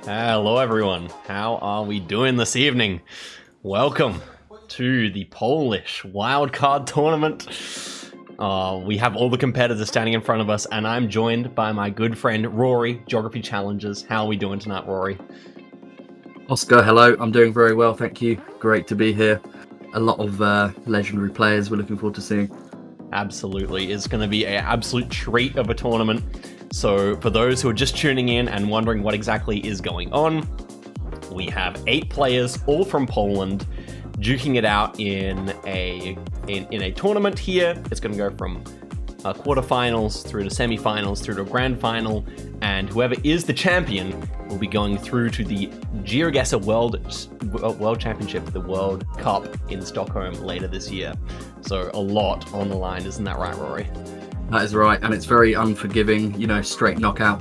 Hello everyone, how are we doing this evening? Welcome to the Polish Wildcard tournament. We have all the competitors standing in front of us, and I'm joined by my good friend Rory, Geography Challenges. How are we doing tonight, Rory? Oscar, hello. I'm doing very well, thank you. Great to be here. A lot of legendary players we're looking forward to seeing. Absolutely, it's going to be an absolute treat of a tournament. So for those who are just tuning in and wondering what exactly is going on, we have 8 players, all from Poland, duking it out in a tournament here. It's going to go from quarterfinals through to semifinals through to a grand final, and whoever is the champion will be going through to the GeoGuessr World Championship, the World Cup in Stockholm later this year. So a lot on the line, isn't that right, Rory? That is right, and it's very unforgiving, straight knockout.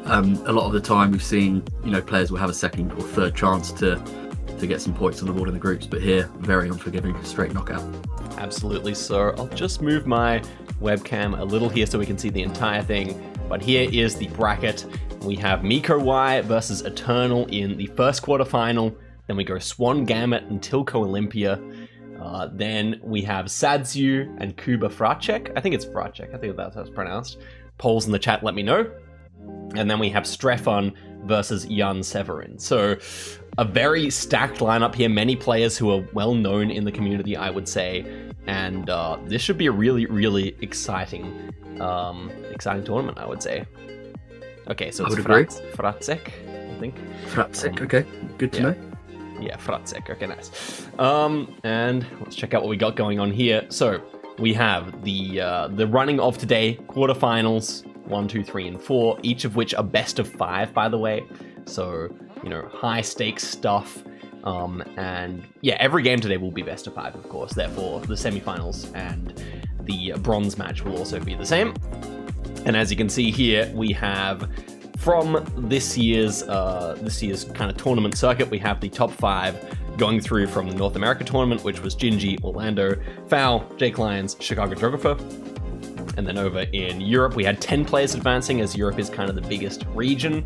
A lot of the time we've seen, players will have a second or third chance to get some points on the board in the groups, but here, very unforgiving, straight knockout. Absolutely, so I'll just move my webcam a little here so we can see the entire thing. But here is the bracket. We have Miko Y versus Eternal in the first quarterfinal. Then we go Swan Gamut and Tilco Olympia. Then we have Sadiu and Kuba Fracek. I think it's Fracek. I think that's how it's pronounced. Polls in the chat, let me know. And then we have Strefan versus Jan Severin. So a very stacked lineup here. Many players who are well known in the community, I would say. And this should be a really, really exciting tournament, I would say. Okay, so it's Fracek, I think. Fracek, okay. Good to know. Yeah, Fracek. Okay, nice. And let's check out what we got going on here. So we have the running of today, quarterfinals, 1, 2, 3, and 4, each of which are best of 5, by the way. So, high stakes stuff. And yeah, every game today will be best of 5, of course. Therefore, the semifinals and the bronze match will also be the same. And as you can see here, we have from this year's kind of tournament circuit, we have the top 5 going through from the North America tournament, which was Gingy, Orlando, Fowl, Jake Lyons, Chicago Geographer. And then over in Europe, we had 10 players advancing, as Europe is kind of the biggest region.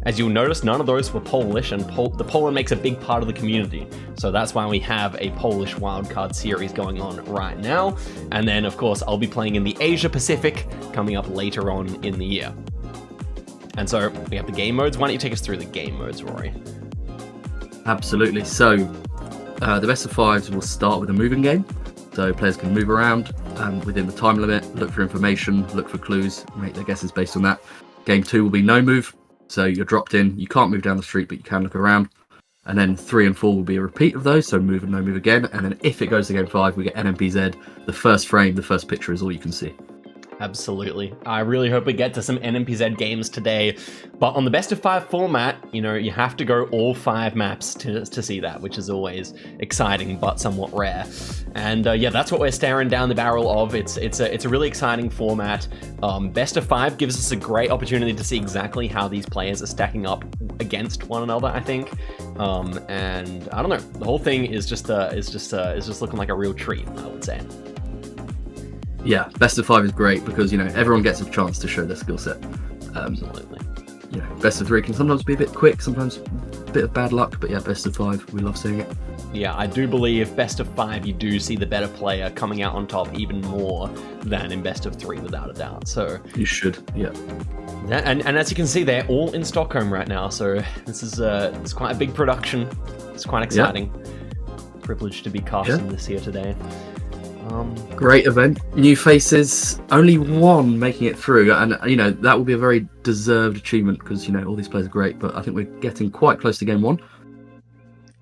As you'll notice, none of those were Polish, and the Poland makes a big part of the community. So that's why we have a Polish wildcard series going on right now. And then, of course, I'll be playing in the Asia Pacific coming up later on in the year. And so we have the game modes. Why don't you take us through the game modes, Rory? Absolutely. So the best of 5s will start with a moving game. So players can move around within the time limit, look for information, look for clues, make their guesses based on that. Game 2 will be no move. So you're dropped in, you can't move down the street, but you can look around. And then 3 and 4 will be a repeat of those, so move and no move again. And then if it goes to game 5, we get NMPZ. The first frame, the first picture is all you can see. Absolutely. I really hope we get to some NMPZ games today. But on the best of 5 format, you know, you have to go all 5 maps to see that, which is always exciting but somewhat rare. And yeah, that's what we're staring down the barrel of. It's a really exciting format. Best of 5 gives us a great opportunity to see exactly how these players are stacking up against one another, I think. And I don't know, the whole thing is just looking like a real treat, I would say. Yeah, best of 5 is great because, you know, everyone gets a chance to show their skill set. Absolutely. You know, best of 3 can sometimes be a bit quick, sometimes a bit of bad luck, but yeah, best of 5, we love seeing it. Yeah, I do believe best of 5, you do see the better player coming out on top even more than in best of 3, without a doubt. So you should, yeah. Yeah, and as you can see, they're all in Stockholm right now, so this is it's quite a big production. It's quite exciting. Yeah. Privileged to be casting this here today. Great event, new faces, only one making it through, and you know that will be a very deserved achievement because you know all these players are great, but I think we're getting quite close to game 1.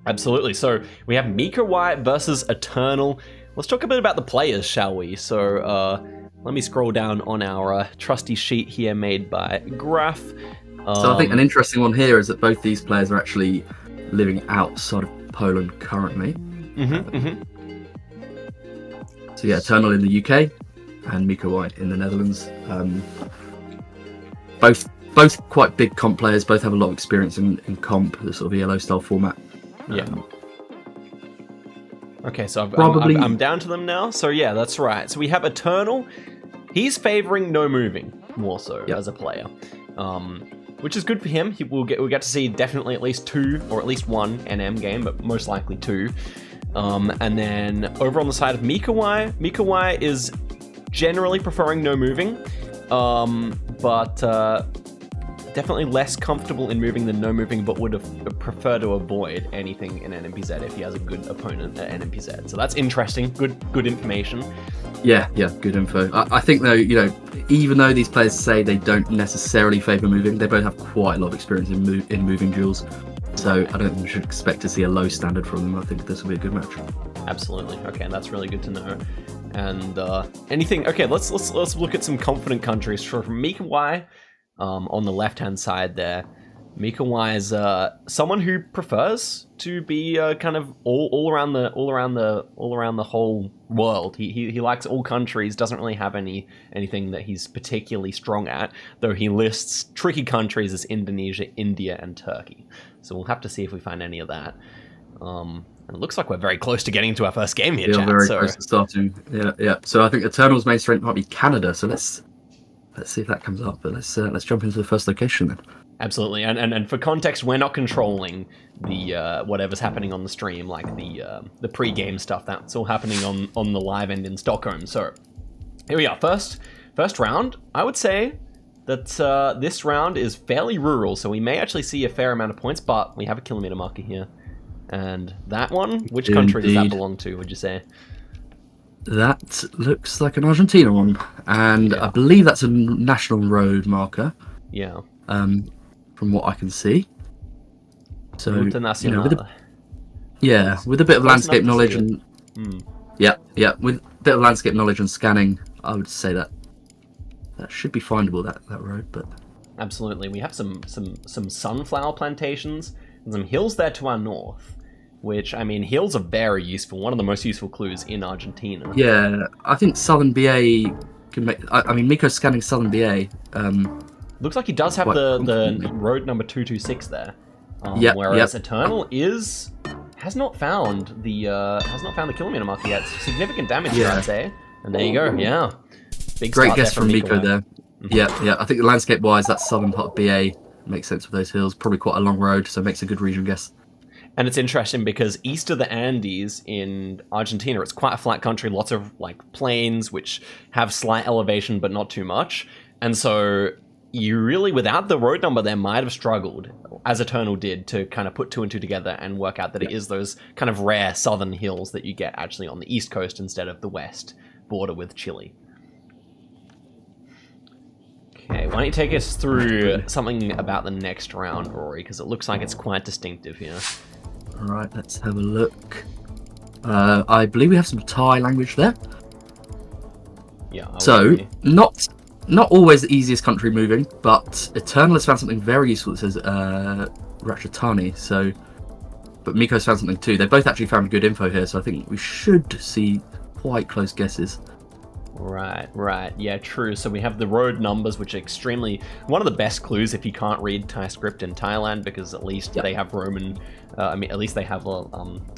Absolutely. So we have Miko versus Eternal. Let's talk a bit about the players, shall we? So let me scroll down on our trusty sheet here made by Graph. So I think an interesting one here is that both these players are actually living outside of Poland currently. So yeah, Eternal in the UK and Miko White in the Netherlands. Both quite big comp players. Both have a lot of experience in comp, the sort of ELO style format. Yeah. Okay, so Probably... I'm down to them now. So yeah, that's right. So we have Eternal. He's favoring no moving more so as a player, which is good for him. We'll get to see definitely at least 2 or at least 1 NM game, but most likely 2. And then over on the side of Miko Y is generally preferring no moving, but definitely less comfortable in moving than no moving, but would have prefer to avoid anything in NMPZ if he has a good opponent at NMPZ. So that's interesting. Good information. Yeah, good info. I think though, you know, even though these players say they don't necessarily favour moving, they both have quite a lot of experience in moving duels. So I don't think we should expect to see a low standard from them. I think this will be a good match. Absolutely. Okay, that's really good to know. And anything? Okay, let's look at some confident countries. For Miko Y, on the left-hand side there, Miko Y is someone who prefers to be kind of all around the whole world. He likes all countries. Doesn't really have anything that he's particularly strong at. Though he lists tricky countries as Indonesia, India, and Turkey. So we'll have to see if we find any of that. And it looks like we're very close to getting to our first game here, chat. Very close to starting. Yeah. So I think Eternal's main strength might be Canada. So let's see if that comes up. But let's jump into the first location then. Absolutely. And for context, we're not controlling the whatever's happening on the stream, like the pre-game stuff. That's all happening on the live end in Stockholm. So here we are. First round. I would say that this round is fairly rural, so we may actually see a fair amount of points, but we have a kilometer marker here. And that one, which country does that belong to, would you say? That looks like an Argentina one, and I believe that's a national road marker. Yeah. From what I can see. So, with a bit of landscape knowledge and with a bit of landscape knowledge and scanning, I would say that should be findable, that road. But absolutely, we have some sunflower plantations and some hills there to our north. Which, I mean, hills are very useful. One of the most useful clues in Argentina. Yeah, I think Southern BA can make... I mean, Miko's scanning Southern BA. Looks like he does have the road number 226 there. Whereas Eternal has not found the kilometer marker yet. Significant damage here, I'd say. And there you go. Yeah, big great guess from Miko there. Yeah. I think landscape-wise, that southern part of BA makes sense with those hills. Probably quite a long road, so it makes a good region guess. And it's interesting because east of the Andes in Argentina, it's quite a flat country, lots of like plains which have slight elevation but not too much. And so you really, without the road number there, might have struggled, as Eternal did, to kind of put 2 and 2 together and work out that it is those kind of rare southern hills that you get actually on the east coast instead of the west border with Chile. Okay, why don't you take us through something about the next round, Rory, because it looks like it's quite distinctive here. Alright, let's have a look. I believe we have some Thai language there. Yeah. So not always the easiest country moving, but Eternal has found something very useful that says Ratchatani. So, but Miko's found something too. They both actually found good info here, so I think we should see quite close guesses. Right. Yeah, true. So we have the road numbers, which are extremely one of the best clues if you can't read Thai script in Thailand, because at least they have Roman. At least they have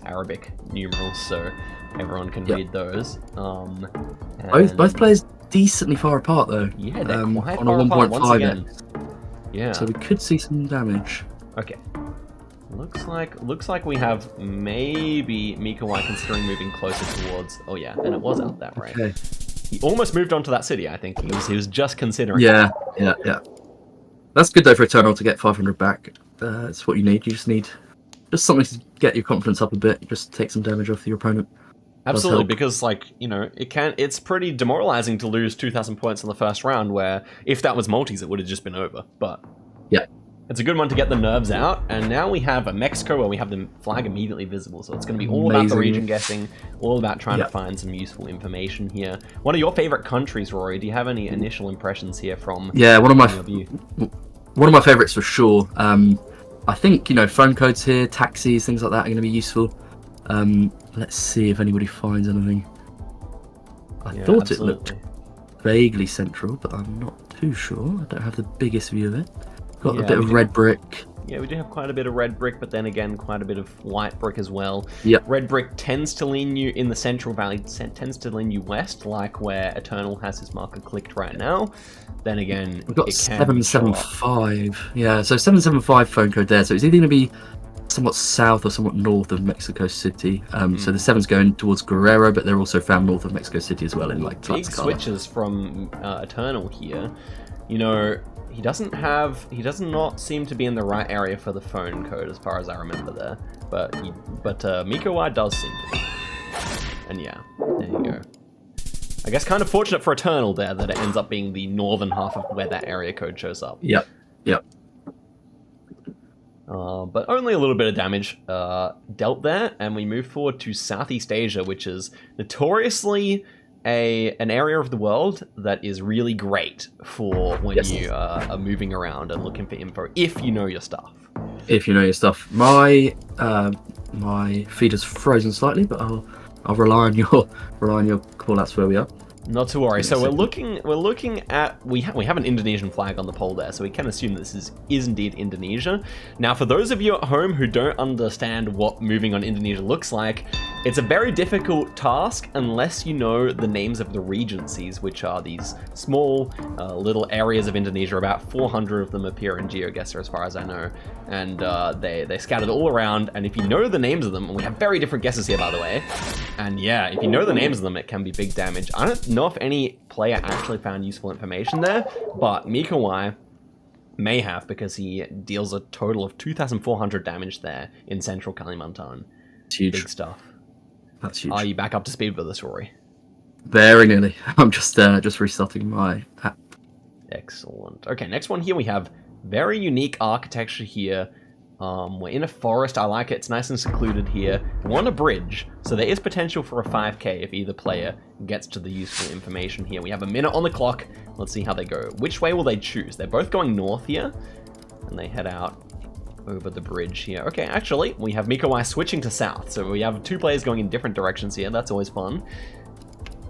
Arabic numerals, so everyone can read those. Both players decently far apart though. Yeah, they're quite on far a apart once 1.5 again. Yeah. So we could see some damage. Okay. Looks like we have maybe Miko considering moving closer towards. Oh yeah, and it was out that way. Okay. He almost moved on to that city. I think he was just considering. Yeah. That's good though for Eternal to get 500 back. That's what you need. You just need something to get your confidence up a bit. Just take some damage off your opponent. Absolutely, because it's pretty demoralizing to lose 2,000 points in the first round, where if that was multis, it would have just been over. But yeah, it's a good one to get the nerves out. And now we have a Mexico where we have the flag immediately visible, so it's going to be all about the region guessing, all about trying to find some useful information here. One of your favorite countries, Rory? Do you have any initial impressions here from? Yeah, one of my favorites for sure. I think phone codes here, taxis, things like that are going to be useful. Let's see if anybody finds anything. I thought it looked vaguely central, but I'm not too sure. I don't have the biggest view of it. Got a bit of red brick. Yeah, we do have quite a bit of red brick, but then again, quite a bit of white brick as well. Yep. Red brick tends to lean you in the Central Valley, tends to lean you west, like where Eternal has his marker clicked right now. Then again, we've got 775. Yeah, so 775 phone code there. So it's either going to be somewhat south or somewhat north of Mexico City. So the 7's going towards Guerrero, but they're also found north of Mexico City as well in like big Tlaxcala. Switches from Eternal here. He does not seem to be in the right area for the phone code as far as I remember there. But Miko does seem to be. And yeah, there you go. I guess kind of fortunate for Eternal there that it ends up being the northern half of where that area code shows up. Yep. But only a little bit of damage dealt there, and we move forward to Southeast Asia, which is notoriously an area of the world that is really great for when you are moving around and looking for info, if you know your stuff. My feed is frozen slightly, but I'll rely on your call outs where we are. Not to worry. So we're looking at we have an Indonesian flag on the pole there, so we can assume this is indeed Indonesia. Now, for those of you at home who don't understand what moving on Indonesia looks like, it's a very difficult task unless you know the names of the regencies, which are these small little areas of Indonesia. About 400 of them appear in GeoGuessr, as far as I know, and they scattered all around. And if you know the names of them, and we have very different guesses here, by the way, and yeah, if you know the names of them, it can be big damage. I don't know if any player actually found useful information there, but Miko may have, because he deals a total of 2,400 damage there in central Kalimantan. It's huge. Big stuff. That's huge. Are you back up to speed with this, Rory? Very nearly. I'm just restarting my app. Excellent. Okay, next one here we have very unique architecture here. We're in a forest. I like it. It's nice and secluded here. We're on a bridge, so there is potential for a 5k if either player gets to the useful information here. We have a minute on the clock. Let's see how they go. Which way will they choose? They're both going north here, and they head out over the bridge here. Okay, actually, we have Miko switching to south, so we have two players going in different directions here. That's always fun.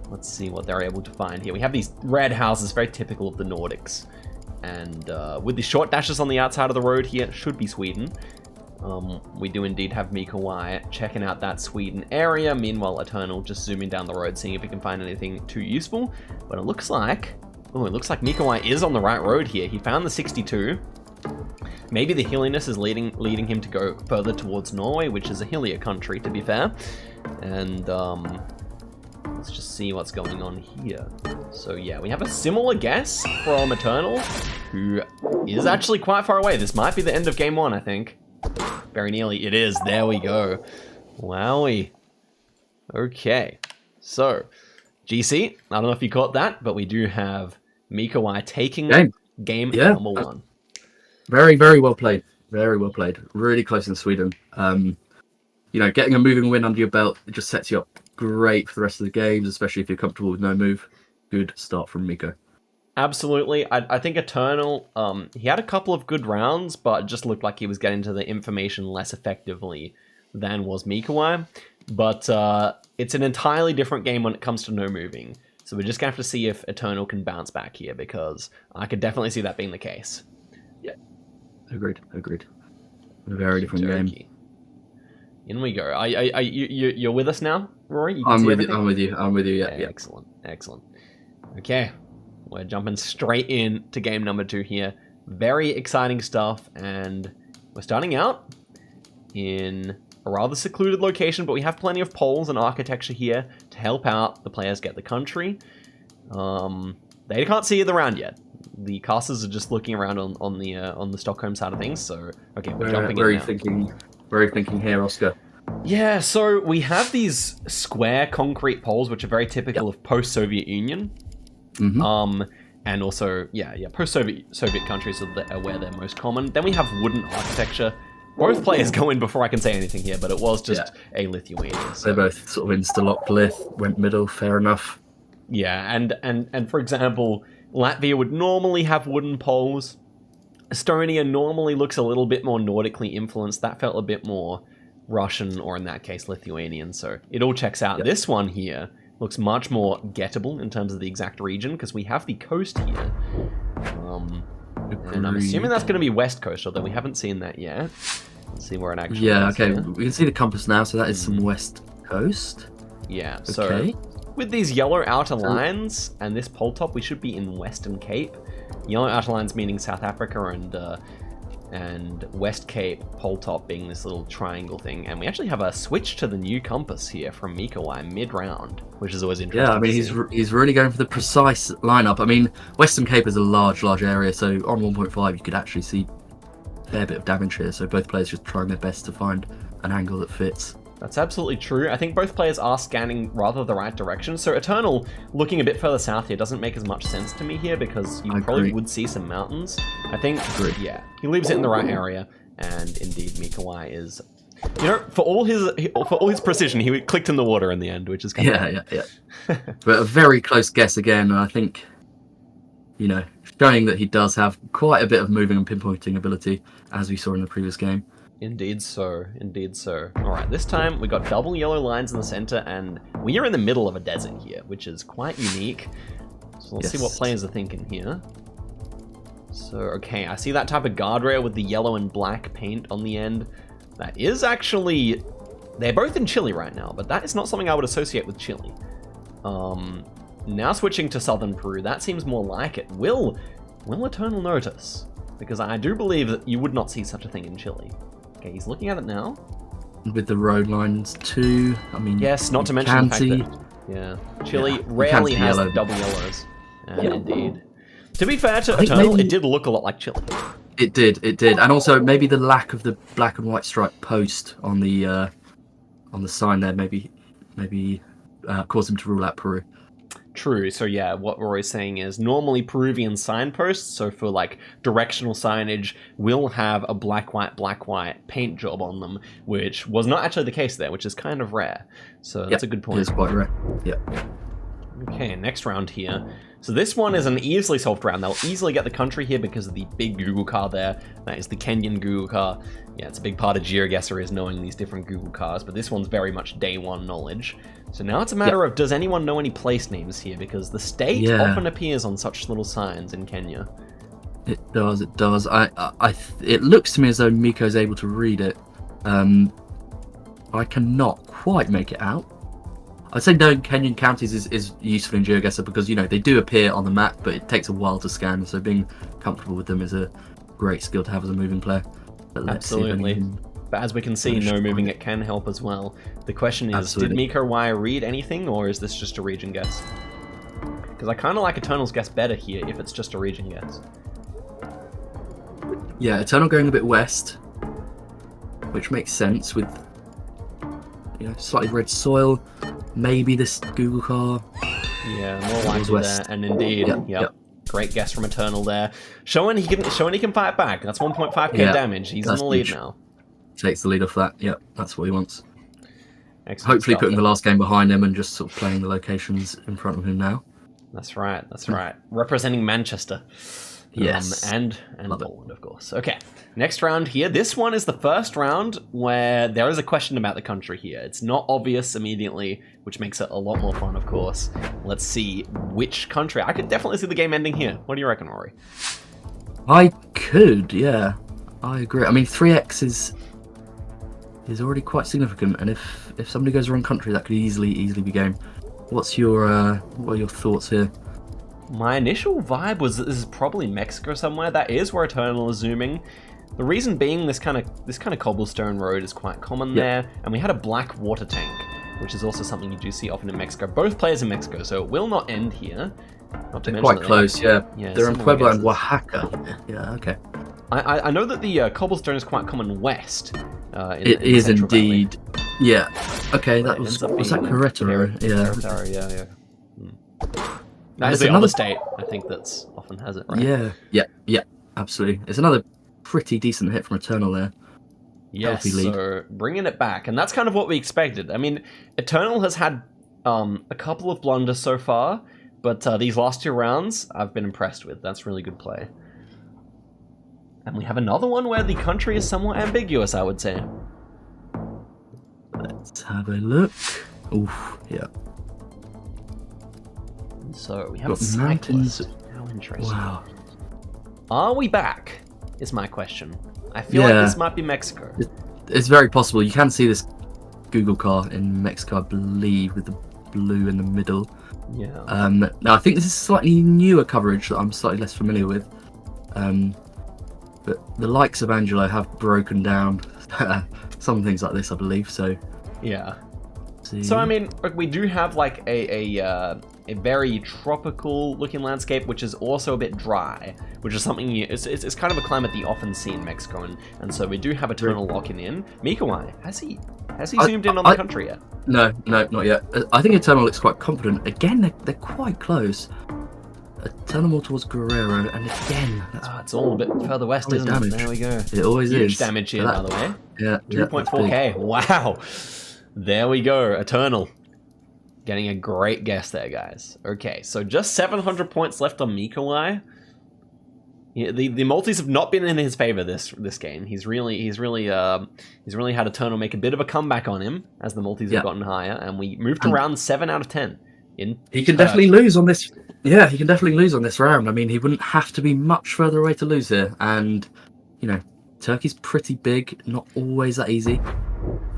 Let's see what they're able to find here. We have these red houses, very typical of the Nordics. And with the short dashes on the outside of the road here, should be Sweden. We do indeed have Miko checking out that Sweden area. Meanwhile, Eternal just zooming down the road, seeing if he can find anything too useful. But it looks like Miko is on the right road here. He found the 62. Maybe the hilliness is leading him to go further towards Norway, which is a hillier country, to be fair. And let's just see what's going on here. So yeah, we have a similar guess from Eternal, who is actually quite far away. This might be the end of game one, I think. Very nearly it is. There we go. Wowie. Okay. So, GC, I don't know if you caught that, but we do have Miko taking game number one. Very, very well played. Very well played. Really close in Sweden. Getting a moving win under your belt, it just sets you up great for the rest of the games, especially if you're comfortable with no move. good start from Miko. Absolutely. I think Eternal, he had a couple of good rounds, but it just looked like he was getting to the information less effectively than was Miko. But it's an entirely different game when it comes to no moving. So we're just going to have to see if Eternal can bounce back here, because I could definitely see that being the case. Yeah. Agreed. A very different game. In we go. You're with us now, Rory? I'm with you. Yeah. Excellent. Okay. We're jumping straight in to game number 2 here. Very exciting stuff, and we're starting out in a rather secluded location, but we have plenty of poles and architecture here to help out the players get the country. They can't see the round yet. The casters are just looking around on the Stockholm side of things. So okay, we're jumping in now. Where are you thinking here, Oscar? Yeah, so we have these square concrete poles, which are very typical of post-Soviet Union. Mm-hmm. And also, post-Soviet countries are where they're most common. Then we have wooden architecture. Both players go in before I can say anything here, but it was just a Lithuanian. So. They're both sort of insta-locked lith, went middle, fair enough. Yeah, and for example, Latvia would normally have wooden poles. Estonia normally looks a little bit more Nordically influenced. That felt a bit more Russian, or in that case, Lithuanian. So it all checks out. Yep. This one here looks much more gettable in terms of the exact region, because we have the coast here. And I'm assuming that's going to be west coast, although we haven't seen that yet. Let's see where it actually is. Yeah, okay. Here. We can see the compass now, so that is some west coast. Yeah, okay. So with these yellow outer lines and this pole top, we should be in Western Cape. Yellow outer lines meaning South Africa, and West Cape pole top being this little triangle thing. And we actually have a switch to the new compass here from Miko mid-round, which is always interesting. Yeah, I mean, he's really going for the precise lineup. I mean, Western Cape is a large area, so on 1.5 you could actually see a fair bit of damage here. So both players just trying their best to find an angle that fits. That's absolutely true. I think both players are scanning rather the right direction. So Eternal, looking a bit further south here, doesn't make as much sense to me here, because you probably would see some mountains. I think, yeah, he leaves it in the right area, and indeed Miko is, you know, for all his precision, he clicked in the water in the end, which is kind of yeah. But a very close guess again, and I think, you know, showing that he does have quite a bit of moving and pinpointing ability, as we saw in the previous game. Indeed so. Alright, this time we got double yellow lines in the center, and we are in the middle of a desert here, which is quite unique. So let's see what players are thinking here. So, okay, I see that type of guardrail with the yellow and black paint on the end. That is actually... They're both in Chile right now, but that is not something I would associate with Chile. Now switching to southern Peru, that seems more like it. Will Eternal notice? Because I do believe that you would not see such a thing in Chile. Okay, he's looking at it now. With the road lines too. I mean, yes, not to mention the fact that Chile rarely has double yellows. Indeed. To be fair to Eternal, it did look a lot like Chile. It did, and also maybe the lack of the black and white stripe post on the sign there maybe caused him to rule out Peru. True. So yeah, what Rory's saying is normally Peruvian signposts, so for like directional signage, will have a black white paint job on them, which was not actually the case there, which is kind of rare. So that's a good point. It is quite rare. Yeah. Okay, next round here. So this one is an easily solved round. They'll easily get the country here because of the big Google car there. That is the Kenyan Google car. Yeah, it's a big part of GeoGuessr is knowing these different Google cars, but this one's very much day one knowledge. So now it's a matter of, does anyone know any place names here? Because the state often appears on such little signs in Kenya. It does. It looks to me as though Miko's able to read it. I cannot quite make it out. I'd say knowing Kenyan counties is useful in GeoGuessr because, you know, they do appear on the map, but it takes a while to scan, so being comfortable with them is a great skill to have as a moving player. But absolutely. But as we can see, no moving it can help as well. The question is, did Miko read anything, or is this just a region guess? Because I kind of like Eternal's guess better here if it's just a region guess. Yeah, Eternal going a bit west, which makes sense with, you know, slightly red soil. Maybe this Google car. Yeah, more likely there. And indeed, yep. Great guess from Eternal there. Showing he can fight back. That's 1.5k damage. He's in the lead now. Takes the lead off that. Yep, that's what he wants. Excellent. Hopefully putting the last game behind him and just sort of playing the locations in front of him now. That's right. That's right. Representing Manchester. Yes. And Poland, of course. Okay. Next round here. This one is the first round where there is a question about the country here. It's not obvious immediately, which makes it a lot more fun, of course. Let's see which country. I could definitely see the game ending here. What do you reckon, Rory? I could, yeah. I agree. I mean, 3x is already quite significant, and if somebody goes wrong country, that could easily be game. What are your thoughts here? My initial vibe was this is probably Mexico somewhere. That is where Eternal is zooming. The reason being this kind of cobblestone road is quite common there, and we had a black water tank, which is also something you do see often in Mexico. Both players in Mexico, so it will not end here. Not to They're mention quite close, yeah. They're in Puebla and guesses. Oaxaca. Yeah, okay. I know that the cobblestone is quite common west. It is Central indeed. Valley. Yeah. Okay, But that it was ends up that being Querétaro? Yeah. Querétaro, yeah. That is There's the another- other state, I think, that's often has it, right? Yeah, absolutely. It's another pretty decent hit from Eternal there. Yes, Healthy lead. so bringing it back, and that's kind of what we expected. I mean, Eternal has had a couple of blunders so far, but these last 2 rounds, I've been impressed with. That's really good play. And we have another one where the country is somewhat ambiguous, I would say. Let's have a look. Oof, yeah. So we have Got a mountains. cyclist. How interesting. Wow. Are we back? Is my question. I feel like this might be Mexico. It's very possible. You can see this Google car in Mexico, I believe, with the blue in the middle. Yeah. Now, I think this is slightly newer coverage that I'm slightly less familiar with. But the likes of Angelo have broken down some things like this, I believe. So, Yeah. see. So I mean, like, we do have like a very tropical looking landscape, which is also a bit dry, which is something it's kind of a climate that you often see in Mexico, and so we do have Eternal locking in. Miko, has he zoomed in on the country yet? No, not yet. I think Eternal looks quite confident. Again, they're quite close. Eternal more towards Guerrero, and again, that's It's all a bit further west, solid isn't damage. it? There we go. It always Huge is. damage here, by the way. Yeah, 2.4k. Wow. There we go. Eternal. Getting a great guess there, guys. Okay, so just 700 points left on Miko. Yeah, the multis have not been in his favor this game. He's really had Eternal make a bit of a comeback on him as the multis have gotten higher, and we moved to round 7 out of 10. He can definitely lose on this. Yeah, he can definitely lose on this round. I mean, he wouldn't have to be much further away to lose here. And, Turkey's pretty big, not always that easy.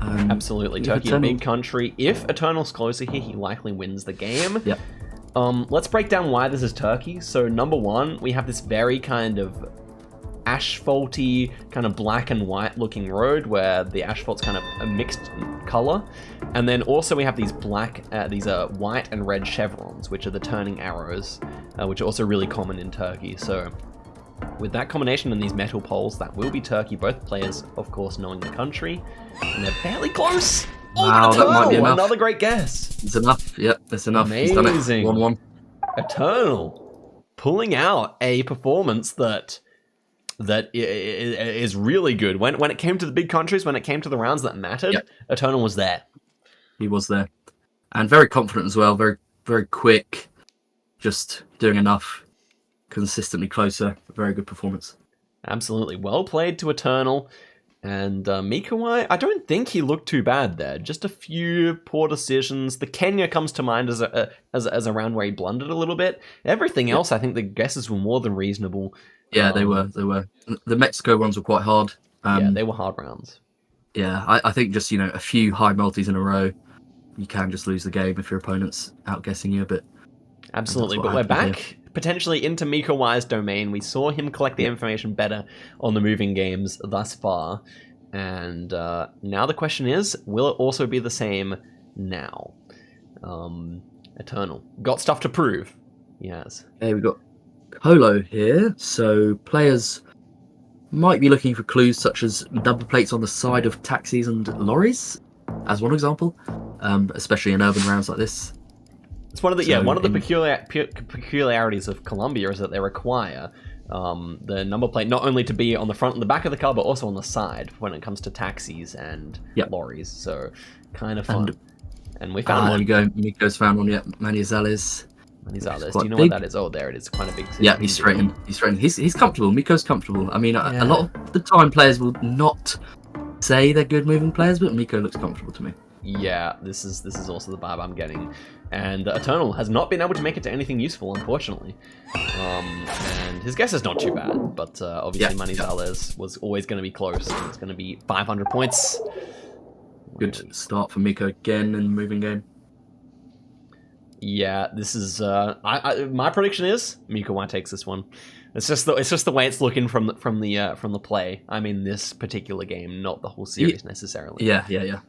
Absolutely. Turkey, a big country. If Eternal's closer here, he likely wins the game. Yep. Let's break down why this is Turkey. So, number one, we have this very kind of asphalty, kind of black and white looking road where the asphalt's kind of a mixed color. And then also we have these white and red chevrons, which are the turning arrows, which are also really common in Turkey. So with that combination and these metal poles, that will be Turkey. Both players, of course, knowing the country. And they're fairly close. Wow, that might be enough. Another great guess. It's enough. Yep, that's enough. Amazing. He's done it. 1-1. Eternal pulling out a performance that is really good. When it came to the big countries, when it came to the rounds that mattered, Eternal was there. He was there. And very confident as well. Very, very quick. Just doing enough. Consistently closer. Very good performance. Absolutely. Well played to Eternal. And Miko, I don't think he looked too bad there. Just a few poor decisions. The Kenya comes to mind as a round where he blundered a little bit. Everything else, I think the guesses were more than reasonable. Yeah, they were. The Mexico ones were quite hard. They were hard rounds. Yeah, I think just, a few high multis in a row, you can just lose the game if your opponent's outguessing you a bit. Absolutely, but we're back potentially into Miko Y's domain. We saw him collect the information better on the moving games thus far. And now the question is, will it also be the same now? Eternal. Got stuff to prove. Yes. Hey, we've got Colo here. So players might be looking for clues such as number plates on the side of taxis and lorries, as one example, especially in urban rounds like this. It's one of the peculiarities of Colombia is that they require the number plate not only to be on the front and the back of the car, but also on the side when it comes to taxis and lorries. So kind of fun. And we found one. There you go. Miko's found one. Yeah, Manizales. Manizales. Do you know what that is? Oh, there it is. Quite a big city. Yeah, he's straight in. He's comfortable. Miko's comfortable. I mean, a lot of the time players will not say they're good moving players, but Miko looks comfortable to me. Yeah, this is also the vibe I'm getting. And Eternal has not been able to make it to anything useful, unfortunately. And his guess is not too bad, but obviously Manizales was always going to be close. It's going to be 500 points. Good start for Miko again in the moving game. Yeah, this is my prediction is Miko Y takes this one. It's just the way it's looking from the play. I mean, this particular game, not the whole series necessarily. Yeah.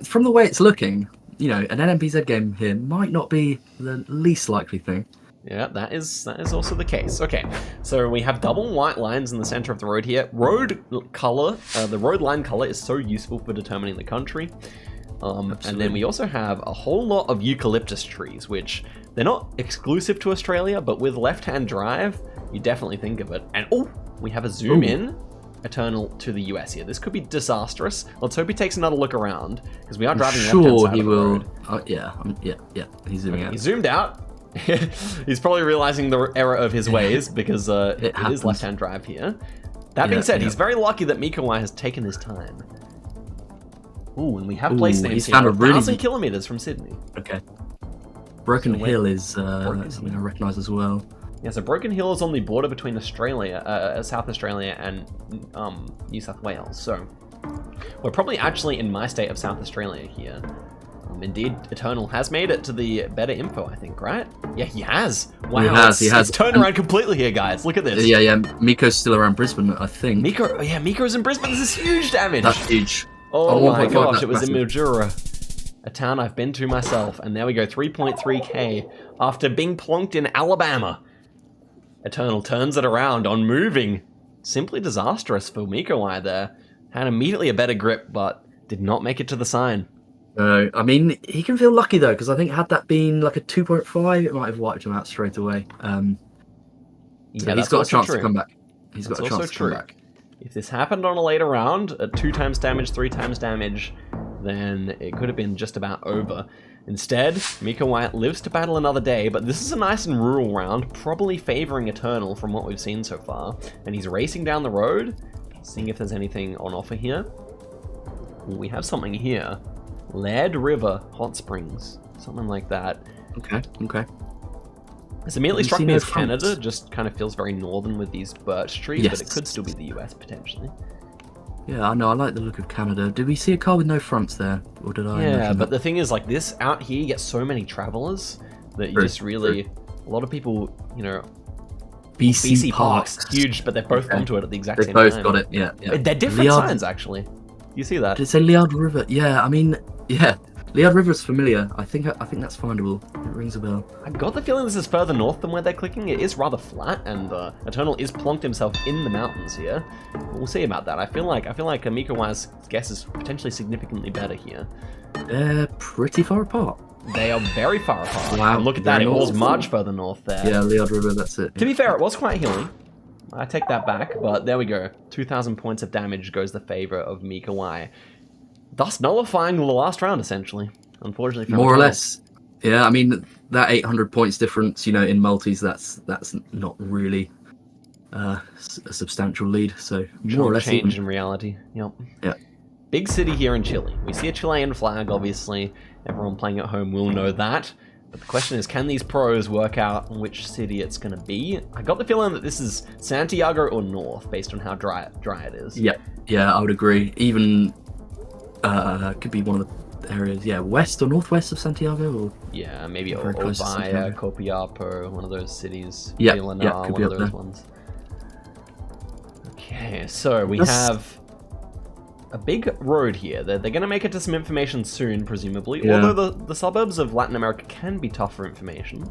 From the way it's looking, you know, an NMPZ game here might not be the least likely thing. Yeah, that is also the case. Okay, so we have double white lines in the center of the road here. Road color, the road line color is so useful for determining the country. And then we also have a whole lot of eucalyptus trees, which they're not exclusive to Australia, but with left-hand drive, you definitely think of it. And we have a zoom in Eternal to the US here. This could be disastrous. Let's hope he takes another look around, because we are driving left-hand side of the road. Yeah. He's zooming out. He zoomed out. He's probably realizing the error of his ways, because it is left-hand drive here. That being said, he's very lucky that Miko Y has taken his time. Ooh, and we have place names here. 1,000 kilometers from Sydney. Okay. Broken Hill is something I recognise as well. Yeah, so Broken Hill is on the border between Australia, South Australia, and New South Wales. So we're probably actually in my state of South Australia here. Indeed, Eternal has made it to the better info, I think, right? Yeah, he has. Wow, he has. It's turned around completely here, guys. Look at this. Yeah. Miko's still around Brisbane, I think. Miko's in Brisbane. This is huge damage. That's huge. Oh my gosh, it was in Mildura, a town I've been to myself. And there we go, 3.3k after being plonked in Alabama. Eternal turns it around on moving. Simply disastrous for Miko Y there. Had immediately a better grip, but did not make it to the sign. I mean, he can feel lucky though, because I think had that been like a 2.5, it might have wiped him out straight away. So he's got a chance to come back. He's got a chance to come back. If this happened on a later round, at 2 times damage, 3 times damage, then it could have been just about over. Instead, Miko Y lives to battle another day, but this is a nice and rural round, probably favoring Eternal from what we've seen so far. And he's racing down the road, seeing if there's anything on offer here. We have something here. Lead River Hot Springs, something like that. Okay. It's immediately struck me as Canada, just kind of feels very northern with these birch trees, but it could still be the US potentially. Yeah, I know, I like the look of Canada. Did we see a car with no fronts there? Or did I? Yeah, but the thing is, like, this out here, you get so many travelers that you just really, a lot of people, you know, BC Park's huge, but they've both gone to it at the exact same time. They've both got it, yeah. They're different signs, actually. You see that? Did it say Liard River? Yeah, I mean, yeah. Liard River is familiar. I think that's findable. It rings a bell. I got the feeling this is further north than where they're clicking. It is rather flat, and Eternal is plonked himself in the mountains here. We'll see about that. I feel like Miko Y's guess is potentially significantly better here. They're pretty far apart. They are very far apart. Wow, and look at that. It was much further north there. Yeah, Liard River. That's it. To be fair, it was quite hilly. I take that back, but there we go. 2,000 points of damage goes the favor of Miko Y. Thus nullifying the last round, essentially. Unfortunately, more or less. Yeah, I mean that 800 points difference, you know, in multis, that's not really a substantial lead. So more or less change in reality. Yep. Yeah. Big city here in Chile. We see a Chilean flag, obviously. Everyone playing at home will know that. But the question is, can these pros work out which city it's going to be? I got the feeling that this is Santiago or North, based on how dry it is. Yeah, I would agree. Even could be one of the areas, west or northwest of Santiago, or maybe Ovalle, Copiapo, one of those cities. Yeah, could be one of those ones. Okay, so we have a big road here. They're going to make it to some information soon, presumably. Although the suburbs of Latin America can be tough for information.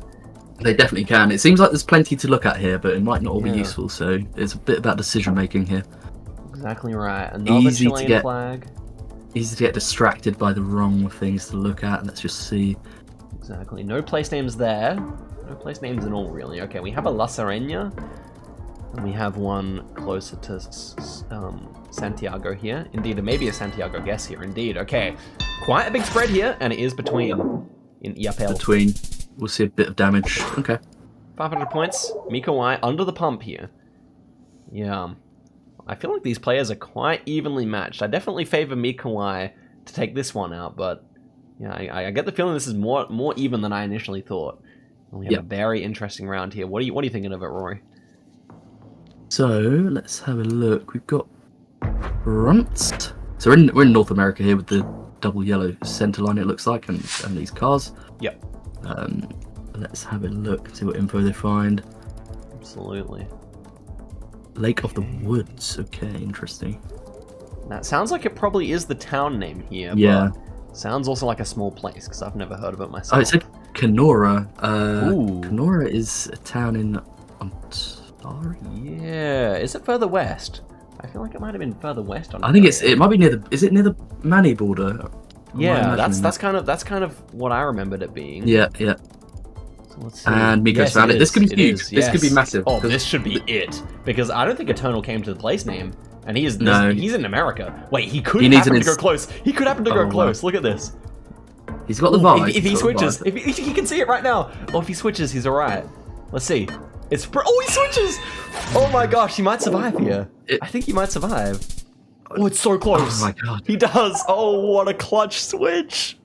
They definitely can. It seems like there's plenty to look at here, but it might not all be useful. So it's a bit about decision making here. Exactly right. Another Chilean flag. Easy to get distracted by the wrong things to look at. Let's just see. Exactly. No place names there. No place names in all, really. Okay, we have a La Serena. And we have one closer to Santiago here. Indeed, it may be a Santiago guess here. Indeed. Okay. Quite a big spread here, and it is between in Iapel. we'll see a bit of damage. Okay. 500 points. Miko Y under the pump here. Yeah. I feel like these players are quite evenly matched. I definitely favor Miko Y to take this one out, but yeah, I get the feeling this is more even than I initially thought. And we have a very interesting round here. What are you thinking of it, Rory? So let's have a look. We've got fronts. So we're in North America here with the double yellow center line. It looks like, and these cars. Yep. Let's have a look. See what info they find. Absolutely. Lake of the Woods. Okay, interesting. That sounds like it probably is the town name here. Yeah. But sounds also like a small place because I've never heard of it myself. Oh, it said Kenora. Ooh. Kenora is a town in Ontario. Yeah. Is it further west? I feel like it might have been further west. I think it might be near the. Is it near the Manny border? Yeah, that's kind of what I remembered it being. Yeah. So let's see. And Miko's found it. This could be huge. This could be massive. Oh, this should be it because I don't think Eternal came to the place name, and he's in America. Wait, he could happen to go close. He could happen to go close. Look at this. He's got the vibe. If he switches, if he can see it right now. Oh, if he switches, he's all right. Let's see. He switches! Oh my gosh, he might survive here. I think he might survive. Oh, it's so close. Oh my god. He does. Oh, what a clutch switch.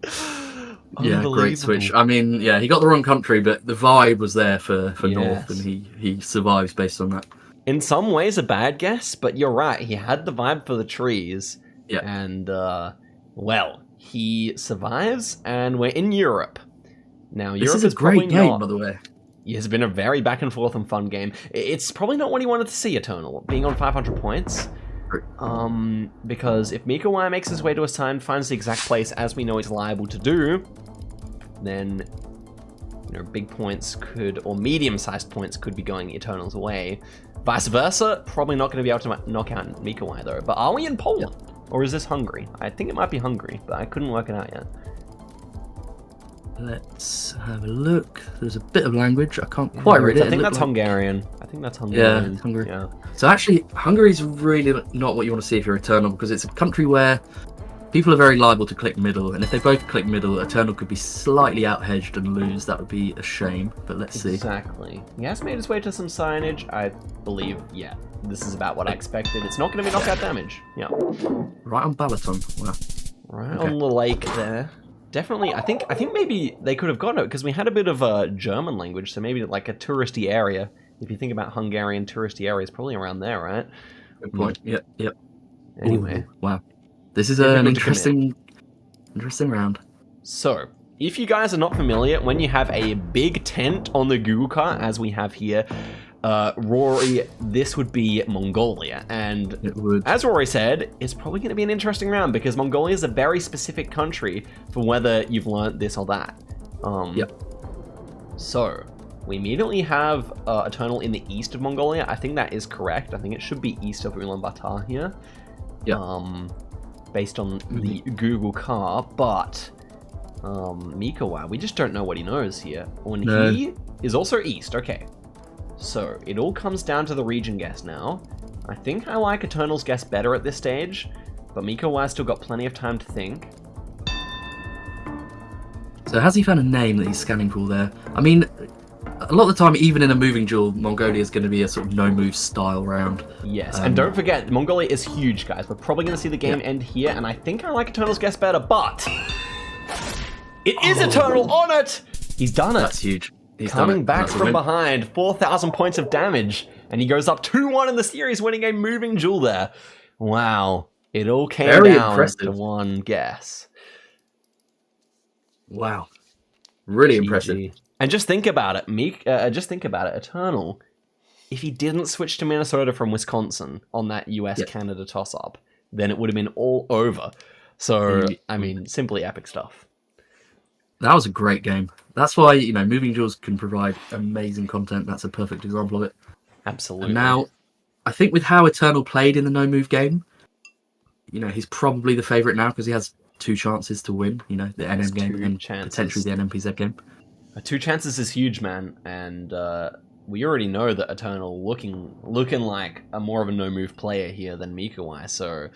Yeah, great switch. I mean, yeah, he got the wrong country, but the vibe was there for North, and he survives based on that. In some ways, a bad guess, but you're right. He had the vibe for the trees. Yeah. And, well, he survives, and we're in Europe. Now, This Europe is a great game, by the way. It's been a very back and forth and fun game. It's probably not what he wanted to see, Eternal, being on 500 points. Because if Miko Y makes his way to a sign, finds the exact place as we know he's liable to do, then big points or medium-sized points could be going Eternal's way. Vice versa, probably not going to be able to knock out Miko Y though. But are we in Poland? Yeah. Or is this Hungary? I think it might be Hungary, but I couldn't work it out yet. Let's have a look. There's a bit of language. I can't quite read it. I think that's Hungarian. Yeah, it's Hungary. Yeah. So actually, Hungary's really not what you want to see if you're Eternal, because it's a country where people are very liable to click middle, and if they both click middle, Eternal could be slightly out-hedged and lose. That would be a shame, but let's see. Exactly. He has made his way to some signage. I believe, yeah, this is about what I expected. It's not going to be knockout damage. Yeah. Right on Balaton. Wow. Right on the lake there. Definitely, I think maybe they could have gotten it because we had a bit of a German language, so maybe like a touristy area. If you think about Hungarian touristy areas, probably around there, right? Good point. Yep. Anyway, ooh, wow, this is an interesting round. So, if you guys are not familiar, when you have a big tent on the Google cart, as we have here, Rory, this would be Mongolia, and as Rory said, it's probably going to be an interesting round because Mongolia is a very specific country for whether you've learnt this or that. So, we immediately have Eternal in the east of Mongolia. I think that is correct. I think it should be east of Ulaanbaatar here. Based on the Google car, but Miko Y, we just don't know what he knows here. He is also east, okay. So, it all comes down to the region guess now. I think I like Eternal's guess better at this stage, but Miko Y's still got plenty of time to think. So has he found a name that he's scanning for there? I mean, a lot of the time, even in a moving duel, Mongolia is going to be a sort of no-move style round. Yes, and don't forget, Mongolia is huge, guys. We're probably going to see the game end here, and I think I like Eternal's guess better, but it is Eternal on it! He's done it. That's huge. He's coming back from behind, 4,000 points of damage, and he goes up 2-1 in the series, winning a moving duel there. Wow, it all came down to one guess. Wow, really impressive. And just think about it, Eternal. If he didn't switch to Minnesota from Wisconsin on that US-Canada toss-up, then it would have been all over. So, I mean, simply epic stuff. That was a great game. That's why, moving duels can provide amazing content. That's a perfect example of it. Absolutely. And now, I think with how Eternal played in the no-move game, he's probably the favourite now because he has 2 chances to win, the NM game and potentially the NMPZ game. 2 chances is huge, man. And we already know that Eternal looking like more of a no-move player here than Miko Y. So,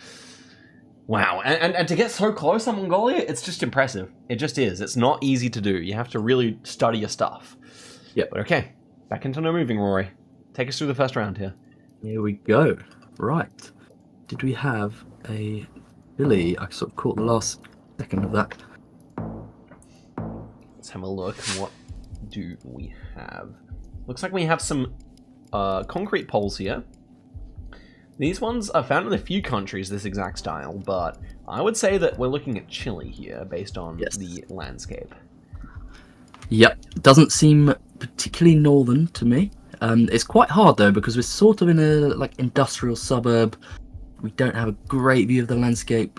Wow, and to get so close on Mongolia, it's just impressive. It just is. It's not easy to do. You have to really study your stuff. Yeah. But okay, back into no moving, Rory. Take us through the first round here. Here we go. Right. Did we have a Billy? I sort of caught the last second of that. Let's have a look. What do we have? Looks like we have some concrete poles here. These ones are found in a few countries, this exact style, but I would say that we're looking at Chile here based on the landscape. Yep, doesn't seem particularly northern to me. It's quite hard though because we're sort of in a industrial suburb. We don't have a great view of the landscape,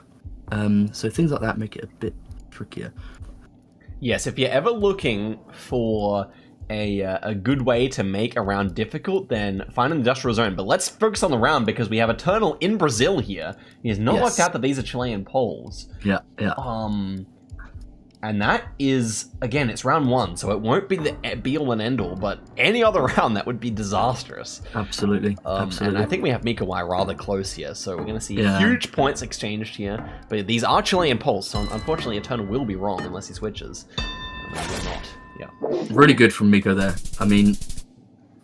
so things like that make it a bit trickier. Yes, if you're ever looking for a good way to make a round difficult, then find an industrial zone. But let's focus on the round because we have Eternal in Brazil here. He has not worked out that these are Chilean poles. Yeah. And that is, again, it's round 1, so it won't be the be-all and end-all, but any other round, that would be disastrous. Absolutely. And I think we have Miko rather close here, so we're going to see huge points exchanged here. But these are Chilean poles, so unfortunately Eternal will be wrong unless he switches. We're not. Yeah. Really good from Miko there. I mean,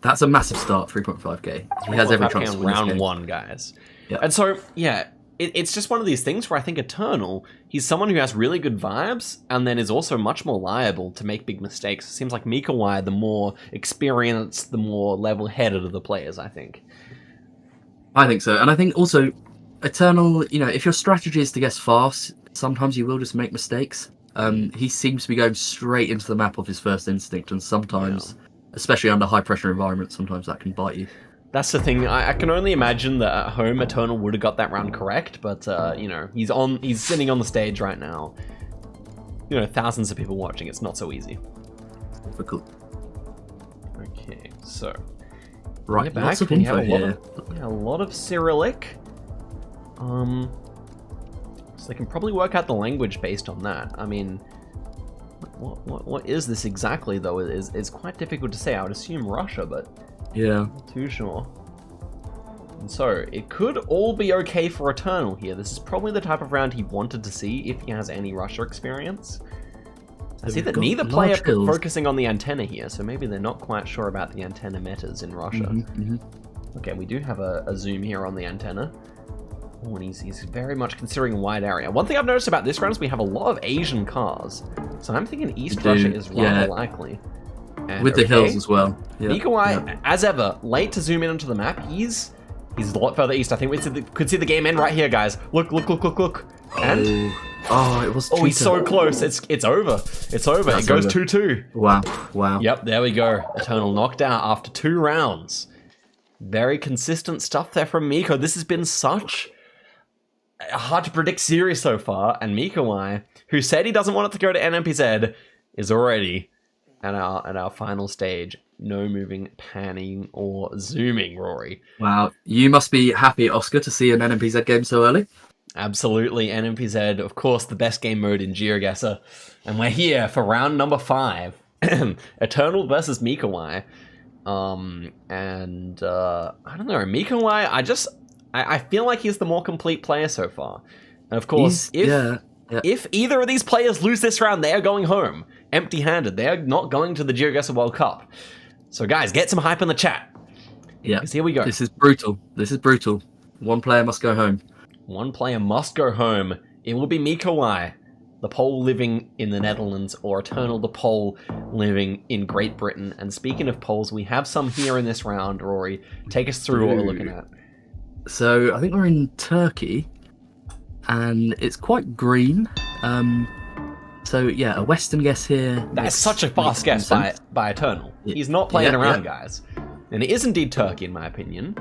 that's a massive start, 3.5k. He has every chance to win round this game. 1, guys. Yeah. And so, yeah, it's just one of these things where I think Eternal, he's someone who has really good vibes and then is also much more liable to make big mistakes. It seems like Miko, the more experienced, the more level-headed of the players, I think. I think so. And I think also, Eternal, if your strategy is to guess fast, sometimes you will just make mistakes. He seems to be going straight into the map of his first instinct, and sometimes, especially under high-pressure environments, sometimes that can bite you. That's the thing. I can only imagine that at home Eternal would have got that round correct, but he's sitting on the stage right now. Thousands of people watching. It's not so easy. Difficult. Okay, so right, lots of info here. A lot of Cyrillic. So they can probably work out the language based on that. I mean, what is this exactly though? Is quite difficult to say. I would assume Russia, but not too sure. And so it could all be okay for Eternal here. This is probably the type of round he wanted to see if he has any Russia experience. I see that neither player focusing on the antenna here, so maybe they're not quite sure about the antenna metas in Russia. Okay, we do have a zoom here on the antenna. Oh, and he's very much considering a wide area. One thing I've noticed about this round is we have a lot of Asian cars. So I'm thinking East Russia is rather likely. And with the hills as well. Miko, as ever, late to zoom in onto the map. He's a lot further east. I think we could see the game end right here, guys. Look. And it was cheater. He's so close. It's over. It's over. It goes 2-2. Wow. Yep, there we go. Eternal knocked out after 2 rounds. Very consistent stuff there from Miko. This has been such a hard to predict series so far, and Miko, who said he doesn't want it to go to NMPZ, is already at our final stage. No moving, panning, or zooming, Rory. Wow, you must be happy, Oscar, to see an NMPZ game so early. Absolutely, NMPZ, of course, the best game mode in GeoGuessr, and we're here for round number 5, Eternal versus Miko. I don't know, Miko, I feel like he's the more complete player so far. And of course, if either of these players lose this round, they are going home empty-handed. They are not going to the GeoGuessr World Cup. So guys, get some hype in the chat. Yeah. Because here we go. This is brutal. One player must go home. One player must go home. It will be Miko, the Pole living in the Netherlands, or Eternal, the Pole living in Great Britain. And speaking of poles, we have some here in this round, Rory. Take us through what we're looking at. So I think we're in Turkey, and it's quite green. So yeah, a Western guess here. That's such a fast guess by Eternal. He's not playing around, guys. And it is indeed Turkey, in my opinion.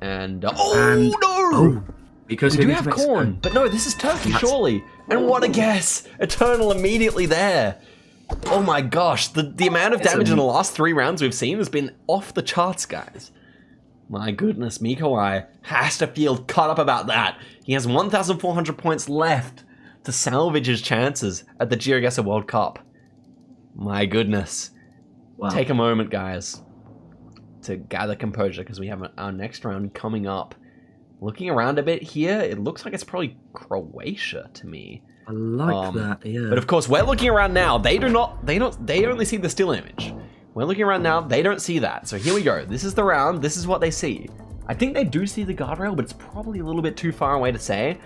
And no! Because we do have corn, but no, this is Turkey, surely. And what a guess! Eternal immediately there. Oh my gosh, the amount of damage in the last 3 rounds we've seen has been off the charts, guys. My goodness, Miko has to feel caught up about that. He has 1,400 points left to salvage his chances at the GeoGuessr World Cup. My goodness. Wow. Take a moment, guys, to gather composure, because we have our next round coming up looking around a bit here, it looks like it's probably Croatia to me. I like that, yeah. But of course, we're looking around now. They only see the still image. We're looking around now. They don't see that. So here we go. This is the round. This is what they see. I think they do see the guardrail, but it's probably a little bit too far away to say.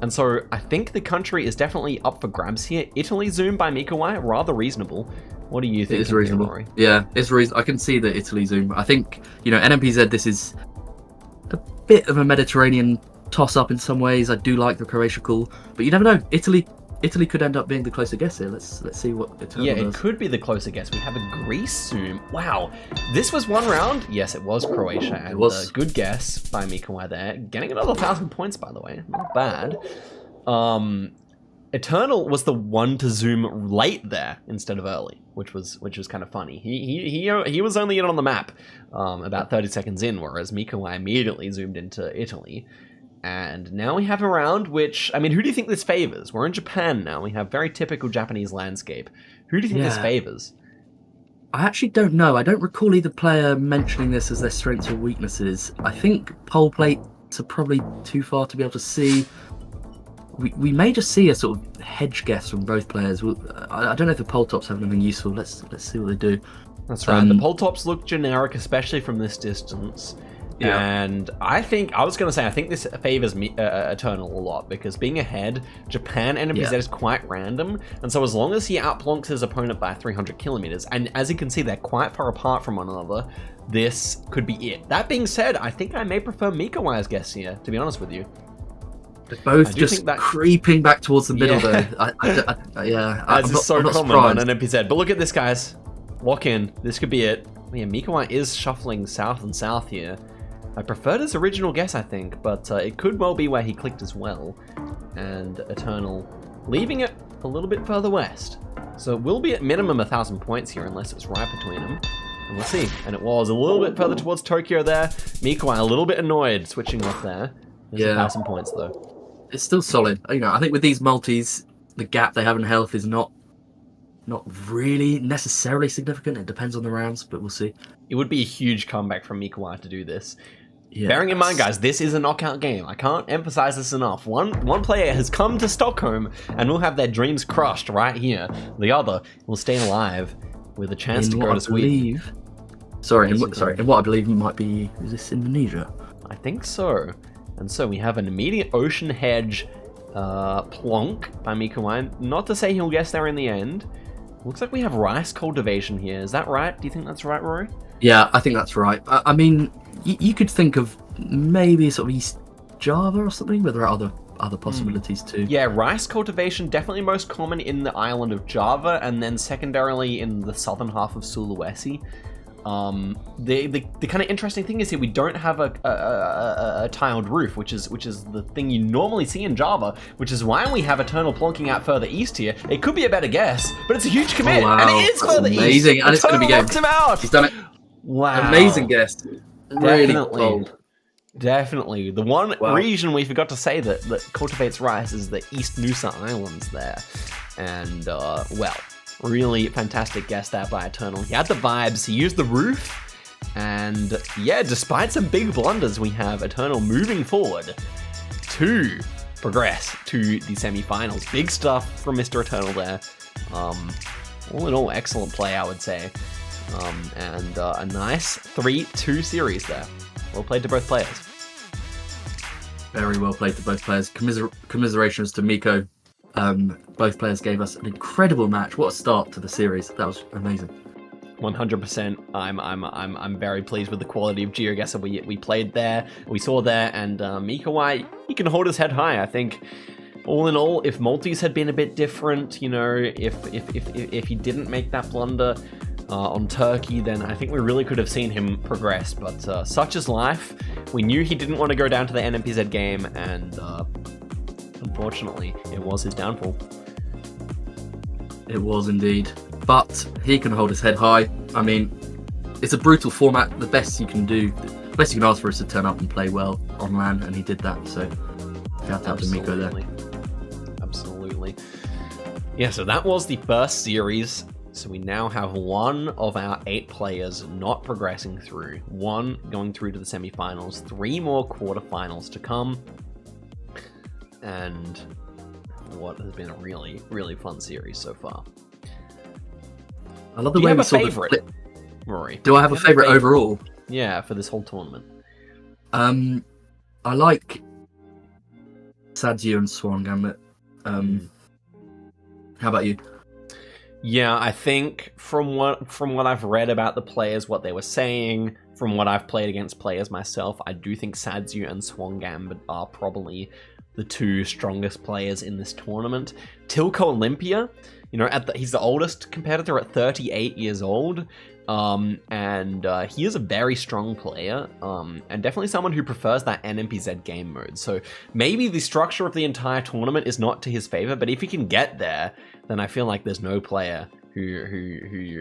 And so I think the country is definitely up for grabs here. Italy zoom by Miko, rather reasonable. What do you think? It is reasonable. Yeah, it's reasonable. I can see the Italy zoom. I think, NMPZ, this is a bit of a Mediterranean toss-up in some ways. I do like the Croatia call, but you never know. Italy could end up being the closer guess here. Let's see what Eternal does. It could be the closer guess. We have a Greece zoom. Wow, this was one round. Yes, it was Croatia, and it was. Good guess by Miko there. Getting another 1,000 points, by the way. Not bad. Eternal was the one to zoom late there instead of early, which was kind of funny. He was only in on the map about 30 seconds in, whereas Miko immediately zoomed into Italy. And now we have a round which, I mean, who do you think this favors? We're in Japan now. We have very typical Japanese landscape. Who do you think this favors? I actually don't know. I don't recall either player mentioning this as their strengths or weaknesses. I think pole plates are probably too far to be able to see. We may just see a sort of hedge guess from both players. I don't know if the pole tops have anything useful. Let's see what they do. That's right. The pole tops look generic, especially from this distance. Yeah. And I think this favors Eternal a lot, because being ahead, Japan NMPZ is quite random, and so as long as he outplonks his opponent by 300 kilometers, and as you can see, they're quite far apart from one another, this could be it. That being said, I think I may prefer Miko-Wire's guess here, to be honest with you. They're both just creeping back towards the middle, though. As is so common on NMPZ. But look at this, guys. Lock in. This could be it. Yeah, Miko-Wire is shuffling south and south here. I preferred his original guess, I think, but it could well be where he clicked as well. And Eternal leaving it a little bit further west. So it will be at minimum 1,000 points here, unless it's right between them. And we'll see. And it was a little bit further towards Tokyo there. Miko-Wire a little bit annoyed switching off there. There's 1,000 points, though. It's still solid. I think with these multis, the gap they have in health is not really necessarily significant. It depends on the rounds, but we'll see. It would be a huge comeback from Miko-Wire to do this. Yeah, bearing in mind, guys, this is a knockout game. I can't emphasize this enough. One player has come to Stockholm and will have their dreams crushed right here. The other will stay alive with a chance to go to Sweden. In what I believe might be, is this Indonesia? I think so. And so we have an immediate ocean hedge plonk by Miko-Wire. Not to say he'll guess there in the end. Looks like we have rice cultivation here. Is that right? Do you think that's right, Rory? Yeah, I think that's right. I mean, you could think of maybe sort of East Java or something, but there are other possibilities too. Yeah, rice cultivation definitely most common in the island of Java, and then secondarily in the southern half of Sulawesi. The kind of interesting thing is here we don't have a tiled roof, which is the thing you normally see in Java, which is why we have Eternal plonking out further east here. It could be a better guess, but it's a huge commit, and it is further east. Amazing, and it's going to be game. Him out. He's done it. Wow, amazing guess. Really bold. Definitely. The one region we forgot to say that cultivates rice is the East Nusa Islands there, and really fantastic guess there by Eternal. He had the vibes, he used the roof, and yeah, despite some big blunders, we have Eternal moving forward to progress to the semi-finals. Big stuff from Mr. Eternal there. All in all, excellent play, I would say. And a nice 3-2 series there. Well played to both players. Very well played to both players. Commiserations to Miko. Both players gave us an incredible match. What a start to the series. That was amazing. 100%. I'm very pleased with the quality of GeoGuessr we played there, we saw there, and Miko-Wire, he can hold his head high. I think all in all, if multis had been a bit different, if he didn't make that blunder on Turkey, then I think we really could have seen him progress. But such is life. We knew he didn't want to go down to the NMPZ game, and unfortunately, it was his downfall. It was indeed. But he can hold his head high. I mean, it's a brutal format. The best you can ask for is to turn up and play well on LAN, and he did that. So, shout out to Miko there. Absolutely. Yeah, so that was the first series. So we now have one of our 8 players not progressing through, one going through to the semifinals, 3 more quarterfinals to come, and what has been a really, really fun series so far. I love the Do you way have we a saw favorite, Rory? Do I have a favorite overall? Yeah, for this whole tournament. I like Sadiu and Swan Gambit. How about you? Yeah, I think from what I've read about the players, what they were saying, from what I've played against players myself, I do think Sadiu and Swan Gambit are probably the 2 strongest players in this tournament. Tilco Olympia, you know, he's the oldest competitor at 38 years old, and he is a very strong player, and definitely someone who prefers that NMPZ game mode. So maybe the structure of the entire tournament is not to his favor, but if he can get there, then I feel like there's no player who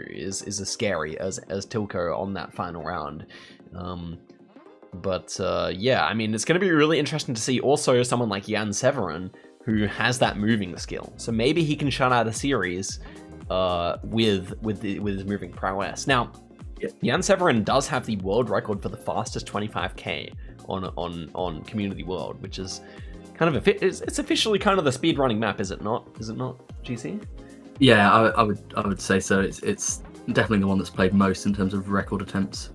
is as scary as Tilco on that final round. Yeah, I mean, it's going to be really interesting to see also someone like Jan Severin, who has that moving skill. So maybe he can shut out a series with his moving prowess. Now, Jan Severin does have the world record for the fastest 25k on Community World, which is kind of it's officially kind of the speedrunning map, is it not? Is it not, GC? Yeah, I would say so. It's definitely the one that's played most in terms of record attempts.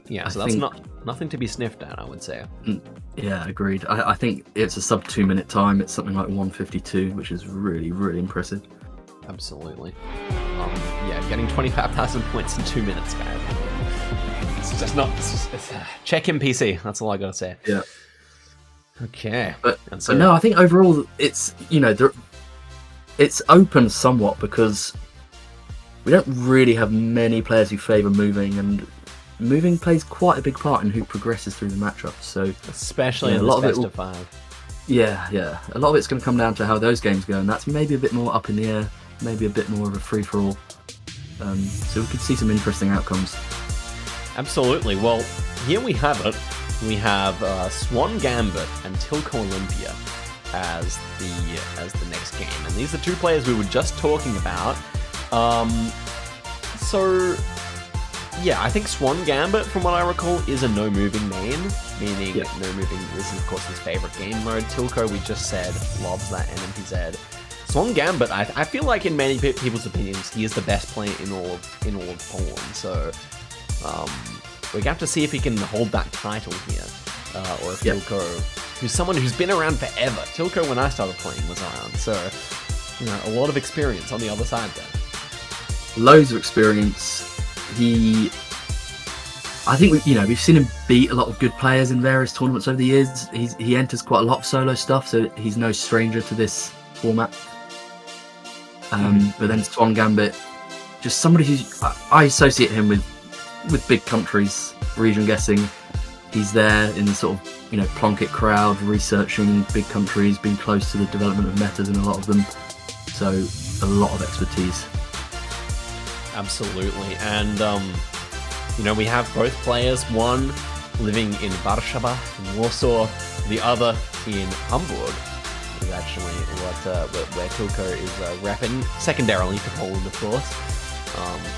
Yeah, so that's nothing to be sniffed at, I would say. Yeah, agreed. I think it's a sub 2-minute time. It's something like 1:52, which is really, really impressive. Absolutely. Yeah, getting 25,000 points in 2 minutes, guys. It's just not. Check in PC. That's all I gotta say. Yeah. Okay. But no, I think overall it's, you know, it's open somewhat because we don't really have many players who favour moving, and moving plays quite a big part in who progresses through the matchups. So especially in this best of 5. Yeah. A lot of it's going to come down to how those games go, and that's maybe a bit more up in the air, maybe a bit more of a free-for-all. So we could see some interesting outcomes. Absolutely. Well, here we have it. We have Swan Gambit and Tilco Olympia as the next game, and these are 2 players we were just talking about. So yeah, I think Swan Gambit, from what I recall, is a no moving main, meaning no moving is of course his favorite game mode. Tilco, we just said, loves that NMPZ. Swan Gambit, I feel like in many people's opinions, he is the best player in all of Poland. So we have to see if he can hold that title here, or if Tilco, who's someone who's been around forever. Tilco, when I started playing, was around, so you know, a lot of experience on the other side there. Loads of experience. I think we've seen him beat a lot of good players in various tournaments over the years. He enters quite a lot of solo stuff, so he's no stranger to this format. But then Swan Gambit, just somebody who I associate him with big countries, region guessing. He's there in the sort of, you know, Plunkett crowd, researching big countries, being close to the development of metas in a lot of them. So a lot of expertise. Absolutely, and you know, we have both players, one living in Warszawa, in Warsaw, the other in Hamburg, is actually where Tilco is repping, secondarily to Poland, of course,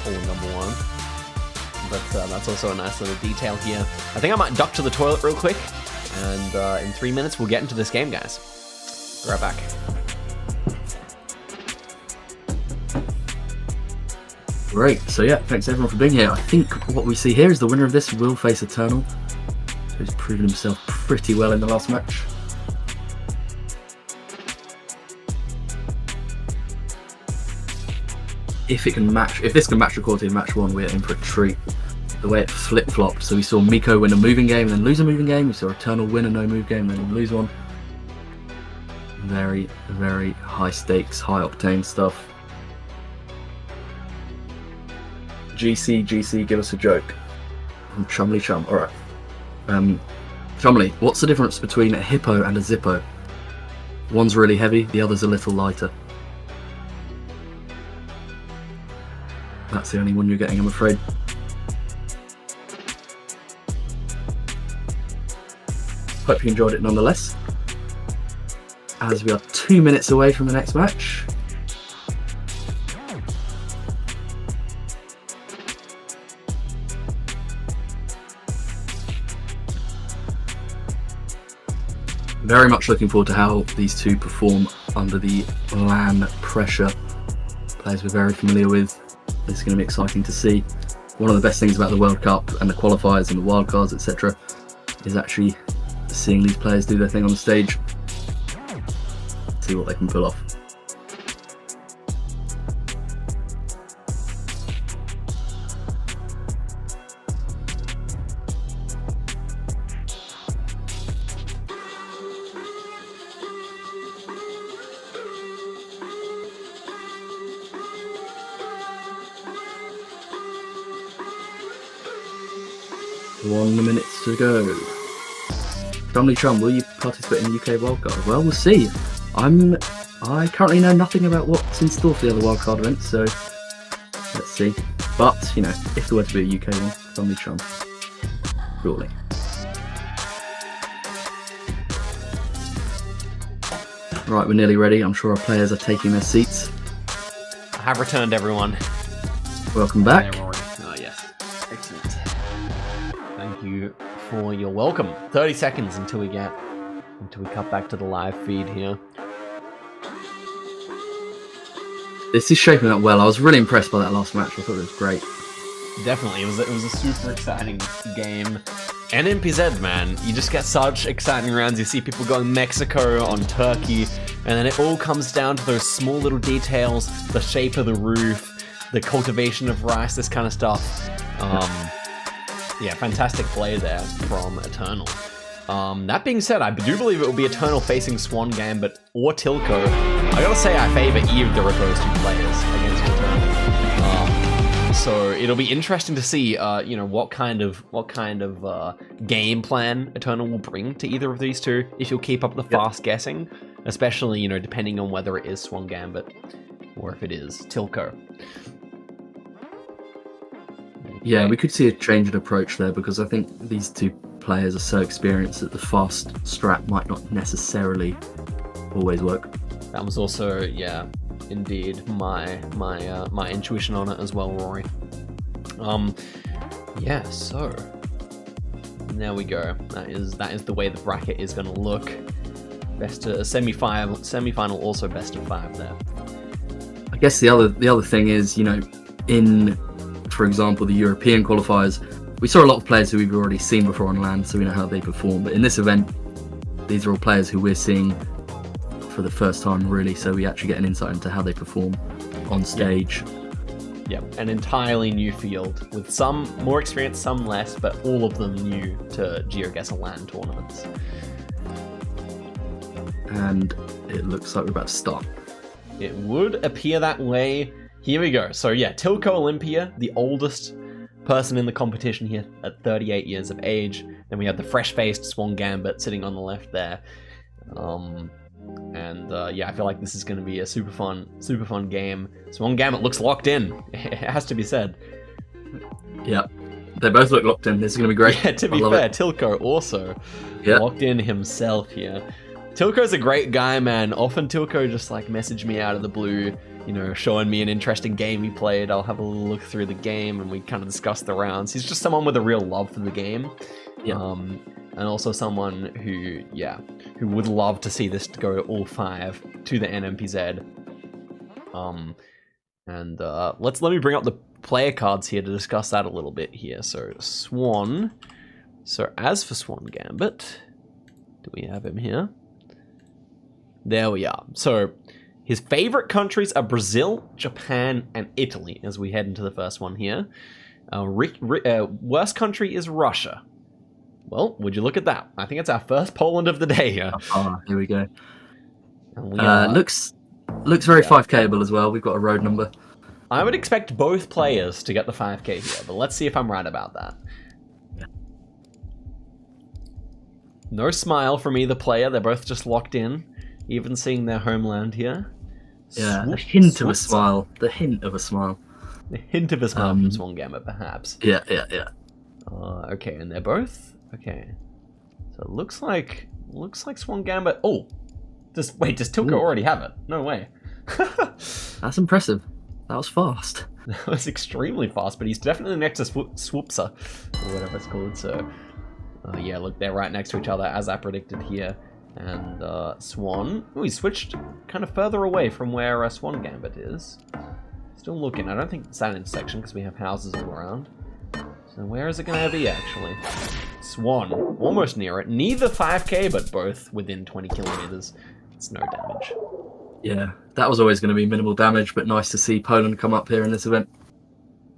Poland #1. But that's also a nice little detail here. I think I might duck to the toilet real quick, and in 3 minutes we'll get into this game, guys. Be right back. Great, so yeah, thanks everyone for being here. I think what we see here is the winner of this will face Eternal, who's proven himself pretty well in the last match. If this can match recorded in match 1, we're in for a treat. The way it flip-flopped, so we saw Miko win a moving game and then lose a moving game, we saw Eternal win a no-move game and then lose one. Very, very high stakes, high octane stuff. GC, give us a joke. From Chumley Chum. Alright. Chumley, what's the difference between a hippo and a zippo? One's really heavy, the other's a little lighter. That's the only one you're getting, I'm afraid. Hope you enjoyed it nonetheless. As we are 2 minutes away from the next match. very much looking forward to how these two perform under the LAN pressure. Players we're very familiar with. It's going to be exciting to see. One of the best things about the World Cup and the qualifiers and the wildcards, etc., is actually seeing these players do their thing on the stage. See what they can pull off. One minute to go. Chumley Chum, will you participate in the UK wildcard? Well, we'll see. I currently know nothing about what's in store for the other wildcard events, so let's see. But, you know, if there were to be a UK one, Chumley Chum. Surely. Right, we're nearly ready. I'm sure our players are taking their seats. I have returned, everyone. Welcome back. There, Rory. Oh, yes. Excellent. Thank you for your welcome. 30 seconds until we cut back to the live feed here. This is shaping up well. I was really impressed by that last match. I thought it was great. Definitely, it was a super exciting game. And NPZ, man, you just get such exciting rounds. You see people going Mexico on Turkey, and then it all comes down to those small little details, the shape of the roof, the cultivation of rice, this kind of stuff. Yeah, fantastic play there from Eternal. That being said, I do believe it will be Eternal facing Swan Gambit or Tilco. I gotta say, I favor either of those two players against Eternal. So it'll be interesting to see, you know, what kind of game plan Eternal will bring to either of these two. If you'll keep up the fast guessing, especially, you know, depending on whether it is Swan Gambit or if it is Tilco. Yeah, we could see a change in approach there because I think these two players are so experienced that the fast strat might not necessarily always work. That was also, yeah, indeed my intuition on it as well, Rory. Yeah, so there we go. That is the way the bracket is going to look. Best of semi-final, also best of 5 there. I guess the other thing is, you know, in, for example, the European qualifiers, we saw a lot of players who we've already seen before on LAN, so we know how they perform. But in this event, these are all players who we're seeing for the first time, really, so we actually get an insight into how they perform on stage. Yeah, an entirely new field with some more experience, some less, but all of them new to GeoGuessr LAN tournaments. And it looks like we're about to start. It would appear that way. Here we go. So yeah, Tilco Olympia, the oldest person in the competition here at 38 years of age. Then we have the fresh-faced Swan Gambit sitting on the left there. Yeah, I feel like this is going to be a super fun game. Swan Gambit looks locked in. It has to be said. Yeah, they both look locked in. This is going to be great. Yeah, to be fair, Tilco also locked in himself here. Tilco's a great guy, man. Often Tilco just like message me out of the blue, you know, showing me an interesting game he played. I'll have a look through the game and we kind of discuss the rounds. He's just someone with a real love for the game. Yeah. And also someone who would love to see this go to all 5 to the NMPZ. Let me bring up the player cards here to discuss that a little bit here. So Swan. So as for Swan Gambit, do we have him here? There we are. So his favorite countries are Brazil, Japan, and Italy as we head into the first one here. Worst country is Russia. Well, would you look at that? I think it's our first Poland of the day here. Oh, here we go. Looks very 5Kable as well. We've got a road number. I would expect both players to get the 5K here, but let's see if I'm right about that. Yeah. No smile from either player. They're both just locked in. Even seeing their homeland here. Yeah, a hint of a smile. The hint of a smile. The hint of a smile from Swan Gambit, perhaps. Yeah. Okay, and they're both... Okay. So it looks like Swan Gambit... Oh! Does Tilco already have it? No way. That's impressive. That was fast. That was extremely fast, but he's definitely next to Swoopsa, or whatever it's called, so... yeah, look, they're right next to each other, as I predicted here. And Swan. Oh, he switched kind of further away from where Swan Gambit is. Still looking. I don't think it's that intersection because we have houses all around. So where is it going to be, actually? Swan. Almost near it. Neither 5k, but both within 20 kilometers. It's no damage. Yeah, that was always going to be minimal damage, but nice to see Poland come up here in this event.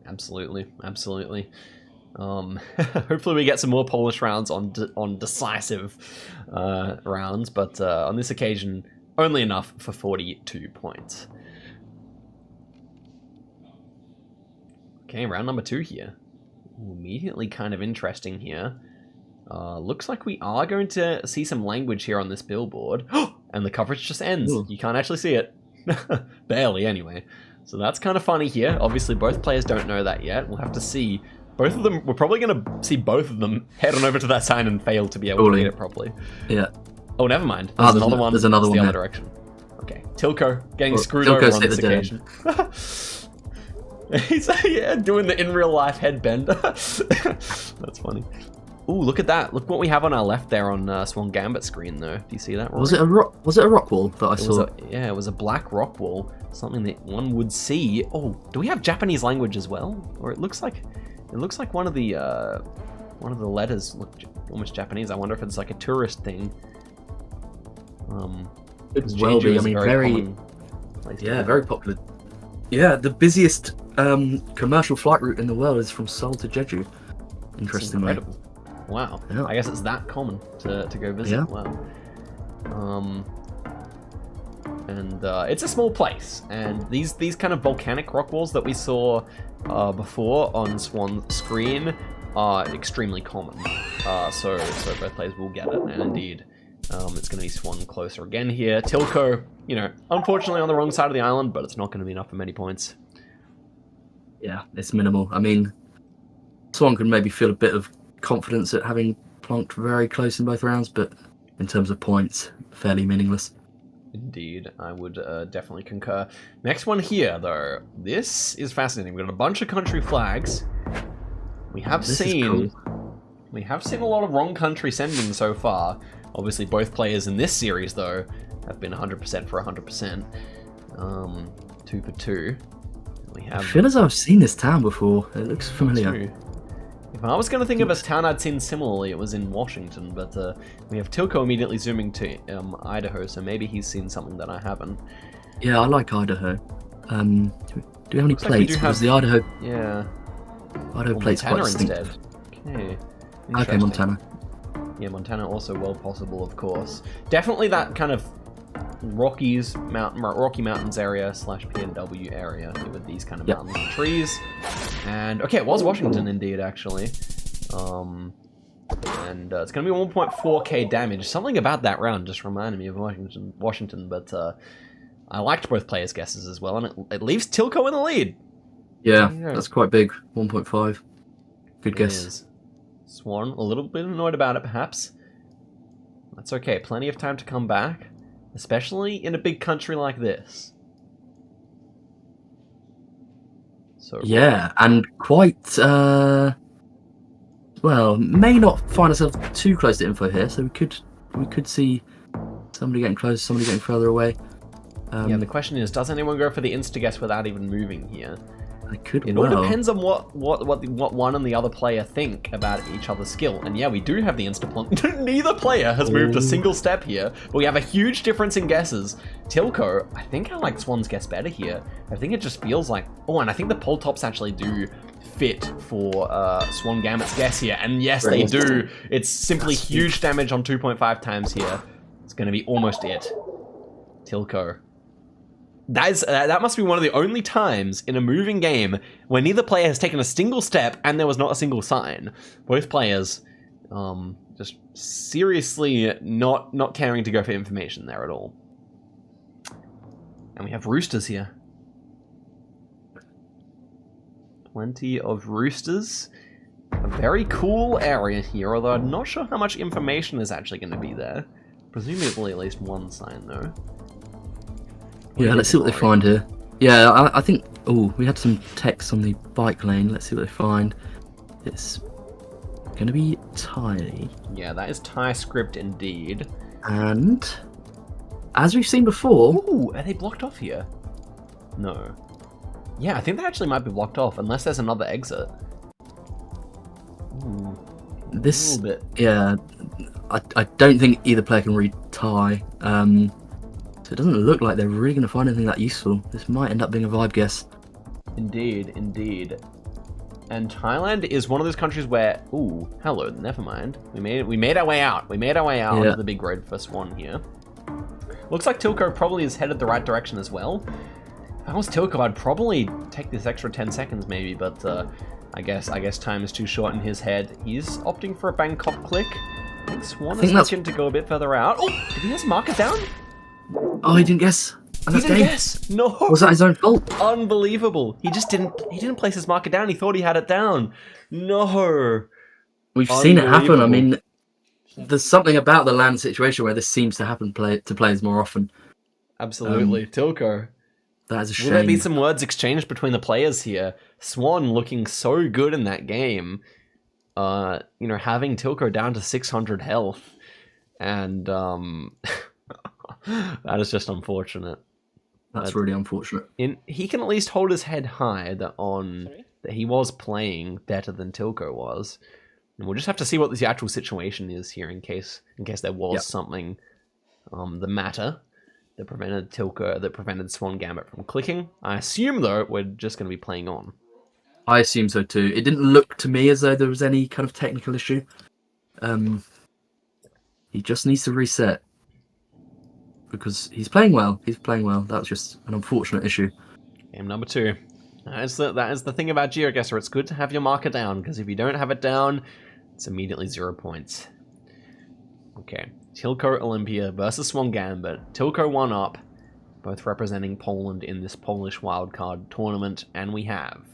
Absolutely. Absolutely. Hopefully we get some more Polish rounds on decisive rounds, but on this occasion, only enough for 42 points. Okay, round number 2 here. Ooh, immediately kind of interesting here. Looks like we are going to see some language here on this billboard. And the coverage just ends. Ooh. You can't actually see it. Barely, anyway. So that's kind of funny here. Obviously, both players don't know that yet. We'll have to see. Both of them, we're probably going to see both of them head on over to that sign and fail to be able to read it properly. Yeah. Oh, never mind. There's another one. There's another one the there. other direction. Okay. Tilco getting screwed Tilco's over on this occasion. He's yeah, doing the in real life head bend. That's funny. Ooh, look at that. Look what we have on our left there on Swan Gambit screen, though. Do you see that? Rory? Was it a rock? Was it a rock wall that I saw? Yeah, it was a black rock wall. Something that one would see. Oh, do we have Japanese language as well? Or it looks like one of the letters look almost Japanese. I wonder if it's like a tourist thing. It well be. I mean, very popular. Yeah, the busiest commercial flight route in the world is from Seoul to Jeju. Interestingly. Incredible. Wow. Yeah. I guess it's that common to go visit. Yeah. Wow. And it's a small place, and these kind of volcanic rock walls that we saw before on Swan's screen are extremely common. So both players will get it, and indeed, it's going to be Swan closer again here. Tilco, you know, unfortunately on the wrong side of the island, but it's not going to be enough for many points. Yeah, it's minimal. I mean, Swan could maybe feel a bit of confidence at having plonked very close in both rounds, but in terms of points, fairly meaningless. Indeed, I would definitely concur. Next one here, though. This is fascinating. We've got a bunch of country flags. We have seen a lot of wrong country sending so far. Obviously, both players in this series, though, have been 100% for 100%. 2 for 2. We have. I feel as though I've seen this town before. It looks familiar. If I was going to think of a town I'd seen similarly, it was in Washington, but we have Tilco immediately zooming to Idaho, so maybe he's seen something that I haven't. Yeah, I like Idaho. Do we have any plates? Because the Idaho... Yeah. Idaho plate's quite distinct. Okay. Okay, Montana. Yeah, Montana also well possible, of course. Definitely that kind of Rocky Mountains area / PNW area with these kind of mountains and trees. And okay, it was Washington indeed, actually. And it's going to be 1.4k damage. Something about that round just reminded me of Washington, but I liked both players' guesses as well, and it leaves Tilco in the lead. Yeah, that's quite big. 1.5. Good guess. Swan, a little bit annoyed about it, perhaps. That's okay. Plenty of time to come back, especially in a big country like this. So yeah, and quite, well, may not find ourselves too close to info here, so we could see somebody getting close, somebody getting further away. Yeah, the question is, does anyone go for the insta-guess without even moving here? It all depends on what one and the other player think about each other's skill. And yeah, we do have the insta-plonk. Neither player has moved a single step here, but we have a huge difference in guesses. Tilco, I think I like Swan's guess better here. I think it just feels like... Oh, and I think the pole tops actually do fit for Swan Gambit's guess here. And yes, they do. It's simply huge damage on 2.5 times here. It's going to be almost it. Tilco. That must be one of the only times in a moving game where neither player has taken a single step and there was not a single sign. Both players just seriously not caring to go for information there at all. And we have roosters here. Plenty of roosters. A very cool area here, although I'm not sure how much information is actually going to be there. Presumably at least one sign, though. Yeah, let's see what they find here. Yeah, I think... Oh, we had some text on the bike lane. Let's see what they find. It's going to be Thai. Yeah, that is Thai script indeed. And as we've seen before... Ooh, are they blocked off here? No. Yeah, I think they actually might be blocked off, unless there's another exit. Ooh, this, a little bit. Yeah, I don't think either player can read Thai. So it doesn't look like they're really going to find anything that useful. This might end up being a vibe guess. Indeed, indeed. And Thailand is one of those countries where, ooh, hello, never mind. We made our way out. We made our way out onto the big road for Swan here. Looks like Tilco probably is headed the right direction as well. If I was Tilco, I'd probably take this extra 10 seconds maybe, but I guess time is too short in his head. He's opting for a Bangkok click. I think Swan is looking to go a bit further out. Oh, did he just mark it down? Oh, he didn't guess. He didn't guess. No. Was that his own fault? Unbelievable. He didn't place his marker down. He thought he had it down. No. We've seen it happen. I mean, there's something about the land situation where this seems to happen to players more often. Absolutely. Tilco. That is a shame. Will there be some words exchanged between the players here? Swan looking so good in that game. Having Tilco down to 600 health. And that is just unfortunate. That's really unfortunate. He can at least hold his head high that he was playing better than Tilco was. And we'll just have to see what the actual situation is here in case there was something the matter that prevented Swan Gambit from clicking. I assume though we're just going to be playing on. I assume so too. It didn't look to me as though there was any kind of technical issue. He just needs to reset. Because he's playing well. He's playing well. That's just an unfortunate issue. Game number 2. That is the thing about GeoGuessr. It's good to have your marker down, because if you don't have it down, it's immediately 0 points. Okay. Tilco Olympia versus Swan Gambit. Tilco 1 up, both representing Poland in this Polish wildcard tournament. And we have...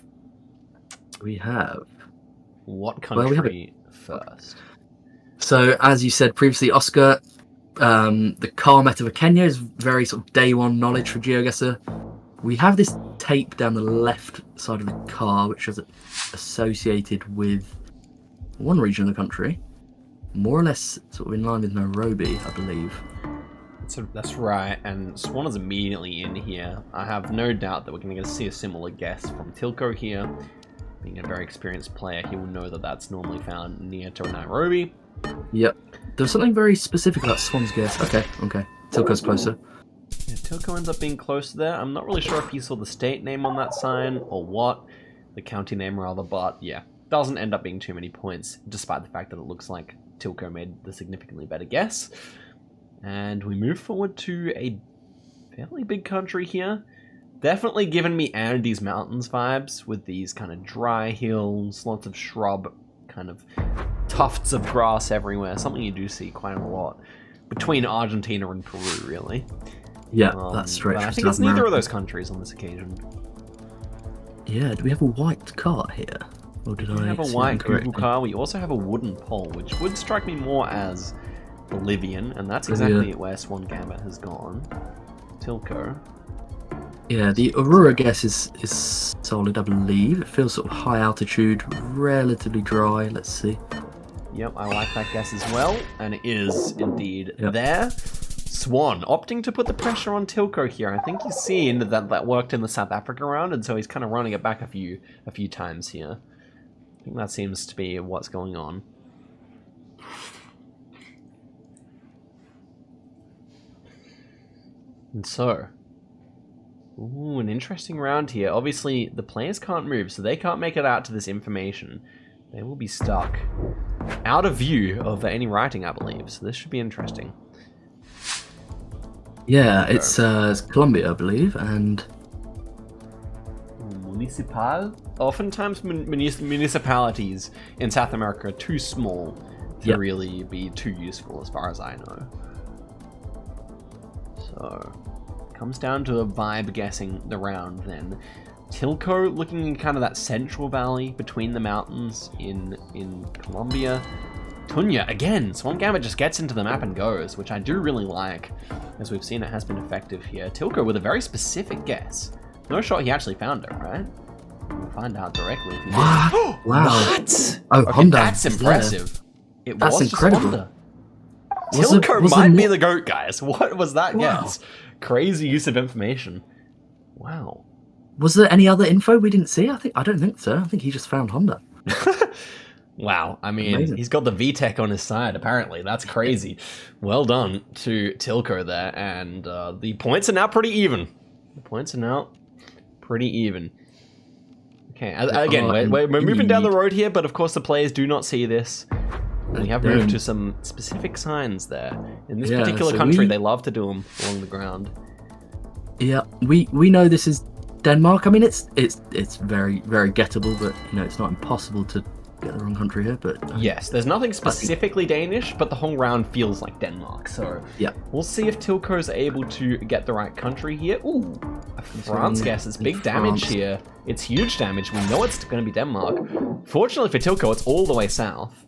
What country first? So, as you said previously, Oscar... the car meta for Kenya is very sort of day one knowledge for GeoGuessr. We have this tape down the left side of the car, which is associated with one region of the country, more or less sort of in line with Nairobi, I believe. That's right, and Swan is immediately in here. I have no doubt that we're going to see a similar guess from Tilco here. Being a very experienced player, he will know that that's normally found near to Nairobi. Yep. There was something very specific about Swan's guess. Okay. Tilco's closer. Yeah, Tilco ends up being close there. I'm not really sure if he saw the state name on that sign or what. The county name rather, but yeah. Doesn't end up being too many points, despite the fact that it looks like Tilco made the significantly better guess. And we move forward to a fairly big country here. Definitely giving me Andes Mountains vibes with these kind of dry hills, lots of shrub, kind of tufts of grass everywhere. Something you do see quite a lot between Argentina and Peru, really. Yeah, that's straight. I think it's neither of those countries on this occasion. Yeah, do we have a white car here? Or did I have a white Google car? We also have a wooden pole, which would strike me more as Bolivian, and that's exactly where Swan Gambit has gone. Tilco. Yeah, the Aurora guess is solid, I believe. It feels sort of high altitude, relatively dry. Let's see. Yep, I like that guess as well, and it is indeed there. Swan opting to put the pressure on Tilco here. I think he's seen that worked in the South Africa round, and so he's kind of running it back a few times here. I think that seems to be what's going on. And so, ooh, an interesting round here. Obviously, the players can't move, so they can't make it out to this information. They will be stuck out of view of any writing, I believe. So this should be interesting. Yeah, it's Colombia, I believe, and... Municipal? Oftentimes municipalities in South America are too small to really be too useful as far as I know. So, comes down to a vibe guessing the round then. Tilco looking in kind of that central valley between the mountains in Colombia. Tunya, again, Swan Gambit just gets into the map and goes, which I do really like. As we've seen, it has been effective here. Tilco with a very specific guess. No shot he actually found it, right? We'll find out directly if he did. Wow. What? Oh, okay, Honda. That's impressive. That's incredible. Honda. Tilco might be the GOAT, guys. What was that guess? Crazy use of information. Wow. Was there any other info we didn't see? I don't think so. I think he just found Honda. Wow. I mean, Amazing. he's got the VTech on his side, apparently. That's crazy. Well done to Tilco there. And the points are now pretty even. Okay, again, we're moving down the road here, but of course the players do not see this. We have moved to some specific signs there. In this particular country, they love to do them along the ground. Yeah, we know this is Denmark. I mean, it's very, very gettable, but you know, it's not impossible to get the wrong country here. But yes, there's nothing specifically Danish, but the whole round feels like Denmark. So yeah, we'll see if Tilco's able to get the right country here. Ooh, a France guess. It's big damage here. It's huge damage. We know it's going to be Denmark. Fortunately for Tilco, it's all the way south,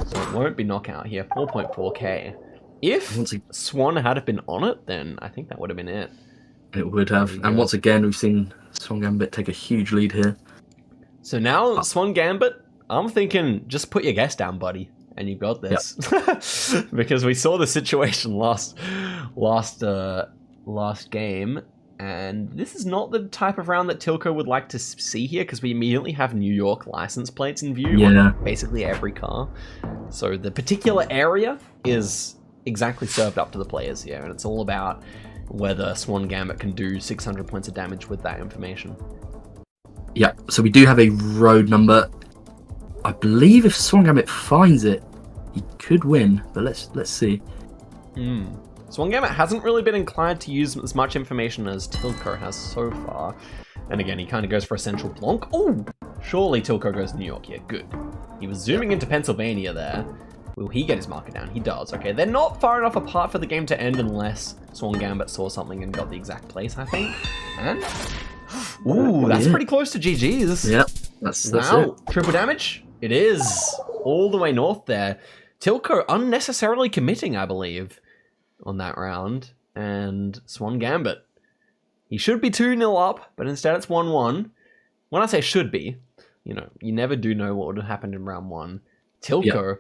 so it won't be knockout here. 4.4k. If Swan had been on it, then I think that would have been it. It would have. And once again, we've seen Swan Gambit take a huge lead here. So now, Swan Gambit, I'm thinking, just put your guess down, buddy, and you've got this. Yep. Because we saw the situation last game, and this is not the type of round that Tilco would like to see here, because we immediately have New York license plates in view on basically every car. So the particular area is exactly served up to the players here, and it's all about whether Swan Gambit can do 600 points of damage with that information. Yeah, so we do have a road number. I believe if Swan Gambit finds it, he could win, but let's see. Swan Gambit hasn't really been inclined to use as much information as Tilco has so far. And again, he kind of goes for a central Blanc. Oh, surely Tilco goes New York here. Good. He was zooming into Pennsylvania there. Will he get his marker down? He does. Okay, they're not far enough apart for the game to end unless Swan Gambit saw something and got the exact place, I think. And ooh, that's pretty close to GG's. Yep, that's wow. it. Triple damage? It is. All the way north there. Tilco unnecessarily committing, I believe, on that round. And Swan Gambit. He should be 2-0 up, but instead it's 1-1. When I say should be, you know, you never do know what would have happened in round one. Tilco,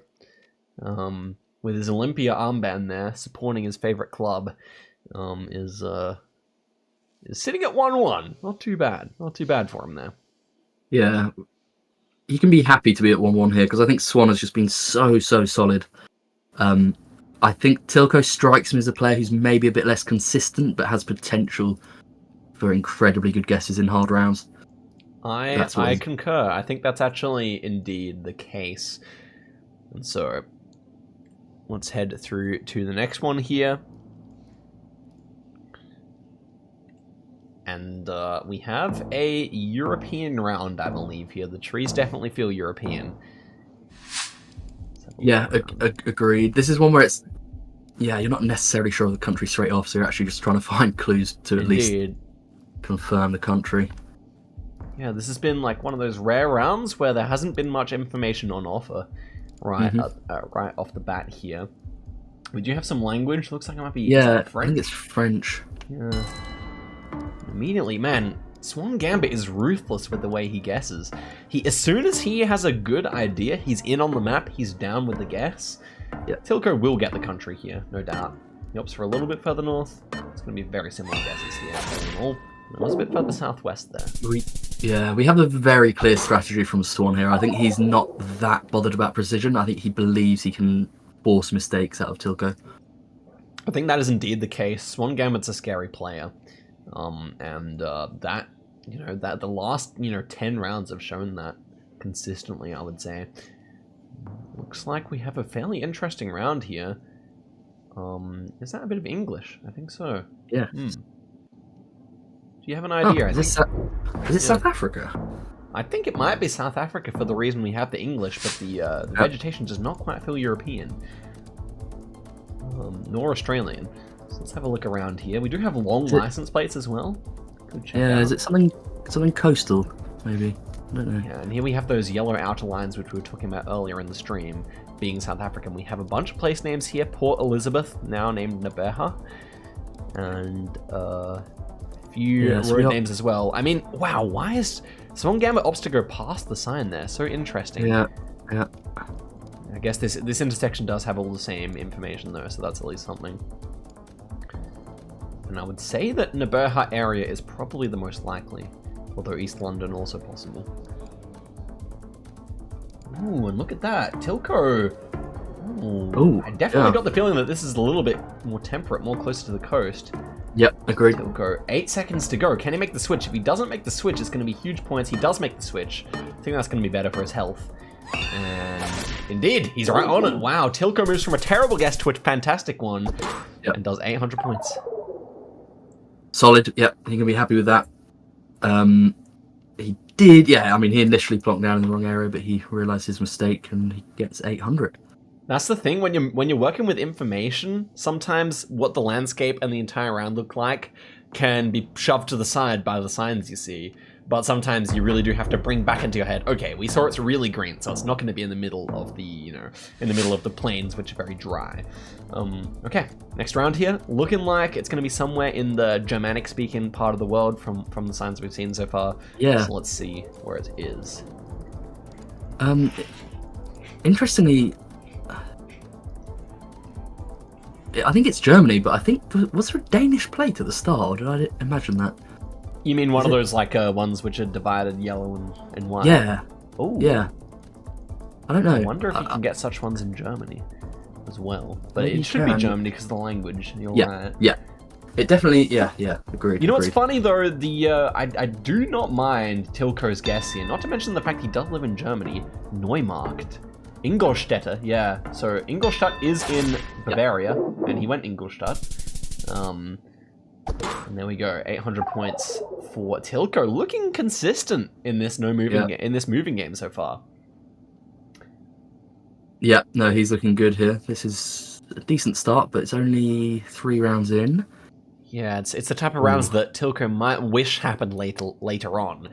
with his Olympia armband there, supporting his favorite club, is sitting at 1-1. Not too bad. Not too bad for him there. Yeah. He can be happy to be at 1-1 here, because I think Swan has just been so solid. I think Tilco strikes him as a player who's maybe a bit less consistent, but has potential for incredibly good guesses in hard rounds. I concur. I think that's actually indeed the case. And so let's head through to the next one here. And we have a European round, I believe, here. The trees definitely feel European. Yeah, agreed. This is one where it's, you're not necessarily sure of the country straight off, so you're actually just trying to find clues to at least confirm the country. Yeah, this has been like one of those rare rounds where there hasn't been much information on offer right off the bat here. We do have some language. Looks like it might be French. I think it's French. Yeah. Immediately, man, Swan Gambit is ruthless with the way he guesses. As soon as he has a good idea, he's in on the map, he's down with the guess. Tilco will get the country here, no doubt. He opts for a little bit further north. It's going to be very similar guesses here. It was a bit further southwest there. We have a very clear strategy from Swan here. I think he's not that bothered about precision. I think he believes he can force mistakes out of Tilco. I think that is indeed the case. Swan Gambit's a scary player. That the last 10 rounds have shown that consistently, I would say. Looks like we have a fairly interesting round here. Is that a bit of English? I think so. Yeah. Do you have an idea? Is it South Africa? I think it might be South Africa for the reason we have the English, but the vegetation does not quite feel European. Nor Australian. So let's have a look around here. We do have long license plates as well. Good check out. Is it something coastal, maybe? I don't know. Yeah, and here we have those yellow outer lines which we were talking about earlier in the stream, being South African. We have a bunch of place names here. Port Elizabeth, now named Nabeha. And a few road names as well. I mean, wow, why is Swan Gambit opts to go past the sign there? So interesting. Yeah. I guess this intersection does have all the same information though, so that's at least something. And I would say that Naberha area is probably the most likely, although East London also possible. Ooh, and look at that, Tilco. Ooh, I definitely got the feeling that this is a little bit more temperate, more closer to the coast. Yep, agreed. Tilco, 8 seconds to go. Can he make the switch? If he doesn't make the switch, it's going to be huge points. He does make the switch. I think that's going to be better for his health. And indeed, he's right on it. Wow, Tilco moves from a terrible guess to a fantastic one, and does 800 points. Solid. Yep, he can be happy with that. He did. Yeah, I mean, he initially plonked down in the wrong area, but he realised his mistake, and he gets 800. That's the thing, when you're working with information, sometimes what the landscape and the entire round look like can be shoved to the side by the signs you see. But sometimes you really do have to bring back into your head, okay, we saw it's really green, so it's not going to be in the middle of the, you know, in the middle of the plains, which are very dry. Okay, next round here, looking like it's going to be somewhere in the Germanic-speaking part of the world from the signs we've seen so far. Yeah. So let's see where it is. Interestingly, I think it's Germany, but I think, was there a Danish plate at the start, or did I imagine that? You mean one of those, like, ones which are divided yellow and white? Yeah. Oh. Yeah. I don't know. I wonder if you can get such ones in Germany as well. But it should be Germany because of the language. You're right. Yeah. It definitely, yeah, agreed. You know what's funny, though? I do not mind Tilco's guess here, not to mention the fact he does live in Germany. Neumarkt. Ingolstädter, yeah. So Ingolstadt is in Bavaria, and he went Ingolstadt. And there we go, 800 points for Tilco, looking consistent in this moving game so far. Yeah, no, he's looking good here. This is a decent start, but it's only 3 rounds in. Yeah, it's the type of rounds that Tilco might wish happened later on.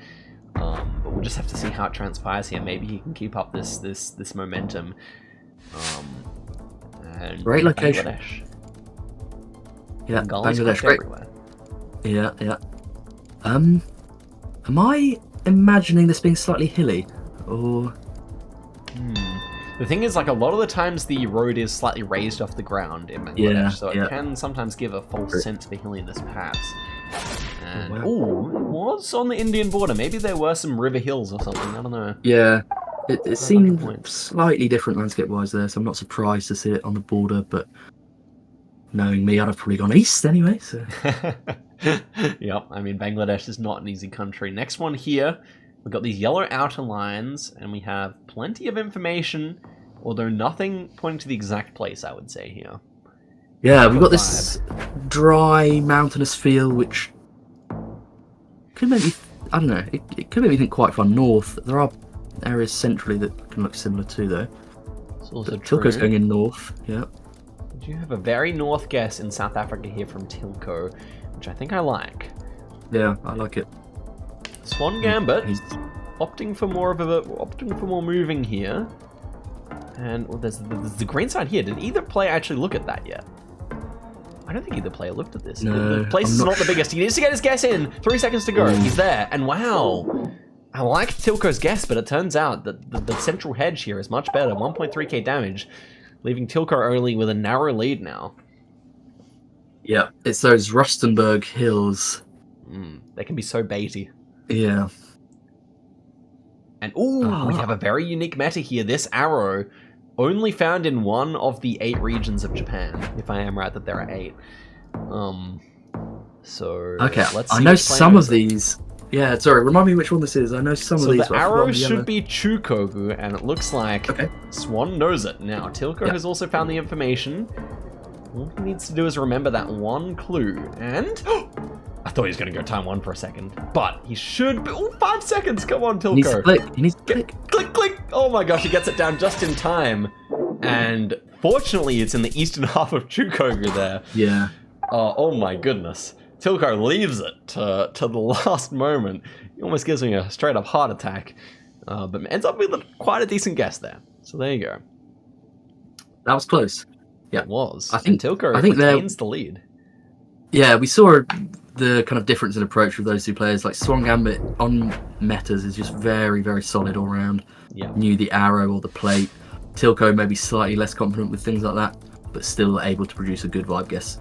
But we'll just have to see how it transpires here. Maybe he can keep up this momentum. And great location. Bangladesh. Yeah, Bangladesh, great. Everywhere. Yeah. Am I imagining this being slightly hilly, or? The thing is, like, a lot of the times the road is slightly raised off the ground in Bangladesh, so it can sometimes give a false sense of hilliness, perhaps. And it was on the Indian border. Maybe there were some river hills or something. I don't know. Yeah, it seemed slightly different landscape-wise there, so I'm not surprised to see it on the border. But knowing me, I'd have probably gone east anyway. So. Yep. I mean, Bangladesh is not an easy country. Next one here. We've got these yellow outer lines, and we have plenty of information, although nothing pointing to the exact place, I would say, here. Yeah, we've got this dry, mountainous feel, which could make me, I don't know, it could make me think quite far north. There are areas centrally that can look similar too, though. It's also true. Tilco's going in north, yeah. We do have a very north guess in South Africa here from Tilco, which I think I like. Yeah, I like it. Swan Gambit, he's opting for more moving here, and there's the green side here. Did either player actually look at that yet? I don't think either player looked at this. No, the place is not the biggest. He needs to get his guess in. 3 seconds to go. He's there, and wow, I like Tilco's guess, but it turns out that the central hedge here is much better. 1.3k damage, leaving Tilco only with a narrow lead now. Yeah, it's those Rustenburg hills. They can be so baity. Yeah. And we have a very unique meta here. This arrow only found in one of the 8 regions of Japan, if I am right that there are 8. So okay, let's see. I know some of these. Yeah, sorry, remind me which one this is. I know some of these. So the arrow should be Chukogu, and it looks like Swan knows it. Now, Tilco has also found the information. All he needs to do is remember that one clue, and I thought he was going to go time 1 for a second, but he should be. 5 seconds! Come on, Tilco. He needs to click. Click! Oh my gosh, he gets it down just in time. And fortunately, it's in the eastern half of Chukogu there. Yeah. Oh my goodness. Tilco leaves it to the last moment. He almost gives me a straight-up heart attack. But ends up with quite a decent guess there. So there you go. That was close. Yeah, it was. I think Tilco retains the lead. Yeah, we saw the kind of difference in approach with those 2 players. Like Swan Gambit on metas is just very, very solid all round. Yeah. Knew the arrow or the plate. Tilco maybe slightly less confident with things like that, but still able to produce a good vibe guess.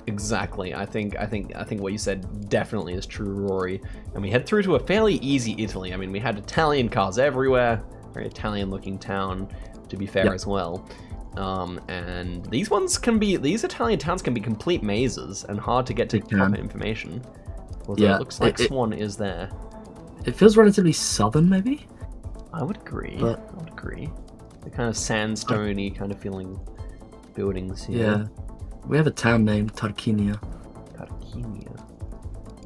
Exactly. I think what you said definitely is true, Rory. And we head through to a fairly easy Italy. I mean, we had Italian cars everywhere. Very Italian-looking town, to be fair, as well. And these Italian towns can be complete mazes and hard to get to proper information. Although it looks like Swan is there. It feels relatively southern, maybe. I would agree. I would agree. The kind of sandstone-y kind of feeling buildings here. Yeah. We have a town named Tarquinia. Tarquinia.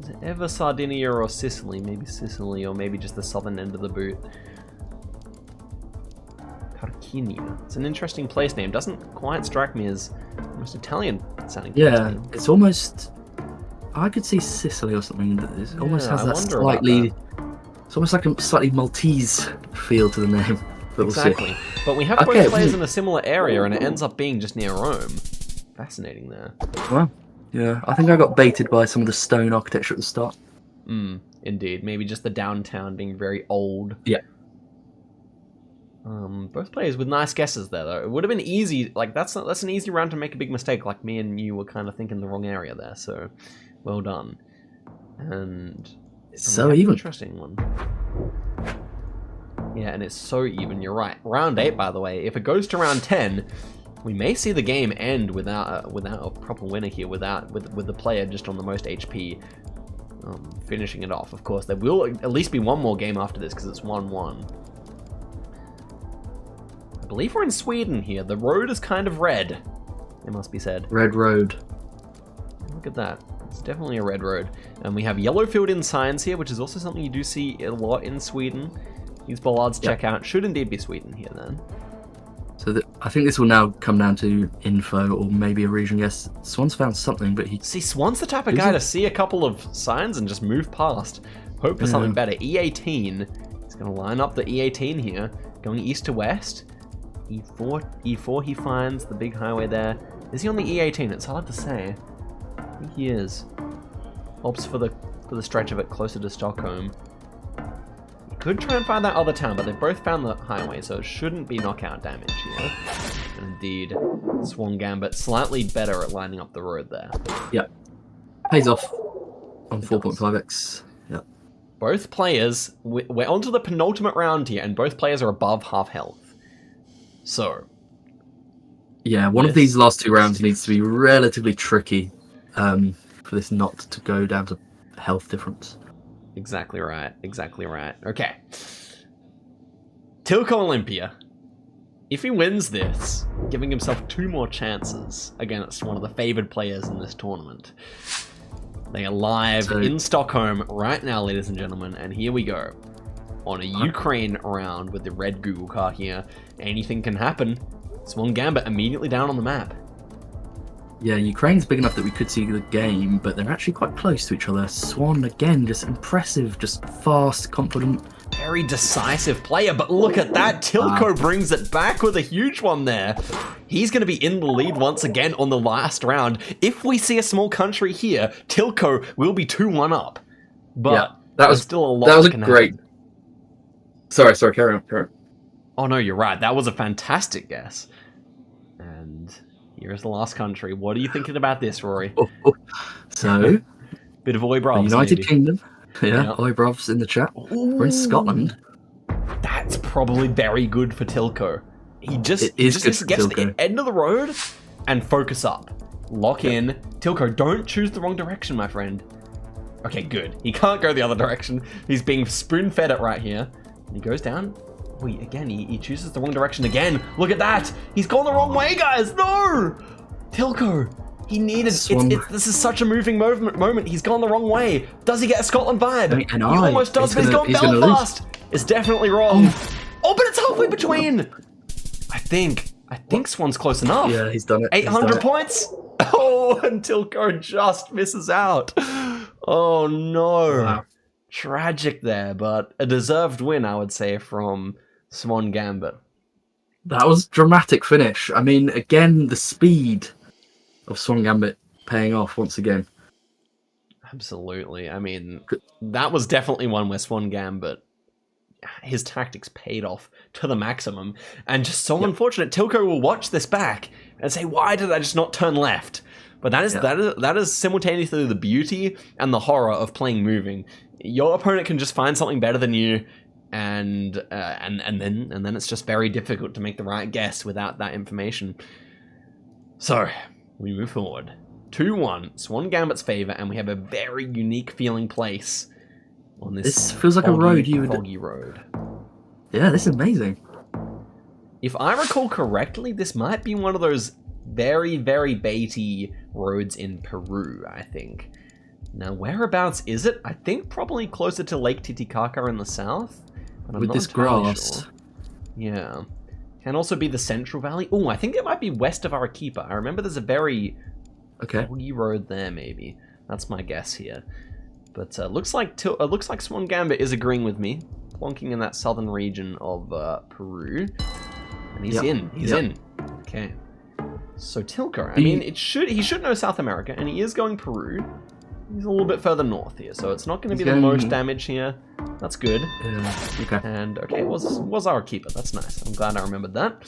Is it ever Sardinia or Sicily? Maybe Sicily, or maybe just the southern end of the boot. Tarquinia. It's an interesting place name. Doesn't quite strike me as most Italian sounding. Yeah, it's almost. I could see Sicily or something. It almost has that slightly. It's almost like a slightly Maltese feel to the name. But exactly. But we have both players in a similar area, and it ends up being just near Rome. Fascinating there. Well, yeah, I think I got baited by some of the stone architecture at the start. Indeed. Maybe just the downtown being very old. Yeah. Both players with nice guesses there, though. It would have been easy. Like, that's an easy round to make a big mistake. Like, me and you were kind of thinking the wrong area there, so well done. And it's so even. Interesting one. Yeah, and it's so even, you're right. Round 8, by the way, if it goes to round 10... we may see the game end without a proper winner here, with the player just on the most HP finishing it off. Of course, there will at least be one more game after this because it's 1-1. I believe we're in Sweden here. The road is kind of red, it must be said. Red road. Look at that. It's definitely a red road. And we have yellow filled-in signs here, which is also something you do see a lot in Sweden. These bollards check out. Should indeed be Sweden here then. So I think this will now come down to info or maybe a region guess. Swan's found something, but he... See, Swan's the type of guy to see a couple of signs and just move past. Hope for something better. E18. He's going to line up the E18 here. Going east to west. E4 he finds the big highway there. Is he on the E18? It's hard to say. I think he is. Opts for the stretch of it closer to Stockholm. Could try and find that other town, but they've both found the highway, so it shouldn't be knockout damage here. And indeed, Swan Gambit slightly better at lining up the road there. Yep. Pays off on 4.5x. Yep. Both players, we're onto the penultimate round here, and both players are above half health. So. Yeah, one of these last two rounds needs to be relatively tricky for this not to go down to health difference. Exactly right. Exactly right. Okay. Tilco Olympia. If he wins this, giving himself 2 more chances against one of the favored players in this tournament. They are live in Stockholm right now, ladies and gentlemen, and here we go. On a Ukraine round with the red Google car here. Anything can happen. Swan Gambit immediately down on the map. Yeah, Ukraine's big enough that we could see the game, but they're actually quite close to each other. Swan, again, just impressive, just fast, confident. Very decisive player, but look at that. Tilco brings it back with a huge one there. He's going to be in the lead once again on the last round. If we see a small country here, Tilco will be 2-1 up. But that was still a lot. That was great. Sorry, carry on. Oh, no, you're right. That was a fantastic guess. And... here's the last country. What are you thinking about this, Rory? So, bit of Oibrovs, United maybe. Kingdom. Yeah, Oibrovs in the chat. We're in Scotland. That's probably very good for Tilco. He just needs to get to the end of the road and focus up. Lock in. Tilco, don't choose the wrong direction, my friend. Okay, good. He can't go the other direction. He's being spoon-fed it right here. And he goes down. Wait, again, he chooses the wrong direction again. Look at that! He's gone the wrong way, guys! No! Tilco, he needed... this is such a moving moment. He's gone the wrong way. Does he get a Scotland vibe? He almost does, but he's gone Belfast! It's definitely wrong. Oh, but it's halfway between! I think Swan's close enough. Yeah, he's done it. 800 points? Oh, and Tilco just misses out. Oh, no. Wow. Tragic there, but a deserved win, I would say, from Swan Gambit. That was a dramatic finish. I mean, again, the speed of Swan Gambit paying off once again. Absolutely. I mean, that was definitely one where Swan Gambit his tactics paid off to the maximum. And just so unfortunate, Tilco will watch this back and say, why did I just not turn left? But that is simultaneously the beauty and the horror of playing moving. Your opponent can just find something better than you, and then it's just very difficult to make the right guess without that information. So we move forward. 2-1, Swan Gambit's favor, and we have a very unique feeling place on this. This feels like a road you would. Foggy road. Yeah, this is amazing. If I recall correctly, this might be one of those very, very baity roads in Peru, I think. Now, whereabouts is it? I think probably closer to Lake Titicaca in the south. But I'm with not this entirely grass. Sure. Yeah. Can also be the Central Valley. Oh, I think it might be west of Arequipa. I remember there's a very foggy road there, maybe. That's my guess here. But looks like Swan Gambit is agreeing with me, plonking in that southern region of Peru. And he's in. He's in. Okay. So Tilco, I mean, he should know South America, and he is going Peru. He's a little bit further north here, so it's not going to be the most damage here. That's good. Okay. And okay, it was Arequipa. That's nice. I'm glad I remembered that.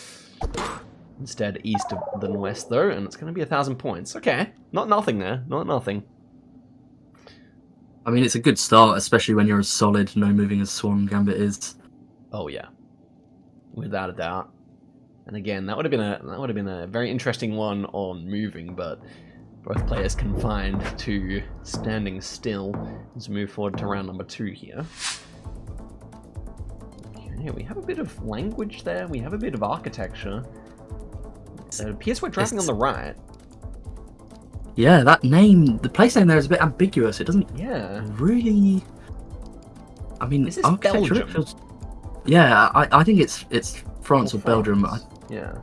Instead, east than west though, and it's going to be 1,000 points. Okay, not nothing there. Not nothing. I mean, it's a good start, especially when you're as solid, no moving as Swan Gambit is. Oh yeah, without a doubt. And again, that would have been a very interesting one on moving, but both players confined to standing still. Let's move forward to round number 2 here. Okay, we have a bit of language there. We have a bit of architecture. It appears we're driving on the right. Yeah, that name, the place name there is a bit ambiguous. It doesn't really. I mean, is this architecture Belgium? feels. Yeah, I think it's France or Belgium. Yeah.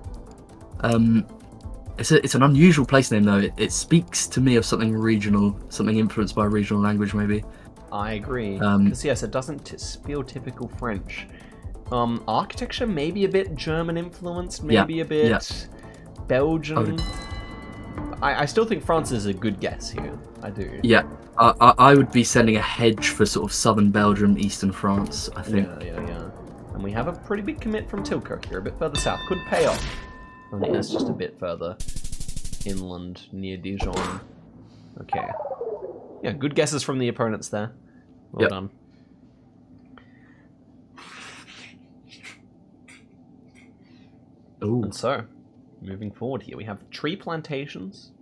It's an unusual place name though. It speaks to me of something regional, something influenced by a regional language maybe. I agree. Because yes, it doesn't feel typical French. Architecture maybe a bit German influenced, maybe a bit Belgian. I still think France is a good guess here. I do. Yeah, I would be sending a hedge for sort of southern Belgium, eastern France, I think. Yeah. And we have a pretty big commit from Tilco here, a bit further south. Could pay off. I think that's just a bit further inland, near Dijon. Okay. Yeah, good guesses from the opponents there. Well done. Ooh. And so, moving forward here, we have tree plantations.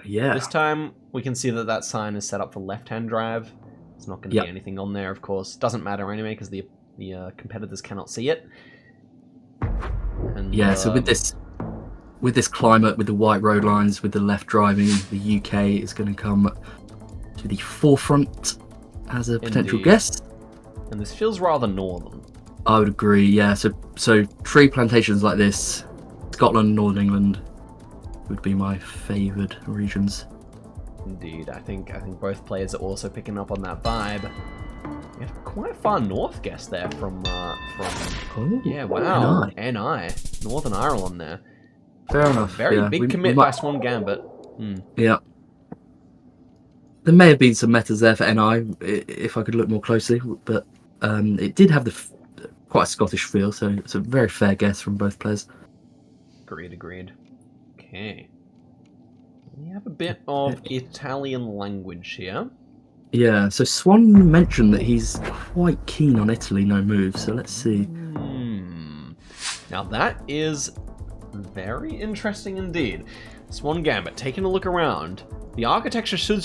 Yeah. This time, we can see that sign is set up for left-hand drive. There's not going to be anything on there, of course. Doesn't matter anyway, because the competitors cannot see it. And, so with this climate, with the white road lines, with the left driving, the UK is going to come to the forefront as a potential guess. And this feels rather northern. I would agree, yeah. So tree plantations like this, Scotland, Northern England, would be my favoured regions. Indeed, I think both players are also picking up on that vibe. We have quite a far north guess there from yeah, wow, NI, Northern Ireland there. Fair enough. Very big commit by Swan Gambit. Yeah. There may have been some metas there for NI if I could look more closely, but it did have quite a Scottish feel, so it's a very fair guess from both players. Agreed. Okay. We have a bit of Italian language here. Yeah, so Swan mentioned that he's quite keen on Italy, no move, so let's see. Now that is very interesting indeed. Swan Gambit, taking a look around, the architecture should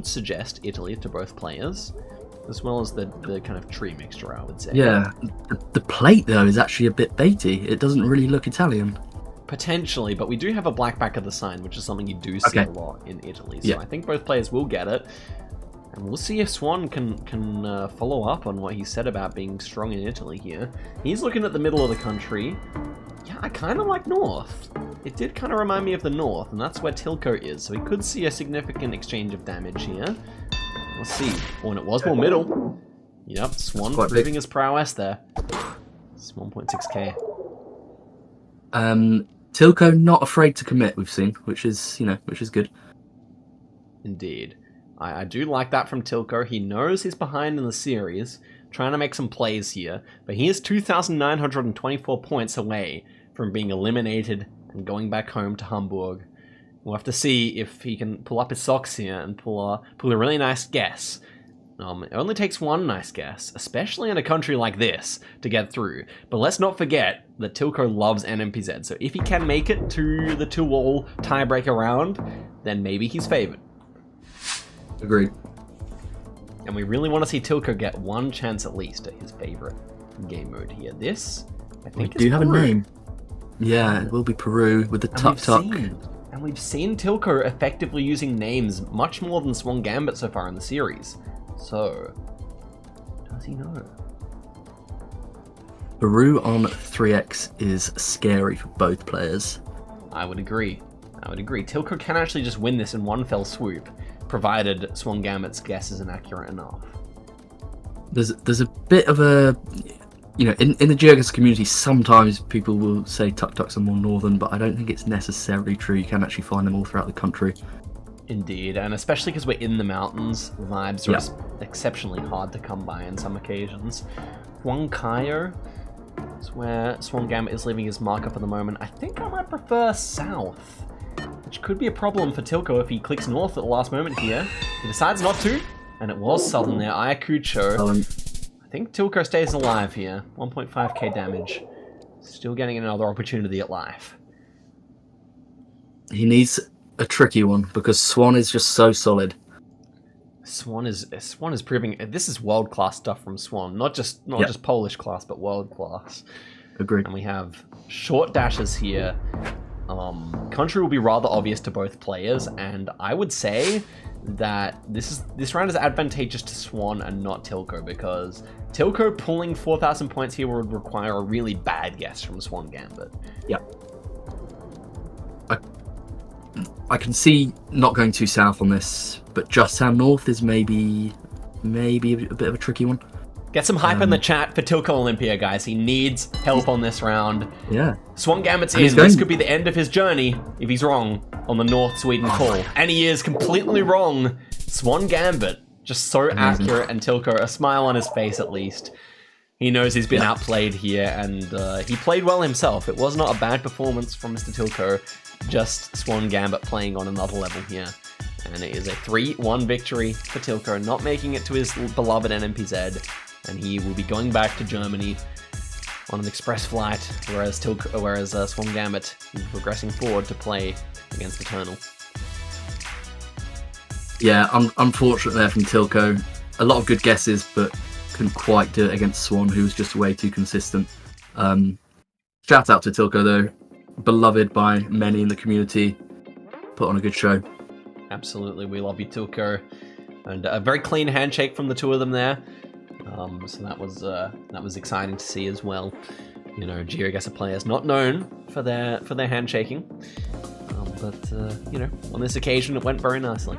suggest Italy to both players, as well as the kind of tree mixture, I would say. Yeah, the plate though is actually a bit baity. It doesn't really look Italian. Potentially, but we do have a black back of the sign, which is something you do see a lot in Italy. So I think both players will get it. And we'll see if Swan can follow up on what he said about being strong in Italy here. He's looking at the middle of the country. Yeah, I kind of like north. It did kind of remind me of the north, and that's where Tilco is. So we could see a significant exchange of damage here. Let's see. Oh, and it was more middle. Yep, Swan proving his prowess there. It's 1.6k. Tilco not afraid to commit, we've seen, which is good. Indeed. I do like that from Tilco. He knows he's behind in the series, trying to make some plays here, but he is 2,924 points away from being eliminated and going back home to Hamburg. We'll have to see if he can pull up his socks here and pull a really nice guess. It only takes one nice guess, especially in a country like this, to get through. But let's not forget that Tilco loves NMPZ, so if he can make it to the 2-all tiebreaker round, then maybe he's favored. Agreed. And we really want to see Tilco get one chance at least at his favorite game mode here. This, I think, do have a name. Yeah, it will be Peru with the tuk-tuk. And we've seen Tilco effectively using names much more than Swan Gambit so far in the series. So, does he know? Peru on 3x is scary for both players. I would agree. Tilco can actually just win this in one fell swoop, provided Swan Gambit's guess isn't accurate enough. There's a bit of a, in the GeoGuessr community, sometimes people will say tuk-tuks are more northern, but I don't think it's necessarily true. You can actually find them all throughout the country. Indeed, and especially because we're in the mountains, vibes are exceptionally hard to come by on some occasions. Huancayo is where Swan Gambit is leaving his markup at the moment. I think I might prefer south, which could be a problem for Tilco if he clicks north at the last moment here. He decides not to, and it was southern there. Ayacucho. I think Tilco stays alive here. 1.5k damage. Still getting another opportunity at life. He needs a tricky one because Swan is just so solid. Swan is proving this is world class stuff from Swan, not just Polish class, but world class. Agreed. And we have short dashes here. Country will be rather obvious to both players, and I would say that this round is advantageous to Swan and not Tilco, because Tilco pulling 4,000 points here would require a really bad guess from Swan Gambit. Yeah. I can see not going too south on this, but just south north is maybe a bit of a tricky one. Get some hype in the chat for Tilco Olympia, guys. He needs help on this round. Yeah. Swan Gambit's in. This could be the end of his journey if he's wrong on the North Sweden call. And he is completely wrong. Swan Gambit, just so accurate, and Tilco, a smile on his face at least. He knows he's been outplayed here, and he played well himself. It was not a bad performance from Mr. Tilco. Just Swan Gambit playing on another level here. And it is a 3-1 victory for Tilco, not making it to his beloved NMPZ. And he will be going back to Germany on an express flight, whereas Swan Gambit is progressing forward to play against Eternal. Yeah, unfortunate there from Tilco. A lot of good guesses, but couldn't quite do it against Swan, who was just way too consistent. Shout out to Tilco though. Beloved by many in the community, put on a good show. Absolutely, we love you, Tilco, and a very clean handshake from the two of them there. So that was exciting to see as well. GeoGuessr players not known for their handshaking, but on this occasion it went very nicely.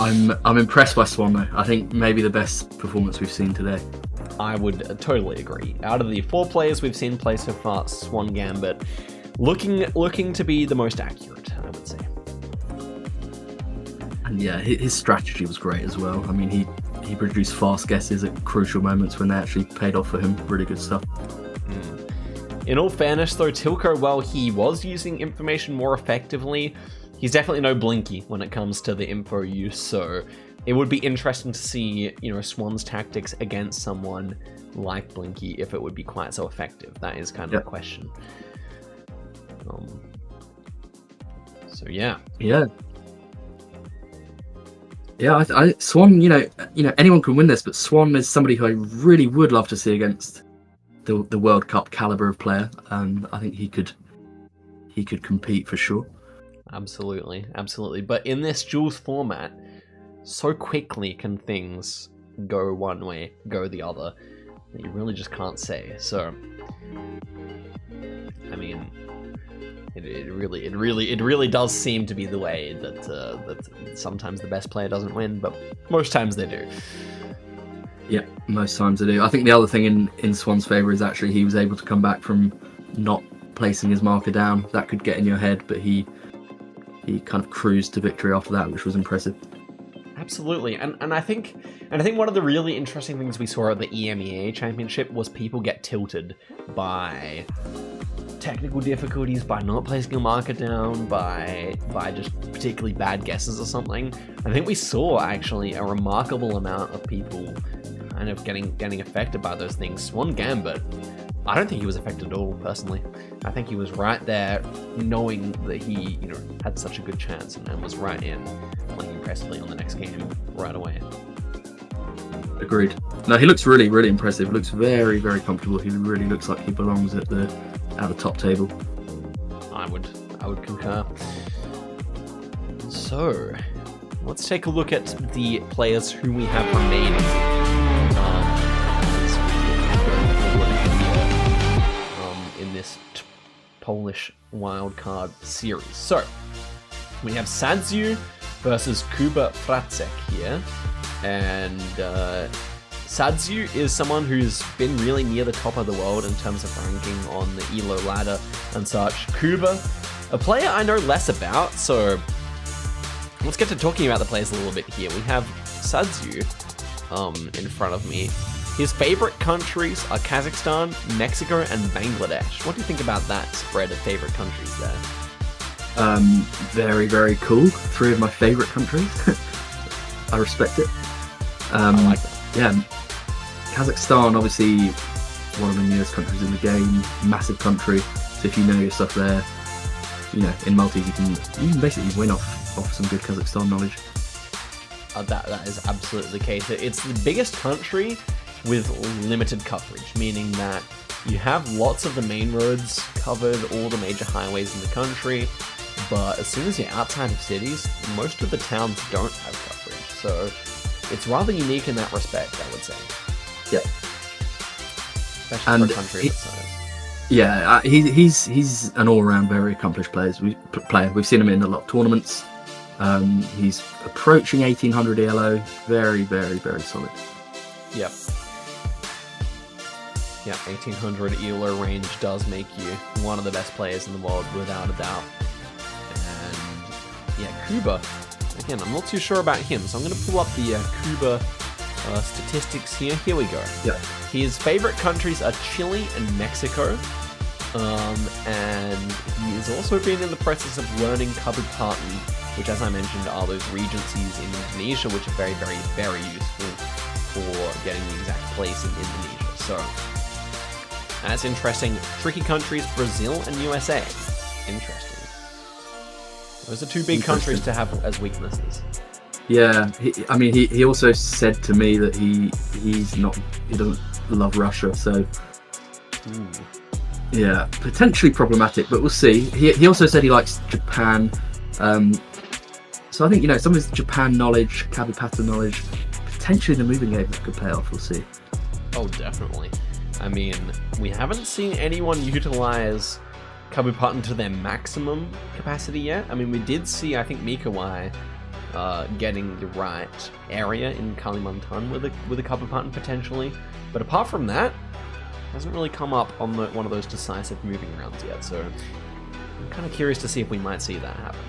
I'm impressed by Swan though. I think maybe the best performance we've seen today. I would totally agree. Out of the 4 players we've seen play so far, Swan Gambit looking to be the most accurate, I would say. And yeah, his strategy was great as well. I mean, he produced fast guesses at crucial moments when they actually paid off for him. Really good stuff. In all fairness though, Tilco, while he was using information more effectively, he's definitely no Blinky when it comes to the info use, so it would be interesting to see, Swan's tactics against someone like Blinky, if it would be quite so effective. That is kind of the question. So yeah. Yeah, Swan, anyone can win this, but Swan is somebody who I really would love to see against the World Cup caliber of player. I think he could compete for sure. Absolutely. But in this duels format, so quickly can things go one way, go the other, that you really just can't say. So, I mean, it really does seem to be the way that sometimes the best player doesn't win, but most times they do. Yeah, most times they do. I think the other thing in Swan's favour is actually he was able to come back from not placing his marker down. That could get in your head, but he kind of cruised to victory after that, which was impressive. Absolutely, and I think one of the really interesting things we saw at the EMEA Championship was people get tilted by technical difficulties, by not placing a marker down, by just particularly bad guesses or something. I think we saw actually a remarkable amount of people kind of getting affected by those things. Swan Gambit, I don't think he was affected at all, personally. I think he was right there, knowing that he, had such a good chance and was right in, playing impressively on the next game right away. Agreed. No, he looks really, really impressive. Looks very, very comfortable. He really looks like he belongs at the top table. I would concur. So, let's take a look at the players who we have remaining. In this Polish wildcard series. So, we have Sadiu versus Kuba here, and Sadiu is someone who's been really near the top of the world in terms of ranking on the ELO ladder and such. Kuba, a player I know less about, so let's get to talking about the players a little bit here. We have Sadiu in front of me. His favorite countries are Kazakhstan, Mexico, and Bangladesh. What do you think about that spread of favorite countries there? Very, very cool. 3 of my favorite countries. I respect it. I like that. Yeah, Kazakhstan, obviously one of the newest countries in the game, massive country. So if you know your stuff there, in multis you can basically win off some good Kazakhstan knowledge. That is absolutely the case. It's the biggest country with limited coverage, meaning that you have lots of the main roads covered, all the major highways in the country, but as soon as you're outside of cities, most of the towns don't have coverage. So it's rather unique in that respect, I would say. Yeah. Especially for a country of its size. Yeah, he's an all-round very accomplished player. We've seen him in a lot of tournaments. He's approaching 1800 ELO. Very, very, very solid. Yep. Yeah, 1800 ELO range does make you one of the best players in the world, without a doubt. And yeah, Kuba. Again, I'm not too sure about him, so I'm going to pull up the Kuba statistics here. Here we go. Yeah. His favorite countries are Chile and Mexico. And he has also been in the process of learning Kabupaten, which, as I mentioned, are those regencies in Indonesia, which are very, very, very useful for getting the exact place in Indonesia. So, that's interesting. Tricky countries, Brazil and USA. Interesting. Those are 2 big countries to have as weaknesses. Yeah, he also said to me that he doesn't love Russia, so yeah, potentially problematic, but we'll see. He also said he likes Japan, so I think some of his Japan knowledge, Kabupaten knowledge, potentially the moving game that could pay off. We'll see. Oh, definitely. I mean, we haven't seen anyone utilize Kabupaten to their maximum capacity yet. I mean, we did see, I think, Miko getting the right area in Kalimantan with a Kabupaten potentially, but apart from that, hasn't really come up on one of those decisive moving rounds yet. So I'm kind of curious to see if we might see that happen.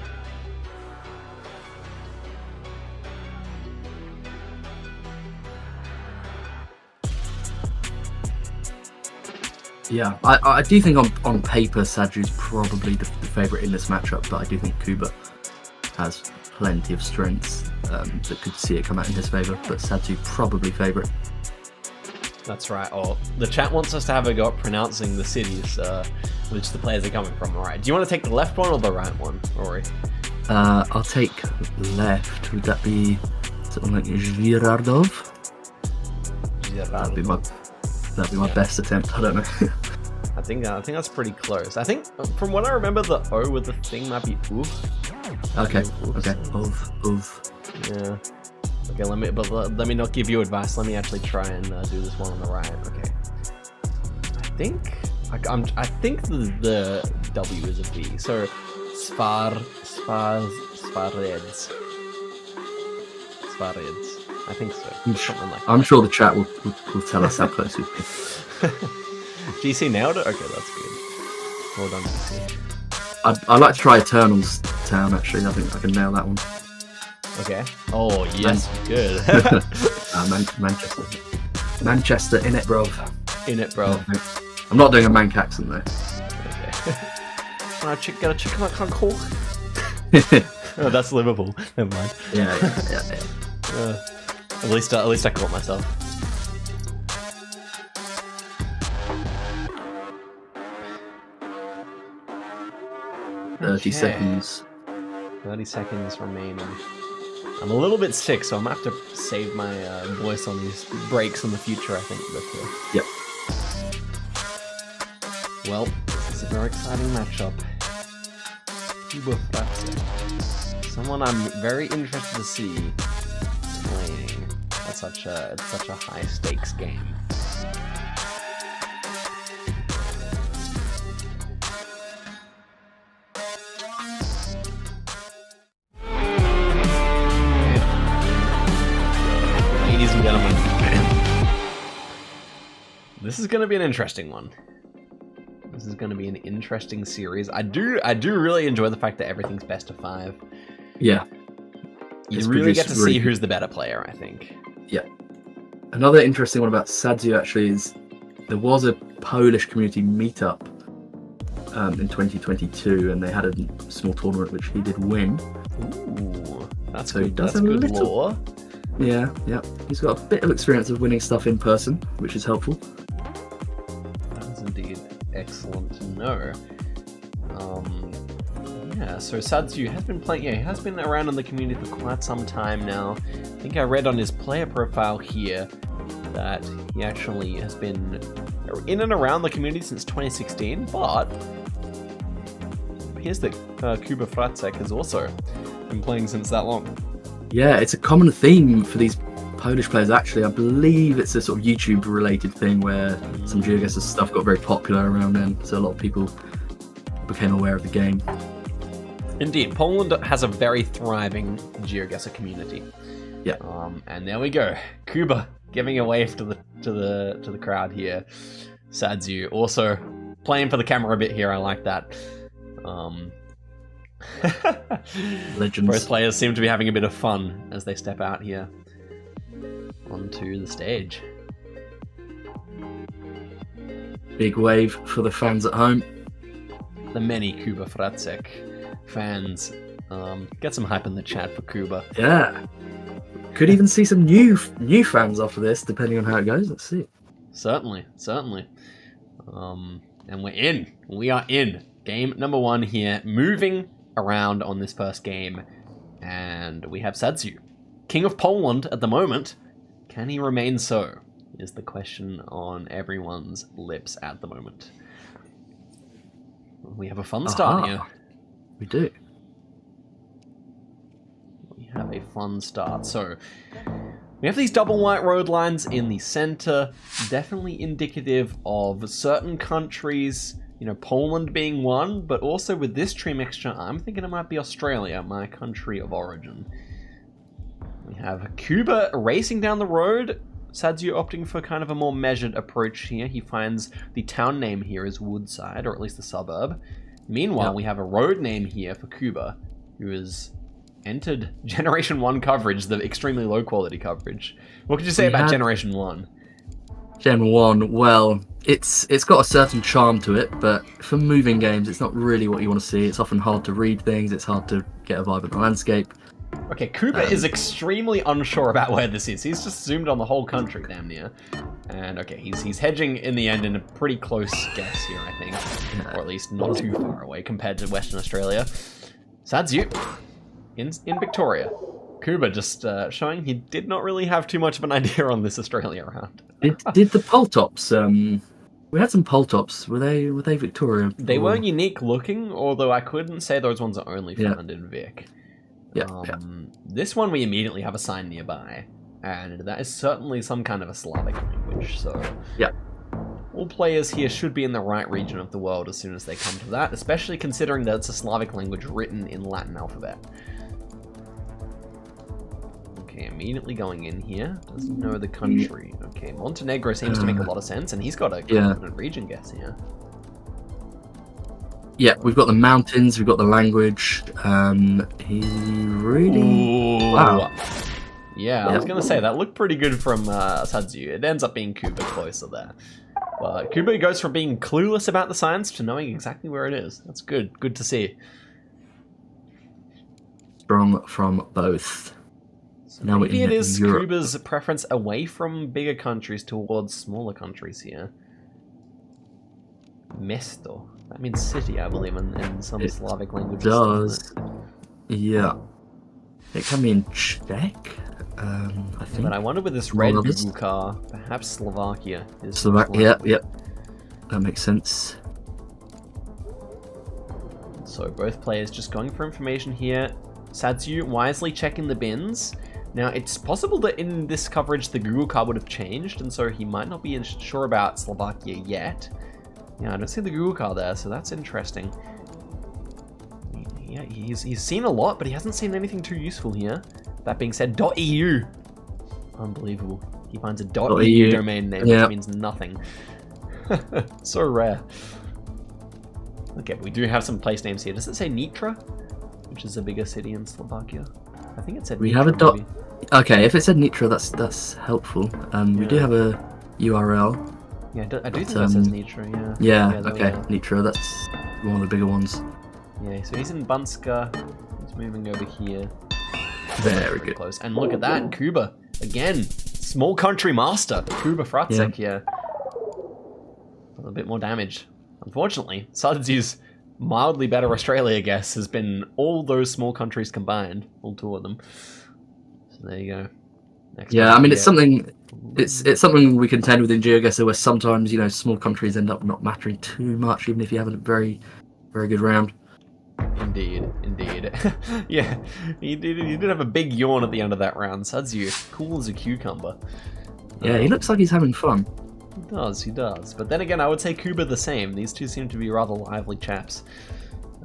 Yeah, I do think on paper Sadiu's probably the favourite in this matchup, but I do think Kuba has plenty of strengths that could see it come out in his favour, but Sadiu probably favourite. That's right. Oh, the chat wants us to have a go at pronouncing the cities which the players are coming from. All right. Do you want to take the left one or the right one, Rory? I'll take left. Would that be something like Zviradov? That'd be my best attempt. I don't know. I think that's pretty close. I think from what I remember, the O with the thing might be Uv. Okay. Uv. Yeah. Okay. Let me not give you advice. Let me actually try and do this one on the right. Okay. I think the W is a V. So Svareds. I think so. I'm sure the chat will tell us how close we've been. GC nailed it? Okay, that's good. Well done, GC. I'd like to try Eternal's Town, actually. I think I can nail that one. Okay. Oh, yes, good. Manchester. Manchester, in it, bro. In it, bro. I'm not doing a Manc accent, though. Okay. Gotta check out Concord. Oh, that's Liverpool. Never mind. Yeah. At least I caught myself. Okay. 30 seconds. 30 seconds remaining. I'm a little bit sick, so I'm gonna have to save my voice on these breaks in the future, I think. But, Yep. well, this is a very exciting matchup. Kuba Fratze. Someone I'm very interested to see playing at such a high stakes game. Ladies and gentlemen, this is going to be an interesting one. This is going to be an interesting series. I do really enjoy the fact that everything's best of 5. Yeah. You really get to see who's the better player, I think. Yeah. Another interesting one about Sadiu actually is there was a Polish community meetup in 2022, and they had a small tournament which he did win. Ooh, that's So good. he does That's a good little- lore. Yeah. He's got a bit of experience of winning stuff in person, which is helpful. That is indeed excellent to know. Yeah, so Sadiu has been playing. Yeah, he has been around in the community for quite some time now. I think I read on his player profile here that he actually has been in and around the community since 2016. But here's the Kuba Fratze has also been playing since that long. Yeah, it's a common theme for these Polish players actually. I believe it's a sort of YouTube related thing where some GeoGuessr stuff got very popular around then, so a lot of people became aware of the game. Indeed, Poland has a very thriving GeoGuessr community. Yeah. And there we go, Kuba giving a wave to the crowd here. Sadiu also playing for the camera a bit here. I like that. Legends. Both players seem to be having a bit of fun as they step out here onto the stage. Big wave for the fans at home. The many Kuba Fratze fans. Get some hype in the chat for Kuba. Yeah. Could even see some new fans after this, depending on how it goes. Let's see. Certainly. And we're in. We are in. Game number 1 here. Moving around on this first game. And we have Sadiu, King of Poland at the moment. Can he remain so? Is the question on everyone's lips at the moment. We have a fun start here. We do. We have a fun start. So, we have these double white road lines in the center, definitely indicative of certain countries, you know, Poland being one, but also with this tree mixture, I'm thinking it might be Australia, my country of origin. We have Kuba racing down the road, Sadiu opting for kind of a more measured approach here. He finds the town name here is Woodside, or at least the suburb. Meanwhile, we have a road name here for Kuba, who has entered Generation 1 coverage, the extremely low quality coverage. What could you say about Generation 1? Gen 1, well, it's got a certain charm to it, but for moving games, it's not really what you want to see. It's often hard to read things, it's hard to get a vibe of the landscape. Okay, Kuba is extremely unsure about where this is. He's just zoomed on the whole country, damn near. And okay, he's hedging in the end in a pretty close guess here, I think. Or at least not too far away compared to Western Australia. Sadiu in Victoria. Kuba just showing he did not really have too much of an idea on this Australia round. Did the pole tops, we had some pole tops, were they Victoria? They weren't unique looking, although I couldn't say those ones are only found in Vic. This one we immediately have a sign nearby, and that is certainly some kind of a Slavic language, so all players here should be in the right region of the world as soon as they come to that, especially considering that it's a Slavic language written in Latin alphabet. Okay, immediately going in here, doesn't know the country. Okay, Montenegro seems to make a lot of sense, and he's got a confident region guess here. Yeah, we've got the mountains, we've got the language. He really... Ooh. Wow. Yeah, I was going to say, that looked pretty good from Sadiu. It ends up being Kuba closer there. But Kuba goes from being clueless about the science to knowing exactly where it is. That's good. Good to see. Strong from both. So now maybe it is Europe. Kuba's preference away from bigger countries towards smaller countries here. Mesto. That means city, I believe, in some Slavic languages. It does. Yeah. It can be in Czech, I think. But I wonder with this red Google car, perhaps Slovakia is... Slovakia, yep. That makes sense. So both players just going for information here. Sadiu wisely checking the bins. Now, it's possible that in this coverage the Google car would have changed, and so he might not be sure about Slovakia yet. Yeah, I don't see the Google car there, so that's interesting. Yeah, he's seen a lot, but he hasn't seen anything too useful here. That being said, .eu. Unbelievable. He finds a .eu domain name, which means nothing. So rare. Okay, but we do have some place names here. Does it say Nitra? Which is a bigger city in Slovakia? I think it said we Nitra, have a maybe. Okay, if it said Nitra, that's helpful. We do have a URL. Yeah, I do think that says Nitra, yeah. Yeah, okay, Nitra, that's one of the bigger ones. Yeah, so he's in Banska. He's moving over here. Very good. Close. And look at that, Kuba. Again, small country master. Kuba Fratzek here. A bit more damage. Unfortunately, Sadiu's mildly better Australia guess has been all those small countries combined. All two of them. So there you go. Next I mean, it's something... It's something we contend with in GeoGuessr where sometimes, small countries end up not mattering too much, even if you have a very, very good round. Indeed. Yeah, he did have a big yawn at the end of that round. Sadiu, cool as a cucumber. Yeah, he looks like he's having fun. He does. But then again, I would say Kuba the same. These two seem to be rather lively chaps.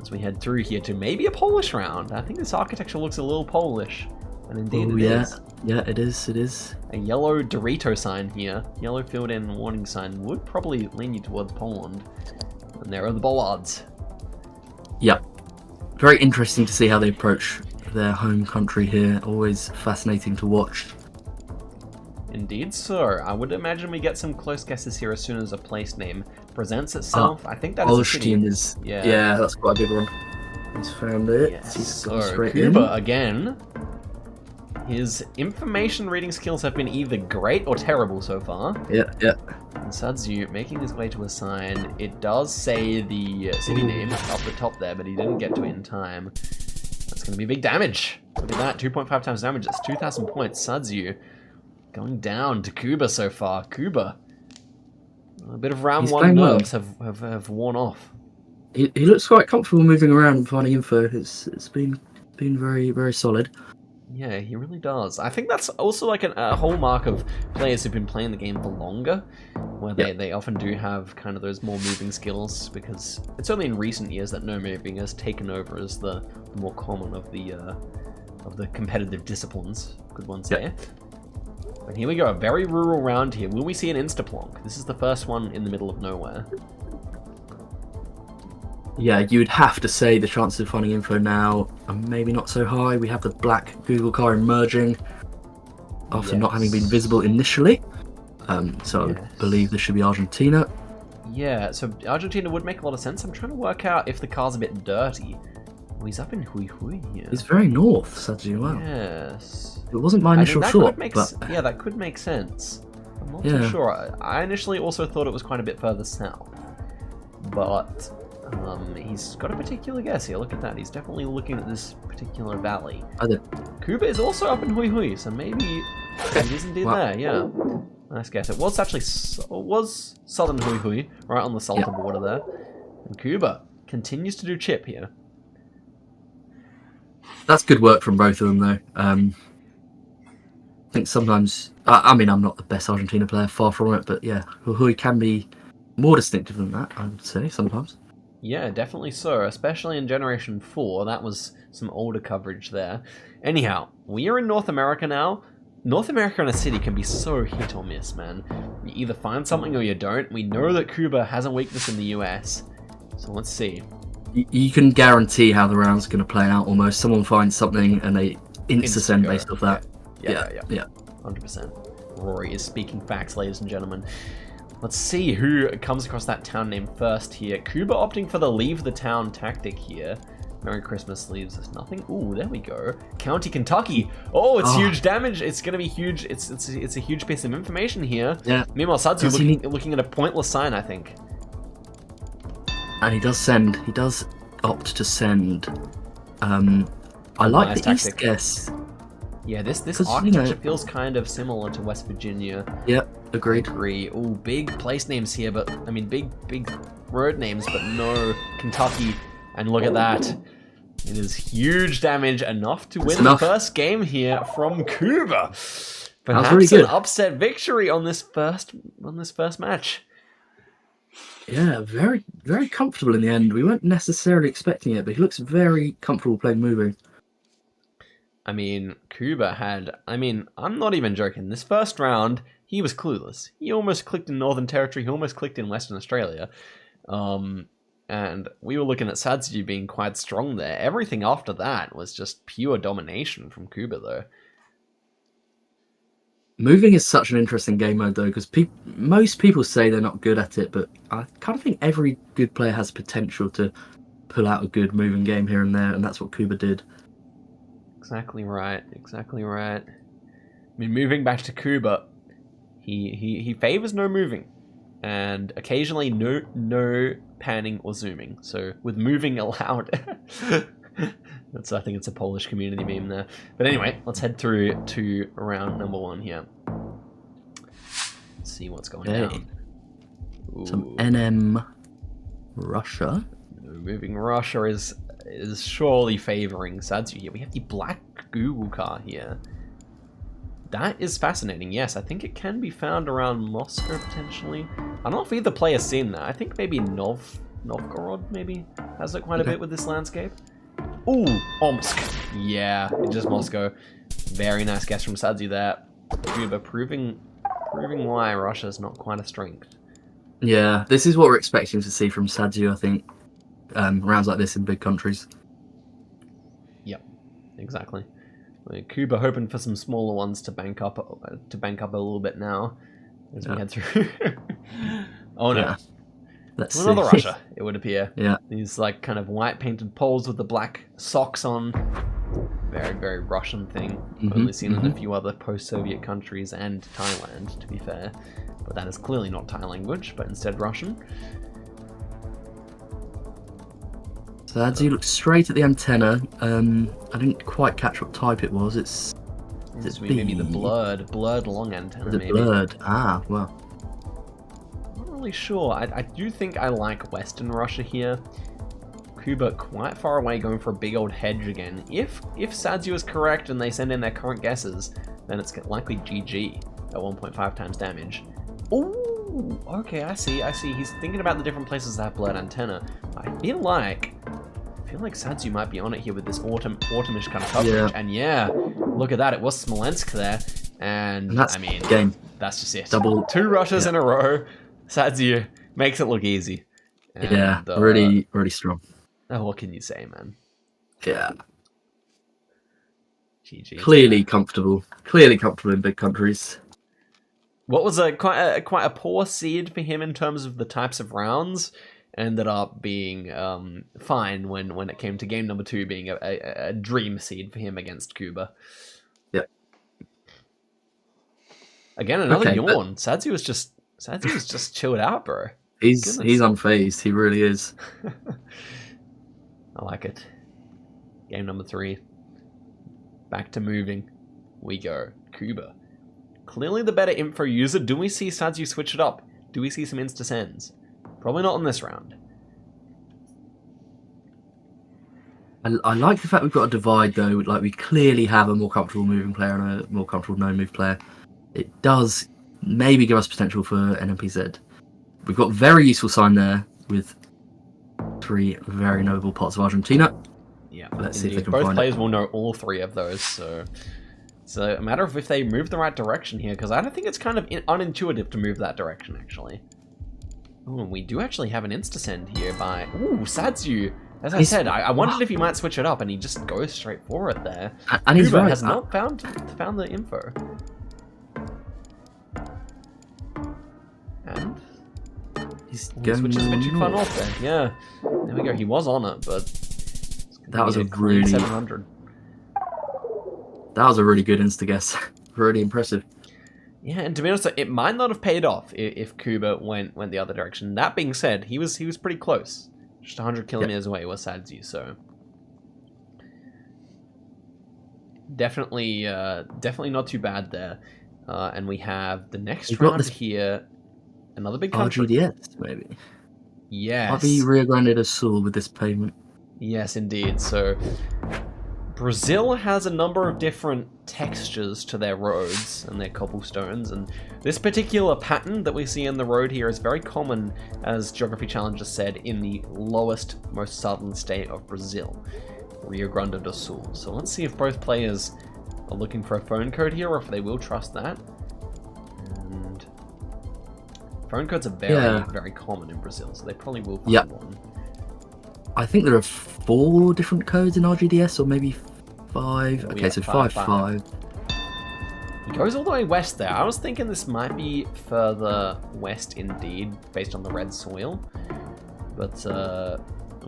As we head through here to maybe a Polish round. I think this architecture looks a little Polish. And indeed it is. Yeah, it is. A yellow Dorito sign here. Yellow filled in warning sign would probably lean you towards Poland. And there are the bollards. Yep. Very interesting to see how they approach their home country here. Always fascinating to watch. Indeed, sir. I would imagine we get some close guesses here as soon as a place name presents itself. I think that is a city. Is. Yeah, that's quite a big one. He's found it. Yes. He's gone straight Kuba in. again. His information reading skills have been either great or terrible so far. Yeah. And Sadiu making his way to a sign. It does say the city name up the top there, but he didn't get to it in time. That's going to be big damage. Look at that, 2.5 times damage. That's 2,000 points. Sadiu going down to Kuba so far. Kuba. A bit of round one nerves have worn off. He looks quite comfortable moving around and finding info. It's been very, very solid. Yeah, he really does. I think that's also like a hallmark of players who've been playing the game for longer, where they often do have kind of those more moving skills, because it's only in recent years that no moving has taken over as the more common of the competitive disciplines. Good one there. And here we go, a very rural round here. Will we see an insta-plonk? This is the first one in the middle of nowhere. Yeah, you would have to say the chances of finding info now are maybe not so high. We have the black Google car emerging after not having been visible initially. So I would believe this should be Argentina. Yeah, so Argentina would make a lot of sense. I'm trying to work out if the car's a bit dirty. Oh, he's up in Hui Hui here. He's very north, Sadiu. Wow. Yes. It wasn't my initial thought, but... Yeah, that could make sense. I'm not too sure. I initially also thought it was quite a bit further south. But... he's got a particular guess here. Look at that. He's definitely looking at this particular valley. Kuba is also up in Hui Hui, so maybe it is indeed there. Yeah, nice guess. It was actually southern Hui Hui, right on the salted border there. And Kuba continues to do chip here. That's good work from both of them, though. I think sometimes... I mean, I'm not the best Argentina player, far from it, but yeah, Hui Hui can be more distinctive than that, I would say, sometimes. Yeah, definitely so, especially in Generation 4. That was some older coverage there. Anyhow, we are in North America now. North America in a city can be so hit or miss, man. You either find something or you don't. We know that Kuba has a weakness in the US. So let's see. You can guarantee how the round's going to play out almost. Someone finds something and they insta-send based off that. Yeah. 100%. Rory is speaking facts, ladies and gentlemen. Let's see who comes across that town name first here. Kuba opting for the leave the town tactic here. Merry Christmas leaves us nothing. Ooh, there we go. County Kentucky. Oh, it's huge damage. It's going to be huge. It's a huge piece of information here. Yeah. Meanwhile, Sadiu looking at a pointless sign, I think. And he does send. He does opt to send. I like the East guess. Yeah, this architecture feels kind of similar to West Virginia. Yep, agreed. Ooh, big place names here, but I mean big road names, but no Kentucky. And look at that. It is huge damage, enough to win the first game here from Kuba. Perhaps really good. An upset victory on this first match. Yeah, very, very comfortable in the end. We weren't necessarily expecting it, but he looks very comfortable playing moving. I mean, Kuba had... I mean, I'm not even joking. This first round, he was clueless. He almost clicked in Northern Territory. He almost clicked in Western Australia. And we were looking at Sadiu being quite strong there. Everything after that was just pure domination from Kuba, though. Moving is such an interesting game mode, though, because most people say they're not good at it, but I kind of think every good player has potential to pull out a good moving game here and there, and that's what Kuba did. Exactly right. Exactly right. I mean, moving back to Kuba, he favors no moving, and occasionally no panning or zooming. So with moving allowed. I think it's a Polish community meme there. But anyway, let's head through to round number 1 here. Let's see what's going down. Ooh. Some NM Russia. Moving Russia is surely favoring Sadiu here. We have the black Google car here. That is fascinating. Yes, I think it can be found around Moscow potentially. I don't know if either player's seen that. I think maybe Novgorod maybe has it quite a bit with this landscape. Ooh, Omsk. Yeah, it's just Moscow. Very nice guess from Sadiu there. Kuba proving why Russia's not quite a strength. Yeah, this is what we're expecting to see from Sadiu, I think. Rounds like this in big countries. Yep, exactly. Kuba hoping for some smaller ones to bank up a little bit now as we head through. Oh no. Yeah. Let's another see. Russia, it would appear. Yeah. These like kind of white painted poles with the black socks on. Very, very Russian thing. Only seen in a few other post-Soviet countries and Thailand, to be fair. But that is clearly not Thai language, but instead Russian. So Sadiu looks straight at the antenna. I didn't quite catch what type it was. It's maybe the blurred long antenna. Is it blurred? Ah, well. Really sure. I do think I like Western Russia here. Kuba quite far away, going for a big old hedge again. If Sadiu is correct and they send in their current guesses, then it's likely GG at 1.5 times damage. Ooh, okay, I see. He's thinking about the different places that have blurred antenna. I feel like Sadiu might be on it here with this autumnish kind of coverage. Yeah. And yeah, look at that. It was Smolensk there, and that's, I mean, game. That's just it. Double 2 Russias in a row. Sadiu makes it look easy. And, really strong. Oh, what can you say, man? Yeah. GG. Clearly comfortable in big countries. What was quite a poor seed for him in terms of the types of rounds, ended up being fine when it came to game number 2, being a dream seed for him against Kuba. Yeah. Again, another yawn. Sadiu was just chilled out, bro. He's unfazed. He really is. I like it. Game number 3. Back to moving. We go. Kuba. Clearly the better info user. Do we see Sadiu switch it up? Do we see some insta-sends? Probably not in this round. I like the fact we've got a divide, though. Like, we clearly have a more comfortable moving player and a more comfortable no-move player. It does maybe give us potential for NMPZ. We've got very useful sign there with 3 very knowable parts of Argentina. Yeah, let's see if they can both find players will know all 3 of those, so it's a matter of if they move the right direction here, because I don't think it's kind of unintuitive to move that direction, actually. Oh, and we do actually have an insta-send here by... Ooh, Sadiu As I said, I wondered if he might switch it up, and he just goes straight for it there. And he's Kuba right. has not found the info. And He's switches a bit too far north there. Yeah, there we go. He was on it, but that was a clean really 700. That was a really good insta-guess. Really impressive. Yeah, and to be honest, it might not have paid off if Kuba went the other direction. That being said, he was pretty close. Just 100 kilometers away was Sadiu, so definitely not too bad there. And we have the next round here, another big country. RGDS, maybe. Yes. I'll be Rio Grande do Sul with this pavement. Yes, indeed. So Brazil has a number of different textures to their roads and their cobblestones, and this particular pattern that we see in the road here is very common, as Geography Challenges said, in the lowest, most southern state of Brazil, Rio Grande do Sul. So let's see if both players are looking for a phone code here, or if they will trust that. And phone codes are very common in Brazil, so they probably will find one. I think there are 4 different codes in RGDS, or maybe 5. Okay, so 5. He goes all the way west there. I was thinking this might be further west indeed, based on the red soil. But,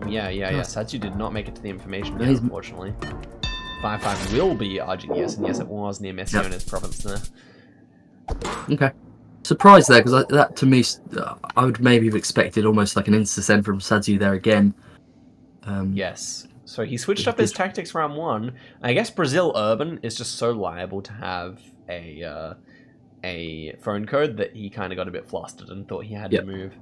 yeah. Sadiu did not make it to the information here, unfortunately. 5 will be RGDS, and yes, it was near Misiones province there. Okay. Surprised there, because that, to me, I would maybe have expected almost like an insta-send from Sadiu there again. Yes. So he switched up his tactics round 1. I guess Brazil Urban is just so liable to have a phone code that he kind of got a bit flustered and thought he had to move.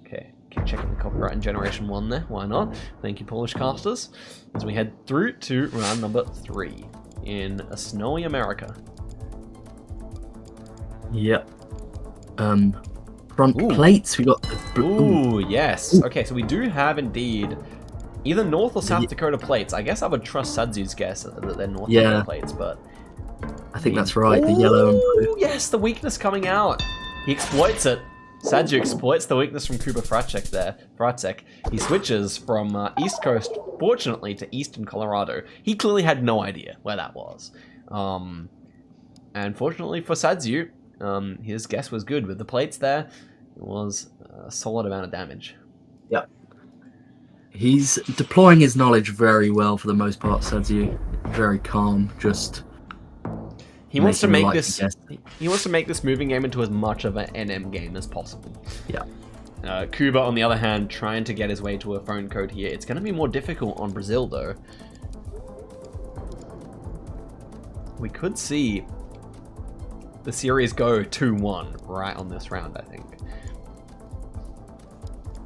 Okay, keep checking the copyright in Generation 1 there. Why not? Thank you, Polish casters. As we head through to round number 3 in a snowy America. Yep. Front plates, we got the... Ooh, yes. Okay, so we do have indeed either North or South Dakota plates. I guess I would trust Sadiu's guess that they're North Dakota plates, but... I think that's right, the yellow and blue. Yes, the weakness coming out. He exploits it. Sadiu exploits the weakness from Kuba Fracek there. He switches from East Coast, fortunately, to Eastern Colorado. He clearly had no idea where that was. And fortunately for Sadiu, his guess was good. With the plates there, it was a solid amount of damage. Yep. He's deploying his knowledge very well for the most part, Sadiu. Very calm, just... He wants to make this. He wants to make this moving game into as much of an NM game as possible. Yeah. Kuba, on the other hand, trying to get his way to a phone code here. It's going to be more difficult on Brazil, though. We could see the series go 2-1 right on this round, I think.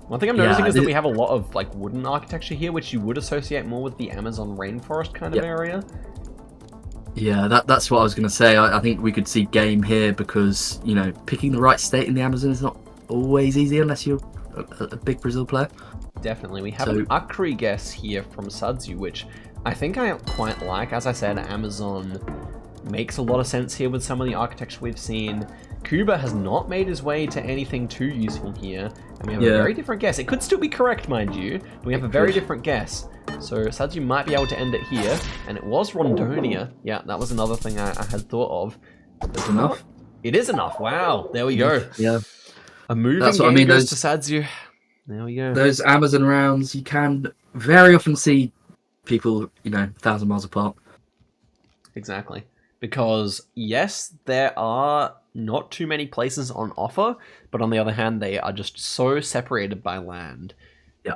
One thing I'm noticing is that we have a lot of like wooden architecture here, which you would associate more with the Amazon rainforest kind of area. Yeah, that's what I was going to say. I think we could see game here because, you know, picking the right state in the Amazon is not always easy unless you're a big Brazil player. Definitely. We have an Acre guess here from Sadiu, which I think I quite like. As I said, Amazon makes a lot of sense here with some of the architecture we've seen. Kuba has not made his way to anything too useful here, and we have a very different guess. It could still be correct, mind you, but we have a very different guess. So Sadiu might be able to end it here, and it was Rondonia. Yeah, that was another thing I had thought of. That's enough? It is enough. Wow, there we go. Yeah. A moving game goes to Sadiu. There we go. Those Amazon rounds, you can very often see people, you know, 1,000 miles apart. Exactly. Because, yes, there are not too many places on offer, but on the other hand, they are just so separated by land. Yeah.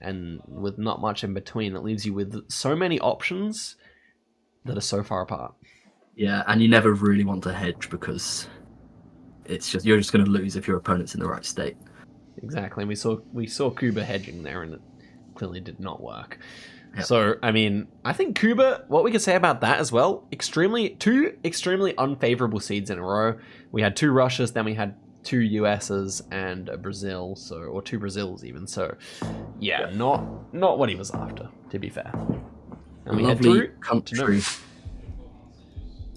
And with not much in between, it leaves you with so many options that are so far apart. Yeah, and you never really want to hedge because you're just going to lose if your opponent's in the right state. Exactly. We saw Kuba hedging there, and it clearly did not work. Yep. So, I mean, I think Kuba, what we could say about that as well, two extremely unfavorable seeds in a row. We had 2 Russias, then we had 2 USs and a Brazil, or 2 Brazils even. So, yeah, not what he was after, to be fair. And we head through country.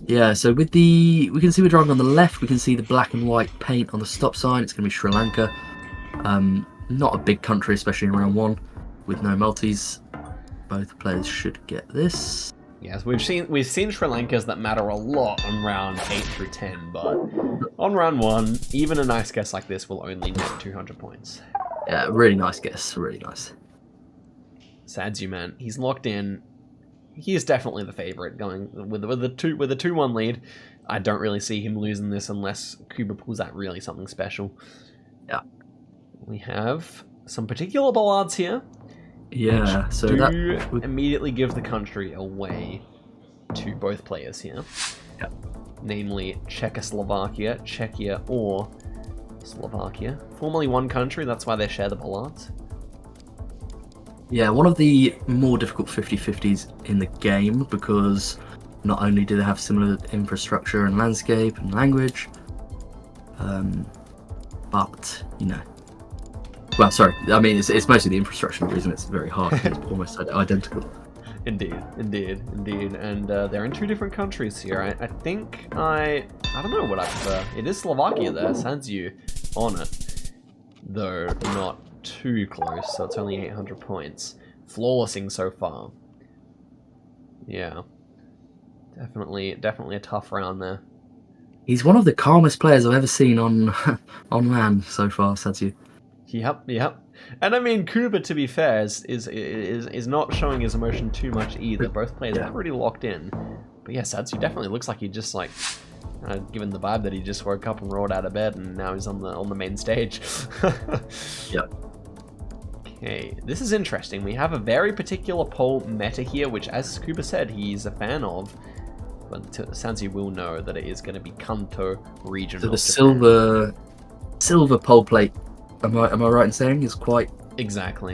Yeah, so we can see we're driving on the left. We can see the black and white paint on the stop sign. It's going to be Sri Lanka. not a big country, especially in round 1, with no multis. Both players should get this. Yes, we've seen Sri Lankas that matter a lot on round 8 through 10, but on round 1, even a nice guess like this will only net 200 points. Yeah, really nice guess, really nice. Sadiu, man, he's locked in. He is definitely the favorite, going with a 2-1 lead. I don't really see him losing this unless Kuba pulls out really something special. Yeah. We have some particular bollards here. Yeah, so that would immediately give the country away to both players here. Yeah. Namely Czechoslovakia, Czechia, or Slovakia. Formerly one country, that's why they share the bollards. Yeah, one of the more difficult 50-50s in the game, because not only do they have similar infrastructure and landscape and language, but, you know... Well, sorry, I mean, it's mostly the infrastructure reason it's very hard. It's almost identical. Indeed. And they're in 2 different countries here. I think I don't know what I prefer. It is Slovakia there, Sadiu on it. Though not too close, so it's only 800 points. Flawlessing so far. Yeah. Definitely a tough round there. He's one of the calmest players I've ever seen on land so far, Sadiu. Yep. And I mean, Kuba, to be fair, is not showing his emotion too much either. Both players are pretty locked in. But yeah, Sadiu definitely looks like he just like, given the vibe that he just woke up and rolled out of bed and now he's on the main stage. Yep. Okay, this is interesting. We have a very particular pole meta here, which, as Kuba said, he's a fan of. But Sadiu will know that it is going to be Kanto region. So the silver pole plate. Am I right in saying is quite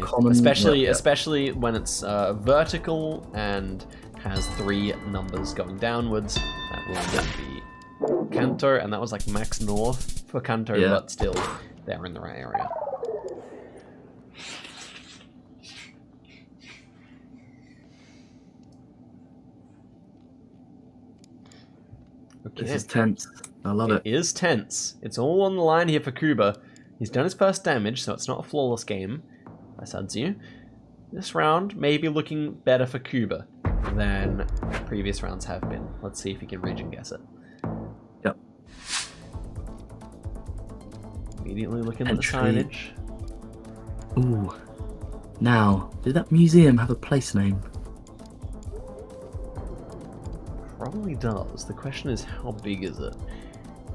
common? Especially when it's vertical and has 3 numbers going downwards. That will then be Kanto, and that was like max north for Kanto, but still they're in the right area. Okay. This is tense. I love it. It is tense. It's all on the line here for Kuba. He's done his first damage, so it's not a flawless game by Sadiu. This round may be looking better for Kuba than previous rounds have been. Let's see if he can region guess it. Yep. Immediately looking at the signage. Ooh. Now, did that museum have a place name? Probably does. The question is, how big is it?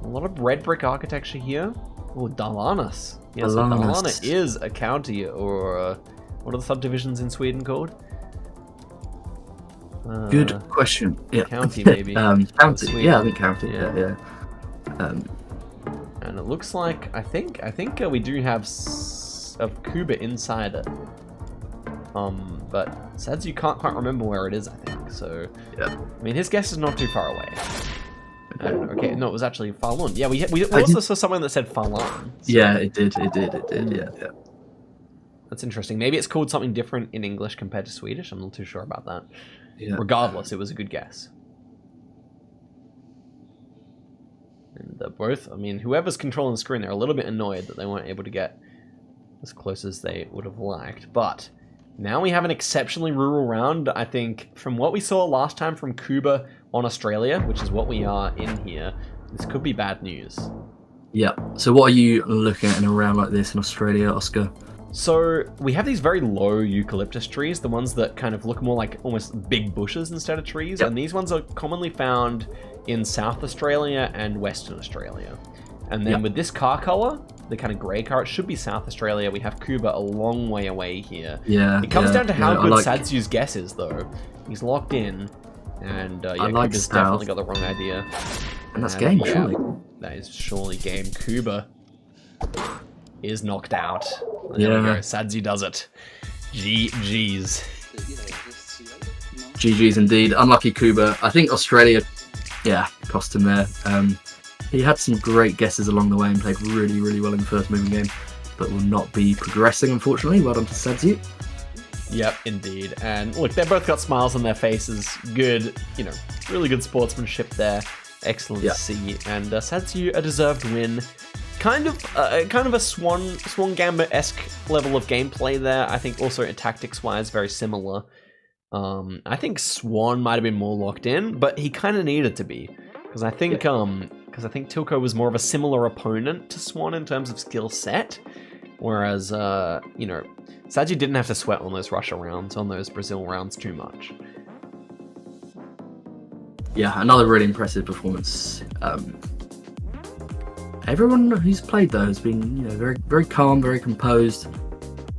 A lot of red brick architecture here. Oh, Dalarnas. Yes, so Dalarna is a county, or what are the subdivisions in Sweden called? Good question. Yeah. County, maybe. County. Yeah, I think county. Yeah. And it looks like I think we do have of Kuba inside it. But Sadiu can't quite remember where it is. I think so. Yeah. I mean, his guess is not too far away. Okay, no, it was actually Falun. Yeah, we also saw someone that said Falun. So. Yeah, it did. Yeah. That's interesting. Maybe it's called something different in English compared to Swedish. I'm not too sure about that. Yeah. Regardless, it was a good guess. And both, I mean, whoever's controlling the screen, they're a little bit annoyed that they weren't able to get as close as they would have liked. But now we have an exceptionally rural round. I think from what we saw last time from Kuba on Australia, which is what we are in here, this could be bad news. Yeah. So what are you looking at in a round like this in Australia, Oscar? So we have these very low eucalyptus trees, the ones that kind of look more like almost big bushes instead of trees. Yep. And these ones are commonly found in South Australia and Western Australia. And then with this car color, the kind of grey car, it should be South Australia. We have Kuba a long way away here. Yeah. It comes down to how good Sadiu's guess is, though. He's locked in. And Kuba's definitely got the wrong idea. And that's game, surely. That is surely game. Kuba is knocked out. There we go. Sadiu does it. GG's. GG's indeed. Unlucky Kuba. I think Australia, cost him there. He had some great guesses along the way and played really, really well in the first moving game, but will not be progressing, unfortunately. Well done to Sadiu. Yep, indeed. And look, they've both got smiles on their faces. Good, really good sportsmanship there. Excellent to see. And Sadiu, a deserved win. kind of a Swan Gambit-esque level of gameplay there. I think also tactics-wise very similar. I think Swan might have been more locked in, but he kind of needed to be, because I think Tilco was more of a similar opponent to Swan in terms of skill set, whereas you know, Sadiu didn't have to sweat on those Russia rounds, on those Brazil rounds too much. Yeah, another really impressive performance. Everyone who's played though has been, you know, very, very calm, very composed,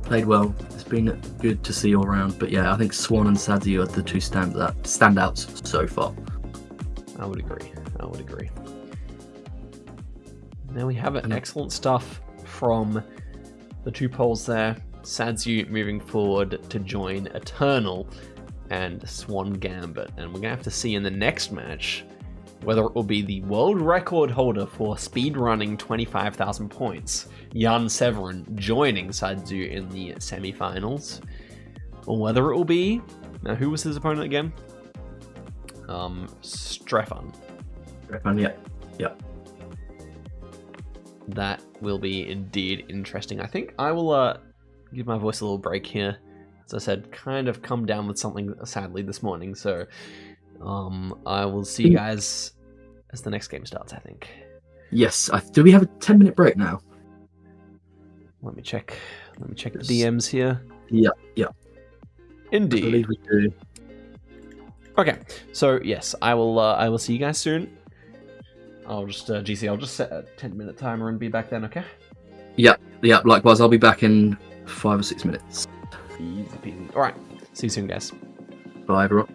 played well. It's been good to see all around. But yeah, I think Swan and Sadiu are the two standouts so far. I would agree. There we have it. Excellent stuff from the two polls there. Sadiu moving forward to join Eternal and Swan Gambit. And we're going to have to see in the next match whether it will be the world record holder for speedrunning 25,000 points, Jan Severin, joining Sadiu in the semi-finals, or whether it will be, now who was his opponent again? Strefan. Yeah. That will be indeed interesting. I think I will give my voice a little break here. As I said, kind of come down with something sadly this morning, so I will see you guys as the next game starts, I think. Yes. Do we have a 10-minute break now? Let me check the DMs here. Yeah. Indeed. I believe we do. Okay, so yes, I will see you guys soon. I'll just GC, I'll just set a 10-minute timer and be back then, okay? Yeah. Likewise, I'll be back in 5 or 6 minutes. Easy peasy. All right, see you soon, guys. Bye, everyone.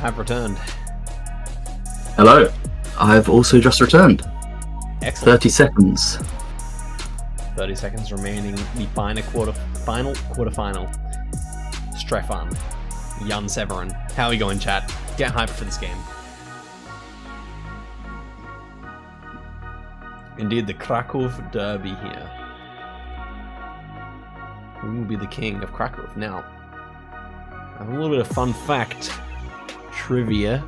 have returned. Hello. I've also just returned. Excellent. 30 seconds. 30 seconds remaining. The final quarterfinal. Strefan, Zi8gzag. How are we going, chat? Get hyped for this game. Indeed, the Krakow Derby here. Who will be the king of Krakow? Now, I have a little bit of fun fact trivia.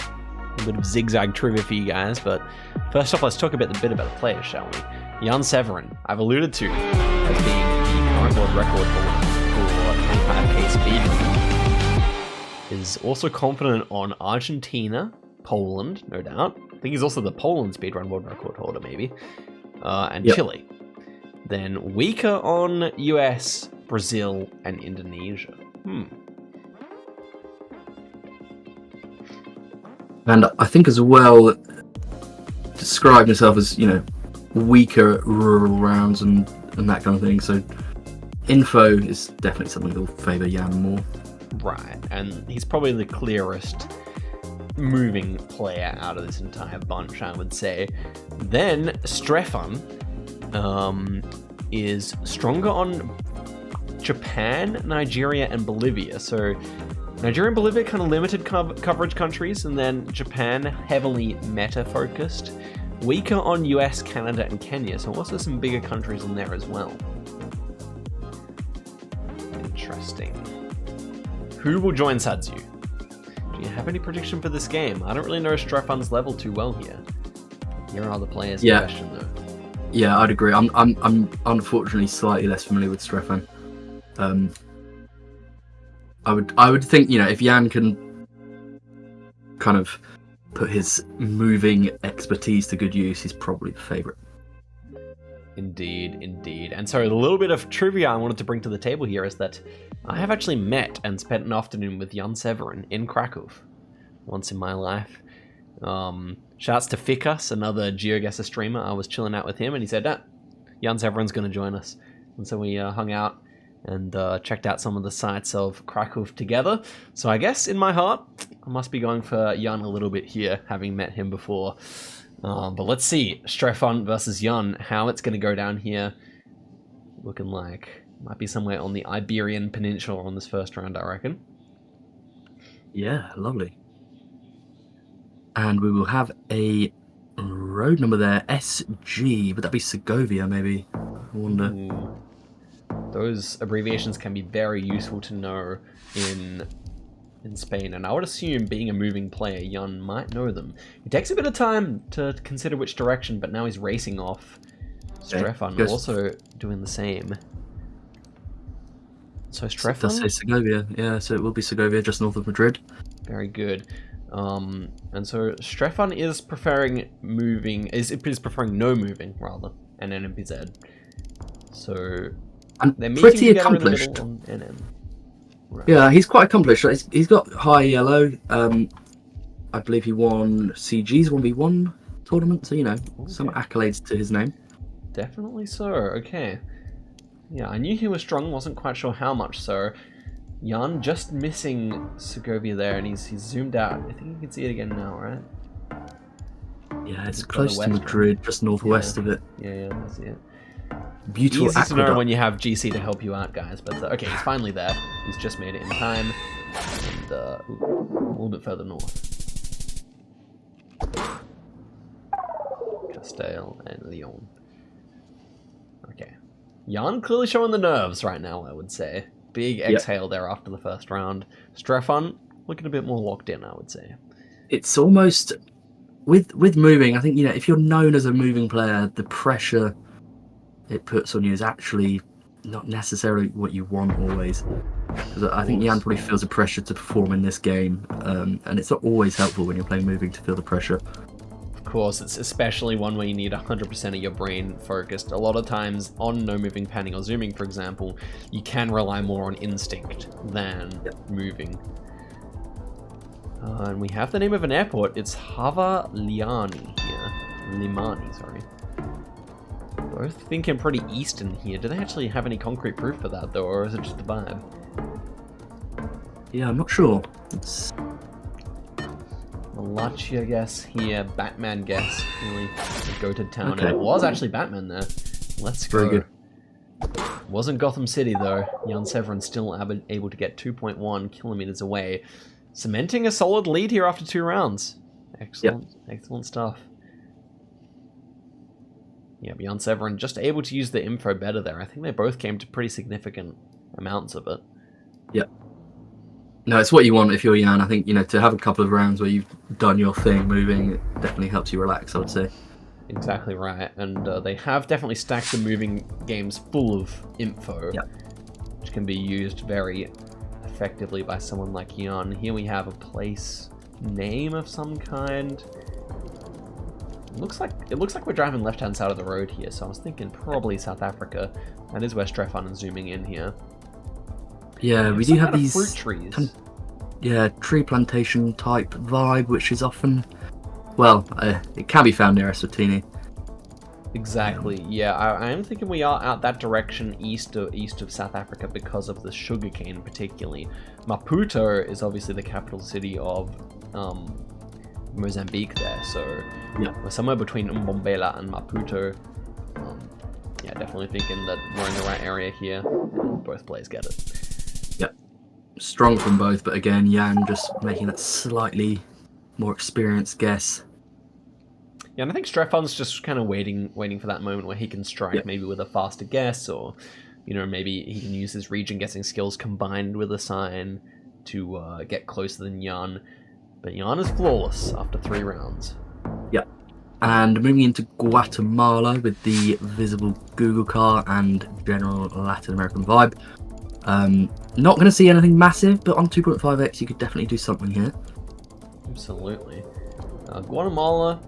A bit of zigzag trivia for you guys, but first off, let's talk a bit about the players, shall we? Zi8gzag, I've alluded to as being the current world record holder for 25k speed. Is also confident on Argentina, Poland, no doubt. I think he's also the Poland speedrun world record holder, maybe. And Chile. Then weaker on US, Brazil, and Indonesia. And I think as well, describe yourself as, weaker at rural rounds and that kind of thing. So info is definitely something that will favour Jan more. Right, and he's probably the clearest moving player out of this entire bunch, I would say. Then Strefan is stronger on Japan, Nigeria, and Bolivia. So Nigeria and Bolivia kind of limited coverage countries, and then Japan heavily meta-focused. Weaker on US, Canada, and Kenya, so also some bigger countries in there as well. Interesting. Who will join Sadiu? Do you have any prediction for this game? I don't really know Strefan's level too well here. Here are the players in question, though. Yeah, I'd agree. I'm unfortunately slightly less familiar with Strefan. I would think, if Jan can kind of put his moving expertise to good use, he's probably the favourite. Indeed. And so a little bit of trivia I wanted to bring to the table here is that I have actually met and spent an afternoon with Zi8gzag in Krakow once in my life. Shouts to Fikas, another GeoGuessr streamer. I was chilling out with him and he said, Zi8gzag's going to join us. And so we hung out and checked out some of the sites of Krakow together. So I guess in my heart, I must be going for Jan a little bit here, having met him before. But let's see, Strefan versus Jan, how it's going to go down here. Looking like might be somewhere on the Iberian Peninsula on this first round, I reckon. Yeah, lovely. And we will have a road number there, SG. Would that be Segovia, maybe? I wonder. Ooh. Those abbreviations can be very useful to know in Spain, and I would assume, being a moving player, Jan might know them. It takes a bit of time to consider which direction, but now he's racing off. Strefan also doing the same. So Strefan? It does say Segovia, yeah, so it will be Segovia, just north of Madrid. Very good. And so Strefan is preferring moving, is preferring no moving, rather, and NMPZ. So and they're meeting pretty together accomplished. in the middle on NM. Right. Yeah, he's quite accomplished. He's got high yellow. I believe he won CG's 1v1 tournament, so some accolades to his name. Definitely so. Okay. Yeah, I knew he was strong. Wasn't quite sure how much so. Jan just missing Segovia there, and he's zoomed out. I think you can see it again now, right? Yeah, it's close to Madrid, just northwest of it. Yeah, I see it. Beautiful Easy aqueduct. to know when you have GC to help you out, guys. But okay, he's finally there. He's just made it in time. And a little bit further north. Castile and Leon. Okay. Jan clearly showing the nerves right now, I would say. Big exhale there after the first round. Strefan looking a bit more locked in, I would say. It's almost with moving. I think if you're known as a moving player, the pressure it puts on you is actually not necessarily what you want always. Because I think Jan probably feels the pressure to perform in this game, and it's not always helpful when you're playing moving to feel the pressure. Of course, it's especially one where you need 100% of your brain focused. A lot of times on no moving, panning, or zooming, for example, you can rely more on instinct than moving. And we have the name of an airport. It's Havaliani here. Limani, sorry. Both thinking pretty eastern here. Do they actually have any concrete proof for that, though, or is it just a vibe? Yeah, I'm not sure. Wallachia guess here, Batman guess. Really go to town. Okay. And it was actually Batman there. Let's go. Very good. Wasn't Gotham City though. Jan Severin still able to get 2.1 kilometers away, cementing a solid lead here after 2 rounds. Excellent, excellent stuff. Yeah, Jan Severin just able to use the info better there. I think they both came to pretty significant amounts of it. Yep. No, it's what you want if you're Jan. I think, to have a couple of rounds where you've done your thing moving, it definitely helps you relax, I would say. Exactly right, and they have definitely stacked the moving games full of info, which can be used very effectively by someone like Jan. Here we have a place name of some kind. It looks like we're driving left-hand side of the road here, so I was thinking probably South Africa. That is where Strefan is zooming in here. Yeah, we do have these fruit trees. Tree plantation type vibe, which is often, it can be found near Eswatini. Exactly. Yeah, I am thinking we are out that direction east of South Africa because of the sugarcane, particularly. Maputo is obviously the capital city of Mozambique there, so we're somewhere between Mbombela and Maputo. Yeah, definitely thinking that we're in the right area here. Both players get it. Yep. Strong from both, but again, Jan just making that slightly more experienced guess. Yeah, and I think Strefan's just kind of waiting for that moment where he can strike, maybe with a faster guess, or maybe he can use his region guessing skills combined with a sign to get closer than Jan. But Jan is flawless after 3 rounds. Yep. And moving into Guatemala with the visible Google car and general Latin American vibe. Not going to see anything massive, but on 2.5x you could definitely do something here. Absolutely. Guatemala,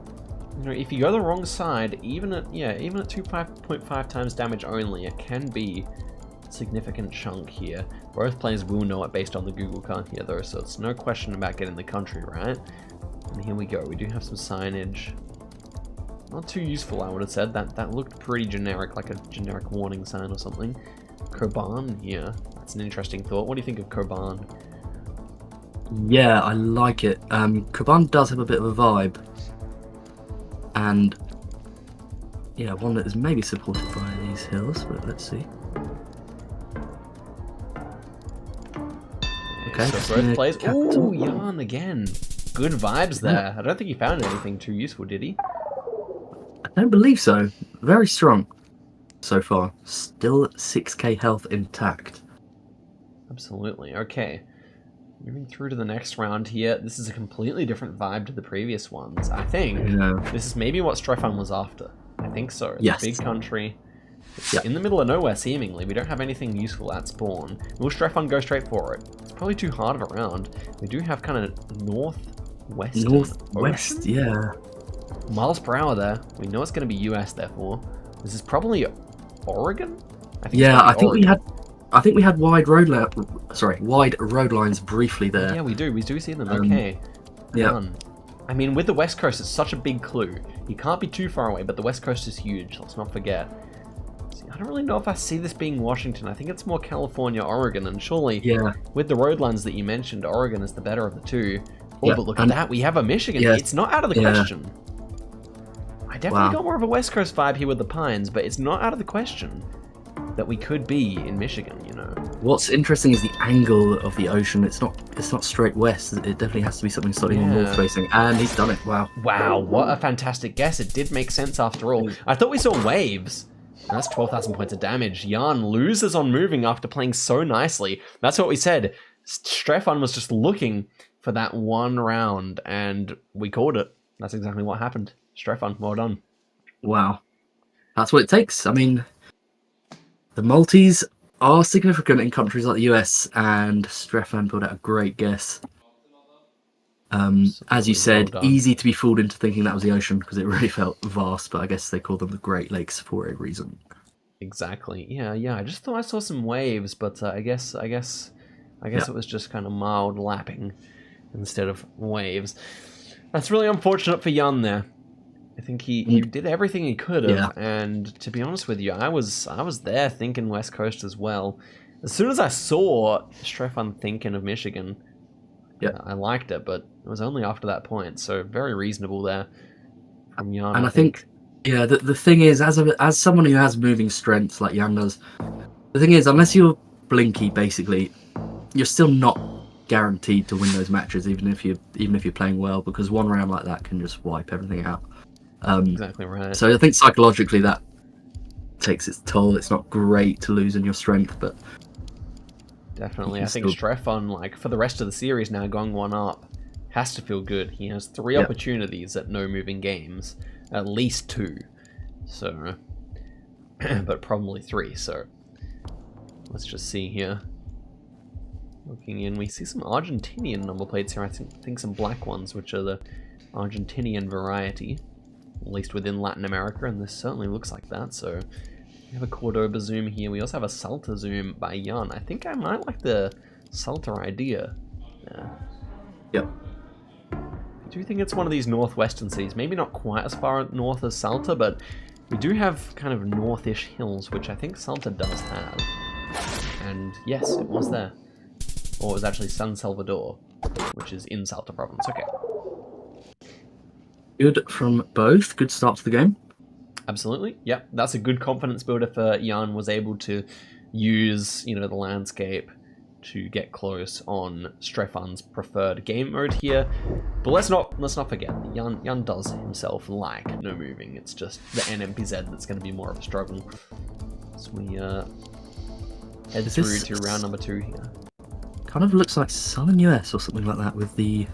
if you go the wrong side, even at 2.5 times damage only, it can be a significant chunk here. Both players will know it based on the Google car here though, so it's no question about getting the country right. And here we go. We do have some signage. Not too useful, I would have said. That looked pretty generic, like a generic warning sign or something. Koban here. That's an interesting thought. What do you think of Koban? Yeah, I like it. Koban does have a bit of a vibe. And yeah, one that is maybe supported by these hills, but let's see. Okay, so both players. Ooh, Jan again. Good vibes there. I don't think he found anything too useful, did he? I don't believe so. Very strong so far. Still 6k health intact. Absolutely. Okay. Moving through to the next round here. This is a completely different vibe to the previous ones. I think this is maybe what Strefan was after. I think so. It's a big country. It's in the middle of nowhere, seemingly. We don't have anything useful at spawn. Will Strefan go straight for it? It's probably too hard of a round. We do have kind of northwest. Yeah. Miles per hour there. We know it's going to be US, therefore. This is probably Oregon? I think we had wide road lines briefly there. Yeah, we do see them. Okay. Yeah. I mean, with the West Coast, it's such a big clue. You can't be too far away, but the West Coast is huge. Let's not forget. See, I don't really know if I see this being Washington. I think it's more California, Oregon, and surely with the road lines that you mentioned, Oregon is the better of the two. Oh, but look at that. We have a Michigan. It's not out of the question. I definitely got more of a West Coast vibe here with the Pines, but it's not out of the question that we could be in Michigan, What's interesting is the angle of the ocean. It's not straight west. It definitely has to be something slightly more north facing, and he's done it. Wow. Wow, what a fantastic guess. It did make sense after all. I thought we saw waves. That's 12,000 points of damage. Jan loses on moving after playing so nicely. That's what we said. Strefan was just looking for that one round, and we called it. That's exactly what happened. Strefan, well done. Wow. That's what it takes. I mean, the Maltese are significant in countries like the US, and Strefan put out a great guess. As you said, easy to be fooled into thinking that was the ocean because it really felt vast, but I guess they call them the Great Lakes for a reason. Exactly. Yeah. I just thought I saw some waves, but I guess it was just kind of mild lapping instead of waves. That's really unfortunate for Jan there. I think he did everything he could have, and to be honest with you, I was there thinking West Coast as well. As soon as I saw Strefan thinking of Michigan, I liked it, but It was only after that point, so very reasonable there from Jan. And I think yeah, the thing is, as someone who has moving strength like Jan does, the thing is, unless you're blinky, basically, you're still not guaranteed to win those matches, even if you're playing well, because one round like that can just wipe everything out. Exactly right. So I think psychologically that takes its toll. It's not great to lose in your strength, but definitely, I think Strefon, like for the rest of the series now, going one up, has to feel good. He has 3 opportunities at no moving games, at least 2. So, but probably 3. So let's just see here. Looking in, we see some Argentinian number plates here. I think some black ones, which are the Argentinian variety, at least within Latin America, and this certainly looks like that. So we have a Cordoba zoom here. We also have a Salta zoom by Jan. I think I might like the Salta idea. Yep. I do think it's one of these northwestern cities. Maybe not quite as far north as Salta, but we do have kind of northish hills, which I think Salta does have. And yes, it was there. Or it was actually San Salvador, which is in Salta province. Okay. Good from both. Good start to the game. Absolutely. Yep. That's a good confidence builder for Jan. Was able to use, the landscape to get close on Strefan's preferred game mode here. But let's not forget, Jan does himself like no moving. It's just the NMPZ that's going to be more of a struggle. So we head through to round number 2 here. Kind of looks like southern US or something like that with the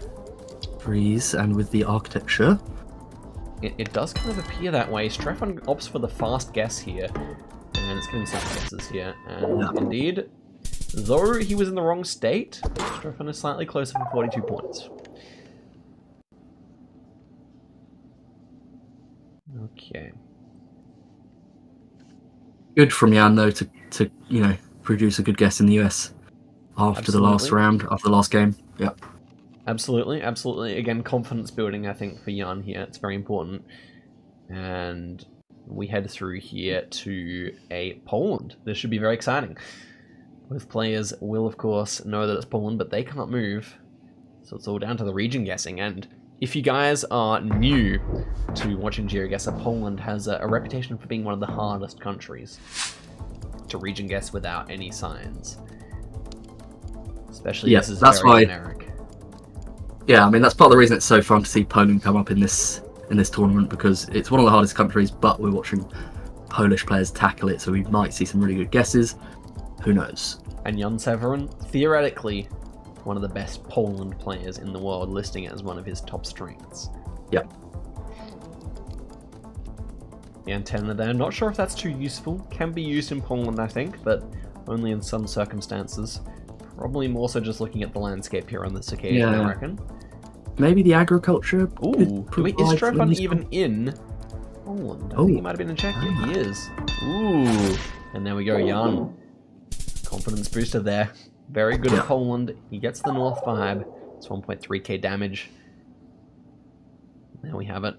trees and with the architecture. It does kind of appear that way. Strefan opts for the fast guess here, and it's going to be 7 guesses here. And indeed, though he was in the wrong state, Strefan is slightly closer for 42 points. Okay. Good from Jan though to produce a good guess in the US after the last round, after the last game. Yep. Absolutely. Again, confidence building, I think, for Jan here. It's very important. And we head through here to a Poland. This should be very exciting. Both players will, of course, know that it's Poland, but they can't move. So it's all down to the region guessing. And if you guys are new to watching GeoGuessr, Poland has a reputation for being one of the hardest countries to region guess without any signs. Especially this is very generic. Yeah, I mean, that's part of the reason it's so fun to see Poland come up in this tournament, because it's one of the hardest countries, but we're watching Polish players tackle it, so we might see some really good guesses. Who knows? And Jan Severin, theoretically, one of the best Poland players in the world, listing it as one of his top strengths. Yep. The antenna there, not sure if that's too useful. Can be used in Poland, I think, but only in some circumstances. Probably more so just looking at the landscape here on this occasion, I reckon. Maybe the agriculture. Ooh, wait, is Strefan even in Poland? I think he might have been in Czechia. He is. Ooh, and there we go, Jan. Confidence booster there. Very good at Poland. He gets the North vibe. It's 1.3k damage. There we have it.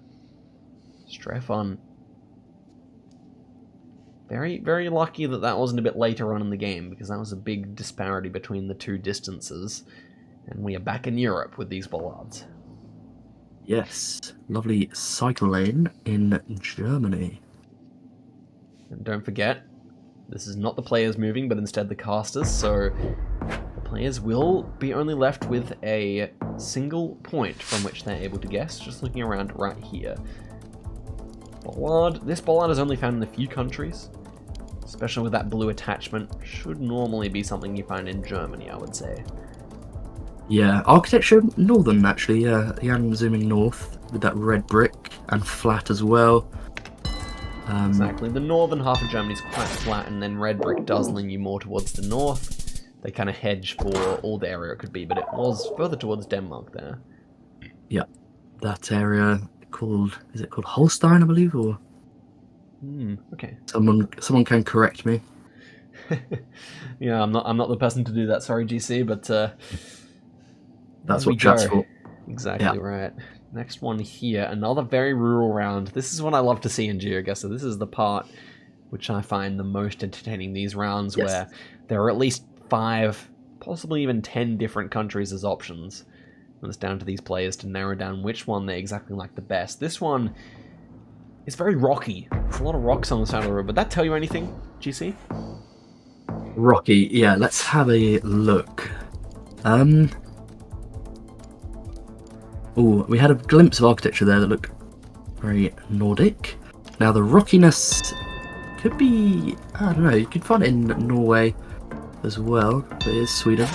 Strefan. Very, very lucky that wasn't a bit later on in the game, because that was a big disparity between the two distances. And we are back in Europe with these bollards. Yes, lovely cycle lane in Germany. And don't forget, this is not the players moving, but instead the casters, so the players will be only left with a single point from which they're able to guess, just looking around right here. Bollard. This bollard is only found in a few countries, especially with that blue attachment. Should normally be something you find in Germany, I would say. Yeah, architecture northern actually. Yeah, I'm zooming north with that red brick and flat as well. Exactly. The northern half of Germany is quite flat, and then red brick does lean you more towards the north. They kind of hedge for all the area it could be, but it was further towards Denmark there. Yeah, that area is it called Holstein, I believe, or? Okay. Someone can correct me. Yeah, I'm not the person to do that. Sorry, GC, but that's what chat's for. Exactly right. Next one here, another very rural round. This is what I love to see in GeoGuessr. This is the part which I find the most entertaining. These rounds where there are at least 5, possibly even 10 different countries as options. And it's down to these players to narrow down which one they exactly like the best. This one is very rocky. There's a lot of rocks on the side of the road. But that tell you anything, GC? Rocky, yeah, let's have a look. Oh, we had a glimpse of architecture there that looked very Nordic. Now the rockiness could be, I don't know, you could find it in Norway as well, but it is Sweden.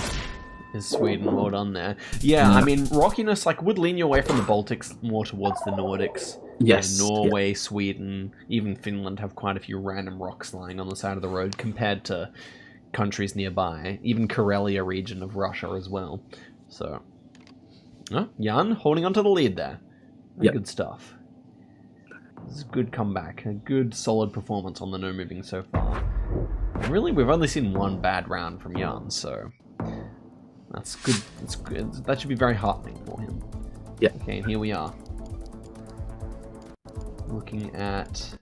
Is Sweden, well done there. Yeah, I mean, rockiness would lean you away from the Baltics more towards the Nordics. Yes. Norway, Sweden, even Finland have quite a few random rocks lying on the side of the road compared to countries nearby. Even Karelia region of Russia as well. So, Jan holding onto the lead there. Good stuff. This is a good comeback. A good, solid performance on the no moving so far. Really, we've only seen one bad round from Jan, so that's good. It's good. That should be very heartening for him. Yeah. Okay, and here we are. Looking at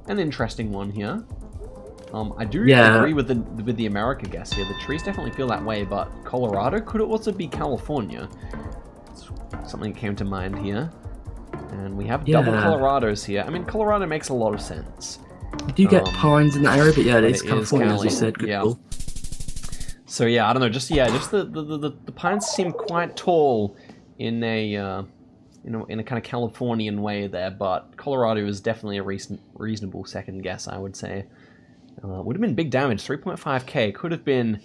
an interesting one here. I do agree with the America guess here. The trees definitely feel that way, but Colorado could also be California. It's something that came to mind here. And we have double Colorados here. I mean, Colorado makes a lot of sense. You do get pines in that area, but yeah, it is California, as you said. Good call. So yeah, I don't know. Just the pines seem quite tall in a in a kind of Californian way there, but Colorado is definitely a reasonable second guess, I would say. Would have been big damage. 3.5k could have been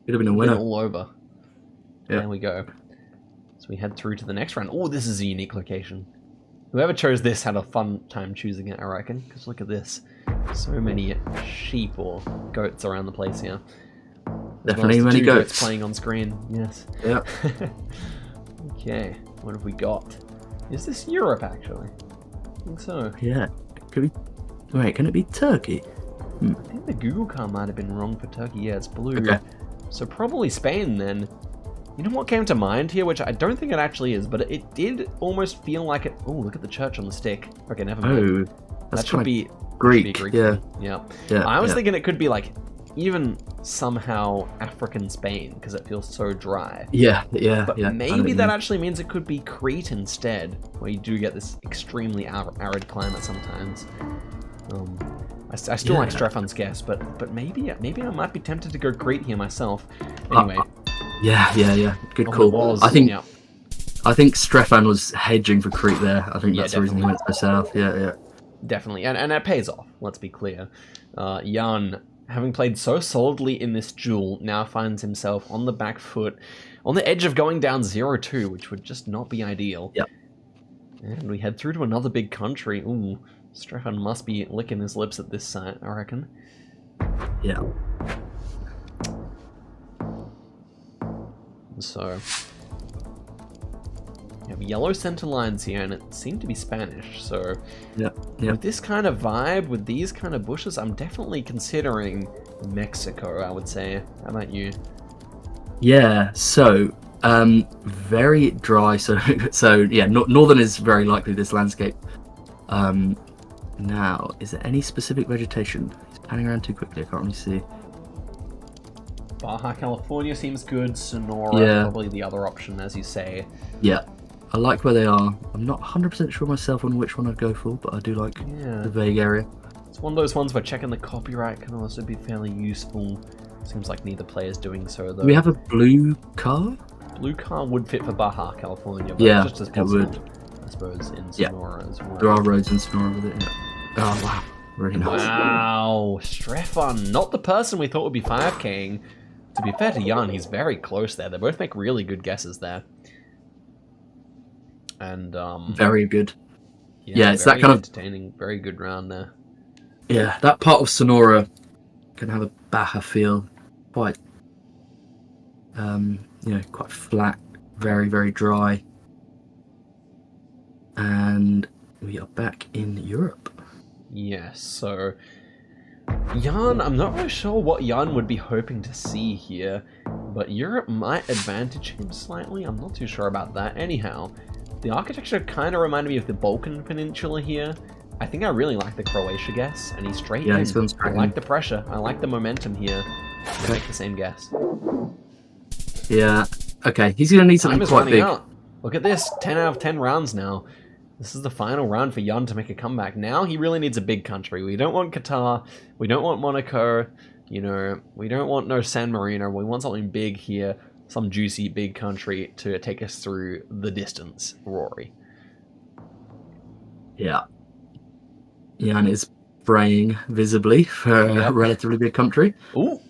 a winner all over. Yeah. There we go. So we head through to the next round. Oh, this is a unique location. Whoever chose this had a fun time choosing it, I reckon. Because look at this. So many sheep or goats around the place here. Definitely many goats playing on screen. Yes. Yeah. Okay. What have we got? Is this Europe, actually? I think so. Yeah. Could be... Wait, can it be Turkey? I think the Google car might have been wrong for Turkey. Yeah, it's blue. Okay. So probably Spain, then. You know what came to mind here, which I don't think it actually is, but it did almost feel like it... Oh, look at the church on the stick. Okay, never mind. Oh, that should be Greek. Yeah. I was thinking it could be even somehow African Spain, because it feels so dry. But maybe that actually means it could be Crete instead, where you do get this extremely arid climate sometimes. I still like Strefan's guess, but maybe I might be tempted to go Crete here myself. Anyway. Yeah. Good call. I think Strefan was hedging for Crete there. I think that's the reason he went to the south. Yeah. Definitely, and it pays off. Let's be clear. Jan, having played so solidly in this duel, now finds himself on the back foot, on the edge of going down 0-2, which would just not be ideal. Yeah. And we head through to another big country. Ooh, Strefan must be licking his lips at this site, I reckon. Yeah. So, we have yellow center lines here, and it seemed to be Spanish. So, with this kind of vibe, with these kind of bushes, I'm definitely considering Mexico, I would say. How about you? Yeah, so, very dry. So yeah, northern is very likely this landscape. Now, is there any specific vegetation? He's panning around too quickly, I can't really see. Baja California seems good. Sonora, probably the other option, as you say. Yeah, I like where they are. I'm not 100% sure myself on which one I'd go for, but I do like the vague area. It's one of those ones where checking the copyright can also be fairly useful. Seems like neither player is doing so, though. Do we have a blue car? Blue car would fit for Baja California, but just as possible, it would. I suppose, in Sonora as well. There are roads in Sonora with it. Oh, wow. Really nice. Wow, Strefan, not the person we thought would be 5King. To be fair to Jan, he's very close there. They both make really good guesses there. And very good. Yeah, it's that kind of entertaining, very good round there. Yeah, that part of Sonora can have a Baja feel, quite quite flat, very, very dry. And we are back in Europe. Yes, so Jan, I'm not really sure what Jan would be hoping to see here, but Europe might advantage him slightly. I'm not too sure about that. Anyhow, the architecture kind of reminded me of the Balkan Peninsula here. I think I really like the Croatia guess, and he's straight in. I like the pressure. I like the momentum here to make the same guess. Yeah, Okay, he's going to need Time something is quite running big. out. Look at this, 10 out of 10 rounds now. This is the final round for Jan to make a comeback. Now he really needs a big country. We don't want Qatar. We don't want Monaco. You know, we don't want no San Marino. We want something big here. Some juicy big country to take us through the distance, Rory. Yeah. Jan is braying visibly for a relatively big country. Ooh,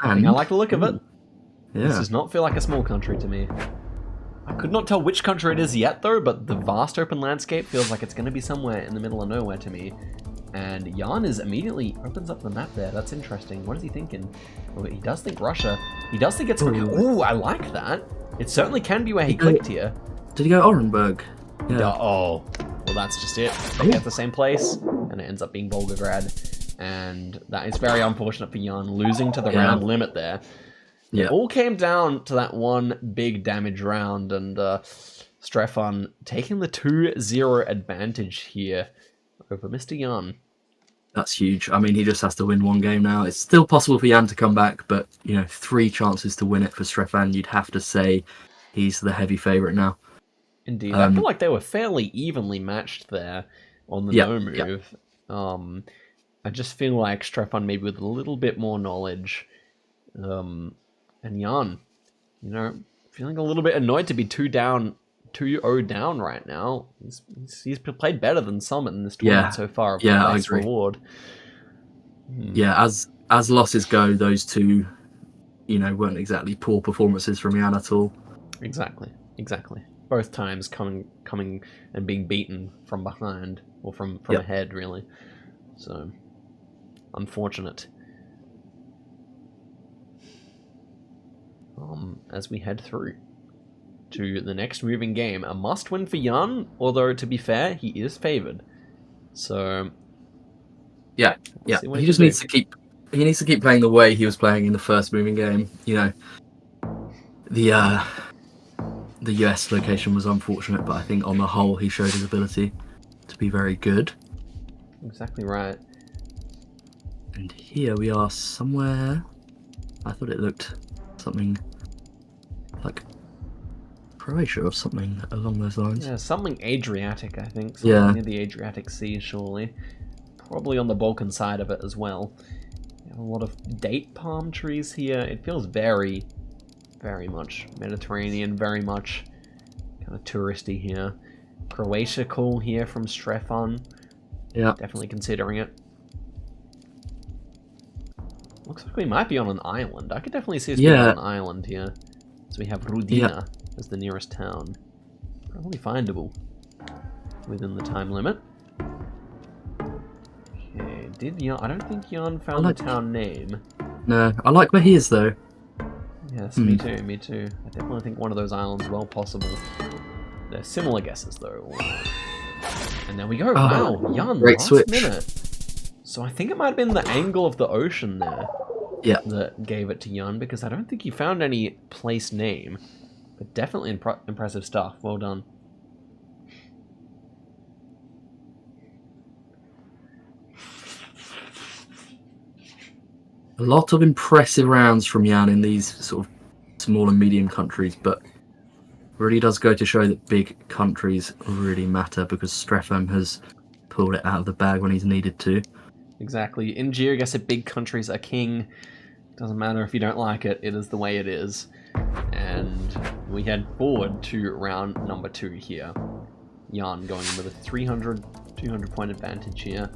And I like the look of it. Yeah. This does not feel like a small country to me. I could not tell which country it is yet, though, but the vast open landscape feels like it's going to be somewhere in the middle of nowhere to me. And Jan is immediately opens up the map there. That's interesting. What is he thinking? Oh, he does think Russia. He does think it's... Ooh, I like that. It certainly can be where he clicked here. Did he go Orenburg? Yeah. Oh, well, that's just it. They get the same place, and it ends up being Volgograd. And that is very unfortunate for Jan, losing to the round limit there. Yeah. It all came down to that one big damage round, and Strefan taking the 2-0 advantage here over Mr. Jan. That's huge. I mean, he just has to win one game now. It's still possible for Jan to come back, but, you know, 3 chances to win it for Strefan. You'd have to say he's the heavy favourite now. Indeed. I feel like they were fairly evenly matched there on the no move. I just feel like Strefan maybe with a little bit more knowledge. And Jan, you know, feeling a little bit annoyed to be 2-0 down right now. He's played better than some in this tournament so far. Yeah, I agree. Reward. Yeah, as losses go, those two, you know, weren't exactly poor performances from Jan at all. Exactly. Both times coming and being beaten from behind or from ahead, really. So, unfortunate. As we head through to the next moving game, a must-win for Jan. Although to be fair, he is favoured. So, yeah. He just needs to keep playing the way he was playing in the first moving game. You know, the US location was unfortunate, but I think on the whole he showed his ability to be very good. Exactly right. And here we are somewhere. I thought it looked something like Croatia or something along those lines. Yeah, something Adriatic, I think. Something near the Adriatic Sea, surely. Probably on the Balkan side of it as well. You have a lot of date palm trees here. It feels very, very much Mediterranean, very much kind of touristy here. Croatia call here from Strefan. Yeah. Definitely considering it. Looks like we might be on an island. I could definitely see us being on an island here. So we have Rudina as the nearest town. Probably findable within the time limit. Okay, I don't think Jan found the town name. No, I like where he is though. Yes, me too. I definitely think one of those islands is well possible. They're similar guesses though. And there we go. Wow, Jan, great last switch. minute. So I think it might have been the angle of the ocean there that gave it to Jan, because I don't think he found any place name. But definitely impressive stuff. Well done. A lot of impressive rounds from Jan in these sort of small and medium countries, but really does go to show that big countries really matter, because Strefan has pulled it out of the bag when he's needed to. Exactly. In GeoGuessr, big countries are king. Doesn't matter if you don't like it, it is the way it is. And we head forward to round number 2 here. Jan going in with a 200 point advantage here.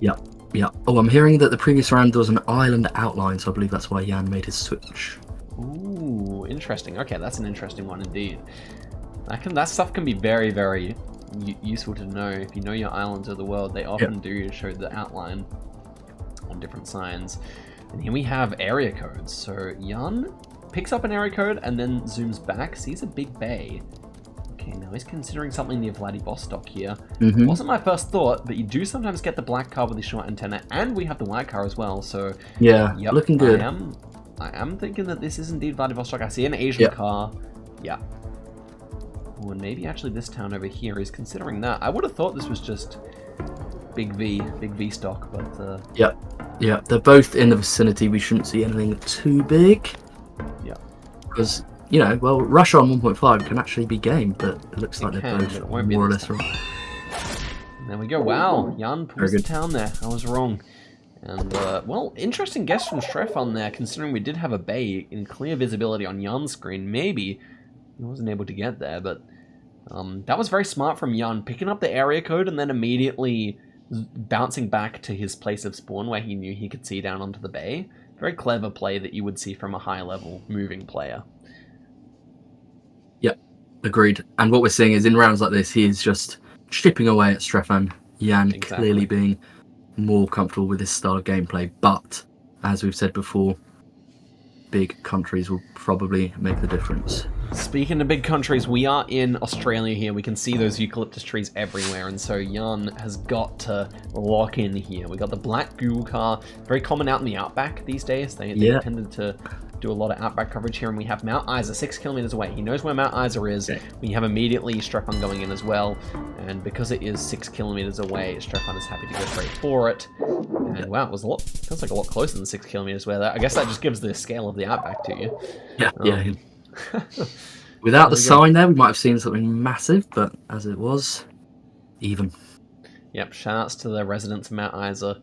Yep. Oh, I'm hearing that the previous round there was an island outline, so I believe that's why Jan made his switch. Ooh, interesting. Okay, that's an interesting one indeed. That stuff can be very, very useful to know. If you know your islands of the world, they often do show the outline on different signs. And here we have area codes. So Jan picks up an area code and then zooms back, sees a big bay. Okay, now he's considering something near Vladivostok here. Wasn't my first thought, but you do sometimes get the black car with the short antenna, and we have the white car as well. So looking good. I am thinking that this is indeed Vladivostok. I see an Asian car. Yeah. Oh, and maybe actually this town over here is considering that. I would have thought this was just Big V stock, but yeah, they're both in the vicinity. We shouldn't see anything too big. Yeah. Because well, Russia on 1.5 can actually be game, but it looks like they're both more or less wrong. There we go. Wow, Jan pulls the town there. I was wrong. And, well, interesting guess from Strefan there, considering we did have a bay in clear visibility on Jan's screen. Maybe he wasn't able to get there, but that was very smart from Jan, picking up the area code and then immediately bouncing back to his place of spawn where he knew he could see down onto the bay. Very clever play that you would see from a high-level moving player. Yep, agreed. And what we're seeing is in rounds like this, he is just chipping away at Strefan. Jan clearly being more comfortable with this style of gameplay, but as we've said before, big countries will probably make the difference. Speaking of big countries, we are in Australia here. We can see those eucalyptus trees everywhere, and so Jan has got to lock in here. We got the black Google car, very common out in the outback these days. They tended to do a lot of outback coverage here, and we have Mount Isa 6 kilometers away. He knows where Mount Isa is. Okay. We have immediately Strefan going in as well, and because it is 6 kilometers away, Strefan is happy to go straight for it. And wow, it was feels like a lot closer than 6 kilometers away. I guess that just gives the scale of the outback to you. Yeah. Without the sign there, we might have seen something massive, but as it was, even. Yep, shoutouts to the residents of Mount Isa.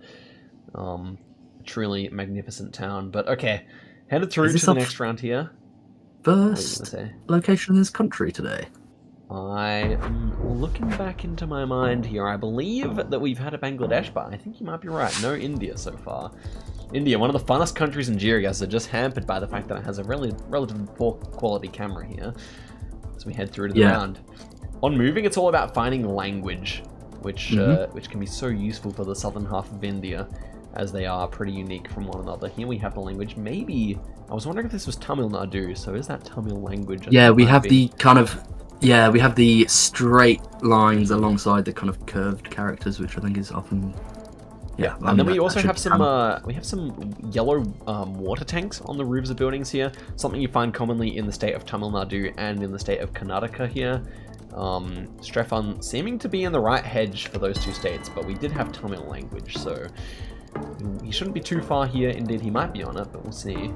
Truly magnificent town. But okay, headed through to the next round here. First location in this country today. I am looking back into my mind here. I believe that we've had a Bangladesh, but I think you might be right. No India so far. India, one of the funnest countries in GeoGuessr, just hampered by the fact that it has a relatively poor quality camera here. As we head through to the round. On moving, it's all about finding language, which can be so useful for the southern half of India, as they are pretty unique from one another. Here we have the language. Maybe, I was wondering if this was Tamil Nadu, so is that Tamil language? Yeah, we have the kind of... Yeah, we have the straight lines alongside the kind of curved characters, which I think is often... Yeah, and then we also have some yellow water tanks on the roofs of buildings here. Something you find commonly in the state of Tamil Nadu and in the state of Karnataka here. Strefan seeming to be in the right hedge for those two states, but we did have Tamil language, so he shouldn't be too far here. Indeed, he might be on it, but we'll see.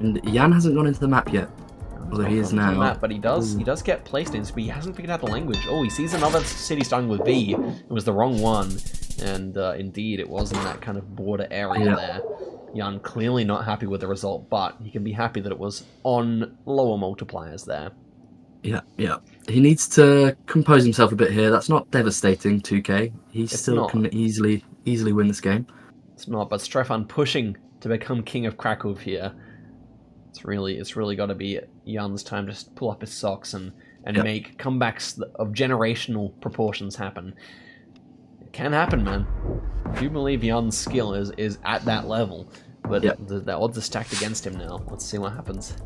And Jan hasn't gone into the map yet. Although he is now. Map, but he does get placed in, but he hasn't figured out the language. Oh, he sees another city starting with V. It was the wrong one. And indeed, it was in that kind of border area there. Jan clearly not happy with the result, but he can be happy that it was on lower multipliers there. Yeah. He needs to compose himself a bit here. That's not devastating, 2K. He still can easily win this game. It's not, but Strefan pushing to become king of Krakow here. It's really got to be Jan's time to just pull up his socks and make comebacks of generational proportions happen. It can happen, man. I do believe Jan's skill is at that level, but the odds are stacked against him now. Let's see what happens.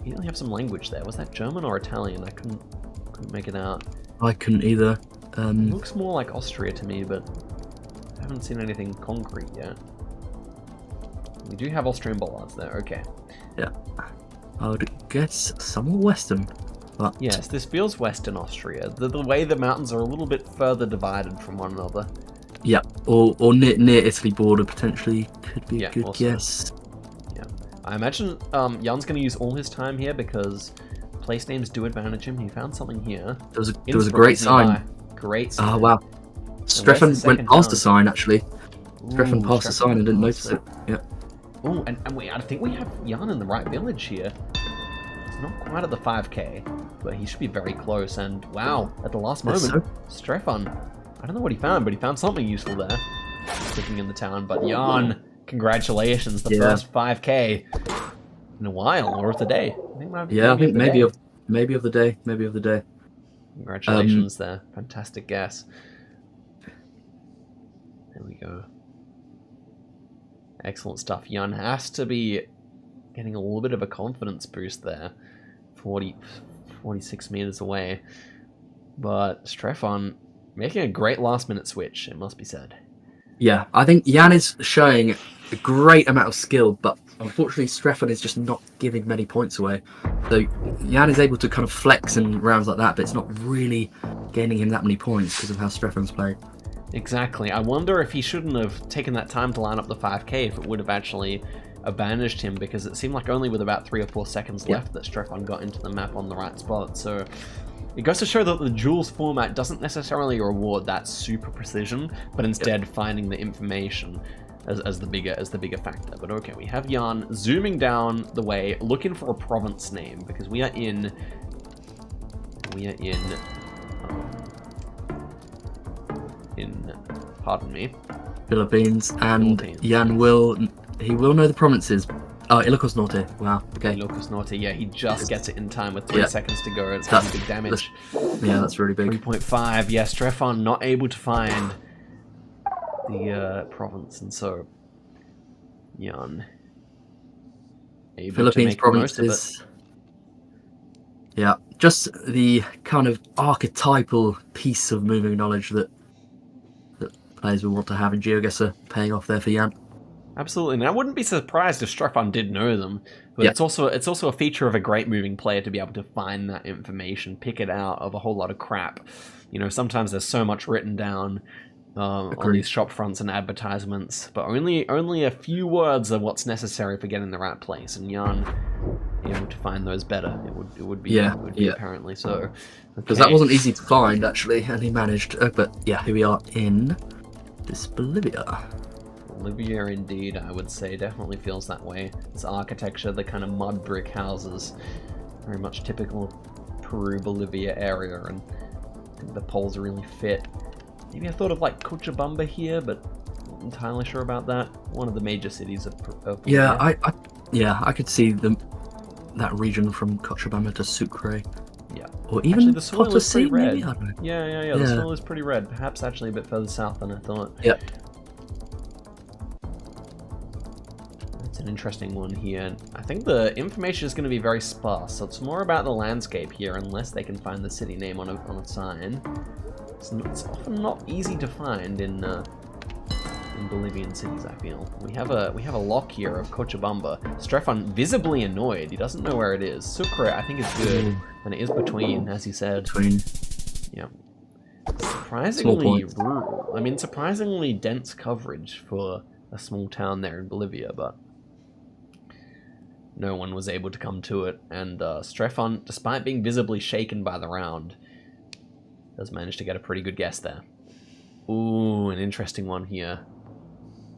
He only have some language there. Was that German or Italian? I couldn't make it out. I couldn't either. It looks more like Austria to me, but I haven't seen anything concrete yet. We do have Austrian bollards there, okay. Yeah. I would guess somewhat Western. But... Yes, this feels Western Austria. The way the mountains are a little bit further divided from one another. Yeah, or near Italy border potentially could be a good guess. Yeah. I imagine Jan's going to use all his time here because place names do advantage him. He found something here. There was a great sign. Great sign. Oh, wow. Strefan went past the sign, actually. Strefan passed the sign and didn't notice it. Yeah. Oh, and I think we have Jan in the right village here. It's not quite at the 5k, but he should be very close. And wow, at the last moment, Strefan, I don't know what he found, but he found something useful there. Clicking in the town, but Jan, congratulations, the first 5k in a while, or of the day. I think maybe of the day. Congratulations there, fantastic guess. There we go. Excellent stuff. Jan has to be getting a little bit of a confidence boost there. 46 meters away. But Strefan making a great last-minute switch, it must be said. Yeah, I think Jan is showing a great amount of skill, but unfortunately Strefan is just not giving many points away. So Jan is able to kind of flex in rounds like that, but it's not really gaining him that many points because of how Strefan's played. Exactly. I wonder if he shouldn't have taken that time to line up the 5k, if it would have actually banished him because it seemed like only with about 3 or 4 seconds left that Strefon got into the map on the right spot. So it goes to show that the duels format doesn't necessarily reward that super precision, but instead finding the information as the bigger factor. But okay, we have Jan zooming down the way, looking for a province name because we are in pardon me, Philippines, and Jan will know the provinces. Oh, Ilocos Norte. Wow. Okay. Ilocos Norte. Yeah, he just gets it in time with 3 seconds to go. It's gonna be big damage. That's really big. 3.5. Yeah, Strefon not able to find the province, and so Jan able Philippines to make the most of provinces. Yeah, just the kind of archetypal piece of moving knowledge that players will want to have in GeoGuessr, paying off there for Jan. Absolutely, and I wouldn't be surprised if Strefon did know them, but it's also a feature of a great moving player to be able to find that information, pick it out of a whole lot of crap. You know, sometimes there's so much written down on these shop fronts and advertisements, but only a few words are what's necessary for getting the right place, and Jan able to find those better. It would be apparently so. Because that wasn't easy to find actually, and he managed. But yeah, here we are in this Bolivia. Bolivia, indeed, I would say, definitely feels that way. This architecture, the kind of mud brick houses, very much typical Peru, Bolivia area, and I think the poles really fit. Maybe I thought of like Cochabamba here, but not entirely sure about that. One of the major cities of Bolivia. I could see that region from Cochabamba to Sucre. Yeah. Or even actually, the soil is pretty red. Maybe? I don't know. Yeah. The soil is pretty red. Perhaps actually a bit further south than I thought. Yep. It's an interesting one here. I think the information is going to be very sparse, so it's more about the landscape here, unless they can find the city name on a sign. It's often not easy to find in Bolivian cities, I feel. We have a lock here of Cochabamba. Strefon visibly annoyed. He doesn't know where it is. Sucre, I think, is good, and it is between, as he said. Yeah. Surprisingly rural. I mean, surprisingly dense coverage for a small town there in Bolivia, but no one was able to come to it. And Strefon, despite being visibly shaken by the round, does manage to get a pretty good guess there. Ooh, an interesting one here.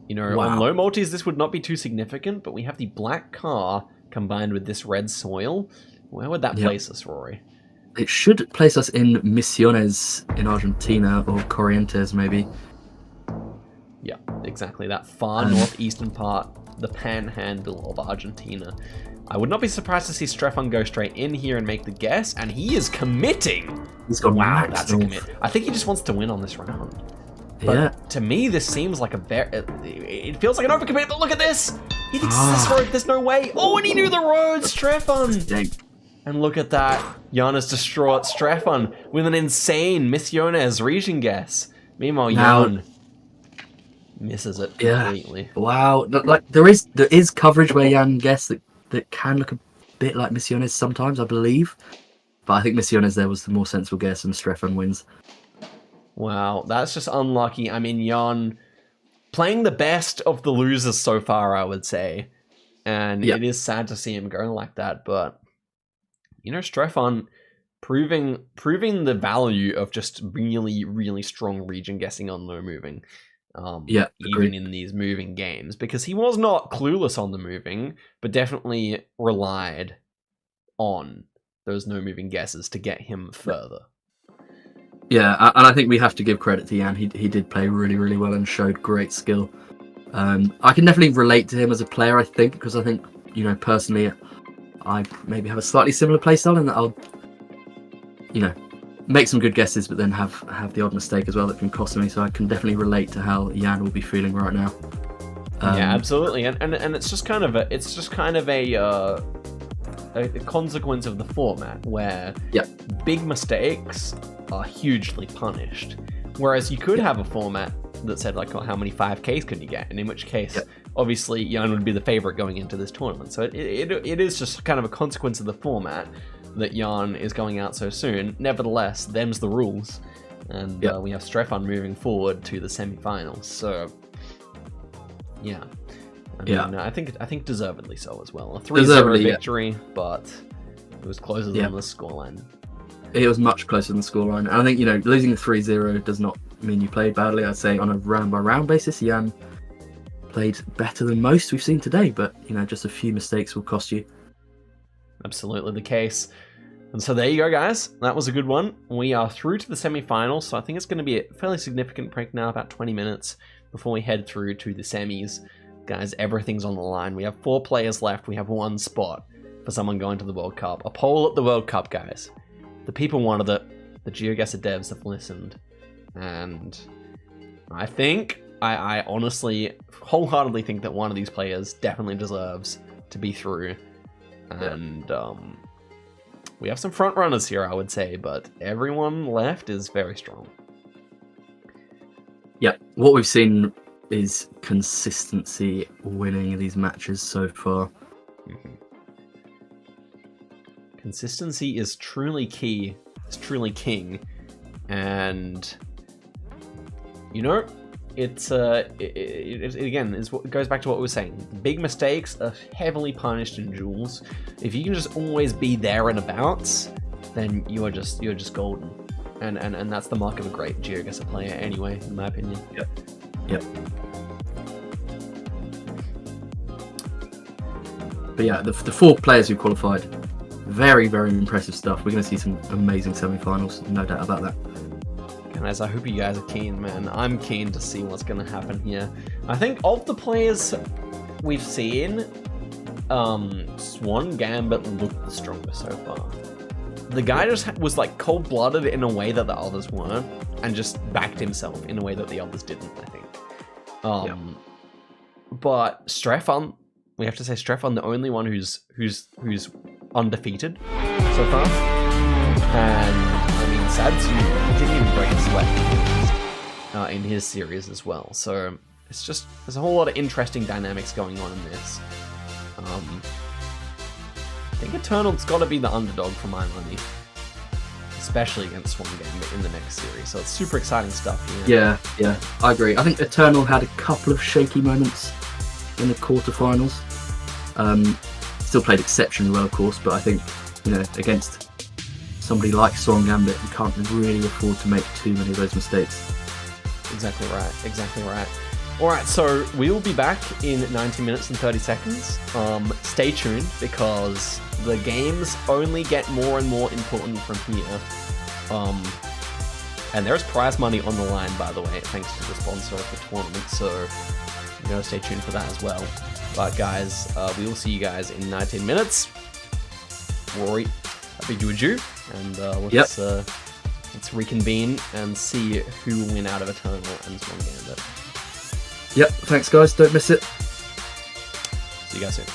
You know, on low multis, this would not be too significant, but we have the black car combined with this red soil. Where would that place us, Rory? It should place us in Misiones in Argentina, or Corrientes, maybe. Yeah, exactly. That far northeastern part, the panhandle of Argentina. I would not be surprised to see Strefon go straight in here and make the guess, and he is committing. He's got that's a commit. I think he just wants to win on this round. But to me, this seems like it feels like an overcommit, but look at this! He thinks this road, there's no way. Oh, and he knew the road, Strefon! Dang. And look at that. Jan is distraught. Strefon with an insane Misiones region guess. Meanwhile, Jan misses it completely. Wow. Like there is coverage where Jan guessed that can look a bit like Misiones sometimes, I believe. But I think Misiones there was the more sensible guess, and Strefon wins. Wow, that's just unlucky. I mean, Jan playing the best of the losers so far, I would say. And it is sad to see him go like that, but you know, Strefon proving the value of just really, really strong region guessing on low moving. Even in these moving games, because he was not clueless on the moving, but definitely relied on those no moving guesses to get him further. Yeah, and I think we have to give credit to Jan. He did play really, really well and showed great skill. I can definitely relate to him as a player, I think, because I think, you know, personally, I maybe have a slightly similar playstyle in that I'll, you know, make some good guesses, but then have the odd mistake as well that can cost me. So I can definitely relate to how Jan will be feeling right now. Yeah, absolutely, and it's just kind of a consequence of the format where big mistakes are hugely punished. Whereas you could have a format that said like, how many 5Ks can you get, and in which case, obviously, Jan would be the favorite going into this tournament. So it is just kind of a consequence of the format that Jan is going out so soon. Nevertheless, them's the rules, and we have Strefon moving forward to the semi-finals. So, yeah. Yeah. mean, I think deservedly so as well. A 3-0 Deservedly, yeah. victory, but it was closer Yeah. than the scoreline. It was much closer than the scoreline. And I think, losing a 3-0 does not mean you played badly. I'd say on a round-by-round basis, Jan played better than most we've seen today, but, just a few mistakes will cost you. Absolutely the case. And so there you go, guys. That was a good one. We are through to the semi-finals, so I think it's going to be a fairly significant break now, about 20 minutes before we head through to the semis. Guys, everything's on the line. We have 4 players left. We have 1 spot for someone going to the World Cup. A poll at the World Cup, guys. The people wanted it. The GeoGuessr devs have listened. And I think, I honestly, wholeheartedly think that one of these players definitely deserves to be through. And we have some front runners here, I would say, but everyone left is very strong. Yeah, what we've seen is consistency winning these matches so far. Consistency is truly key. It's truly king. And, it's again, it goes back to what we were saying. Big mistakes are heavily punished in duels. If you can just always be there and abouts, then you're just golden. And that's the mark of a great GeoGuessr player anyway, in my opinion. Yep. But yeah, the 4 players who qualified, very, very impressive stuff. We're going to see some amazing semi-finals, no doubt about that. Guys, I hope you guys are keen, man. I'm keen to see what's going to happen here. I think of the players we've seen, Swan Gambit looked the strongest so far. The guy just was like cold-blooded in a way that the others weren't, and just backed himself in a way that the others didn't, I think. But Strefan, we have to say Strefan, the only one who's undefeated so far. And I mean, Sadiu didn't even break a sweat in his series as well. So there's a whole lot of interesting dynamics going on in this. I think Eternal's got to be the underdog for my money, especially against Swan Gambit in the next series. So it's super exciting stuff here. Yeah, I agree. I think Eternal had a couple of shaky moments in the quarterfinals. Still played exceptionally well, of course, but I think, against somebody like Swan Gambit, you can't really afford to make too many of those mistakes. Exactly right. Alright, so we will be back in 90 minutes and 30 seconds. Stay tuned, because the games only get more and more important from here. And there's prize money on the line, by the way, thanks to the sponsor of the tournament, so you gotta stay tuned for that as well. But guys, we will see you guys in 19 minutes. Rory, happy to you, and let's reconvene and see who will win out of Eternal and Swan Gambit. Yep, thanks guys, don't miss it. See you guys soon.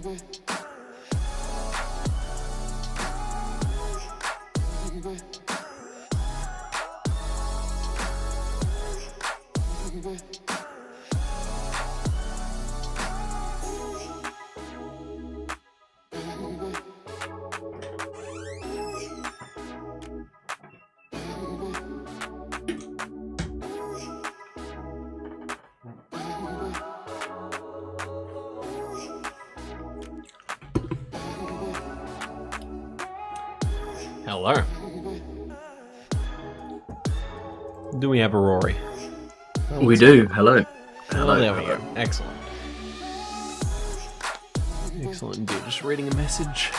Hello. Do we have a Rory? Oh, We do. Hello. Oh, there we go. Excellent. Excellent indeed. Just reading a message.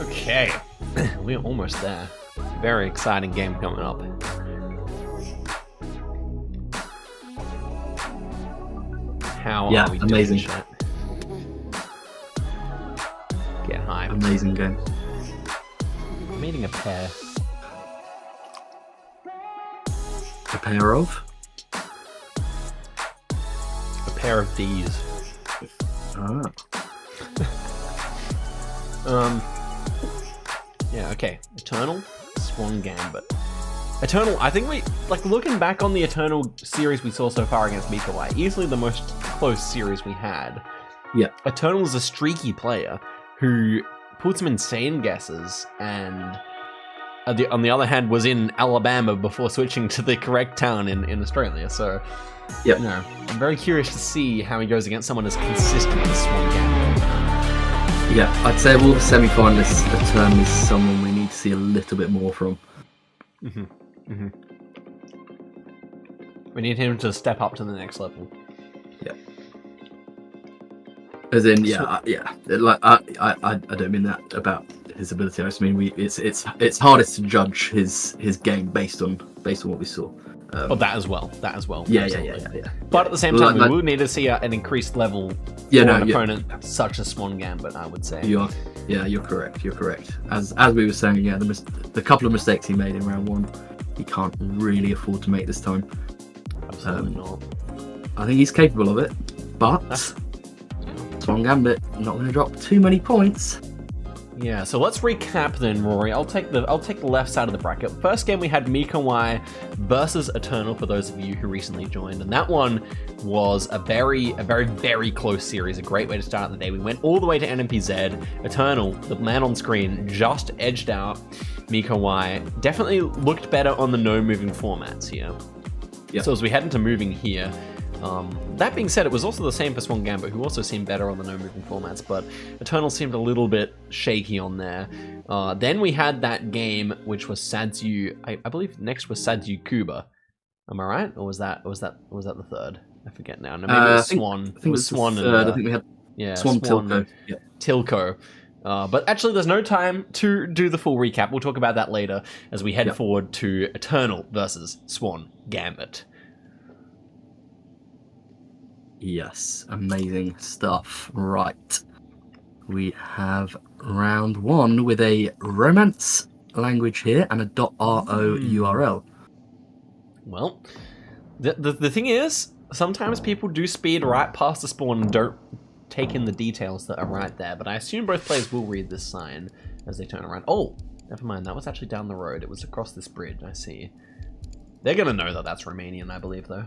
Okay, we're almost there. Very exciting game coming up. How are we amazing. doing, chat? Get high. Amazing game. I'm eating a pear. A pair of? A pair of these. Ah. Yeah, okay. Eternal, Swan Gambit. Eternal, I think we, like, looking back on the Eternal series we saw so far against Miko, easily the most close series we had. Yeah. Eternal is a streaky player who put some insane guesses and, on the other hand, was in Alabama before switching to the correct town in Australia. So, Yep. you know, I'm very curious to see how he goes against someone as consistent as Swan Gambit. Yeah, I'd say of all the semi-finalists, Eternal is someone we need to see a little bit more from. We need him to step up to the next level. Yeah. As in, like I don't mean that about his ability. I just mean it's hardest to judge his game based on what we saw. That as well. Yeah. Absolutely. But at the same time, we will need to see an increased level for an opponent such as Swan Gambit, I would say. You're correct. As we were saying, the couple of mistakes he made in round one, he can't really afford to make this time. Absolutely not. I think he's capable of it, but Swan Gambit not going to drop too many points. Yeah, so let's recap then, Rory. I'll take the left side of the bracket. First game we had Miko versus Eternal for those of you who recently joined, and that one was a very, very close series. A great way to start the day. We went all the way to NMPZ. Eternal, the man on screen, just edged out Miko. Definitely looked better on the no moving formats here. Yep. So as we head into moving here. That being said, it was also the same for Swan Gambit, who also seemed better on the no-moving formats, but Eternal seemed a little bit shaky on there. Then we had that game, which was Sadiu. I believe next was Sadiu Kuba. Am I right? Or was that the third? I forget now. No, maybe it was Swan. I think it was Swan. I think we had Swan Tilco. Yeah. Tilco. But actually, there's no time to do the full recap. We'll talk about that later as we head forward to Eternal versus Swan Gambit. Yes, amazing stuff. Right. We have round one with a Romance language here and a .ro URL. Well, the thing is, sometimes people do speed right past the spawn and don't take in the details that are right there, but I assume both players will read this sign as they turn around. Oh, never mind, that was actually down the road. It was across this bridge, I see. They're going to know that that's Romanian, I believe, though.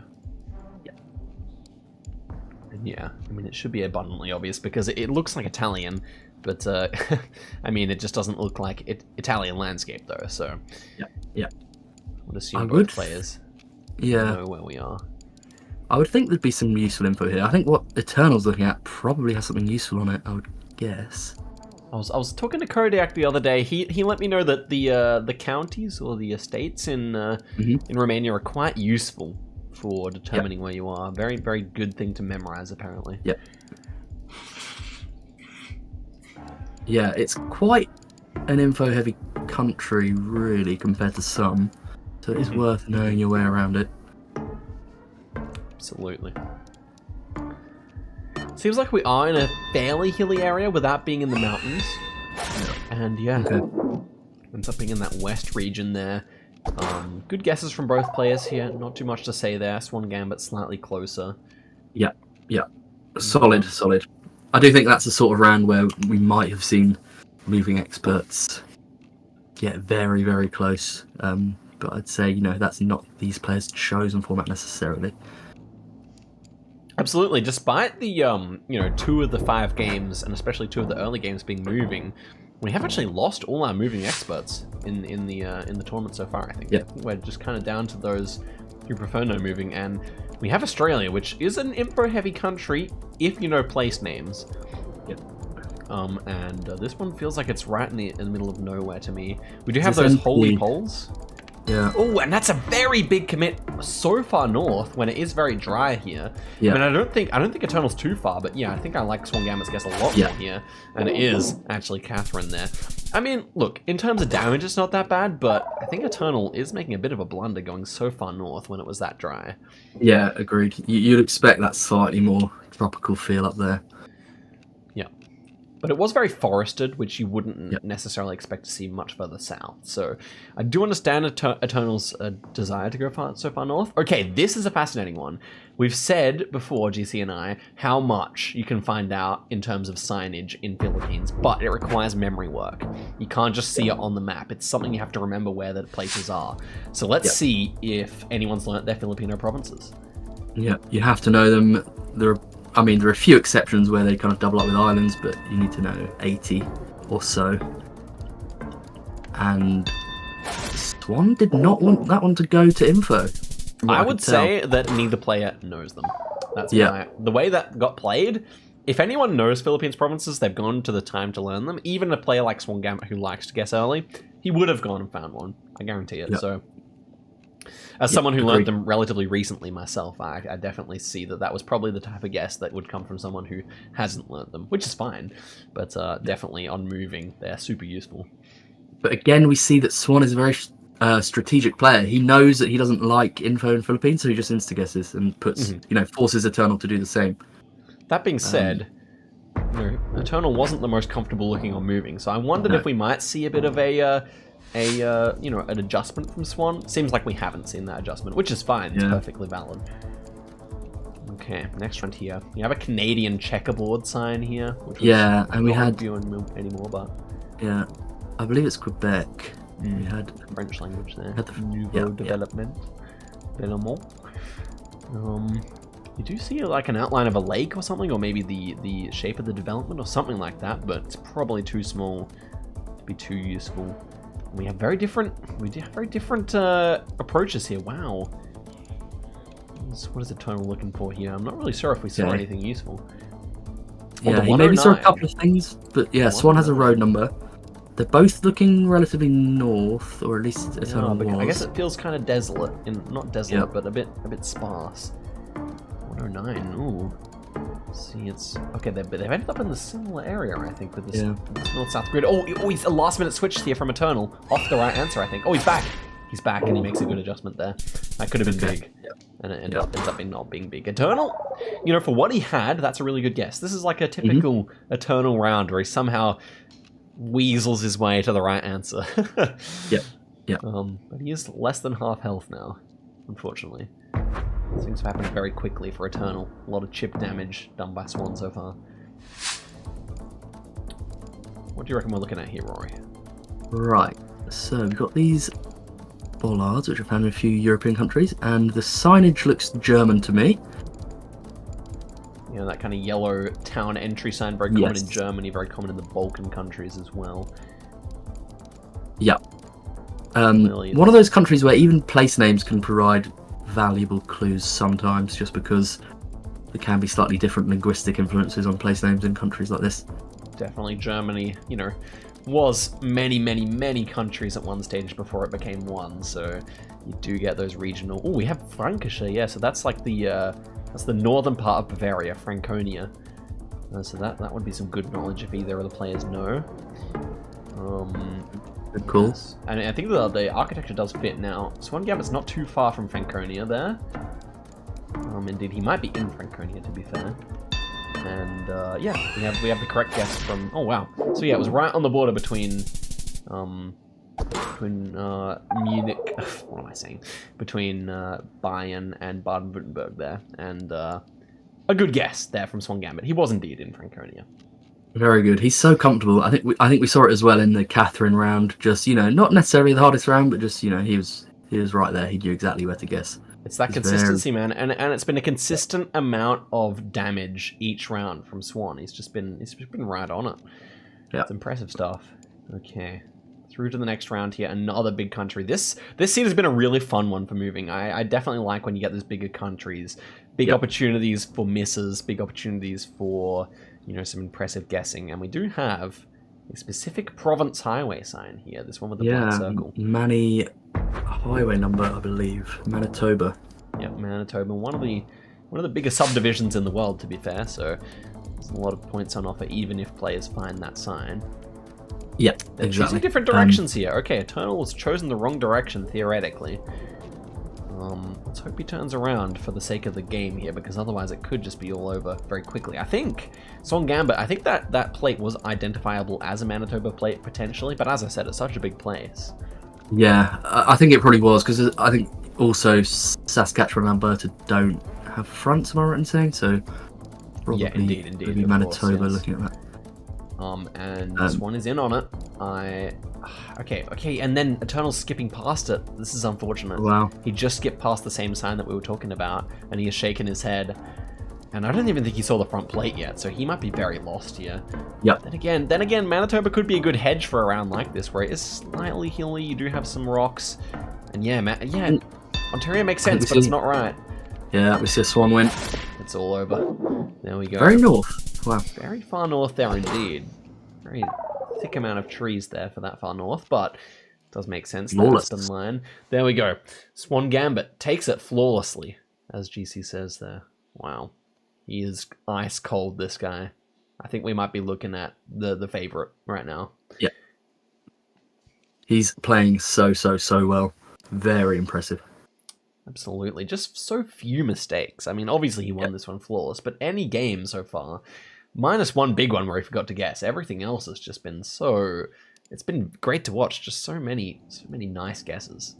Yeah, I mean, it should be abundantly obvious because it looks like Italian, but I mean, it just doesn't look like Italian landscape though. So yeah, I would assume both players know where we are. I would think there'd be some useful info here. I think what Eternal's looking at probably has something useful on it. I would guess. I was talking to Kodiak the other day. He let me know that the counties or the estates in Romania are quite useful for determining where you are. Very, very good thing to memorize, apparently. Yep. Yeah, it's quite an info-heavy country, really, compared to some. So it is worth knowing your way around it. Absolutely. Seems like we are in a fairly hilly area without being in the mountains. And yeah, ends up being in that west region there. Good guesses from both players here. Not too much to say there. Swan Gambit slightly closer. Yeah. Solid. I do think that's the sort of round where we might have seen moving experts get very, very close. But I'd say, that's not these players' chosen format necessarily. Absolutely. Despite the 2 of the 5 games, and especially 2 of the early games being moving, we have actually lost all our moving experts in the tournament so far. I think. Yeah. We're just kind of down to those who prefer no moving, and we have Australia, which is an info-heavy country if you know place names. Yeah. And this one feels like it's right in the middle of nowhere to me. We do have those holy poles. Yeah. Oh, and that's a very big commit so far north when it is very dry here. Yeah. I mean, I don't think Eternal's too far, but yeah, I think I like Swan Gambit's guess a lot more here. And it is actually Catherine there. I mean, look, in terms of damage, it's not that bad, but I think Eternal is making a bit of a blunder going so far north when it was that dry. Yeah, agreed. You'd expect that slightly more tropical feel up there. But it was very forested, which you wouldn't necessarily expect to see much further south. So I do understand Eternal's desire to go so far north. Okay, this is a fascinating one. We've said before, GC and I, how much you can find out in terms of signage in Philippines, but it requires memory work. You can't just see it on the map. It's something you have to remember where the places are. So let's see if anyone's learnt their Filipino provinces. Yeah, you have to know them. There are a few exceptions where they kind of double up with islands, but you need to know 80 or so. And Swan did not want that one to go to info. I would say that neither player knows them. That's the way that got played. If anyone knows Philippines provinces, they've gone to the time to learn them. Even a player like Swan Gambit who likes to guess early, he would have gone and found one. I guarantee it. So, as someone who learned them relatively recently myself, I definitely see that was probably the type of guess that would come from someone who hasn't learned them, which is fine. But definitely on moving, they're super useful. But again, we see that Swan is a very strategic player. He knows that he doesn't like info in Philippines, so he just insta-guesses and puts, forces Eternal to do the same. That being said, Eternal wasn't the most comfortable looking on moving, so I wondered if we might see a bit of an adjustment from Swan. Seems like we haven't seen that adjustment, which is fine. It's perfectly valid. Okay, next round here. We have a Canadian checkerboard sign here. Which and we had anymore, but I believe it's Quebec. We had French language there. Had the Nouveau development. Bellemont. You do see like an outline of a lake or something, or maybe the shape of the development or something like that, but it's probably too small to be too useful. We have very different approaches here. Wow. What is Eternal looking for here? I'm not really sure if we saw anything useful. Yeah, he maybe saw a couple of things, but Swan has a road number. They're both looking relatively north, or at least Eternal was. I guess it feels kind of desolate, not desolate, but a bit sparse. 109. Ooh. See, it's okay. They've ended up in the similar area, I think, with this north-south grid. Oh, he's a last-minute switch here from Eternal off the right answer, I think. Oh, he's back. He's back, and he makes a good adjustment there. That could have been big, and it ends up not being big. Eternal, for what he had, that's a really good guess. This is like a typical Eternal round where he somehow weasels his way to the right answer. But he is less than half health now, unfortunately. Things have happened very quickly for Eternal. A lot of chip damage done by Swan so far. What do you reckon we're looking at here, Rory? Right, so we've got these bollards, which are found in a few European countries, and the signage looks German to me. That kind of yellow town entry sign, very common in Germany, very common in the Balkan countries as well. Yeah. One of those countries where even place names can provide valuable clues sometimes, just because there can be slightly different linguistic influences on place names in countries like this. Definitely Germany, was many countries at one stage before it became one, so you do get those regional... Oh, we have Frankischer, so that's like that's the northern part of Bavaria, Franconia. So that would be some good knowledge if either of the players know. Cool. Yes. And I think the architecture does fit now. Swan Gambit's not too far from Franconia there. Indeed, he might be in Franconia, to be fair. And yeah, we have the correct guess from. Oh wow! So yeah, it was right on the border between Munich. What am I saying? Between Bayern and Baden-Württemberg there, and a good guess there from Swan Gambit. He was indeed in Franconia. Very good. He's so comfortable. I think we saw it as well in the Catherine round. Just not necessarily the hardest round, but just he was right there. He knew exactly where to guess. It's that consistency, man, and it's been a consistent amount of damage each round from Swan. He's just been right on it. Yeah, it's impressive stuff. Okay, through to the next round here. Another big country. This seed has been a really fun one for moving. I definitely like when you get those bigger countries, big opportunities for misses, big opportunities for some impressive guessing, and we do have a specific province highway sign here. This one with the black circle. Mani highway number, I believe. Manitoba. Yep, Manitoba. One of the bigger subdivisions in the world, to be fair. So there's a lot of points on offer, even if players find that sign. Yeah, They're exactly. choosing different directions here. Okay, Eternal has chosen the wrong direction theoretically. Let's hope he turns around for the sake of the game here, because otherwise it could just be all over very quickly. I think Song Gambit, I think that plate was identifiable as a Manitoba plate potentially, but as I said, it's such a big place. Yeah, I think it probably was, because I think also Saskatchewan and Alberta don't have fronts, am I right in saying? So probably yeah, indeed, maybe Manitoba, course, yes. Looking at that. And Swan is in on it. Okay, and then Eternal's skipping past it. This is unfortunate. Wow. He just skipped past the same sign that we were talking about, and he has shaken his head. And I don't even think he saw the front plate yet, so he might be very lost here. Yep. Then again, Manitoba could be a good hedge for a round like this, where it is slightly hilly. You do have some rocks, and Ontario makes sense, but it's not right. Yeah, we see a Swan win. It's all over. There we go. Very north. Wow. Very far north there indeed. Very thick amount of trees there for that far north, but it does make sense. Flawless. That's the line. There we go. Swan Gambit takes it flawlessly, as GC says there. Wow. He is ice cold, this guy. I think we might be looking at the favorite right now. Yeah. He's playing so well. Very impressive. Absolutely. Just so few mistakes. I mean, obviously he won this one flawless, but any game so far, minus one big one where he forgot to guess, everything else has just been so... It's been great to watch. Just so many nice guesses.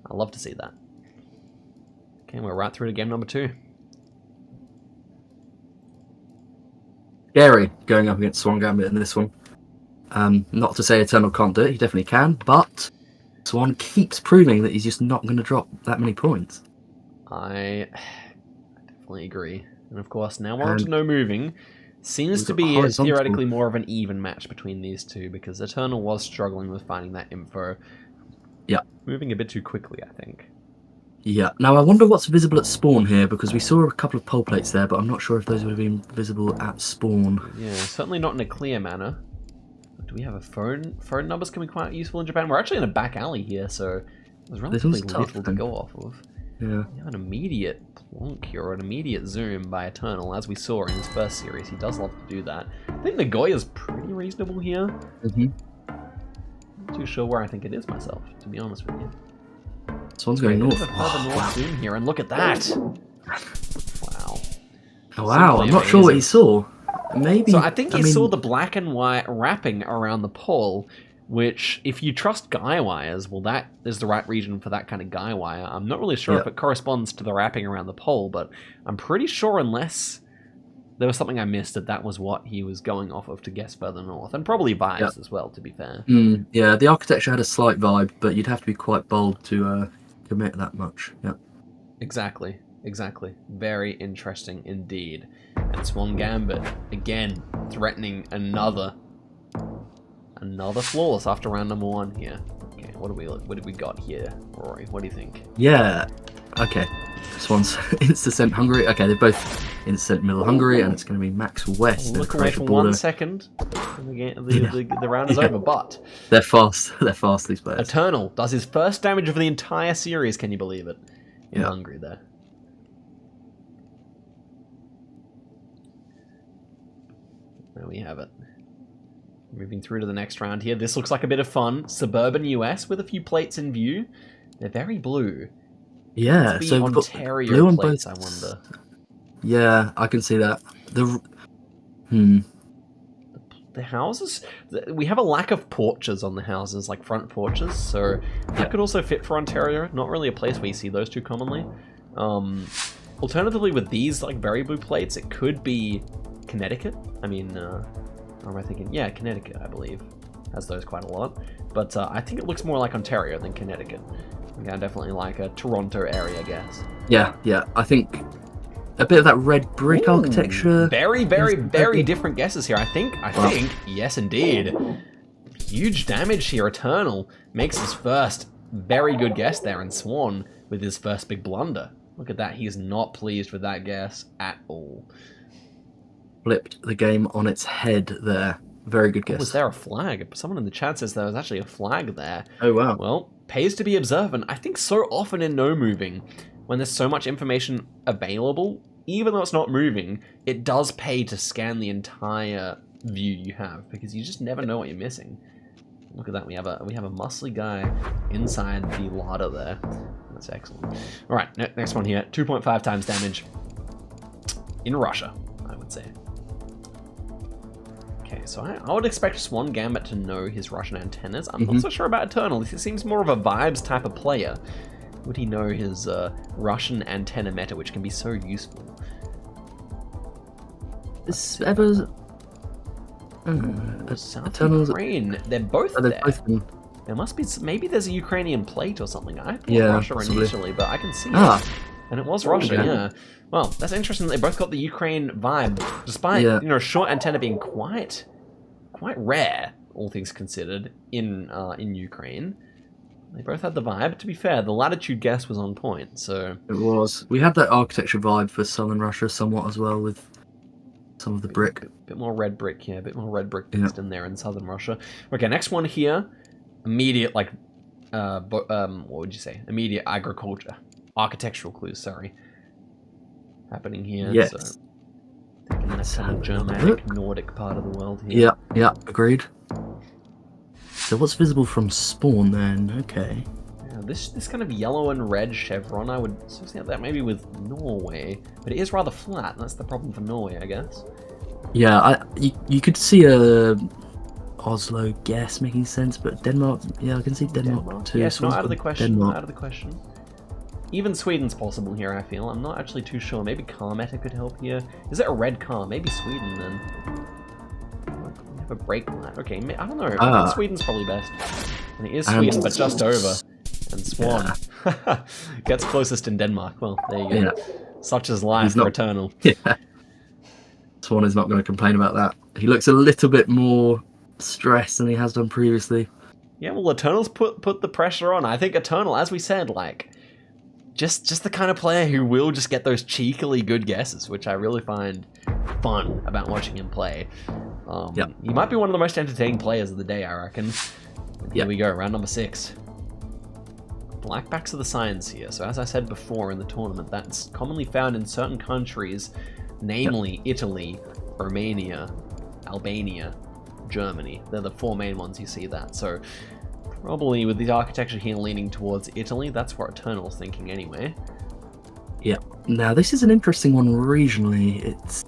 I love to see that. Okay, we're right through to game number 2. Scary going up against Swan Gambit in this one. Not to say Eternal can't do it, he definitely can, but Swan keeps proving that he's just not going to drop that many points. I definitely agree. And of course, now we're on to no moving. Seems to be theoretically more of an even match between these two, because Eternal was struggling with finding that info. Yeah. Moving a bit too quickly, I think. Yeah. Now, I wonder what's visible at spawn here, because we saw a couple of pole plates there, but I'm not sure if those would have been visible at spawn. Yeah, certainly not in a clear manner. Do we have a phone? Phone numbers can be quite useful in Japan. We're actually in a back alley here, so there's relatively little to go off of. Yeah. We have an immediate plonk here, or an immediate zoom by Eternal, as we saw in his first series. He does love to do that. I think Nagoya's pretty reasonable here. Not too sure where I think it is myself, to be honest with you. Swan's going north. Further north zoom here, and look at that! Wow. Oh, wow, I'm not sure what he saw. Maybe. So I think he saw the black and white wrapping around the pole, which, if you trust guy wires, well, that is the right region for that kind of guy wire. I'm not really sure if it corresponds to the wrapping around the pole, but I'm pretty sure, unless there was something I missed, that was what he was going off of to guess further north, and probably vibes as well, to be fair. Yeah, the architecture had a slight vibe, but you'd have to be quite bold to commit that much. Yeah. Exactly. Very interesting indeed. And Swan Gambit, again, threatening another flawless after round number 1 here. Okay, what do we got here, Rory? What do you think? Yeah. Okay. Swan's Insta-Cent Hungary. Okay, they're both Insta-Cent Middle Hungary, and it's going to be Max West. Look away for 1 second. The round is over, but... They're fast, these players. Eternal does his first damage of the entire series, can you believe it? In Hungary there. There we have it. Moving through to the next round here. This looks like a bit of fun. Suburban US with a few plates in view. They're very blue. Yeah, so Ontario blue on plates, I wonder. Yeah, I can see that. The houses, we have a lack of porches on the houses, like front porches, so that could also fit for Ontario. Not really a place where you see those two commonly. Alternatively, with these like very blue plates, it could be Connecticut. I mean, what am I thinking? Yeah, Connecticut, I believe, has those quite a lot. But I think it looks more like Ontario than Connecticut. Yeah, definitely like a Toronto area, I guess. Yeah, I think a bit of that red brick architecture. Very, very, very different guesses here. I think, yes, indeed. Huge damage here. Eternal makes his first very good guess there, and Swan with his first big blunder. Look at that. He is not pleased with that guess at all. Flipped the game on its head there. Very good guess. Was there a flag? Someone in the chat says there was actually a flag there. Oh, wow. Well, pays to be observant. I think so often in no moving, when there's so much information available, even though it's not moving, it does pay to scan the entire view you have, because you just never know what you're missing. Look at that. We have a muscly guy inside the larder there. That's excellent. All right, next one here. 2.5 times damage in Russia, I would say. Okay, so I would expect Swan Gambit to know his Russian antennas. I'm not so sure about Eternal. He seems more of a vibes type of player. Would he know his Russian antenna meta, which can be so useful? Is ever South Ukraine. They're both there. There must be, maybe there's a Ukrainian plate or something. I thought Russia initially, but I can see it. And it was Russia, yeah. Well, that's interesting that they both got the Ukraine vibe, despite, you know, short antenna being quite rare, all things considered, in Ukraine. They both had the vibe. To be fair, the latitude guess was on point, so... It was. We had that architecture vibe for southern Russia somewhat as well, with some of the brick. A bit more red brick, yeah. A bit more red brick mixed in there in southern Russia. Okay, next one here. Immediate, like... what would you say? Immediate agriculture. Architectural clues, sorry. Happening here. Yes. So, taking that kind of Germanic, Nordic part of the world here. Yeah, agreed. So what's visible from spawn then? Okay. Yeah, this kind of yellow and red chevron, I would associate that maybe with Norway, but it is rather flat, and that's the problem for Norway, I guess. Yeah, you could see a Oslo guess making sense, but Denmark, yeah, I can see Denmark too. Yes, not out of the question. Denmark. Not out of the question. Even Sweden's possible here, I feel. I'm not actually too sure. Maybe car meta could help here. Is it a red car? Maybe Sweden then. We have a brake light. Okay, I don't know. I think Sweden's probably best. And it is Sweden, but just over. And Swan gets closest in Denmark. Well, there you go. Yeah. Such is life for Eternal. Yeah. Swan is not going to complain about that. He looks a little bit more stressed than he has done previously. Yeah, well, Eternal's put the pressure on. I think Eternal, as we said, like... Just the kind of player who will just get those cheekily good guesses, which I really find fun about watching him play. He might be one of the most entertaining players of the day, I reckon. Here we go, round number 6. Blackbacks are the signs here. So as I said before in the tournament, that's commonly found in certain countries, namely Italy, Romania, Albania, Germany. They're the 4 main ones you see that. So probably with the architecture here leaning towards Italy, that's what Eternal's thinking anyway. Yeah. Now this is an interesting one regionally. It's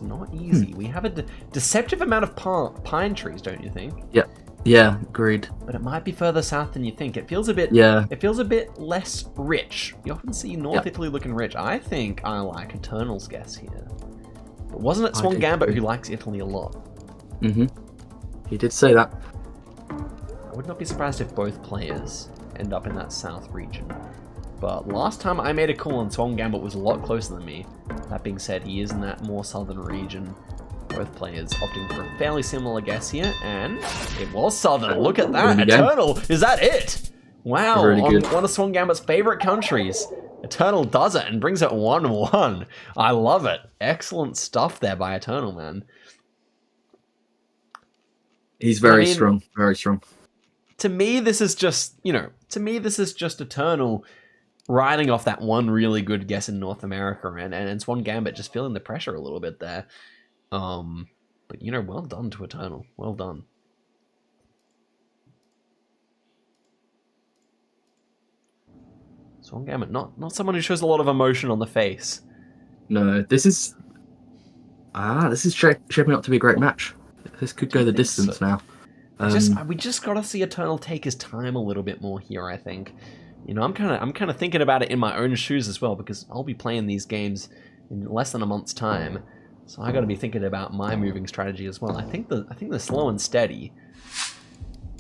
not easy. We have a deceptive amount of pine trees, don't you think? Yeah. Yeah, agreed. But it might be further south than you think. It feels a bit it feels a bit less rich. You often see North Italy looking rich. I think I like Eternal's guess here. But wasn't it Swan Gambit who likes Italy a lot? He did say that. I would not be surprised if both players end up in that south region. But last time I made a call and Swan Gambit was a lot closer than me. That being said, he is in that more southern region. Both players opting for a fairly similar guess here, and it was southern. Look at that. Eternal, is that it? Wow, on one of Swan Gambit's favorite countries. Eternal does it and brings it 1-1. I love it. Excellent stuff there by Eternal, man. He's very strong, very strong. To me, this is just, Eternal riding off that one really good guess in North America, and Swan Gambit just feeling the pressure a little bit there. But, well done to Eternal. Well done. Swan Gambit, not someone who shows a lot of emotion on the face. No, this is This is shaping up to be a great match. This could go the distance now. We just gotta see Eternal take his time a little bit more here, I think. You know, I'm kind of thinking about it in my own shoes as well, because I'll be playing these games in less than a month's time, so I got to be thinking about my moving strategy as well. I think the slow and steady,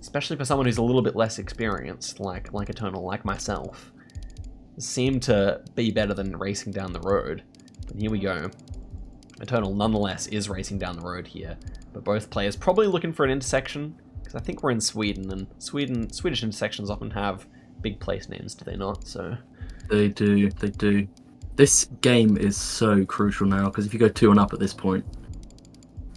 especially for someone who's a little bit less experienced, like Eternal, like myself, seem to be better than racing down the road. But here we go. Eternal, nonetheless, is racing down the road here, but both players probably looking for an intersection, because I think we're in Sweden, and Swedish intersections often have big place names, do they not? So they do. This game is so crucial now, because if you go 2-1 up at this point,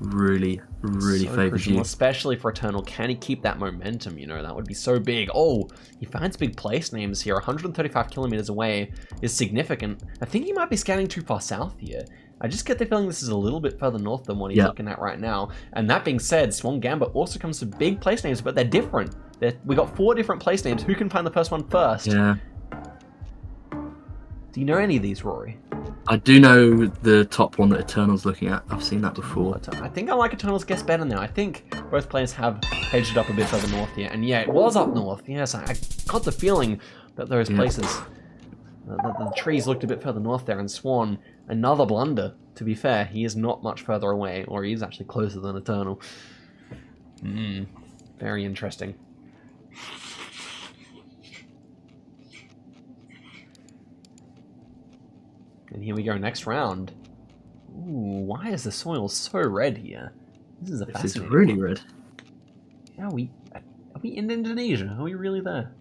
really so favours you. Especially for Eternal. Can he keep that momentum? You know, that would be so big. Oh, he finds big place names here. 135 kilometers away is significant. I think he might be scanning too far south here. I just get the feeling this is a little bit further north than what he's looking at right now. And that being said, Swan Gambit also comes to big place names, but they're different. We got 4 different place names. Who can find the first one first? Yeah. Do you know any of these, Rory? I do know the top one that Eternal's looking at. I've seen that before. I think I like Eternal's guess better now. I think both players have hedged it up a bit further north here. And yeah, it was up north. Yes, I got the feeling that those places, the trees looked a bit further north there. And Swan, another blunder. To be fair, he is not much further away, or he is actually closer than Eternal. Very interesting. And here we go, next round. Ooh, why is the soil so red here? This is fascinating. It's really red. Yeah, are we in Indonesia? Are we really there?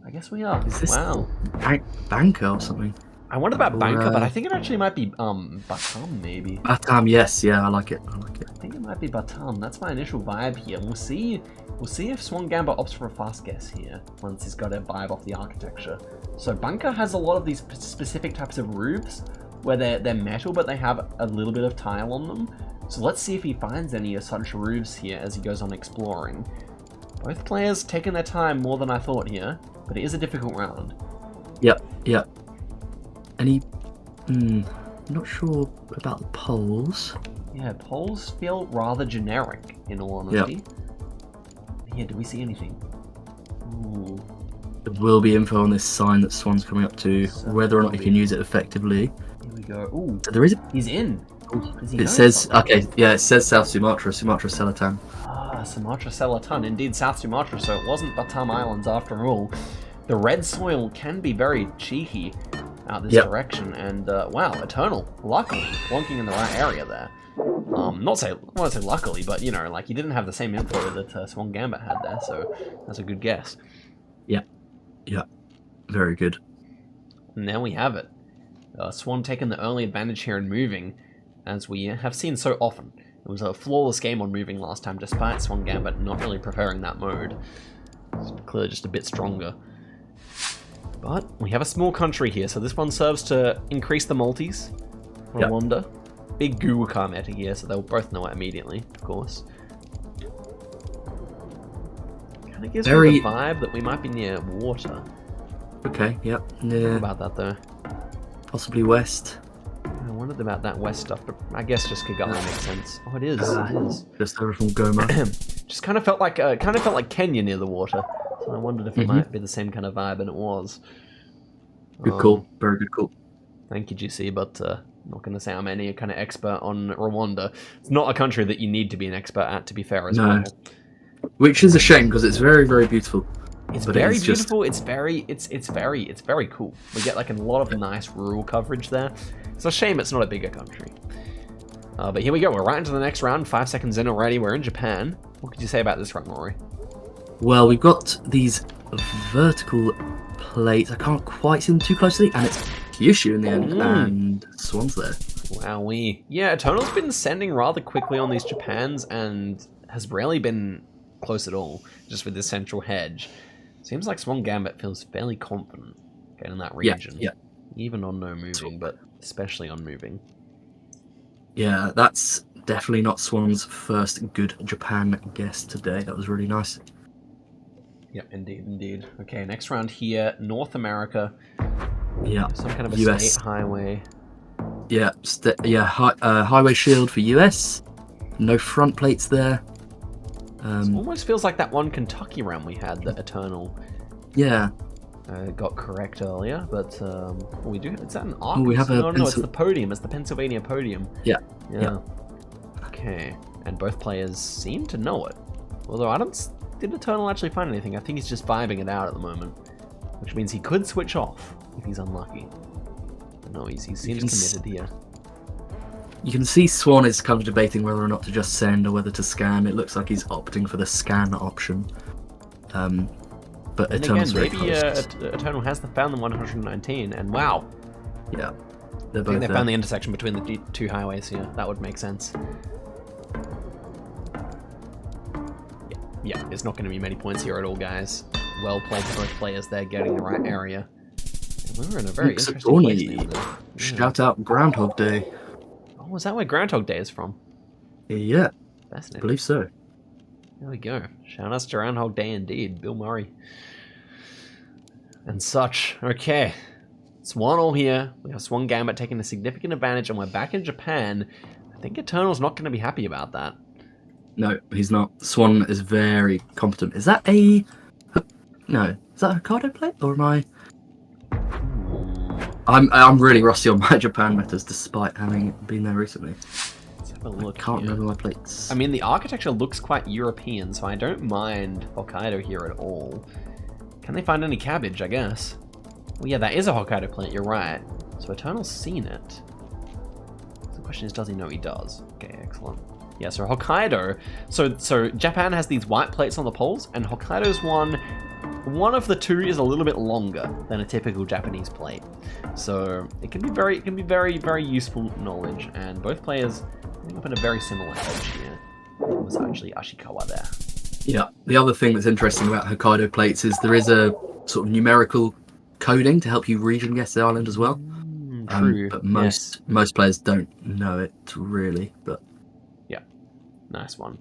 I guess we are. Is this wow. Bangka or something? I wondered about Bangka, but I think it actually might be Batam, maybe. Batam, yes, yeah, I like it. I think it might be Batam. That's my initial vibe here. We'll see if Swan Gambit opts for a fast guess here once he's got a vibe off the architecture. So Bangka has a lot of these specific types of roofs where they're metal, but they have a little bit of tile on them. So let's see if he finds any of such roofs here as he goes on exploring. Both players taking their time more than I thought here, but it is a difficult round. Yep. Any... not sure about the poles. Yeah, poles feel rather generic, in all honesty. Yeah, do we see anything? Ooh. There will be info on this sign that Swan's coming up to, whether or not he can use it effectively. Here we go. Ooh, there is he's in. It says, okay, yeah, it says South Sumatra, Sumatra Selatan. Ah, Sumatra Selatan, indeed South Sumatra, so it wasn't Batam Islands after all. The red soil can be very cheeky out this direction, and wow, Eternal, luckily, flunking in the right area there. Not say luckily, but you know, like he didn't have the same info that Swan Gambit had there, so that's a good guess. Yeah, very good. And there we have it. Swan taking the early advantage here in moving, as we have seen so often. It was a flawless game on moving last time, despite Swan Gambit not really preferring that mode. It's clearly just a bit stronger. But we have a small country here, so this one serves to increase the multis. Rwanda. Big Guwaka meta here, so they'll both know it immediately, of course. Kind of gives me the vibe that we might be near water. Okay, yep. What about that, though? Possibly west. I wondered about that west stuff, but I guess just Kigali makes sense. Oh, it is. It is. Just over from Goma. Just kind of felt like Kenya near the water. So I wondered if it might be the same kind of vibe, and it was. Good call. Very good call. Thank you, GC, but I'm not going to say I'm any kind of expert on Rwanda. It's not a country that you need to be an expert at, to be fair, as well. Which is a shame, because it's very, very beautiful. It's very beautiful. It's very cool. We get like a lot of nice rural coverage there. It's a shame it's not a bigger country. But here we go. We're right into the next round. 5 seconds in already. We're in Japan. What could you say about this round, Rory? Well, we've got these vertical plates. I can't quite see them too closely, and it's Kyushu in the end, and Swan's there. Wowee. Yeah, Eternal's been sending rather quickly on these Japans, and has rarely been close at all, just with this central hedge. Seems like Swan Gambit feels fairly confident getting that region. Yeah. Even on no moving, but especially on moving. Yeah, that's definitely not Swan's first good Japan guess today. That was really nice. Yep, indeed. Okay, next round here, North America. Yeah. Some kind of a US. state highway. Yeah, highway shield for US. No front plates there. It almost feels like that one Kentucky round we had, the Eternal. Yeah. Got correct earlier, but we do. Is that an arc? We have no, it's the podium. It's the Pennsylvania podium. Yeah. Yeah. Okay, and both players seem to know it. Although did Eternal actually find anything? I think he's just vibing it out at the moment, which means he could switch off if he's unlucky. But no, he seems committed here. You can see Swan is kind of debating whether or not to just send or whether to scan. It looks like he's opting for the scan option. But and Eternal's again, very maybe close. Eternal has found the 119, and wow. Yeah. I think they found the intersection between the two highways here. That would make sense. Yeah, there's not going to be many points here at all, guys. Well played for both players there, getting the right area. And we were in a very interesting place now, though. Shout out Groundhog Day. Oh, is that where Groundhog Day is from? Yeah, Fascinating. I believe so. There we go. Shout outs to Groundhog Day indeed. Bill Murray. And such. Okay. Swan all here. We have Swan Gambit taking a significant advantage, and we're back in Japan. I think Eternal's not going to be happy about that. No, he's not. Swan is very competent. Is that a... No. Is that a Hokkaido plate? Or am I... I'm really rusty on my Japan metas, despite having been there recently. Let's have a look. I can't remember my plates. I mean, the architecture looks quite European, so I don't mind Hokkaido here at all. Can they find any cabbage, I guess? Well, yeah, that is a Hokkaido plate, you're right. So Eternal's seen it. So the question is, does he know he does? Okay, excellent. Yeah, so Hokkaido... So Japan has these white plates on the poles, and Hokkaido's one of the two is a little bit longer than a typical Japanese plate. So it can be very, very useful knowledge, and both players ending up in a very similar edge here. It was actually Ashikawa there. Yeah, the other thing that's interesting about Hokkaido plates is there is a sort of numerical coding to help you region guess the island as well. True. But most players don't know it really. But yeah, nice one.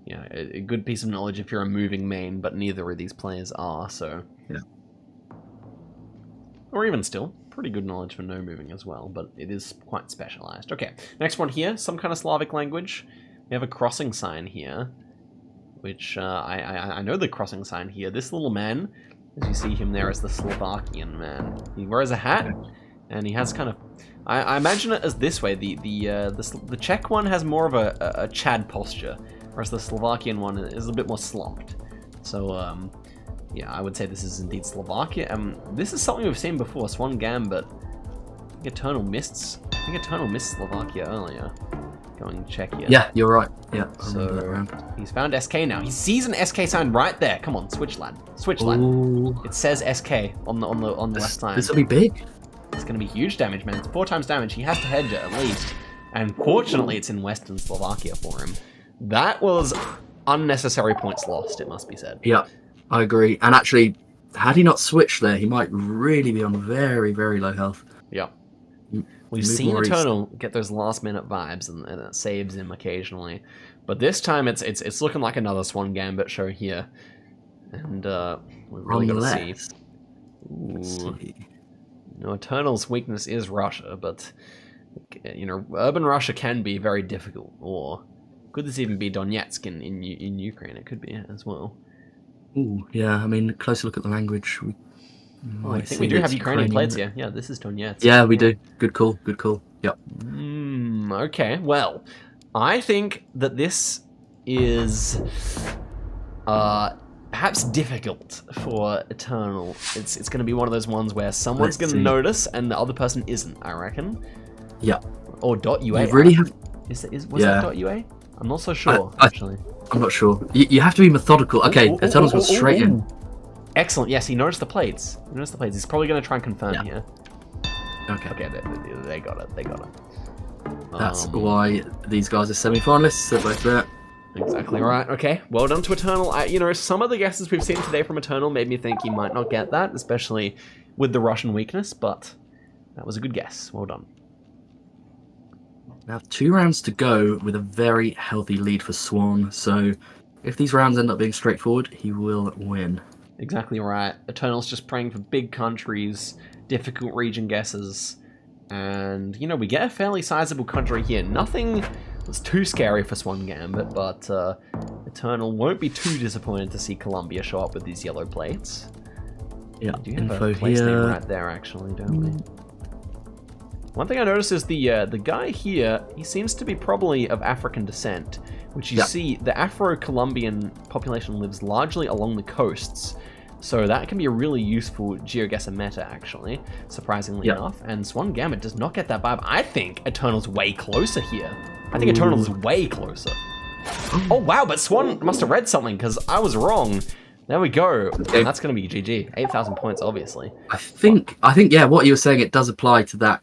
Yeah, a good piece of knowledge if you're a moving main, but neither of these players are. So yeah, or even still, pretty good knowledge for no moving as well, but it is quite specialized. Okay, next one here, some kind of Slavic language. We have a crossing sign here, which I know the crossing sign here. This little man, as you see him there, is the Slovakian man. He wears a hat, and he has kind of... I imagine it as this way. The Czech one has more of a Chad posture, whereas the Slovakian one is a bit more slumped. So, yeah, I would say this is indeed Slovakia. This is something we've seen before, Swan Gambit. I think Eternal missed Slovakia earlier. Going to check here. Yeah, you're right. Yeah, so he's found SK now. He sees an SK sign right there. Come on, switch lad. Switch lad. It says SK on the left side. This will be big. It's going to be huge damage, man. It's 4 times damage. He has to hedge it at least. And fortunately, it's in Western Slovakia for him. That was unnecessary points lost, it must be said. Yeah, I agree. And actually, had he not switched there, he might really be on very, very low health. Yeah. We've seen Eternal get those last-minute vibes, and it saves him occasionally. But this time, it's looking like another Swan Gambit show here. And we're really going to see. Ooh. No, Eternal's weakness is Russia, but you know, urban Russia can be very difficult. Or could this even be Donetsk in Ukraine? It could be as well. Ooh, yeah. I mean, closer look at the language. I think we do have Ukrainian plates here. Yeah, this is Donetsk. Yeah, we do. Good call. Good call. Yep. Okay. Well, I think that this is perhaps difficult for Eternal. It's going to be one of those ones where someone's going to notice and the other person isn't, I reckon. Yeah. Or .ua. You really have... Was that .ua? I'm not so sure, actually. I'm not sure. You have to be methodical. Okay, Eternal's got straight in. Excellent. Yes, he noticed the plates. He's probably going to try and confirm here. Okay, they got it. That's why these guys are semi-finalists. They're both there. Exactly right. Okay, well done to Eternal. You know, some of the guesses we've seen today from Eternal made me think he might not get that, especially with the Russian weakness, but that was a good guess. Well done. Now, 2 rounds to go with a very healthy lead for Swan, so if these rounds end up being straightforward, he will win. Exactly right. Eternal's just praying for big countries, difficult region guesses, And, you know, we get a fairly sizable country here. Nothing that's too scary for Swan Gambit, but Eternal won't be too disappointed to see Colombia show up with these yellow plates. Yeah, We do have info a place here. name right there, actually, don't we? One thing I noticed is the guy here, he seems to be probably of African descent, which you see, the Afro-Colombian population lives largely along the coasts, so that can be a really useful GeoGuessr meta, actually, surprisingly enough, and Swan Gambit does not get that vibe. I think Eternal's way closer here. I think Eternal's way closer. Oh wow, but Swan must have read something, because I was wrong. There we go. And that's going to be GG. 8,000 points, obviously. I think, yeah, what you were saying, it does apply to that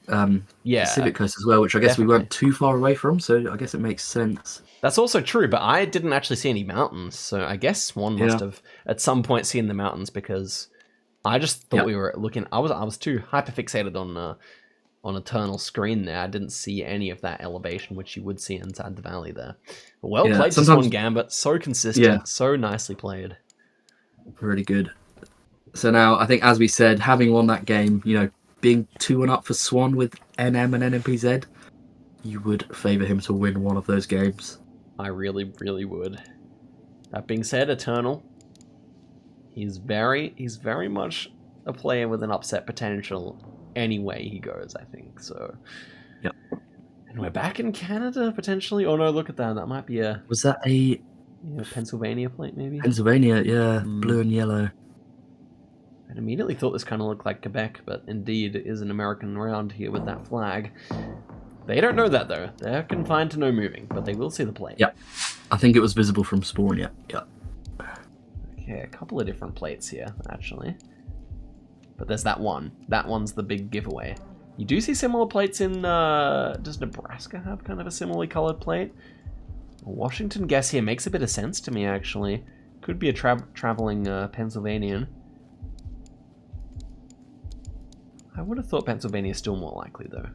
Pacific coast as well, which I guess we weren't too far away from, so I guess it makes sense. That's also true, but I didn't actually see any mountains, so I guess Swan must have at some point seen the mountains, because I just thought we were looking. I was too hyperfixated on Eternal screen there. I didn't see any of that elevation, which you would see inside the valley there. But well played to Swan Gambit. So consistent, so nicely played. Really good. So now, I think, as we said, having won that game, you know, being 2-1 up for Swan with NM and NMPZ, you would favour him to win one of those games. I really, really would. That being said, Eternal, he's very much a player with an upset potential any way he goes, I think. So, yep. And we're back in Canada, potentially. Oh no, look at that. That might be a... Was that a... Pennsylvania plate, maybe? Pennsylvania, yeah. Blue and yellow. I immediately thought this kind of looked like Quebec, but indeed it is an American round here with that flag. They don't know that, though. They're confined to no moving, but they will see the plate. Yep. I think it was visible from Spawn, yeah. Okay, a couple of different plates here, actually. But there's that one. That one's the big giveaway. You do see similar plates in... does Nebraska have kind of a similarly colored plate? Washington guess here makes a bit of sense to me, actually. Could be a traveling Pennsylvanian. I would have thought Pennsylvania is still more likely, though.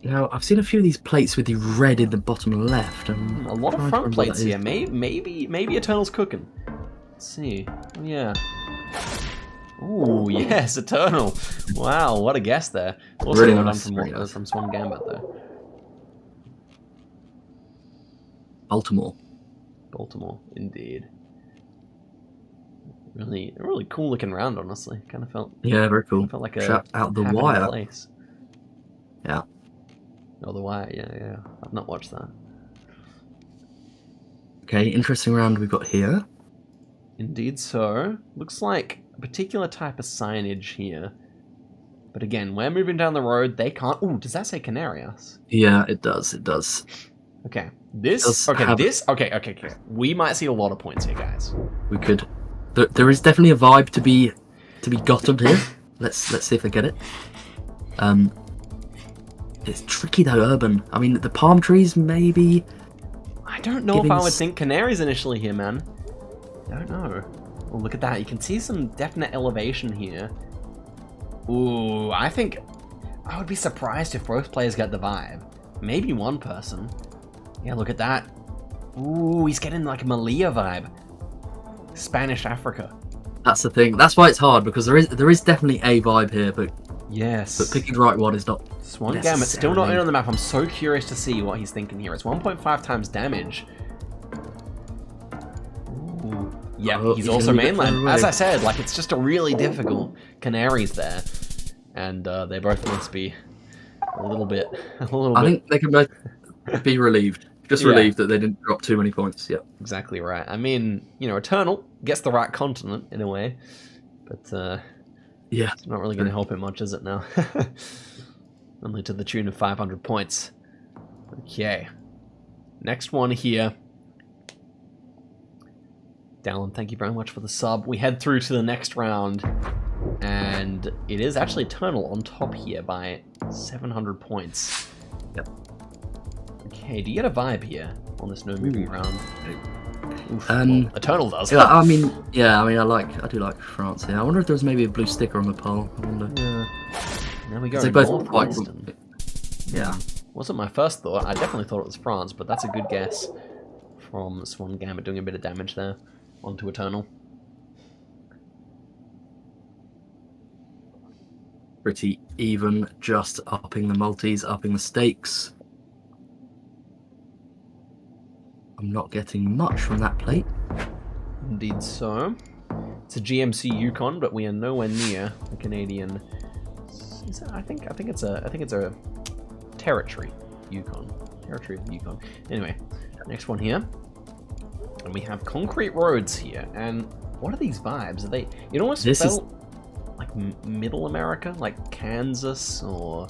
Now, I've seen a few of these plates with the red in the bottom left. A lot of front plates here. Maybe Eternal's cooking. Let's see. Oh, yeah. Ooh, yes, Eternal. Wow, what a guess there. Also really well nice, done from Swan Gambit, though. Baltimore, indeed. Really cool looking round, honestly. Kind of felt... Yeah, very cool. Felt like a... Shout out The Wire. Place. Yeah. Oh, The Wire, yeah. I've not watched that. Okay, interesting round we've got here. Indeed so. Looks like a particular type of signage here. But again, we're moving down the road. They can't... Ooh, does that say Canarias? Yeah, it does. Okay. Okay. We might see a lot of points here, guys. We could. There is definitely a vibe to be gotten here. Let's see if they get it. It's tricky though, urban. I mean, the palm trees maybe. I don't know if I would think Canaries initially here, man. Don't know. Oh, look at that. You can see some definite elevation here. Ooh, I think I would be surprised if both players get the vibe. Maybe one person. Yeah, look at that. Ooh, he's getting like a Malia vibe. Spanish Africa. That's the thing. That's why it's hard, because there is definitely a vibe here, but yes. But picking the right one is not. Swan Gambit still not in on the map. I'm so curious to see what he's thinking here. It's 1.5 times damage. Ooh. Yeah, he's also mainland. As I said, like it's just a really difficult Canaries there, and they both must be a little bit. I think they can both be relieved. Just relieved that they didn't drop too many points. Yeah, exactly right. I mean, you know, Eternal gets the right continent in a way, but yeah, it's not really going to help him much, is it now? Only to the tune of 500 points. Okay, next one here. Dallin, thank you very much for the sub. We head through to the next round, and it is actually Eternal on top here by 700 points. Yep. Okay, do you get a vibe here on this no-moving round? Oof, well, Eternal does. Yeah, I do like France here. I wonder if there was maybe a blue sticker on the pole. I wonder. Yeah. There we go. They both quite. Yeah. Wasn't my first thought. I definitely thought it was France, but that's a good guess from Swan Gambit doing a bit of damage there onto Eternal. pretty even, just upping the multis, upping the stakes. I'm not getting much from that plate. Indeed so. It's a GMC Yukon, but we are nowhere near the Canadian. I think it's a territory Yukon. Territory of the Yukon. Anyway, next one here. And we have concrete roads here. And what are these vibes? Are they? It almost felt like Middle America, like Kansas, or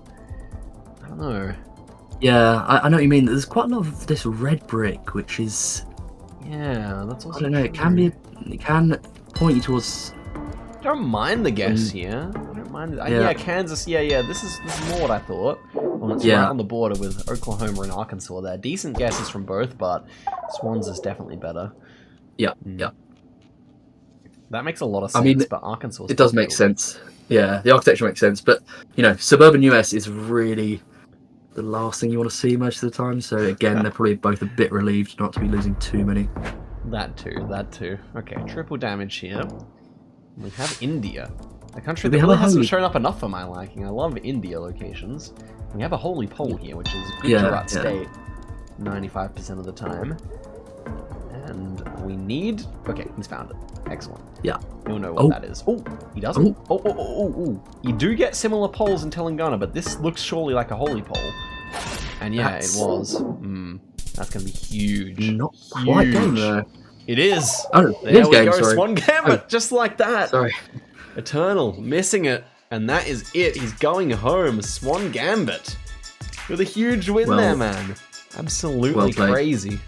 I don't know. Yeah, I know what you mean. There's quite a lot of this red brick, which is, yeah, that's also I don't know. true. It can point you towards. I don't mind the guess here. I don't mind it. Yeah, Kansas. Yeah. This is more what I thought. Well, it's right on the border with Oklahoma and Arkansas. There, decent guesses from both, but Swan's is definitely better. Yeah. That makes a lot of sense. But Arkansas. It does make sense. Yeah, the architecture makes sense, but suburban US is really the last thing you want to see most of the time. So again, they're probably both a bit relieved not to be losing too many. That too. Okay, triple damage here. We have India, a country that really hasn't shown up enough for my liking. I love India locations. We have a holy pole here, which is Gujarat State 95% of the time. And we need... Okay, he's found it. Excellent. Yeah. You'll know what that is. Oh, he doesn't. Oh. You do get similar poles in Telangana, but this looks surely like a holy pole. And yeah, it was. That's going to be huge. Not quite game, though. It is. Oh, there we game, go. sorry. Swan Gambit, just like that. Sorry. Eternal, missing it. And that is it. He's going home. Swan Gambit. With a huge win there, man. Absolutely crazy.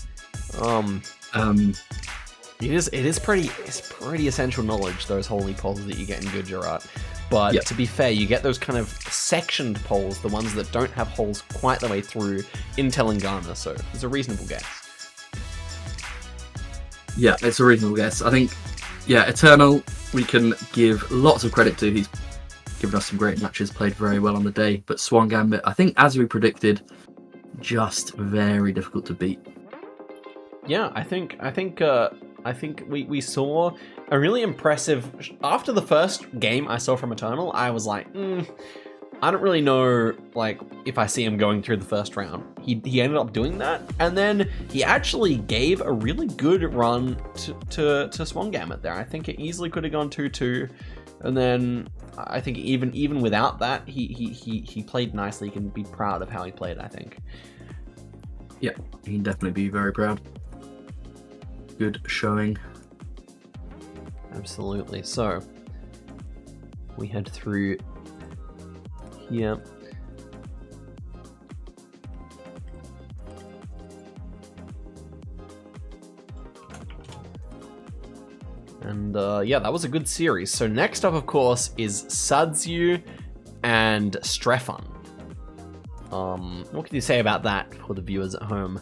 It's pretty essential knowledge, those holy poles that you get in Gujarat. But to be fair, you get those kind of sectioned poles, the ones that don't have holes quite the way through in Telangana, so it's a reasonable guess. Yeah, it's a reasonable guess. I think, Eternal, we can give lots of credit to. He's given us some great matches, played very well on the day. But Swan Gambit, I think, as we predicted, just very difficult to beat. Yeah, I think we saw a really impressive... After the first game I saw from Eternal, I was like, I don't really know, like, if I see him going through the first round. He ended up doing that, and then he actually gave a really good run to Swan Gambit there. I think it easily could have gone 2-2, and then I think even without that, he played nicely. He can be proud of how he played, I think. Yeah, he can definitely be very proud. Good showing. Absolutely. So we head through here. And that was a good series. So next up, of course, is Sadiu and Strefan. What can you say about that for the viewers at home?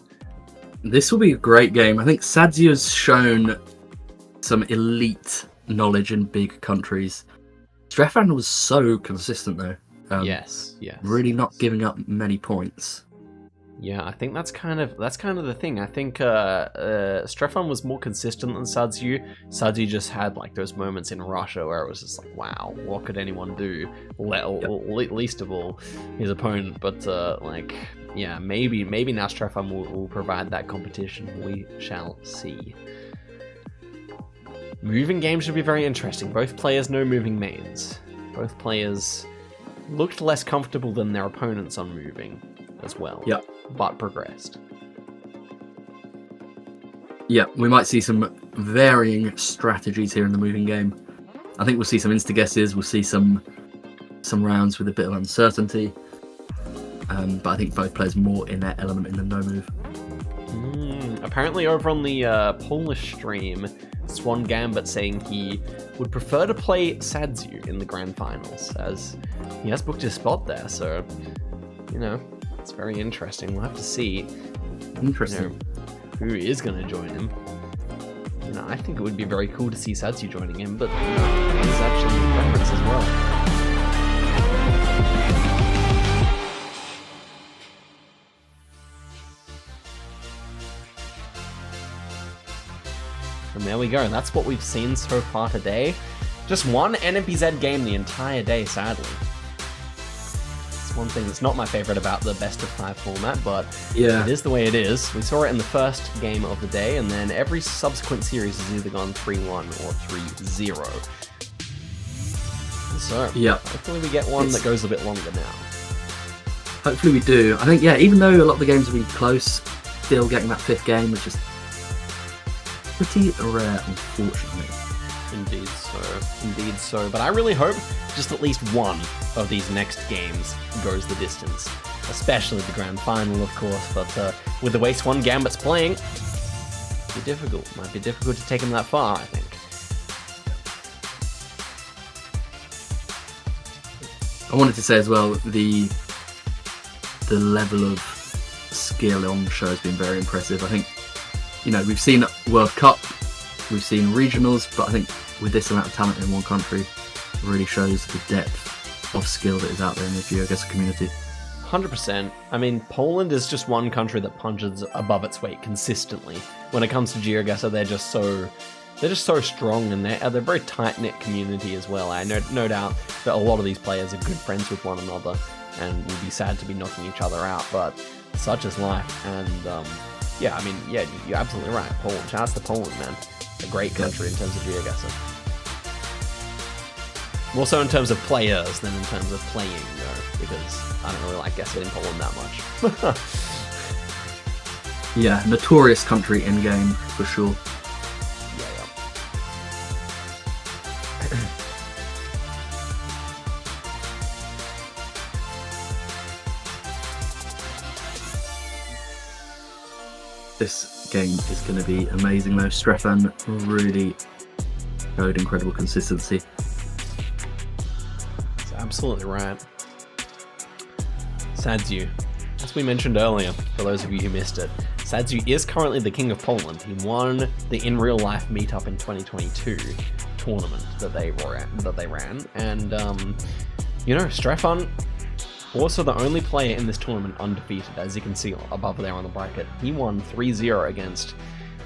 This will be a great game. I think Sadiu has shown some elite knowledge in big countries. Strefan was so consistent, though. Yes. Really not giving up many points. Yeah, I think that's kind of the thing. I think Strefan was more consistent than Sadiu. Sadiu just had like those moments in Russia where it was just like, wow, what could anyone do? Least of all his opponent. But maybe now Strefan will provide that competition. We shall see. Moving game should be very interesting. Both players know moving mains. Both players looked less comfortable than their opponents on moving as well. Yeah. But progressed. Yeah, we might see some varying strategies here in the moving game. I think we'll see some insta-guesses, we'll see some rounds with a bit of uncertainty. But I think both players more in their element in the no-move. Apparently over on the Polish stream, Swan Gambit saying he would prefer to play Sadiu in the grand finals, as he has booked his spot there, so, it's very interesting. We'll have to see who is going to join him. I think it would be very cool to see Sadiu joining him, but there's actually a preference as well. And there we go. That's what we've seen so far today. Just one NMPZ game the entire day, sadly. one thing that's not my favorite about the best of 5 format, but Yeah. it is the way it is. We saw it in the first game of the day, and then every subsequent series has either gone 3-1 or 3-0. So, Yeah. hopefully we get one that goes a bit longer now. Hopefully we do. I think, yeah, even though a lot of the games have been close, still getting that 5th game was just pretty rare, unfortunately. Indeed so. Indeed so. But I really hope just at least one of these next games goes the distance. Especially the grand final, of course. But with the way Swan Gambit's playing, it might be difficult. Might be difficult to take him that far, I think. I wanted to say as well, the level of skill on the show has been very impressive. I think, you know, we've seen World Cup, we've seen regionals, but I think with this amount of talent in one country, it really shows the depth of skill that is out there in the GeoGuessr community. 100%. I mean, Poland is just one country that punches above its weight consistently. When it comes to GeoGuessr, they're just so strong, and they're a very tight-knit community as well. I no doubt that a lot of these players are good friends with one another, and would be sad to be knocking each other out, but such is life. And yeah, I mean, yeah, you're absolutely right. Poland, shout out to Poland, man. A great country in terms of GeoGuessr. More so in terms of players than in terms of playing, though, because I don't really like guessing in Poland that much. Yeah, notorious country in game for sure. This game is going to be amazing though. Strefan really showed incredible consistency. That's absolutely right. Sadiu, as we mentioned earlier, for those of you who missed it, Sadiu is currently the king of Poland. He won the in real life meetup in 2022 tournament that they ran, and you know, Strefan, also the only player in this tournament undefeated, as you can see above there on the bracket. He won 3-0 against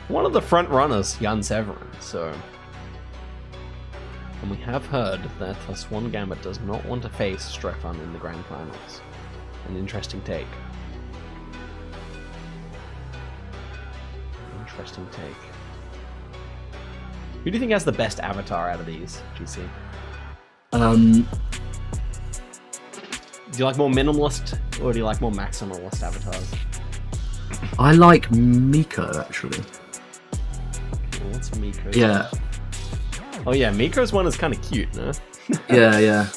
one of the front runners, Jan Severin. So, and we have heard that Swan Gambit does not want to face Strefan in the grand finals. An interesting take. Interesting take. Who do you think has the best avatar out of these, GC? Do you like more minimalist, or do you like more maximalist avatars? I like Miko actually. Well, what's Miko's? Yeah. Oh yeah, Miko's one is kind of cute, no? Yeah.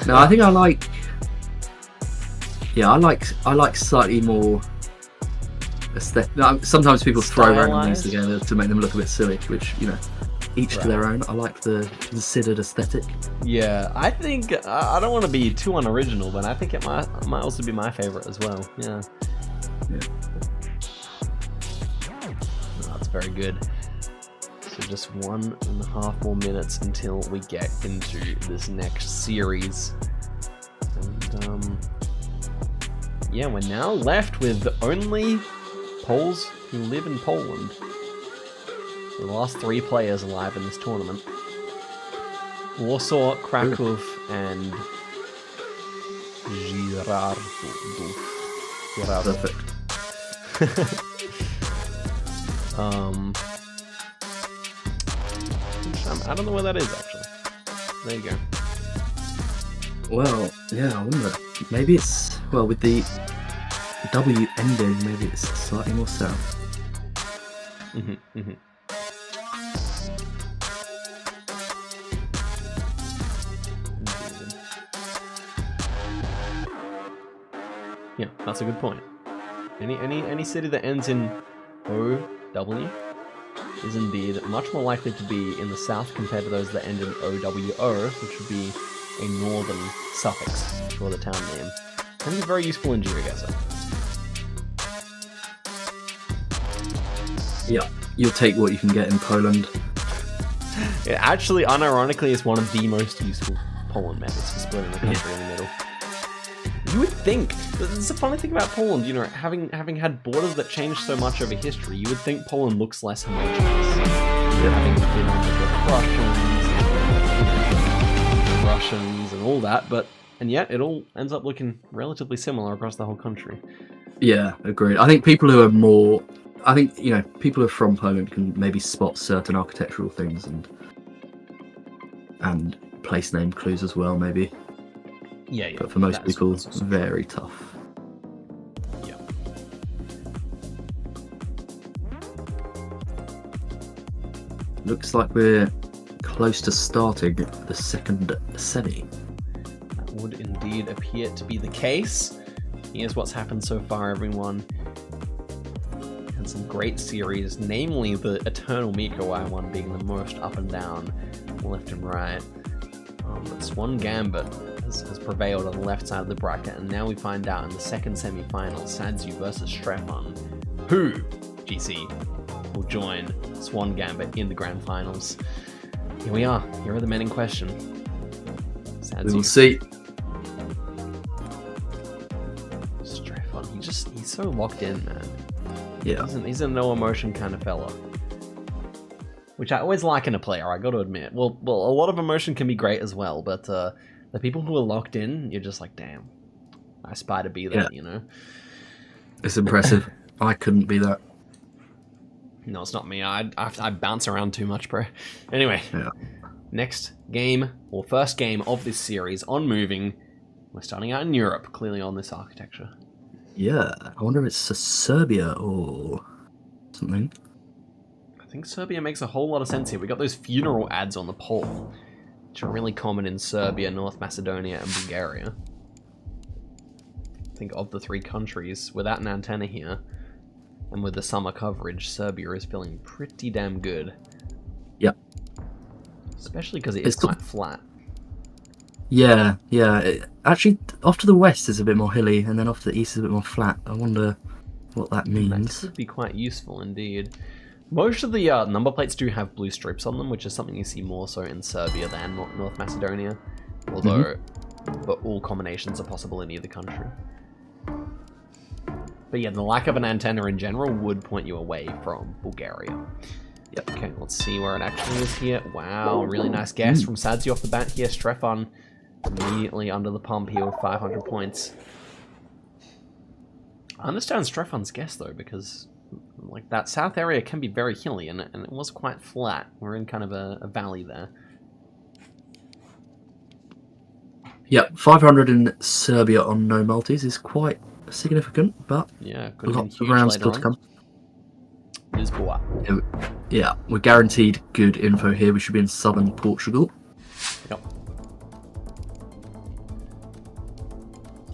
No, I think I like. Yeah, I like slightly more aesthetic. Sometimes people throw random things together to make them look a bit silly, which, you know, each to their own. I like the considered aesthetic. Yeah, I think I don't want to be too unoriginal, but I think it might also be my favorite as well. Yeah. Oh, that's very good. So just 1.5 more minutes until we get into this next series, and yeah, we're now left with only Poles who live in Poland. The last 3 players alive in this tournament: Warsaw, Kraków, and Girardów. Perfect. I don't know where that is actually. There you go. Well, yeah, I wonder. Maybe it's, well, with the W ending, maybe it's slightly more south. Yeah, that's a good point. Any city that ends in OW is indeed much more likely to be in the south compared to those that end in OWO, which would be a northern suffix for the town name. Can be very useful in GeoGuessr. Yeah, you'll take what you can get in Poland. It actually, unironically, is one of the most useful Poland methods for splitting the country in the middle. You would think, it's a funny thing about Poland, you know, having had borders that changed so much over history, you would think Poland looks less homogeneous. Yeah. Having been under the Russians and all that, but and yet it all ends up looking relatively similar across the whole country. Yeah, agreed. I think people who are more, I think, you know, people who are from Poland can maybe spot certain architectural things and place name clues as well, maybe. Yeah. But for most people, it's very tough. Yeah. Looks like we're close to starting the second semi. That would indeed appear to be the case. Here's what's happened so far, everyone. Had some great series, namely the Eternal Miko one being the most up and down, left and right. But Swan Gambit has prevailed on the left side of the bracket, and now we find out in the second semi-final, Sadiu versus Stefan, who, GC, will join Swan Gambit in the grand finals. Here we are. Here are the men in question. Sadiu. We will see. Stefan, he's so locked in, man. Yeah. He's a no emotion kind of fella. Which I always like in a player, I gotta admit. Well, a lot of emotion can be great as well, but the people who are locked in, you're just like, damn, I aspire to be that, you know? It's impressive. I couldn't be that. No, it's not me. I bounce around too much, bro. Anyway, next game, or first game of this series on Moving. We're starting out in Europe, clearly on this architecture. Yeah, I wonder if it's Serbia or something. I think Serbia makes a whole lot of sense here. We got those funeral ads on the pole, which are really common in Serbia, North Macedonia, and Bulgaria. I think of the three countries, without an antenna here, and with the summer coverage, Serbia is feeling pretty damn good. Yep. Especially because it is quite flat. Yeah. Actually, off to the west is a bit more hilly, and then off to the east is a bit more flat. I wonder what that means. That could be quite useful indeed. Most of the number plates do have blue strips on them, which is something you see more so in Serbia than North Macedonia. Although, but all combinations are possible in either country. But yeah, the lack of an antenna in general would point you away from Bulgaria. Yep. Okay, let's see where it actually is here. Wow, really nice guess from Sadiu off the bat here. Stefan immediately under the pump here with 500 points. I understand Stefan's guess though, because like that south area can be very hilly, and it was quite flat. We're in kind of a valley there. Yeah, 500 in Serbia on no multis is quite significant, but yeah, lots of rounds still to come. Lisboa. Yeah, we're guaranteed good info here. We should be in southern Portugal. Yep.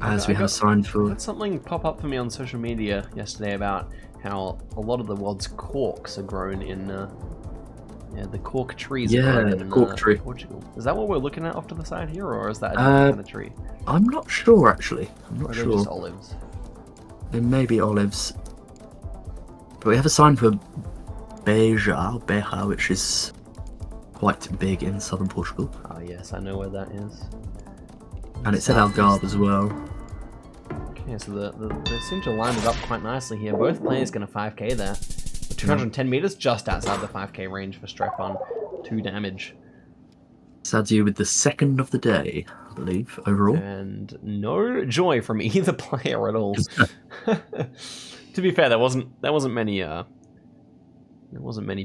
As we have signed for... I had something pop up for me on social media yesterday about how a lot of the world's corks are grown in the cork trees. Yeah, the cork tree. Portugal. Is that what we're looking at off to the side here, or is that a different kind of tree? I'm not sure, actually. I'm not sure. Just olives. They may be olives. But we have a sign for Beja, which is quite big in southern Portugal. Ah, yes, I know where that is. And it said Algarve as well. Okay, so they seem to line it up quite nicely here. Both players going to 5k there. 210 meters, just outside the 5k range for Stefan. 2 damage. Sadiu with the second of the day, I believe, overall. And no joy from either player at all. To be fair, there wasn't many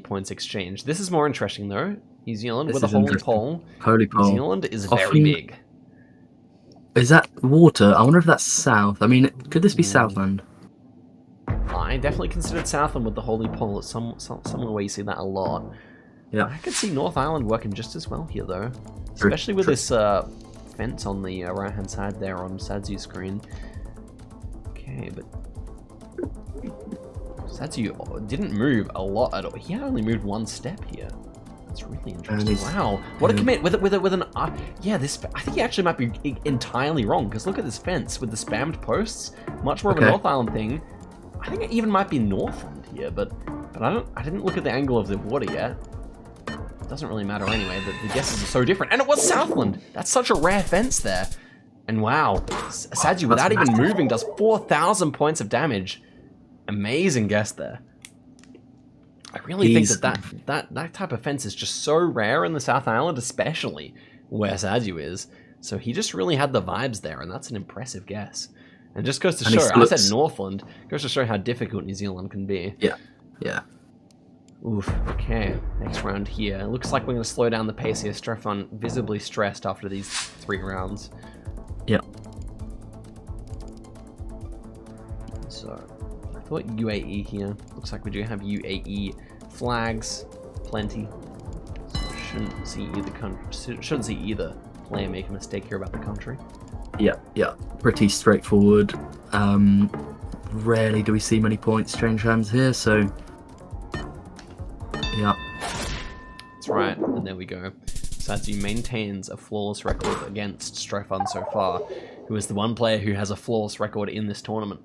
points exchanged. This is more interesting though. New Zealand with a holy pole. Holy pole. New Zealand is very big. Is that water? I wonder if that's south. I mean, could this be Southland? I definitely considered Southland with the holy pole. It's somewhere where you see that a lot. Yeah. I could see North Island working just as well here though. Especially with this fence on the right hand side there on Sadiu's screen. Okay, but Sadiu didn't move a lot at all. He only moved 1 step here. That's really interesting. Wow, what a commit with an yeah. This I think he actually might be entirely wrong, because look at this fence with the spammed posts. Much more of a North Island thing. I think it even might be Northland here, but I didn't look at the angle of the water yet. It doesn't really matter anyway. The guesses are so different, and it was Southland. That's such a rare fence there. And wow, Sadiu without even moving does 4,000 points of damage. Amazing guess there. I really think that type of fence is just so rare in the South Island, especially where Sadiu is, So he just really had the vibes there, and that's an impressive guess. And just goes to And he show, I looks- said Northland, goes to show how difficult New Zealand can be. Yeah, yeah. Oof, okay, next round here. Looks like we're going to slow down the pace here. Strefan visibly stressed after these 3 rounds. Yeah. So, I thought UAE here. Looks like we do have UAE flags, plenty. So shouldn't see either player make a mistake here about the country. Yeah, yeah. Pretty straightforward. Rarely do we see many points change hands here, so yeah. That's right, and there we go. Sadiu maintains a flawless record against Strefan so far, who is the one player who has a flawless record in this tournament.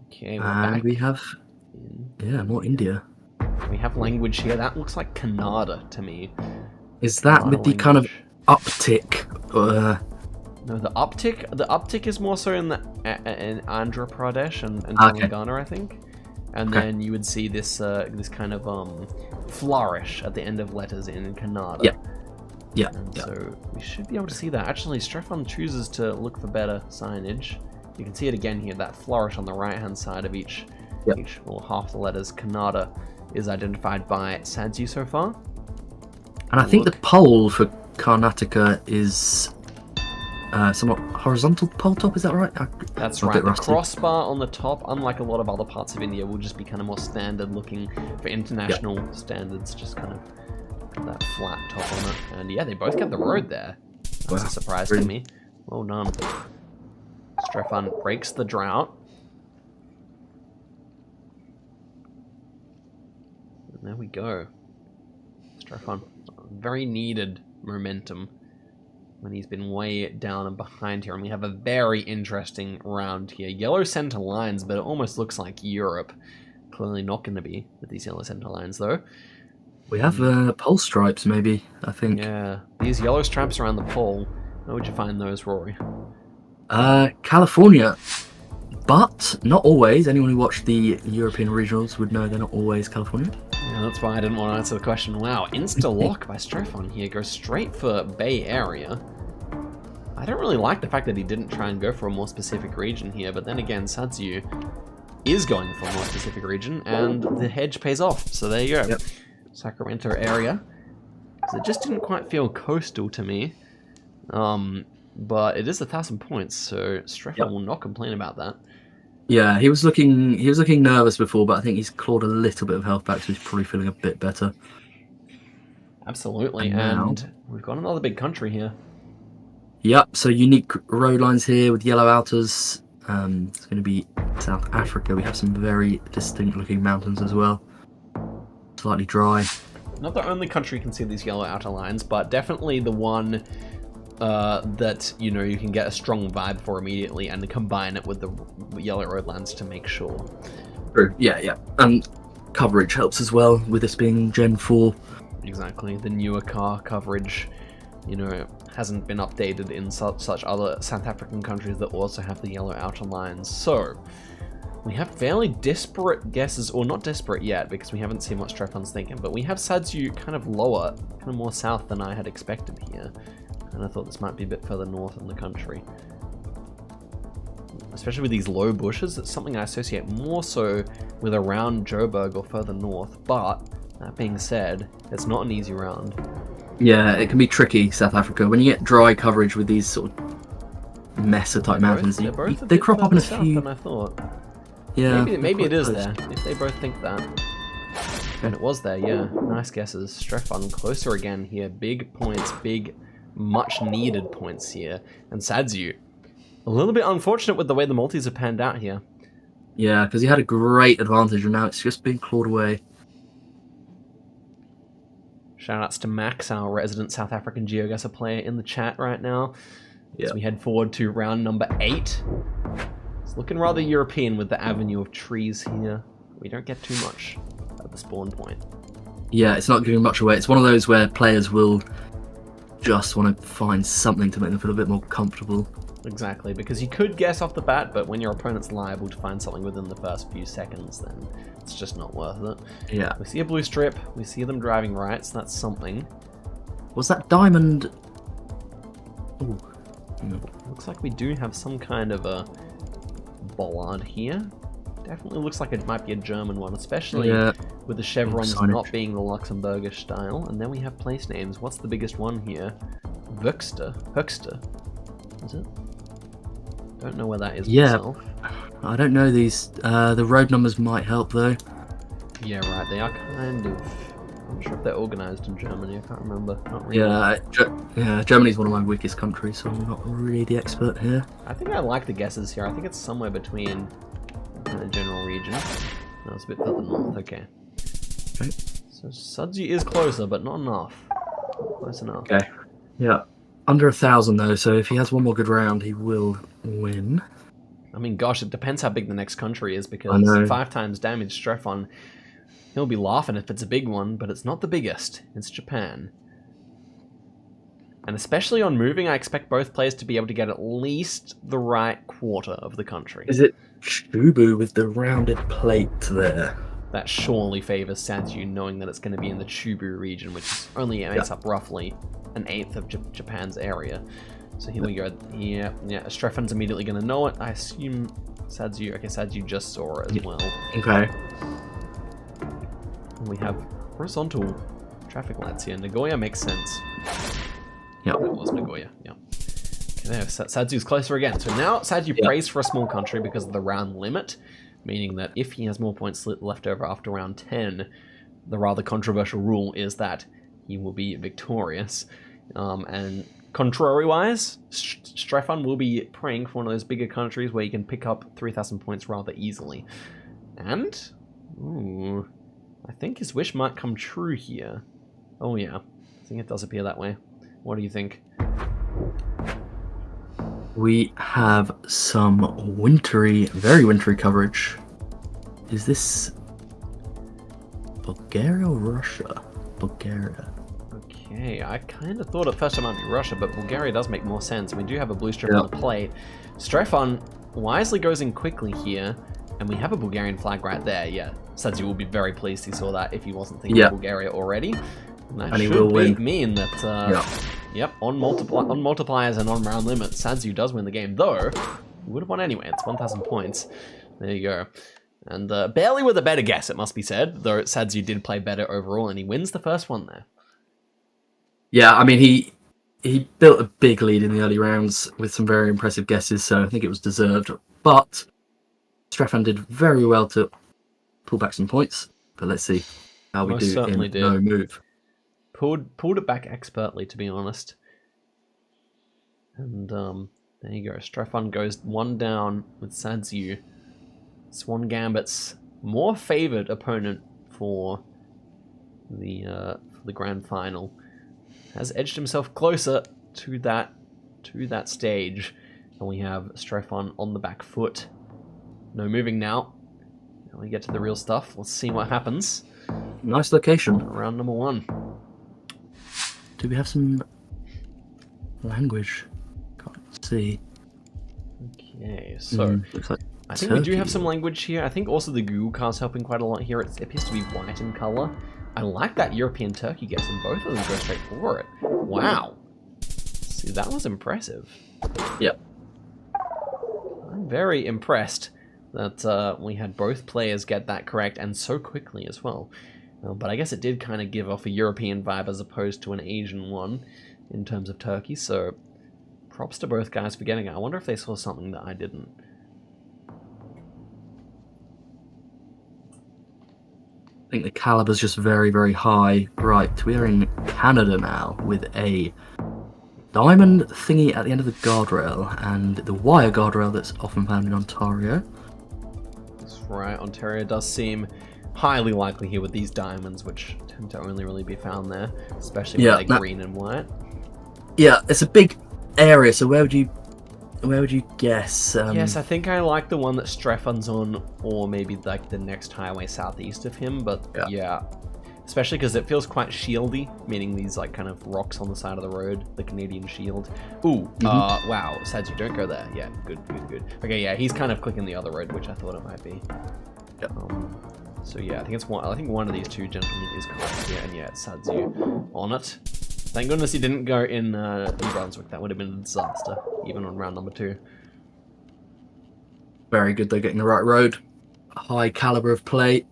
Okay, we're And back. we have, yeah, more India. We have language here. That looks like Kannada to me. Is that Kannada with the kind of language. uptick? No, the uptick is more so in Andhra Pradesh and Okay. Telangana, I think. And Okay. then you would see this this kind of flourish at the end of letters in Kannada. Yeah. Yeah, And yeah. so we should be able to see that. Actually, Strefan chooses to look for better signage. You can see it again here, that flourish on the right-hand side of each, Yep. or half the letters. Kannada is identified by Sadiu so far. And I think the Look. pole for Karnataka is somewhat horizontal pole top, is that right? That's I'm a right. bit The rusty. crossbar on the top, unlike a lot of other parts of India, will just be kind of more standard looking for international standards, just kind of that flat top on it. And yeah, they both get the road there. That's Wow. a surprise Really? to me. Well done. Strefan breaks the drought. And there we go. Strefan, very needed momentum when he's been way down and behind here. And we have a very interesting round here. Yellow center lines, but it almost looks like Europe. Clearly not going to be with these yellow center lines, though. We have pole stripes, maybe, I think. Yeah, these yellow stripes around the pole. How would you find those, Rory? California, but not always. Anyone who watched the European regionals would know they're not always California. Yeah, that's why I didn't want to answer the question. Wow, insta-lock by Strefan here. Goes straight for Bay Area. I don't really like the fact that he didn't try and go for a more specific region here, but then again, Sadiu is going for a more specific region, and the hedge pays off. So there you go. Yep. Sacramento area. So it just didn't quite feel coastal to me. But it is 1,000 points, so Strefan Yep. will not complain about that. Yeah, he was looking nervous before, but I think he's clawed a little bit of health back, so he's probably feeling a bit better. Absolutely, And now- and we've got another big country here. Yep, so unique road lines here with yellow outers. It's going to be South Africa. We have some very distinct looking mountains as well. Slightly dry. Not the only country can see these yellow outer lines, but definitely the one that, you know, you can get a strong vibe for immediately and combine it with the yellow road lines to make sure. True. Yeah, yeah. And coverage helps as well with this being Gen 4. Exactly. The newer car coverage, you know, hasn't been updated in such other South African countries that also have the yellow outer lines. So, we have fairly disparate guesses, or not disparate yet, because we haven't seen what Strefan's thinking, but we have Sadiu kind of lower, kind of more south than I had expected here. And I thought this might be a bit further north in the country. Especially with these low bushes, it's something I associate more so with around Joburg or further north, but that being said, it's not an easy round. Yeah, it can be tricky, South Africa. When you get dry coverage with these sort of mesa type mountains, They're both a they bit crop up in a further south few. than I thought. Yeah, Maybe they're it is quite there, close. if they both think that. And it was there, yeah. Nice guesses. Strefan closer again here. Big points, big, much needed points here. And Sadiu, a little bit unfortunate with the way the multis have panned out here. Yeah, because he had a great advantage and now it's just been clawed away. Shoutouts to Max, our resident South African GeoGuessr player in the chat right now. Yeah. As we head forward to round number 8. It's looking rather European with the avenue of trees here. We don't get too much at the spawn point. Yeah, it's not giving much away. It's one of those where players will just want to find something to make them feel a bit more comfortable. Exactly, because you could guess off the bat, but when your opponent's liable to find something within the first few seconds, then it's just not worth it. Yeah. We see a blue strip, we see them driving right, so that's something. Was that diamond? Ooh. No. Looks like we do have some kind of a bollard here. Definitely looks like it might be a German one, especially with the chevrons not being the Luxembourgish style. And then we have place names. What's the biggest one here? Höchster. Is it? Don't know where that is myself. I don't know these. The road numbers might help though. Yeah, right. They are kind of... I'm not sure if they're organised in Germany. I can't remember. Not really. Germany's one of my weakest countries, so I'm not really the expert here. I think I like the guesses here. I think it's somewhere between the general region. No, it's a bit further north. Okay. So Sadiu is closer, but not enough. Close enough. Okay. Yeah. Under 1,000 though, so if he has one more good round, he will win. I mean, gosh, it depends how big the next country is, because 5 times damage Strefon, he'll be laughing if it's a big one, but it's not the biggest. It's Japan. And especially on moving, I expect both players to be able to get at least the right quarter of the country. Is it Shubu with the rounded plate there? That surely favors Sadiu, knowing that it's going to be in the Chubu region, which is only makes up roughly 1/8 of Japan's area. So here we go. Yeah, Strefan's immediately going to know it. I assume Sadiu. Okay, Sadiu just saw it as well. Okay. And we have horizontal traffic lights here. Nagoya makes sense. Yep. It was Nagoya. Yep. Okay, there. Sadiu's closer again. So now Sadiu prays for a small country because of the round limit, meaning that if he has more points left over after round 10, the rather controversial rule is that he will be victorious. And contrary-wise, Strefan will be praying for one of those bigger countries where he can pick up 3,000 points rather easily. And, ooh, I think his wish might come true here. Oh yeah, I think it does appear that way. What do you think? We have some wintry, very wintry coverage. Is this Bulgaria or Russia? Bulgaria. Okay, I kind of thought at first it might be Russia, but Bulgaria does make more sense. We do have a blue strip on the plate. Strefan wisely goes in quickly here, and we have a Bulgarian flag right there. Yeah, Sadiu will be very pleased he saw that if he wasn't thinking of Bulgaria already. And that should mean that, on multipliers and on round limits, Sadiu does win the game. Though, he would have won anyway. It's 1,000 points. There you go. And barely with a better guess, it must be said, though Sadiu did play better overall, and he wins the first one there. Yeah, I mean, he built a big lead in the early rounds with some very impressive guesses, so I think it was deserved. But Strefan did very well to pull back some points. But let's see how we do in no move. Pulled it back expertly, to be honest. And there you go. Strefan goes 1 down with Sadiu. Swan Gambit's more favoured opponent for the grand final has edged himself closer to that stage, and we have Strefan on the back foot. No moving now. Now we get to the real stuff. Let's see what happens. Nice location. Round number 1. Do we have some language? Can't see. Okay, so looks like I think we do have some language here. I think also the Google card's helping quite a lot here. It appears to be white in color. I like that European Turkey guess, and both of them go straight for it. Wow. See, that was impressive. Yep. I'm very impressed that we had both players get that correct, and so quickly as well. But I guess it did kind of give off a European vibe as opposed to an Asian one in terms of Turkey, so props to both guys for getting it. I wonder if they saw something that I didn't. I think the caliber's just very, very high. Right, we are in Canada now with a diamond thingy at the end of the guardrail and the wire guardrail that's often found in Ontario. That's right, Ontario does seem highly likely here with these diamonds, which tend to only really be found there, especially when they're green and white. Yeah, it's a big area, so where would you guess? Yes, I think I like the one that Strefan's on, or maybe like the next highway southeast of him, but yeah. especially because it feels quite shieldy, meaning these like kind of rocks on the side of the road, the Canadian shield. Ooh, wow, Sadiu, don't go there. Yeah, good. Okay, yeah, he's kind of clicking the other road, which I thought it might be. Yep. So yeah, I think one of these two gentlemen is correct here, and yeah, it's Sadiu on it. Thank goodness he didn't go in Brunswick. That would have been a disaster, even on round number 2. Very good, they're getting the right road. High caliber of play.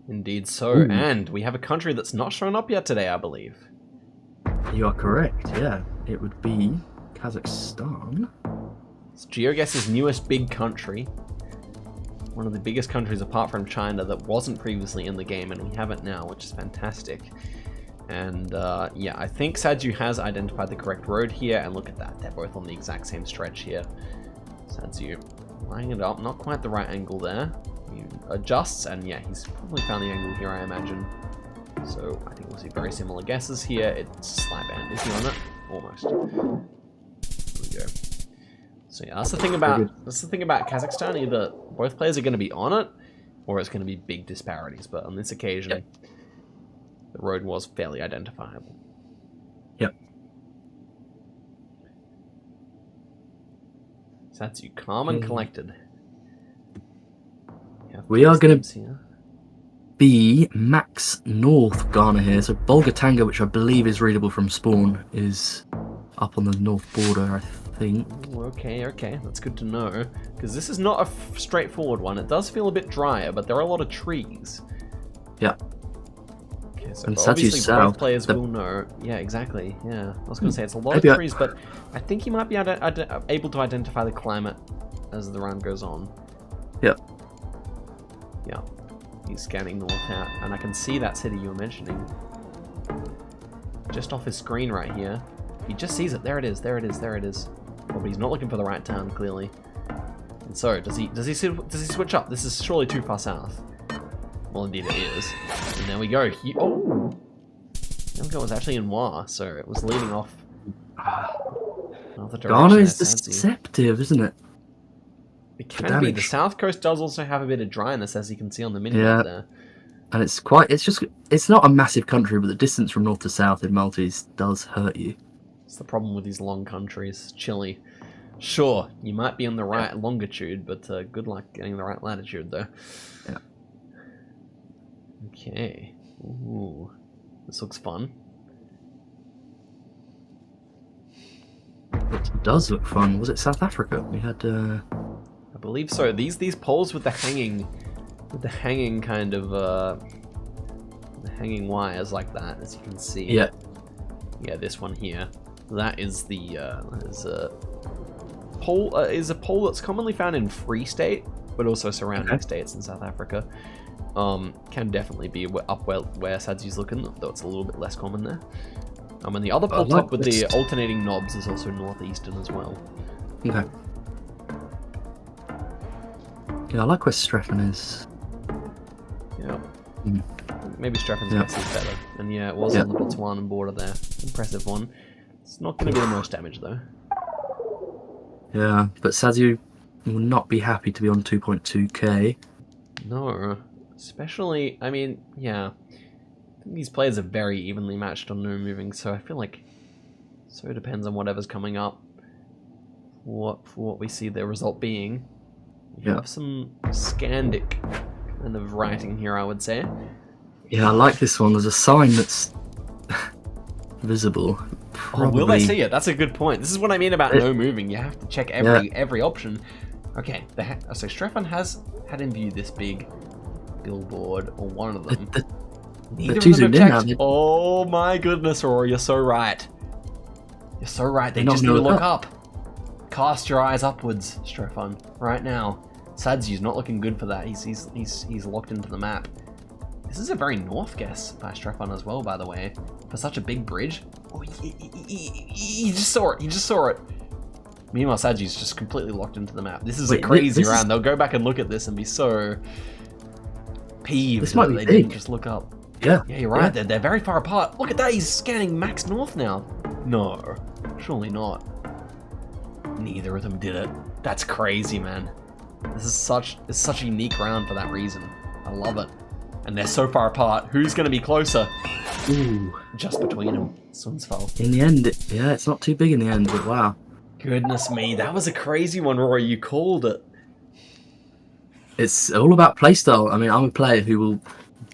Indeed so, Ooh. and we have a country that's not shown up yet today, I believe. You are correct, yeah. It would be Kazakhstan. It's GeoGuessr's newest big country. One of the biggest countries apart from China that wasn't previously in the game, and we have it now, which is fantastic. And yeah, I think Sadiu has identified the correct road here, and look at that, they're both on the exact same stretch here. Sadiu lining it up, not quite the right angle there. He adjusts, and yeah, he's probably found the angle here, I imagine. So I think we'll see very similar guesses here. It's slight band. Is he on it? Almost. There we go. So yeah, that's the thing about Kazakhstan. Either both players are going to be on it, or it's going to be big disparities. But on this occasion, the road was fairly identifiable. Yep. Sadiu, calm and collected. We are going to be Max North Ghana here. So Bolgatanga, which I believe is readable from Spawn, is up on the north border, I think. Ooh, okay, that's good to know. Because this is not a straightforward one. It does feel a bit drier, but there are a lot of trees. Yeah. Okay, so and obviously south, both players will know. Yeah, exactly. Yeah, I was going to say it's a lot of trees, but I think you might be able to identify the climate as the round goes on. Yeah. Yeah, he's scanning north out, and I can see that city you were mentioning just off his screen right here. He just sees it. There it is. Oh, but he's not looking for the right town, clearly. And so, does he switch up? This is surely too far south. Well, indeed it is. And there we go. Tilco was actually in Wa, so it was leading off another direction. Ghana is deceptive, isn't it? It can be. The south coast does also have a bit of dryness, as you can see on the mini-map there. And it's not a massive country, but the distance from north to south in Maltese does hurt you. It's the problem with these long countries. Chile. Sure, you might be on the right longitude, but good luck getting the right latitude, though. Yeah. Okay. Ooh. This looks fun. It does look fun. Was it South Africa? We had... I believe so. These poles with the hanging kind of the hanging wires like that, as you can see. Yeah. Yeah, this one here. That is the pole. Is a pole that's commonly found in Free State, but also surrounding states in South Africa. Can definitely be up where Sadiu's looking, though it's a little bit less common there. And the other pole top with the alternating knobs is also northeastern as well. Okay. Yeah, I like where Streffen is. Yeah. Maybe Streffen's guess is better. And yeah, it was on the Botswana border there. Impressive one. It's not going to be the most damage though. Yeah, but Sadiu will not be happy to be on 2.2k. No. Especially, I mean, yeah. I think these players are very evenly matched on no moving, so I feel like it depends on whatever's coming up. For what we see the result being. You have some Scandic kind of writing here, I would say. Yeah, I like this one. There's a sign that's visible. Probably. Oh, will they see it? That's a good point. This is what I mean about no moving. You have to check every option. Okay, so Streffen has had in view this big billboard, or one of them. Neither of them have checked. Oh my goodness, Rory, you're so right. You're so right. They just need to look up. Cast your eyes upwards, Streffen, right now. Sadiu's not looking good for that. He's locked into the map. This is a very north guess by Streffen as well, by the way. For such a big bridge. Oh, he just saw it. He just saw it. Meanwhile, Sadiu's just completely locked into the map. This is a crazy round. They'll go back and look at this and be so peeved that they didn't just look up. Yeah. Yeah, you're right. They're very far apart. Look at that. He's scanning max north now. No, surely not. Neither of them did it. That's crazy, man. This is such a unique round for that reason. I love it. And they're so far apart. Who's going to be closer? Ooh. Just between them. Swan's fault. In the end, yeah, it's not too big in the end, but wow. Goodness me, that was a crazy one, Rory. You called it. It's all about playstyle. I mean, I'm a player who will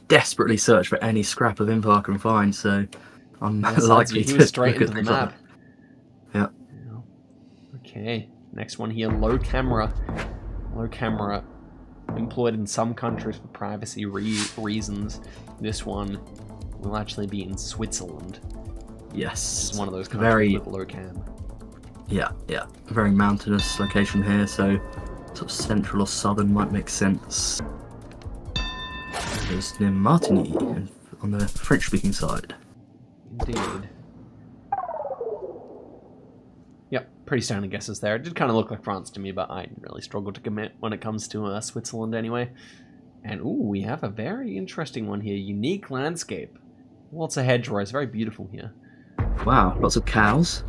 desperately search for any scrap of info I can find, so I'm likely to straight look into at the map. Yeah. Okay, next one here, low camera. Low camera, employed in some countries for privacy reasons. This one will actually be in Switzerland. Yes. It's one of those countries with low cam. Yeah, yeah. Very mountainous location here, so sort of central or southern might make sense. It's near Martigny on the French-speaking side. Indeed. Yep, pretty standard guesses there. It did kind of look like France to me, but I really struggle to commit when it comes to Switzerland anyway. And ooh, we have a very interesting one here. Unique landscape. Lots of hedgerows. Very beautiful here. Wow, lots of cows.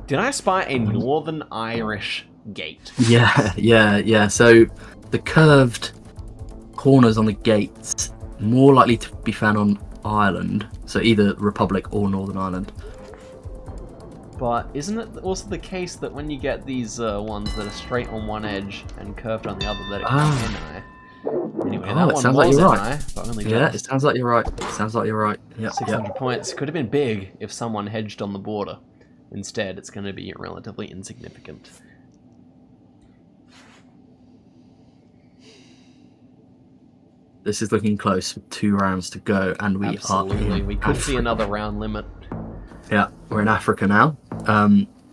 Did I spy a Northern Irish gate? Yeah, yeah, yeah. So the curved corners on the gates more likely to be found on Ireland. So either Republic or Northern Ireland. But isn't it also the case that when you get these ones that are straight on one edge and curved on the other, that it can NI? Anyway, that it one sounds like was you're NI, right. but only Yeah, just. it sounds like you're right. It sounds like you're right. Yep, 600 points. Could have been big if someone hedged on the border. Instead, it's going to be relatively insignificant. This is looking close with 2 rounds to go, and we Absolutely. are. We could see another round limit. Yeah, we're in Africa now.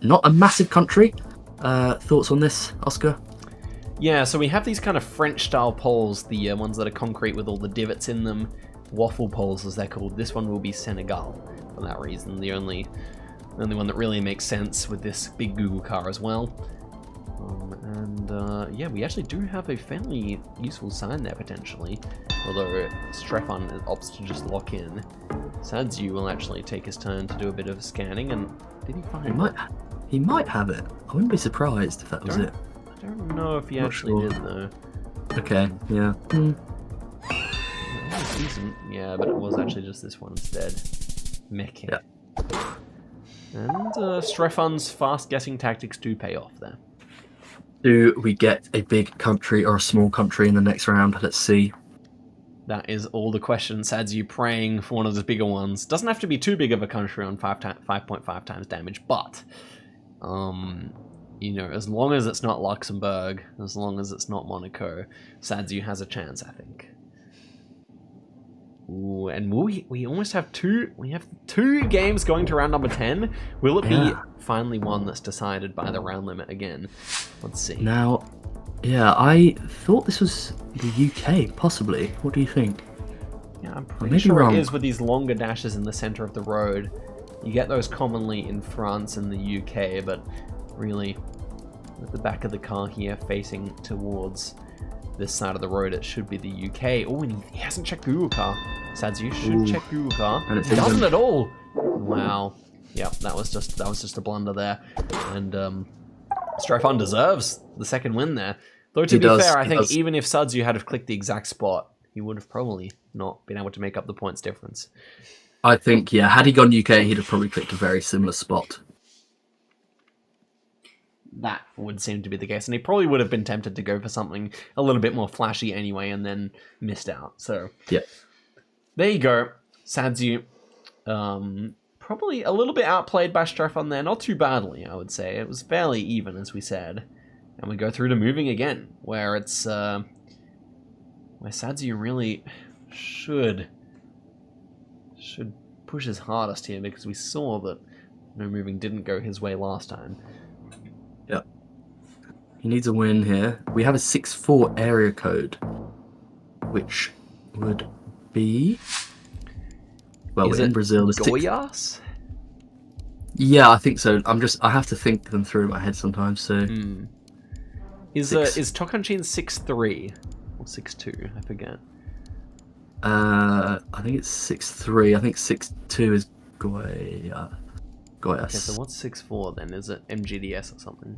Not a massive country. Thoughts on this, Oscar? Yeah, so we have these kind of French-style poles, the ones that are concrete with all the divots in them. Waffle poles, as they're called. This one will be Senegal, for that reason. The only one that really makes sense with this big Google car as well. Yeah, we actually do have a fairly useful sign there, potentially. Although Strefan opts to just lock in. Sadiu will actually take his turn to do a bit of scanning, and did he find it? He might have it. I wouldn't be surprised if that was it. I don't know if he actually did, though. Okay, yeah. It was decent, yeah, but it was actually just this one instead. Mecca. Yeah. And Strefan's fast guessing tactics do pay off there. Do we get a big country or a small country in the next round? Let's see. That is all the question. Sadiu praying for one of the bigger ones. Doesn't have to be too big of a country on 5.5 times damage, but you know, as long as it's not Luxembourg, as long as it's not Monaco, Sadiu has a chance, I think. Ooh, and we almost have two. We have 2 games going to round number 10. Will it be finally one that's decided by the round limit again? Let's see. Now, yeah, I thought this was the UK, possibly. What do you think? Yeah, I'm pretty sure it is with these longer dashes in the center of the road. You get those commonly in France and the UK, but really, with the back of the car here facing towards this side of the road, it should be the UK. Oh, and he hasn't checked Google Car. Sadiu should check Google Car. And He doesn't at all. Wow. Yep, that was just a blunder there. And Strefan deserves the second win there. Though to be fair, I think even if Sadiu had have clicked the exact spot, he would have probably not been able to make up the points difference. I think, yeah, had he gone UK, he'd have probably clicked a very similar spot. That would seem to be the case, and he probably would have been tempted to go for something a little bit more flashy anyway, and then missed out. So yeah, there you go, Sadiu. Probably a little bit outplayed by Strefan there, not too badly, I would say. It was fairly even, as we said. And we go through to moving again, where it's where Sadiu really should push his hardest here, because we saw that no moving didn't go his way last time. Yeah. He needs a win here. We have a 6-4 area code, which would be... Well, Is in it Brazil... Goiás? Yeah, I think so. I have to think them through in my head sometimes, so... Is Tocantins 6-3 or 6-2? I forget. I think it's 6-3. I think 6-2 is Goiás. Okay, so what's 6-4 then? Is it MGDS or something?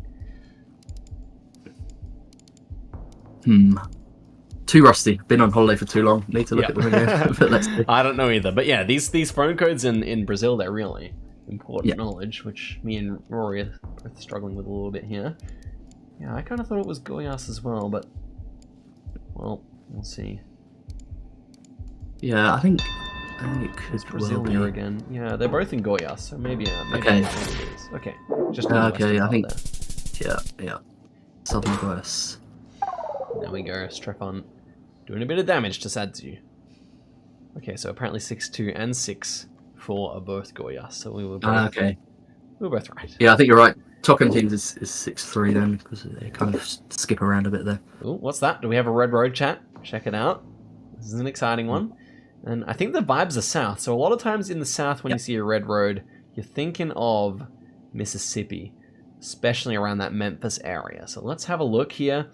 too rusty. Been on holiday for too long. Need to look at them again. But let's see. I don't know either. But yeah, these phone codes in Brazil, they're really important knowledge, which me and Rory are both struggling with a little bit here. Yeah, I kind of thought it was Goiás as well, but well, we'll see. Yeah, I think it could Brazil well here be. again. Yeah, they're both in Goiás, so maybe Okay. maybe it is. Okay, just Okay, I think. there. Yeah. Southern Goiás. There we go, Strefan doing a bit of damage to Sadiu. Okay, so apparently 6-2 and 6-4 are both Goiás, so we were both, we were both right. Yeah, I think you're right. Tocantins is 6-3 then, because they kind of skip around a bit there. Ooh, what's that? Do we have a red road chat? Check it out. This is an exciting one. And I think the vibes are south, so a lot of times in the south when you see a red road, you're thinking of Mississippi, especially around that Memphis area. So let's have a look here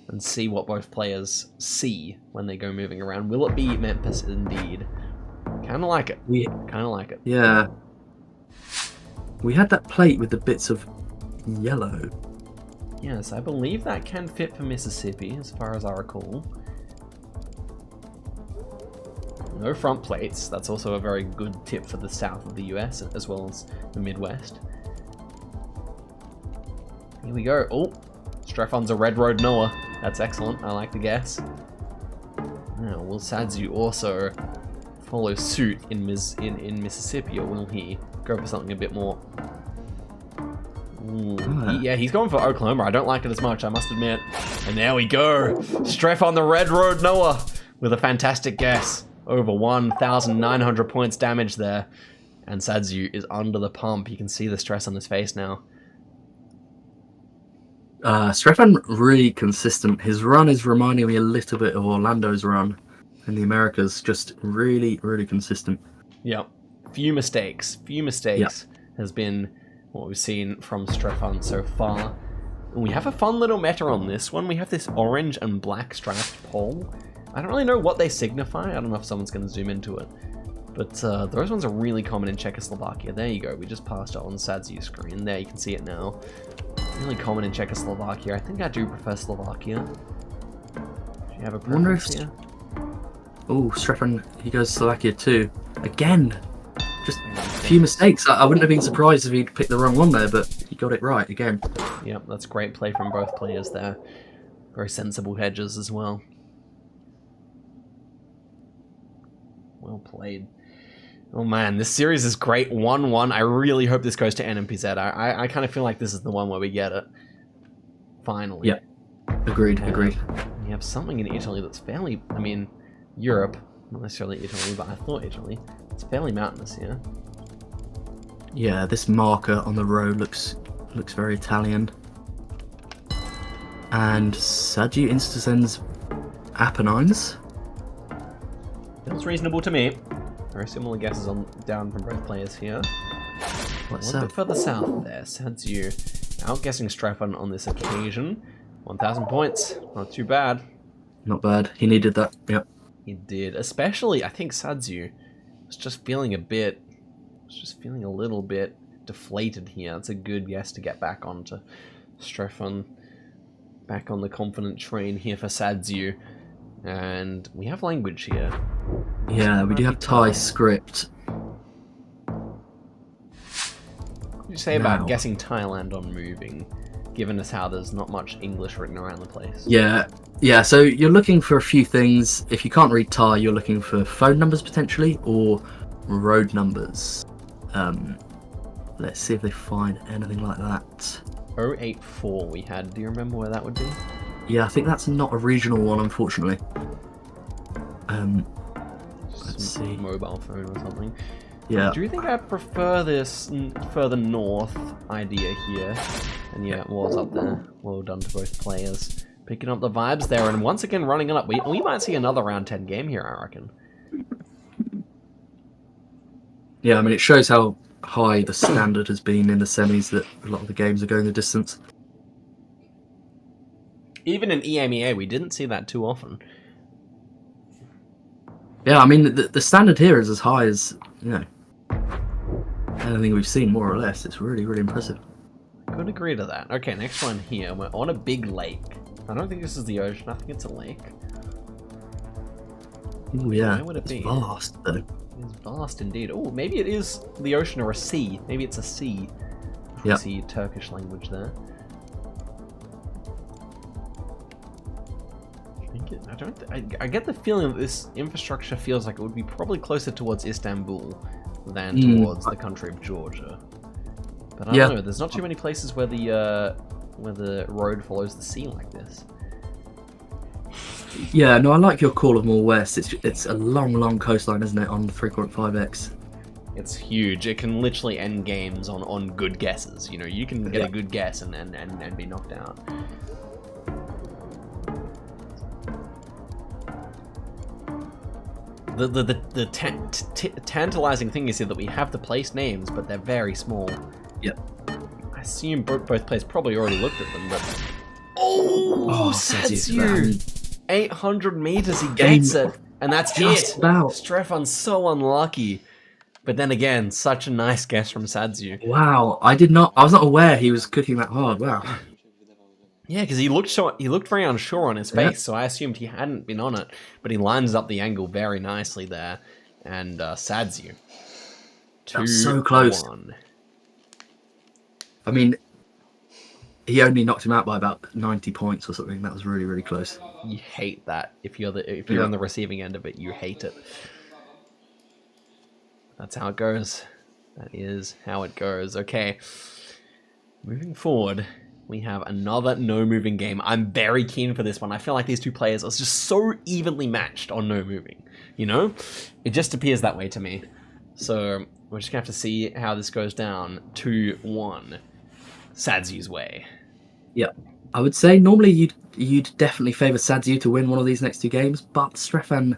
and see what both players see when they go moving around. Will it be Memphis indeed? Kind of like it. Kind of like it. Yeah. We had that plate with the bits of yellow. Yes, I believe that can fit for Mississippi, as far as I recall. No front plates. That's also a very good tip for the south of the US, as well as the Midwest. Here we go. Oh, Strefan's a red road knower. That's excellent. I like the guess. Now, will Sadiu also follow suit in Mississippi, or will he go for something a bit more? Yeah, he's going for Oklahoma. I don't like it as much, I must admit. And there we go. Strefan the red road knower with a fantastic guess. Over 1,900 points damage there. And Sadiu is under the pump. You can see the stress on his face now. Strefan really consistent. His run is reminding me a little bit of Orlando's run in the Americas. Just really, really consistent. Yep. Few mistakes has been what we've seen from Strefan so far. And we have a fun little meta on this one. We have this orange and black striped pole. I don't really know what they signify. I don't know if someone's going to zoom into it. But those ones are really common in Czechoslovakia. There you go. We just passed it on Sadiu's screen. There, you can see it now. Really common in Czechoslovakia. I think I do prefer Slovakia. Do you have a preference here? Oh, Strefan, he goes Slovakia too. Again! Just a few mistakes. I wouldn't have been surprised if he'd picked the wrong one there, but he got it right again. Yep, that's great play from both players there. Very sensible hedges as well. Well played. Oh man, this series is great. 1-1. I really hope this goes to NMPZ. I kind of feel like this is the one where we get it. Finally. Yeah. Agreed. We have something in Italy that's fairly... I mean, Europe. Not necessarily Italy, but I thought Italy. It's fairly mountainous here. Yeah, this marker on the road looks very Italian. And Sadiu insta-sends Apennines. Feels reasonable to me. Very similar guesses down from both players here. What's a little that? bit further south there. Sadiu outguessing Strefan on this occasion. 1,000 points. Not too bad. Not bad. He needed that. Yep. He did. Especially, I think Sadiu was just feeling a little bit deflated here. That's a good guess to get back onto Strefan. Back on the confident train here for Sadiu. And we have language here. Yeah, we do have Thai script. What do you say about guessing Thailand on moving, given as how there's not much English written around the place? Yeah, so you're looking for a few things. If you can't read Thai, you're looking for phone numbers potentially, or road numbers. Let's see if they find anything like that. 084 we had. Do you remember where that would be? Yeah, I think that's not a regional one, unfortunately. Let's see. Mobile phone or something. Yeah. Do you think I prefer this further north idea here? And yeah, it was up there. Well done to both players. Picking up the vibes there, and once again running it up. We might see another round 10 game here, I reckon. Yeah, I mean, it shows how high the standard has been in the semis that a lot of the games are going the distance. Even in EMEA, we didn't see that too often. Yeah, I mean, the standard here is as high as, anything we've seen, more or less. It's really, really impressive. I could agree to that. Okay, next one here. We're on a big lake. I don't think this is the ocean. I think it's a lake. Oh yeah, Where would it it's be? vast though. It's vast indeed. Oh, maybe it is the ocean or a sea. Maybe it's a sea. Yeah. I see Turkish language there. I get the feeling that this infrastructure feels like it would be probably closer towards Istanbul than towards the country of Georgia. But I don't know. There's not too many places where the road follows the sea like this. Yeah, no, I like your call of more west. It's a long coastline, isn't it, on 3.5x? It's huge. It can literally end games on good guesses. You know, you can get a good guess and be knocked out. The tantalizing thing is here that we have the place names, but they're very small. Yep. I assume both players probably already looked at them, but... Sadiu. 800 meters, he gets it, and that's Just it. about. Strefan's so unlucky. But then again, such a nice guess from Sadiu. Wow, I was not aware he was cooking that hard. Wow. Yeah, because he looked very unsure on his face, so I assumed he hadn't been on it. But he lines up the angle very nicely there, and Sadiu. That was so close. 2-1. I mean, he only knocked him out by about 90 points or something. That was really close. You hate that. If you're on the receiving end of it, you hate it. That's how it goes. That is how it goes. Okay. Moving forward, we have another no moving game. I'm very keen for this one. I feel like these two players are just so evenly matched on no moving. You know? It just appears that way to me. So we're just gonna have to see how this goes down. 2-1. Sadiu's way. Yeah. I would say normally you'd definitely favour Sadiu to win one of these next two games, but Strefan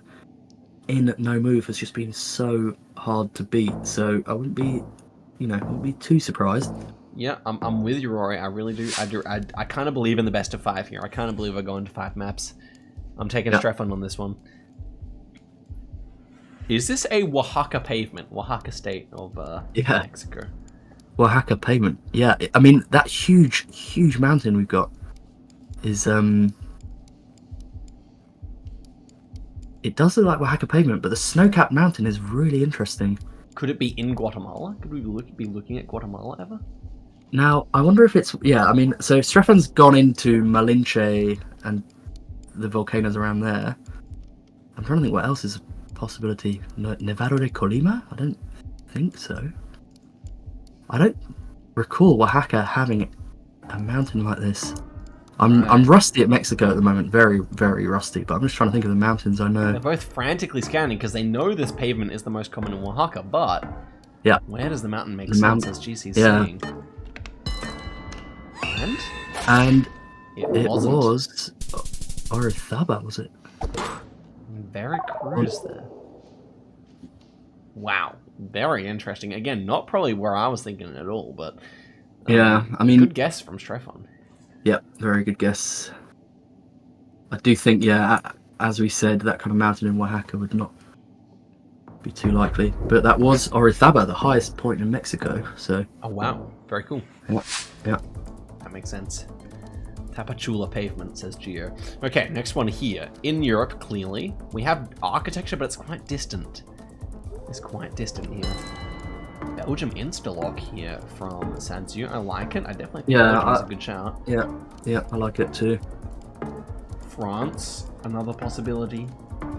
in no move has just been so hard to beat. So I wouldn't be too surprised. Yeah, I'm with you, Rory. I really do. I kind of believe in the best of 5 here. I kind of believe we're going to 5 maps. I'm taking Strefan on this one. Is this a Oaxaca pavement? Oaxaca state of Mexico. Oaxaca pavement. Yeah, I mean that huge mountain we've got is it does look like Oaxaca pavement, but the snow-capped mountain is really interesting. Could it be in Guatemala? Could we be looking at Guatemala ever? Now, I wonder if it's... Yeah, I mean, so Strefan's gone into Malinche and the volcanoes around there. I'm trying to think what else is a possibility. Nevado de Colima? I don't think so. I don't recall Oaxaca having a mountain like this. I'm rusty at Mexico at the moment, very rusty. But I'm just trying to think of the mountains I know. They're both frantically scanning because they know this pavement is the most common in Oaxaca. But where does the mountain make sense? As GC's saying, and it wasn't. was Orizaba, was it? Veracruz there. Wow, very interesting. Again, not probably where I was thinking at all, but I mean, good guess from Strefan. Yep, very good guess. I do think, as we said, that kind of mountain in Oaxaca would not be too likely. But that was Orizaba, the highest point in Mexico. So. Oh wow, very cool. Yeah. That makes sense. Tapachula pavement, says Geo. Okay, next one here. In Europe, clearly. We have architecture, but it's quite distant. It's quite distant here. Belgium Instalock here from Sadiu. I like it. I definitely think Belgium's a good shout. Yeah, I like it too. France, another possibility.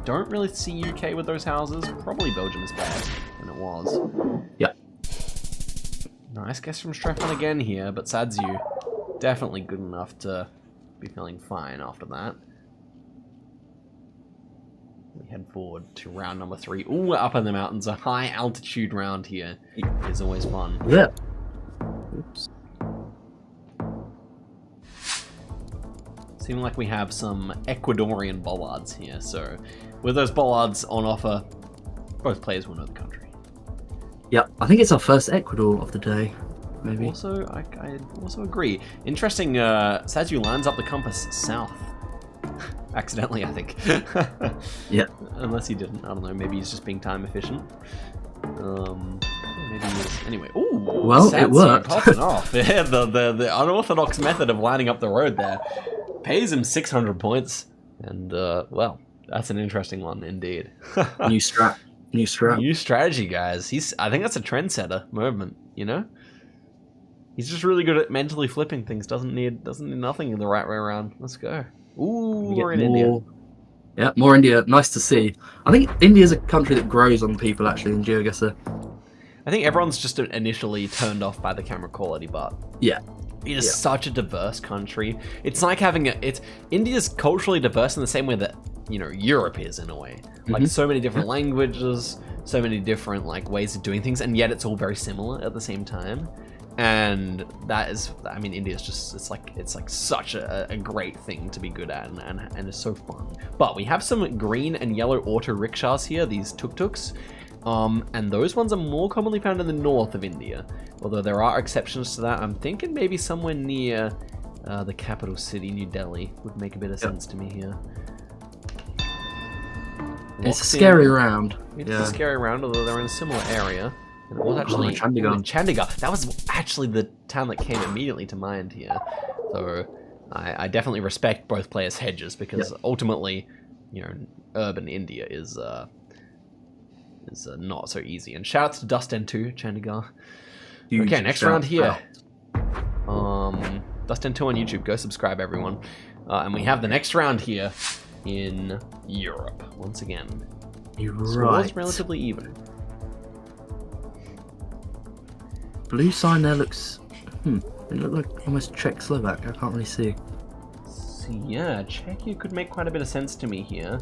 Don't really see UK with those houses. Probably Belgium is better than it was. Yeah. Nice guess from Strefan again here, but Sadiu definitely good enough to be feeling fine after that. We head forward to round number 3. Ooh, up in the mountains. A high altitude round here is always fun. Yeah. Oops. Seeming like we have some Ecuadorian bollards here, so with those bollards on offer, both players will know the country. Yeah, I think it's our first Ecuador of the day, maybe. Also, I also agree. Interesting, Sadiu lines up the compass south. Accidentally, I think. Yeah. Unless he didn't. I don't know. Maybe he's just being time efficient. Maybe he is. Anyway. Ooh. Well, it worked. Popping off. Yeah, the unorthodox method of lining up the road there pays him 600 points. And, well, That's an interesting one indeed. New strat. New strategy, guys. I think that's a trendsetter movement, you know? He's just really good at mentally flipping things. Doesn't need nothing in the right way around. Let's go. Ooh, we're in India. Yeah, more India. Nice to see. I think India is a country that grows on people actually in GeoGuessr. I think everyone's just initially turned off by the camera quality, but yeah, it is such a diverse country. It's like having India's culturally diverse in the same way that, you know, Europe is in a way. Like so many different languages, so many different like ways of doing things, and yet it's all very similar at the same time. And that is, I mean, India's just, it's like such a great thing to be good at, and it's so fun. But we have some green and yellow auto rickshaws here, these tuk-tuks. And those ones are more commonly found in the north of India, although there are exceptions to that. I'm thinking maybe somewhere near the capital city, New Delhi, would make a bit of sense to me here. It's a scary round. It's a scary round, although they're in a similar area. And it was actually Chandigarh. That was actually the town that came immediately to mind here. So I definitely respect both players' hedges, because ultimately, you know, urban India is not so easy. And shouts to Dustin too, Chandigarh. Okay, next round here. Dustin 2 on YouTube. Go subscribe, everyone. And we have the next round here in Europe once again. You're so right. It's relatively even. Blue sign there looks. It looked like almost Czech-Slovak. I can't really see. So yeah, Czechia could make quite a bit of sense to me here.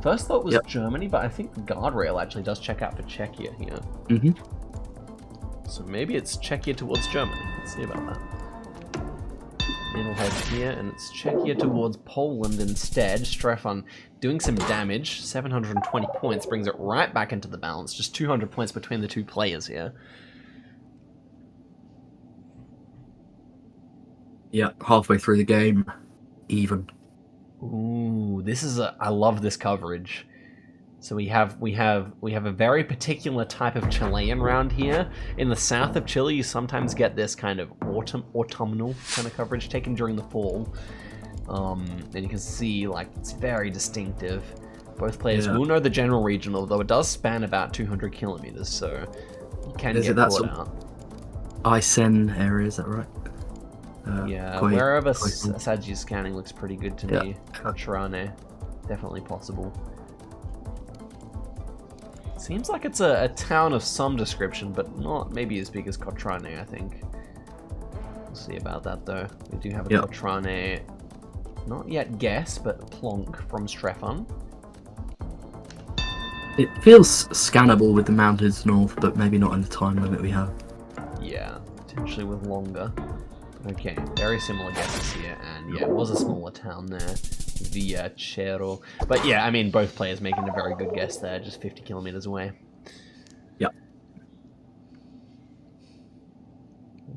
First thought was Germany, but I think the guardrail actually does check out for Czechia here. So maybe it's Czechia towards Germany. Let's see about that. Middle head here, and it's Czechia towards Poland instead. Strefan doing some damage. 720 points brings it right back into the balance. Just 200 points between the two players here. Yeah, halfway through the game, even. Ooh, this is I love this coverage. So we have a very particular type of Chilean round here. In the south of Chile, you sometimes get this kind of autumnal kind of coverage taken during the fall. And you can see, like, it's very distinctive. Both players will know the general region, although it does span about 200 kilometers, so you can get caught out. Isen area, is that right? Wherever Saji's scanning looks pretty good to me. Kotrane, definitely possible. Seems like it's a town of some description, but not maybe as big as Kotrane, I think. We'll see about that, though. We do have a Kotrane, not yet guess, but plonk from Strefan. It feels scannable with the mountains north, but maybe not in the time limit we have. Yeah, potentially with longer. Okay, very similar guesses here, and yeah, it was a smaller town there, Via Chero. But yeah, I mean, both players making a very good guess there, just 50 kilometers away. Yep.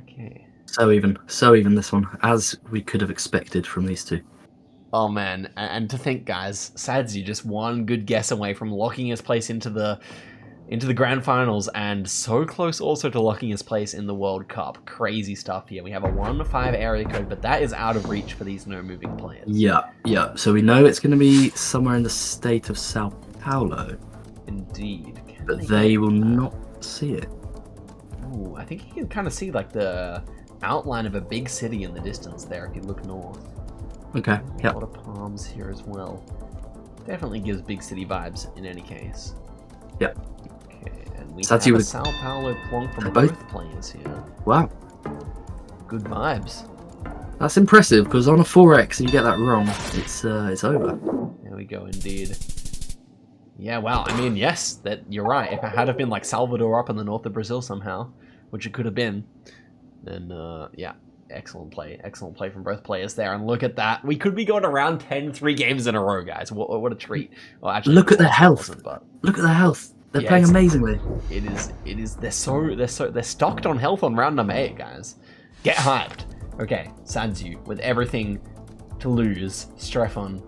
Okay. So even this one, as we could have expected from these two. Oh man, and to think, guys, Sadiu just one good guess away from locking his place into the grand finals, and so close also to locking his place in the World Cup. Crazy stuff here. We have a 1-5 area code, but that is out of reach for these no-moving players. Yeah. So we know it's going to be somewhere in the state of Sao Paulo. Indeed. But they will not see it. Ooh, I think you can kind of see like the outline of a big city in the distance there if you look north. Okay, A lot of palms here as well. Definitely gives big city vibes in any case. Yep. We have a Sao Paulo plonk from both players here. Wow. Good vibes. That's impressive, because on a 4x, you get that wrong, it's over. There we go, indeed. Yeah, wow. I mean, yes, that you're right. If it had have been like Salvador up in the north of Brazil somehow, which it could have been, then yeah, excellent play from both players there. And look at that. We could be going around 10 3 games in a row, guys. What a treat. Well, actually, look at their health. Look at their health. They're playing amazingly. It is. They're stocked on health on round number 8, guys. Get hyped. Okay, Sadiu with everything to lose. Strefan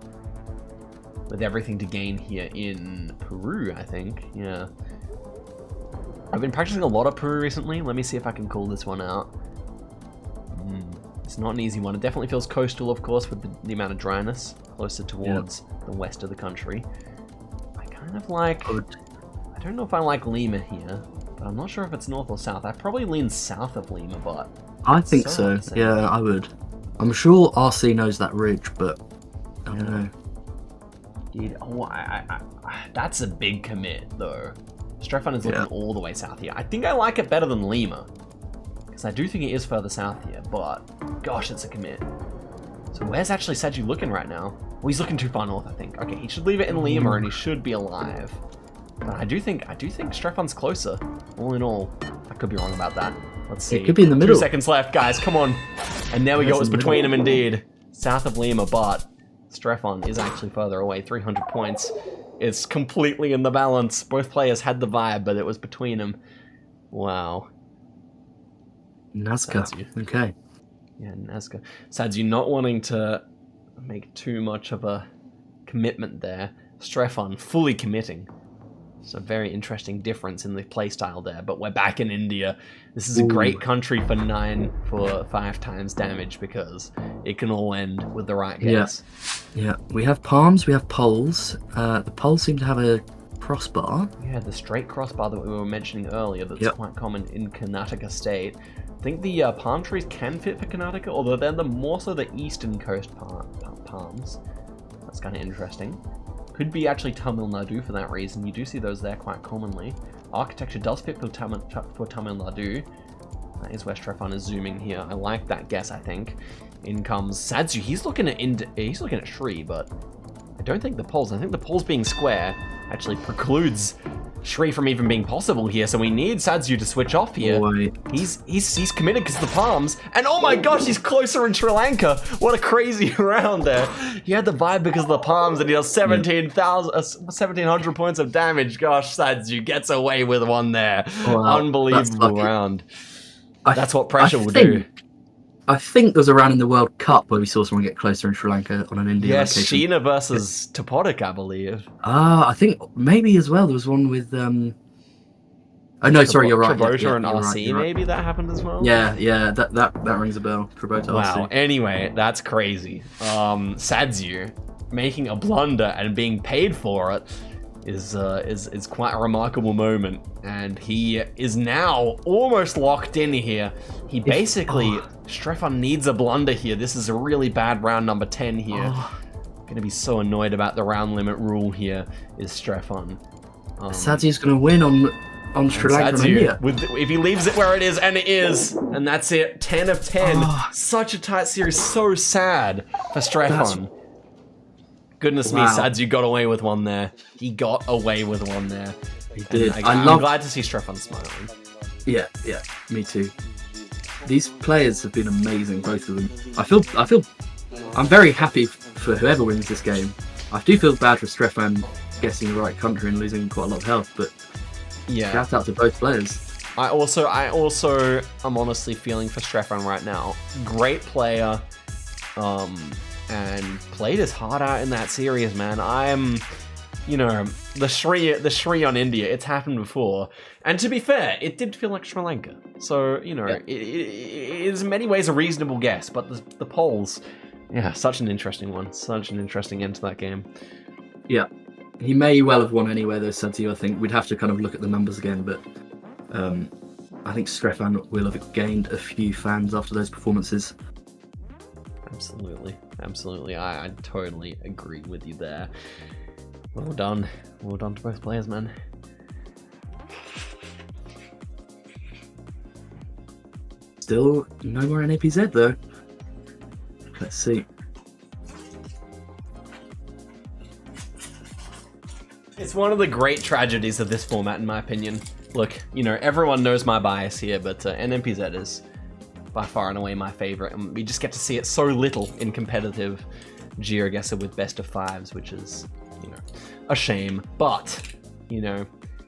with everything to gain here in Peru, I think. Yeah. I've been practicing a lot of Peru recently. Let me see if I can call this one out. It's not an easy one. It definitely feels coastal, of course, with the amount of dryness closer towards the west of the country. I kind of like... I don't know if I like Lima here, but I'm not sure if it's north or south. I probably lean south of Lima, but... I think so. Yeah, I would. I'm sure RC knows that ridge, but I don't know. Dude, that's a big commit, though. Strefan is looking all the way south here. I think I like it better than Lima, because I do think it is further south here, but gosh, it's a commit. So where's actually Sadiu looking right now? Well, he's looking too far north, I think. Okay, he should leave it in Lima, and he should be alive. But I do think Strefan's closer. All in all, I could be wrong about that. Let's see. It could be in the middle. 2 seconds left, guys. Come on. And there we go. It was between them, indeed. South of Lima, but Strefan is actually further away. 300 points. It's completely in the balance. Both players had the vibe, but it was between them. Wow. Nazca. Okay. Yeah, Nazca. Sadiu not wanting to make too much of a commitment there. Strefan fully committing. So very interesting difference in the playstyle there, but we're back in India. This is a great country for 5 times damage because it can all end with the right guess. Yeah. We have palms, we have poles. The poles seem to have a crossbar. Yeah, the straight crossbar that we were mentioning earlier that's quite common in Karnataka state. I think the palm trees can fit for Karnataka, although they're more so the eastern coast palms. That's kind of interesting. Could be actually Tamil Nadu for that reason. You do see those there quite commonly. Architecture does fit for Tamil Nadu. That is where Strefan is zooming here. I like that guess, I think. In comes Sadiu. He's looking at Shri, but I don't think the poles. I think the poles being square actually precludes Shri from even being possible here. So we need Sadiu to switch off here. He's committed because of the palms. And oh my gosh, he's closer in Sri Lanka. What a crazy round there. He had the vibe because of the palms, and he does 1,700 points of damage. Gosh, Sadiu gets away with one there. Wow, unbelievable round. That's what pressure will do. I think there was a round in the World Cup where we saw someone get closer in Sri Lanka on an Indian location. Yes, Sheena versus Topotic, I believe. I think maybe as well there was one with... Oh no, sorry, you're right. Trabota and RC, maybe that happened as well? Yeah, that rings a bell. Trabota, wow, RC. Anyway, that's crazy. Sadiu making a blunder and being paid for it is quite a remarkable moment, and he is now almost locked in here. He basically... Strefan needs a blunder here. This is a really bad round number 10 here. Gonna be so annoyed about the round limit rule here, is Strefan. Sadiu's gonna win on Sri Lanka and India. If he leaves it where it is, and it is, and that's it, 10 of 10. Such a tight series, so sad for Strefan. Goodness me, Sadiu got away with one there. He got away with one there. He did. I'm glad to see Strefan smiling. Yeah, me too. These players have been amazing, both of them. I'm very happy for whoever wins this game. I do feel bad for Strefan guessing the right country and losing quite a lot of health, but shout out to both players. I also am honestly feeling for Strefan right now. Great player, and played his heart out in that series, man. The Shri on India, it's happened before. And to be fair, it did feel like Sri Lanka. So, it is in many ways a reasonable guess, but the polls, such an interesting one. Such an interesting end to that game. Yeah. He may well have won anyway, though, Sadiu. I think we'd have to kind of look at the numbers again, but I think Strefan will have gained a few fans after those performances. Absolutely. I totally agree with you there. Well done to both players, man. Still no more NAPZ though. Let's see. It's one of the great tragedies of this format, in my opinion. Look, everyone knows my bias here, but NMPZ is by far and away my favorite, and we just get to see it so little in competitive GeoGuessr with best of fives, which is, a shame. But,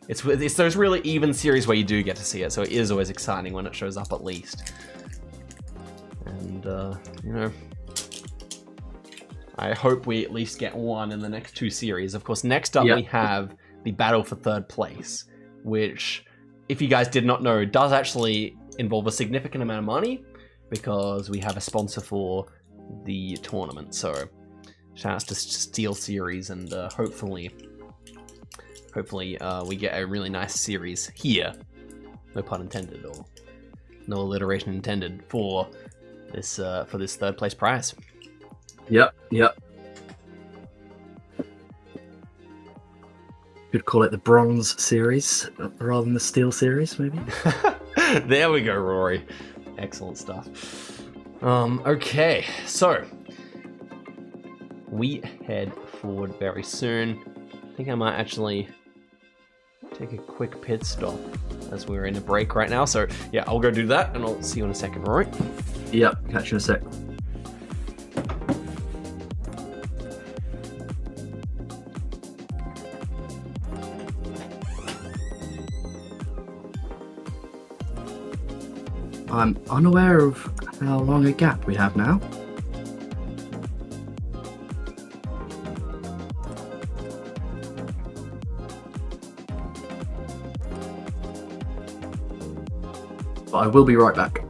it's those really even series where you do get to see it, so it is always exciting when it shows up at least. And, I hope we at least get one in the next 2 series. Of course, next up we have the battle for 3rd place, which, if you guys did not know, does actually involve a significant amount of money. because we have a sponsor for the tournament. So shout outs to Steel Series, and hopefully we get a really nice series here. No pun intended, or no alliteration intended, for this third place prize. Yep. Could call it the Bronze Series rather than the Steel Series, maybe. There we go, Rory. Excellent stuff. Okay, so we head forward very soon. I think I might actually take a quick pit stop as we're in a break right now. So yeah, I'll go do that, and I'll see you in a second, Rory. Yep, catch you in a sec. I'm unaware of how long a gap we have now. But I will be right back.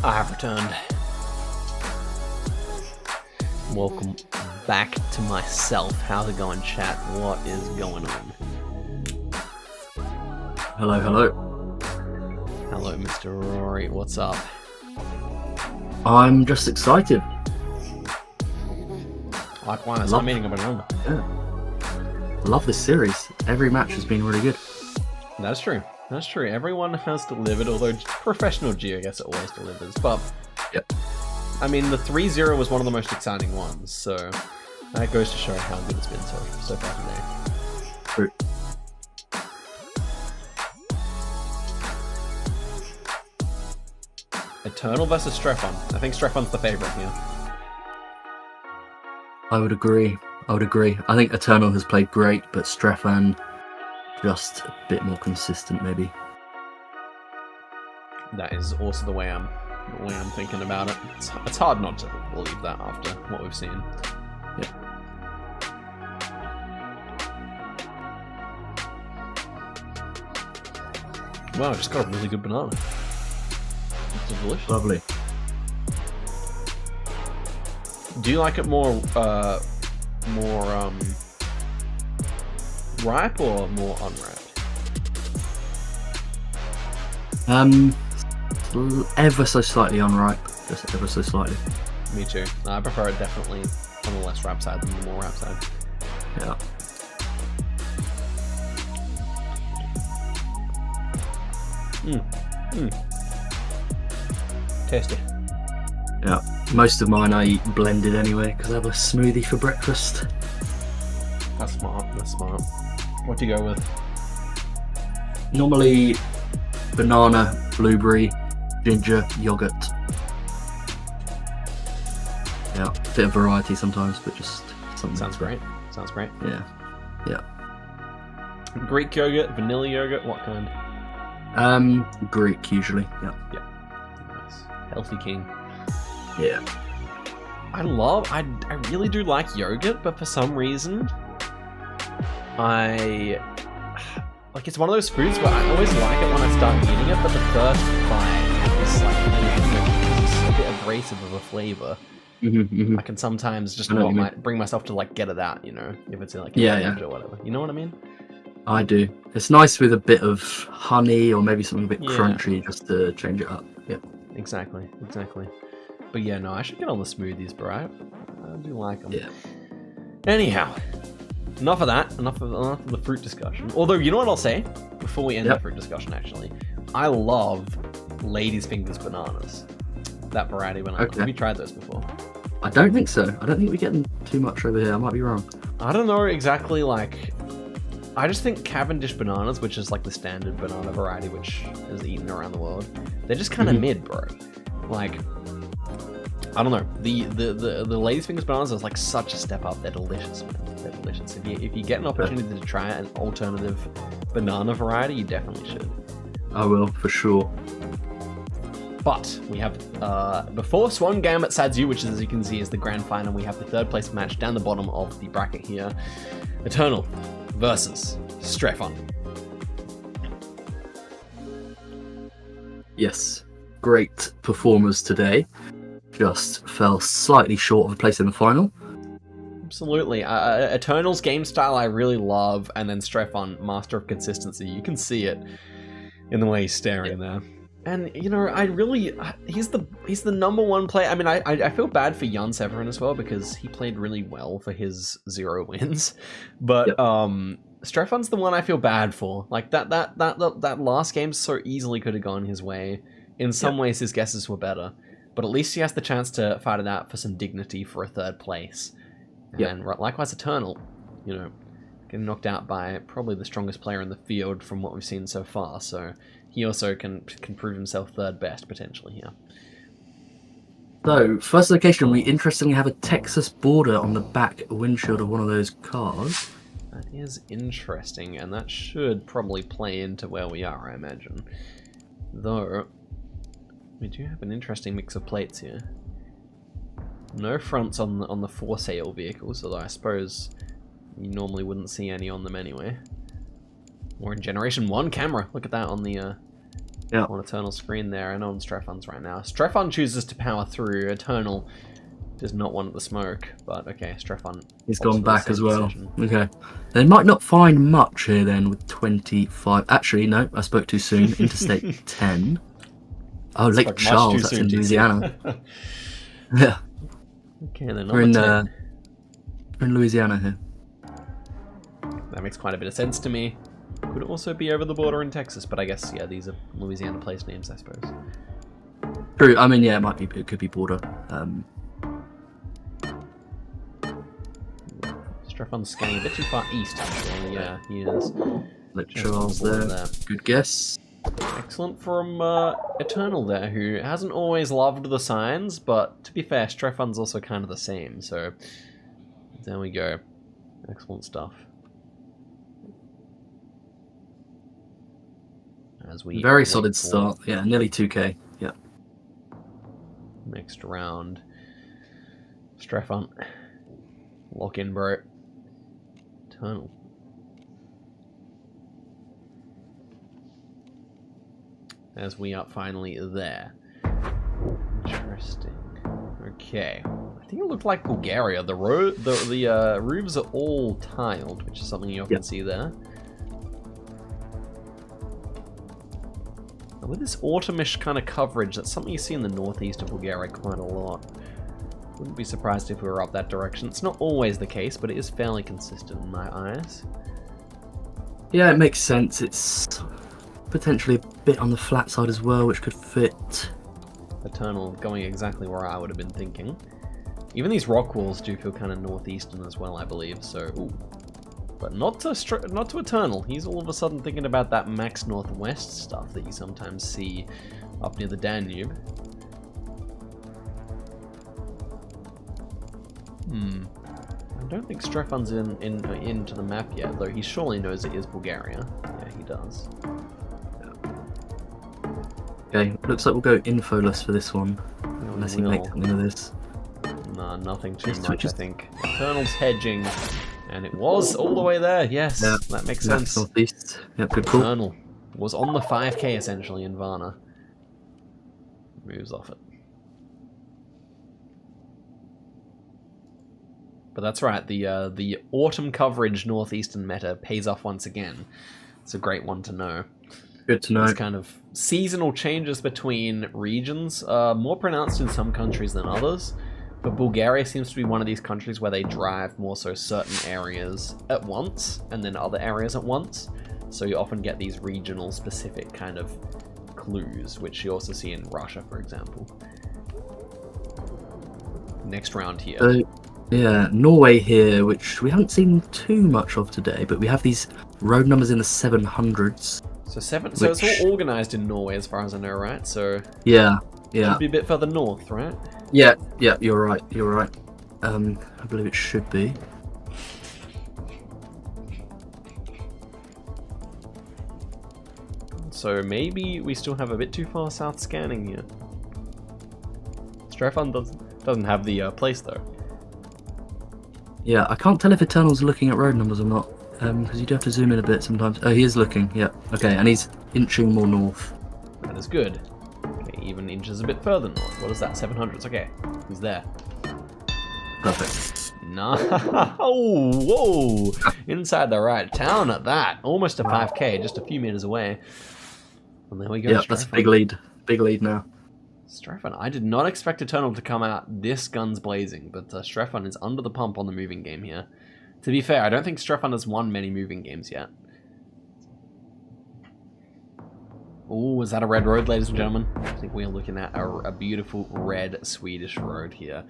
I have returned. Welcome back to myself. How's it going, chat? What is going on? Hello, hello. Hello, Mr. Rory. What's up? I'm just excited. Likewise, I'm eating a banana. Yeah. I love this series. Every match has been really good. That's true. That's true. Everyone has delivered, although professional GeoGuessr always delivers. But, yep. I mean, the 3-0 was one of the most exciting ones, so that goes to show how good it's been so far today. True. Eternal versus Strefon. I think Strefon's the favorite here. I would agree. I think Eternal has played great, but Strefan just a bit more consistent, maybe. That is also the way I'm thinking about it. It's hard not to believe that after what we've seen. Yeah. Wow, I just got a really good banana. It's delicious. Lovely. Do you like it more ripe or more unripe? Ever so slightly unripe. Just ever so slightly. Me too. I prefer it definitely on the less ripe side than the more ripe side. Yeah. Tasty. Yeah. Most of mine I eat blended anyway because I have a smoothie for breakfast. That's smart. That's smart. What do you go with? Normally banana, blueberry, ginger, yogurt. Yeah, bit of variety sometimes, but just something. Sounds great. Sounds great. Yeah. Yeah. Greek yogurt, vanilla yogurt, what kind? Greek usually. Yeah. Yeah. Nice. Healthy king. Yeah. I really do like yogurt, but for some reason, it's one of those foods where I always like it when I start eating it, but the first bite is like, it's a bit abrasive of a flavor. I can sometimes just bring myself to like get it out, you know, if it's like or whatever. You know what I mean? I do. It's nice with a bit of honey or maybe something a bit crunchy just to change it up. Yeah. Exactly. But yeah, no, I should get on the smoothies, bro. I do like them. Yeah. Anyhow, enough of that. Enough of the fruit discussion. Although, you know what I'll say before we end the fruit discussion? Actually, I love ladies' fingers bananas. That variety banana. Okay. Have you tried those before? I don't think so. I don't think we get them too much over here. I might be wrong. I don't know exactly. I just think Cavendish bananas, which is like the standard banana variety, which is eaten around the world, they're just kind of mid, bro. Like, I don't know. The ladies' fingers bananas is like such a step up. They're delicious, man. They're delicious. If you get an opportunity to try an alternative banana variety, you definitely should. I will, for sure. But we have, before Swan Gambit Sadiu, which as you can see is the grand final, we have the third place match down the bottom of the bracket here. Eternal versus Strefon. Yes. Great performers today. Just fell slightly short of a place in the final. Absolutely. Eternal's game style I really love, and then Strefon, master of consistency. You can see it in the way he's staring there. And you know, he's the number one player. I mean, I feel bad for Jan Severin as well because he played really well for his 0 wins, but Strefan's the one I feel bad for. Like that last game so easily could have gone his way. In some ways, his guesses were better, but at least he has the chance to fight it out for some dignity for a 3rd place. And likewise, Eternal, you know, getting knocked out by probably the strongest player in the field from what we've seen so far. So. He also can prove himself 3rd best, potentially, here. So, first location, we interestingly have a Texas border on the back windshield of one of those cars. That is interesting, and that should probably play into where we are, I imagine. Though, we do have an interesting mix of plates here. No fronts on the for sale vehicles, although I suppose you normally wouldn't see any on them anyway. Or in Generation 1 camera. Look at that on the on Eternal screen there, and on Strefan's right now. Strefan chooses to power through. Eternal does not want the smoke, but okay, Strefan. He's gone back as well. Okay. They might not find much here then with 25. Actually, no, I spoke too soon. Interstate 10. Oh, Lake Charles, that's in Louisiana. Yeah. Okay, then we're in Louisiana here. That makes quite a bit of sense to me. Could also be over the border in Texas, but I guess, yeah, these are Louisiana place names, I suppose. True, I mean, yeah, it could be border. Strefan's scanning a bit too far east, actually. Yeah, he is. Lake Charles there. Good guess. Excellent from Eternal there, who hasn't always loved the signs, but to be fair, Strefan's also kind of the same, so there we go. Excellent stuff. As we very solid start, yeah, nearly 2k, yeah. Next round, Strefan, lock in, bro. Eternal. As we are finally there. Interesting. Okay, I think it looked like Bulgaria. The roofs are all tiled, which is something you often see there. With this autumnish kind of coverage, that's something you see in the northeast of Bulgaria quite a lot. Wouldn't be surprised if we were up that direction. It's not always the case, but it is fairly consistent in my eyes. Yeah, it makes sense. It's potentially a bit on the flat side as well, which could fit. Eternal going exactly where I would have been thinking. Even these rock walls do feel kind of northeastern as well, I believe, so... Ooh. But not to Eternal. He's all of a sudden thinking about that max northwest stuff that you sometimes see up near the Danube. I don't think Strefan's into the map yet, though he surely knows it is Bulgaria. Yeah, he does. Okay, looks like we'll go infoless for this one. Unless he makes something of this. Nah, nothing too much, I think. Eternal's hedging. And it was all the way there, yes. Yeah, that makes sense. Northeast. Yep, good call. Eternal was on the 5k essentially in Varna. Moves off it. But that's right, the autumn coverage northeastern meta pays off once again. It's a great one to know. Good to know. These kind of seasonal changes between regions are more pronounced in some countries than others. But Bulgaria seems to be one of these countries where they drive more so certain areas at once, and then other areas at once. So you often get these regional specific kind of clues, which you also see in Russia, for example. Next round here. Yeah, Norway here, which we haven't seen too much of today, but we have these road numbers in the 700s. So it's all organised in Norway as far as I know, right? So yeah. Should be a bit further north, right? Yeah, you're right. I believe it should be. So maybe we still have a bit too far south scanning here. Strefan doesn't have the place though. Yeah, I can't tell if Eternal's looking at road numbers or not, because you do have to zoom in a bit sometimes. Oh, he is looking, yeah. Okay, and he's inching more north. That is good. Okay, even inches a bit further north. What is that? 700s. Okay, he's there. Perfect. No. Oh, whoa! Inside the right town at that. Almost a 5k, just a few meters away. And there we go. Yeah, that's a big lead. big lead now. Strefan, I did not expect Eternal to come out this guns blazing, but Strefan is under the pump on the moving game here. To be fair, I don't think Strefan has won many moving games yet. Oh, is that a red road, ladies and gentlemen? I think we are looking at a beautiful red Swedish road here.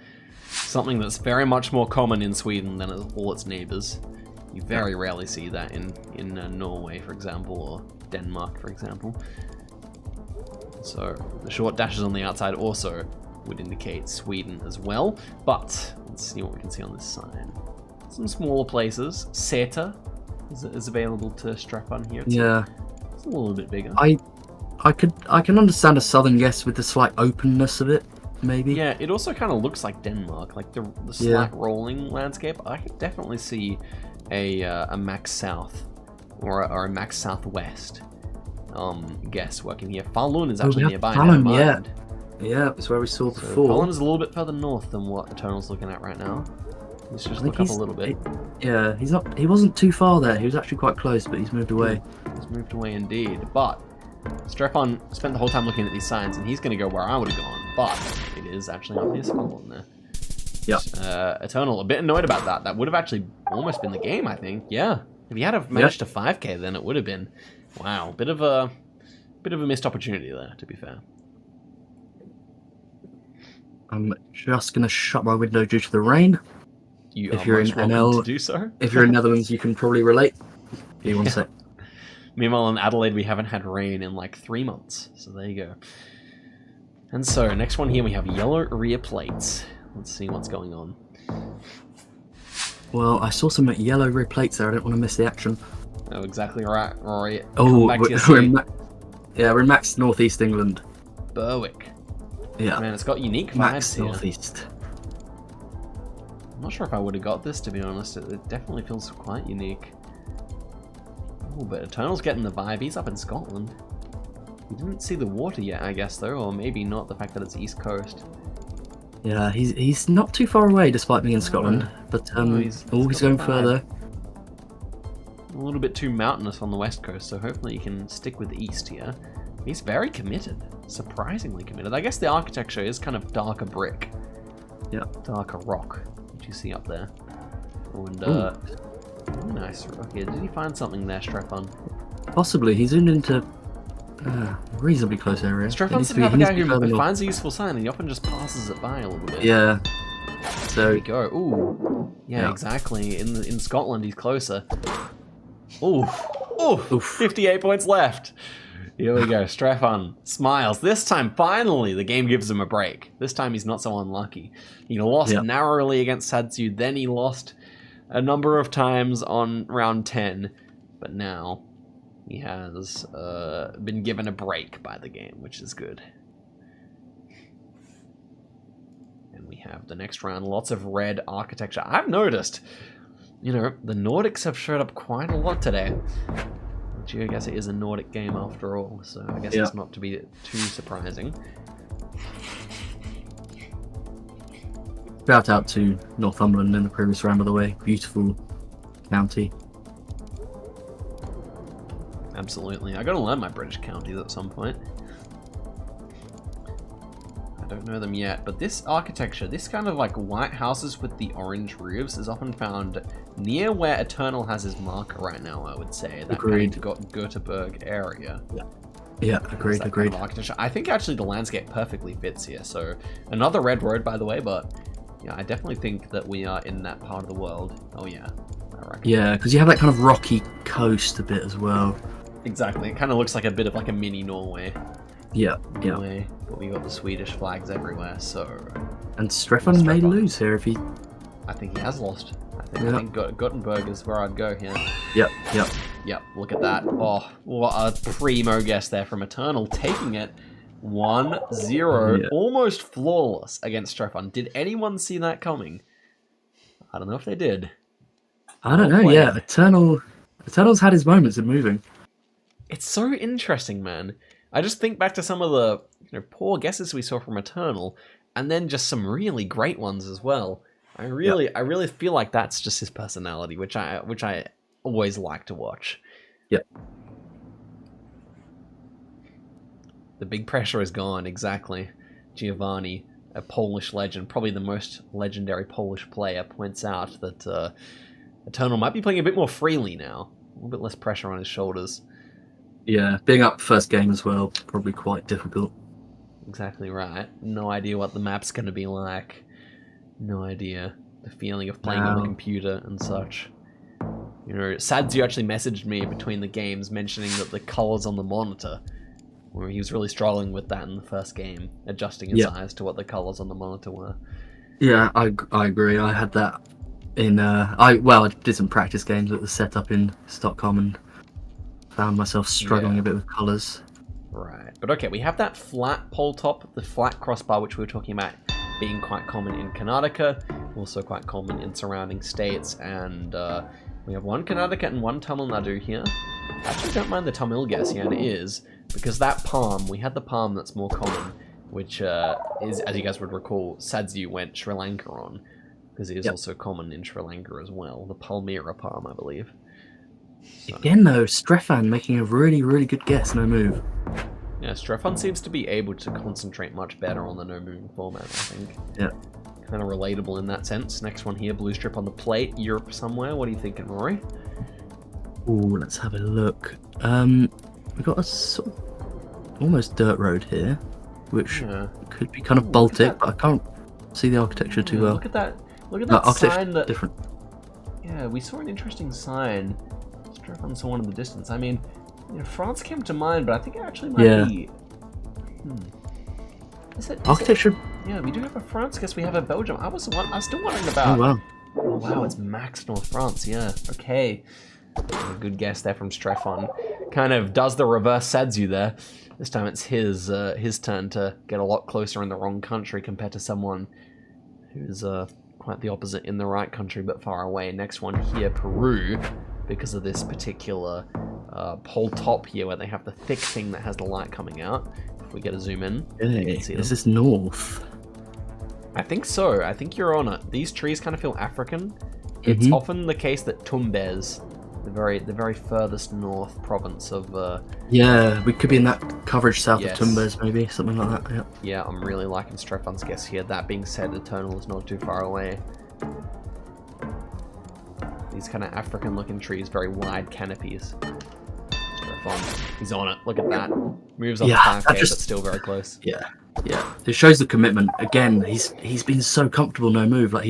Something that's very much more common in Sweden than all its neighbours. You very rarely see that in Norway, for example, or Denmark, for example. So the short dashes on the outside also would indicate Sweden as well. But let's see what we can see on this sign. Some smaller places. Säter is available to Strefan here. It's a little bit bigger. I can understand a southern guess with the slight openness of it, maybe. Yeah, it also kind of looks like Denmark, like the slight rolling landscape. I could definitely see a max south or a max southwest guess working here. Falun is actually nearby. Falun, yeah, it's where we saw before. Falun is a little bit further north than what Eternal's looking at right now. Let's just look up a little bit. He wasn't too far there. He was actually quite close, but he's moved away. He's moved away indeed. But Strefan spent the whole time looking at these signs, and he's going to go where I would have gone. But it is actually up near Scotland there. Yeah. Eternal, a bit annoyed about that. That would have actually almost been the game, I think. Yeah. If he had managed to 5k, then it would have been. Wow. Bit of a missed opportunity there, to be fair. I'm just going to shut my window due to the rain. If you're in NL, to do so. If you're in Netherlands, you can probably relate. Give me one sec. Meanwhile, in Adelaide, we haven't had rain in like 3 months. So there you go. And so, next one here, we have yellow rear plates. Let's see what's going on. Well, I saw some yellow rear plates there. I don't want to miss the action. Oh, exactly right, Rory. Oh, we're in Max Northeast England. Berwick. Yeah. Man, it's got unique vibes Max here. Northeast. I'm not sure if I would have got this, to be honest. It definitely feels quite unique. Oh, but Eternal's getting the vibe. He's up in Scotland. We didn't see the water yet, I guess, though, or maybe not the fact that it's East Coast. Yeah, he's not too far away, despite being in Scotland. But he's going further. A little bit too mountainous on the west coast, so hopefully he can stick with the east here. He's very committed, surprisingly committed. I guess the architecture is kind of darker brick. Yeah. Darker rock, which you see up there. Oh, and nice. Okay, did he find something there, Strefan? Possibly. He zoomed into reasonably close area. Strefan's the type of guy who finds a useful sign and he often just passes it by a little bit. Yeah. So there we go. Ooh. Yeah, exactly. In Scotland, he's closer. Ooh. Ooh. 58 points left. Here we go. Strefan smiles. This time, finally, the game gives him a break. This time, he's not so unlucky. He lost narrowly against Sadiu. Then he lost a number of times on round 10. But now he has been given a break by the game, which is good. And we have the next round. Lots of red architecture. I've noticed, the Nordics have showed up quite a lot today. GeoGuessr is a Nordic game after all, so I guess it's not to be too surprising. Shout out to Northumberland in the previous round of the way. Beautiful county. Absolutely. I gotta learn my British counties at some point. I don't know them yet, but this architecture, this kind of like white houses with the orange roofs is often found near where Eternal has his marker right now, I would say. That kind of Göteborg area. Yeah, agreed. Kind of architecture. I think actually the landscape perfectly fits here. So another red road, by the way, but yeah, I definitely think that we are in that part of the world. Oh yeah, I reckon. Yeah, because you have that kind of rocky coast a bit as well. Exactly. It kind of looks like a bit of like a mini Norway. Yeah. But we got the Swedish flags everywhere, so... And Strefan may lose here if he... I think he has lost. I think Gothenburg is where I'd go here. Yep, look at that. Oh, what a primo guess there from Eternal, taking it 1-0, almost flawless against Strefan. Did anyone see that coming? I don't know if they did. I don't know, Eternal's had his moments in moving. It's so interesting, man. I just think back to some of the poor guesses we saw from Eternal, and then just some really great ones as well. I really feel like that's just his personality, which I always like to watch. Yep. The big pressure is gone, exactly. Giovanni, a Polish legend, probably the most legendary Polish player, points out that Eternal might be playing a bit more freely now. A little bit less pressure on his shoulders. Yeah, being up first game as well, probably quite difficult. Exactly right. No idea what the map's going to be like. No idea. The feeling of playing on the computer and such. You know, Sadiu actually messaged me between the games mentioning that the colors on the monitor, where he was really struggling with that in the first game, adjusting his eyes to what the colors on the monitor were. Yeah, I agree. I had that in I did some practice games at the setup in Stockholm and found myself struggling a bit with colors. Right, but okay, we have that flat pole top, the flat crossbar, which we were talking about being quite common in Karnataka, also quite common in surrounding states, and we have one Karnataka and one Tamil Nadu here. I actually don't mind the Tamil guess here, and it is, because that palm, we had the palm that's more common, which is, as you guys would recall, Sadiu went Sri Lanka on, because it is also common in Sri Lanka as well, the Palmyra palm, I believe. So. Again though, Strefan making a really, really good guess, no move. Yeah, Strefan seems to be able to concentrate much better on the no-moving format, I think. Yeah. Kind of relatable in that sense. Next one here, blue strip on the plate, Europe somewhere. What are you thinking, Rory? Ooh, let's have a look. We've got a sort of almost dirt road here, which could be kind of Baltic, but I can't see the architecture too well. Look at that sign that... different. Yeah, we saw an interesting sign. Strefan saw one in the distance. I mean, you know, France came to mind, but I think it actually might be... Architecture? Yeah, we do have a France guess. We have a Belgium. I was still wondering about... Oh, wow. Oh, wow, it's Max North France. Yeah, okay. A good guess there from Strefan. Kind of does the reverse Sadiu there. This time it's his turn to get a lot closer in the wrong country compared to someone who's quite the opposite in the right country but far away. Next one here, Peru, because of this particular pole top here where they have the thick thing that has the light coming out. If we get a zoom in, you can see them. Is this north? I think so. I think you're on it. These trees kind of feel African. It's often the case that Tumbes, the very furthest north province of... yeah, we could be in that coverage south of Tumbes, maybe, something like that, Yeah, I'm really liking Strefan's guess here. That being said, Eternal is not too far away. These kind of African-looking trees, very wide canopies. Strefan, he's on it. Look at that. Moves on the 5K, but still very close. Yeah. It shows the commitment. Again, he's been so comfortable, no move. Like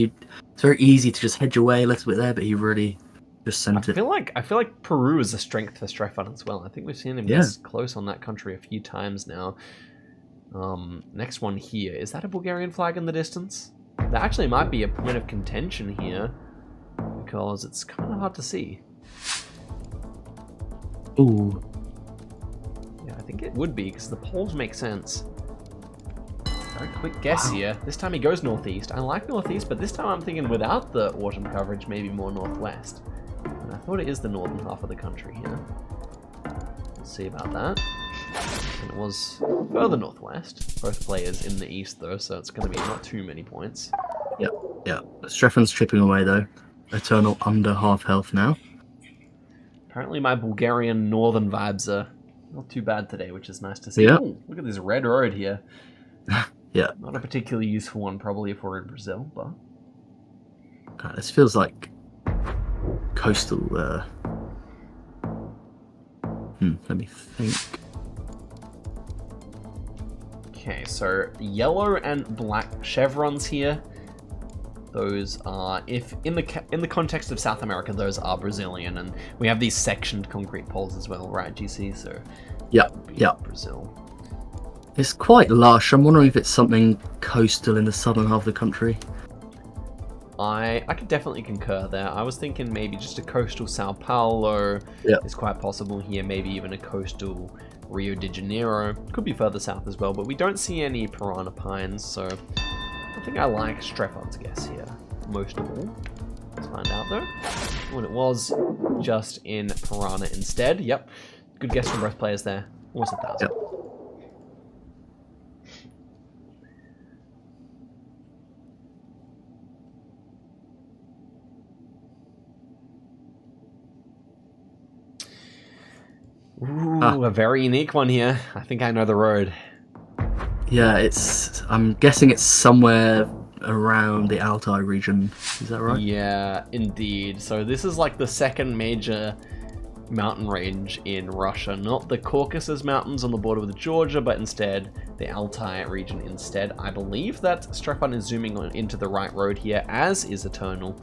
it's very easy to just hedge away a little bit there, but he really just sent it. I feel like Peru is a strength for Strefan as well. I think we've seen him this close on that country a few times now. Next one here, is that a Bulgarian flag in the distance? That actually might be a point of contention here, because it's kind of hard to see. Ooh. Yeah, I think it would be, because the poles make sense. Very quick guess here. This time he goes northeast. I like northeast, but this time I'm thinking without the autumn coverage, maybe more northwest. And I thought it is the northern half of the country here. We'll see about that. And it was further northwest. Both players in the east though, so it's going to be not too many points. Yeah. Strefan's chipping away though. Eternal under half health now. Apparently my Bulgarian northern vibes are not too bad today, which is nice to see. Yeah. Ooh, look at this red road here. Yeah. Not a particularly useful one, probably, if we're in Brazil, but... This feels like coastal... let me think. Okay, so yellow and black chevrons here. Those are, if in the context of South America, those are Brazilian, and we have these sectioned concrete poles as well, right, GC? So yeah. Brazil. It's quite lush. I'm wondering if it's something coastal in the southern half of the country. I could definitely concur there. I was thinking maybe just a coastal Sao Paulo is quite possible here. Maybe even a coastal Rio de Janeiro. Could be further south as well, but we don't see any piranha pines, so I think I like Strefan's guess here most of all. Let's find out though. When it was just in piranha instead. Yep. Good guess from both players there. Almost 1,000. Yep. a very unique one here. I think I know the road. Yeah, I'm guessing it's somewhere around the Altai region. Is that right? Yeah, indeed. So this is like the second major mountain range in Russia. Not the Caucasus Mountains on the border with Georgia, but instead the Altai region instead. I believe that Strefan is zooming into the right road here, as is Eternal.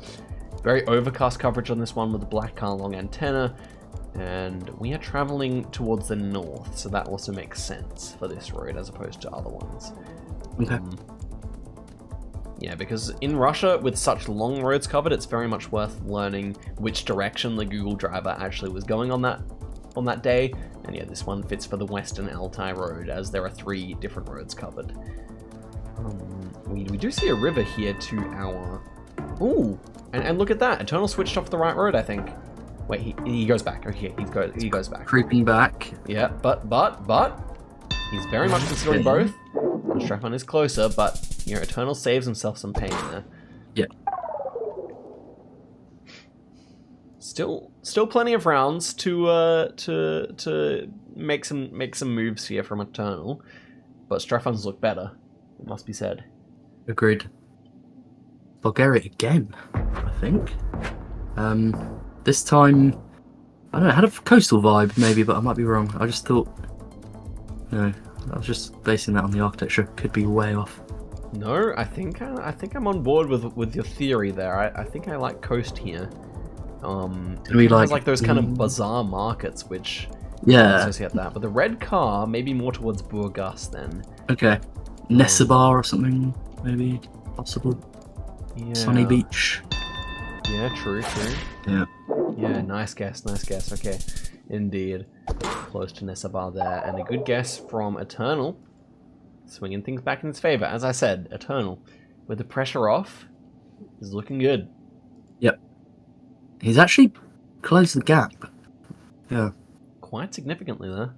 Very overcast coverage on this one with a black car long antenna. And we are traveling towards the north, so that also makes sense for this road as opposed to other ones. Okay. Yeah, because in Russia, with such long roads covered, it's very much worth learning which direction the Google driver actually was going on that day. And yeah, this one fits for the Western Altai road, as there are 3 different roads covered. We do see a river here to our... Ooh, and look at that. Eternal switched off the right road, I think. Wait, he goes back. Okay, he goes back. Creeping back. Yeah, but he's very much considering both. Strefan is closer, but you know, Eternal saves himself some pain there. Yeah. Still plenty of rounds to make some moves here from Eternal, but Strefan's look better. It must be said. Agreed. Bulgaria again, I think. This time, I don't know, it had a coastal vibe maybe, but I might be wrong. I just thought, no, I was just basing that on the architecture. Could be way off. No, I think I'm on board with your theory there. I think I like coast here. It has like those kind of bizarre markets which associate that. But the red car maybe more towards Burgas then. Okay, Nesebar or something maybe possible. Yeah. Sunny Beach. Yeah, true. Yeah. Yeah, nice guess. Okay, indeed. Close to Nesebar there. And a good guess from Eternal. Swinging things back in his favor. As I said, Eternal, with the pressure off, is looking good. Yep. He's actually closed the gap. Yeah. Quite significantly there.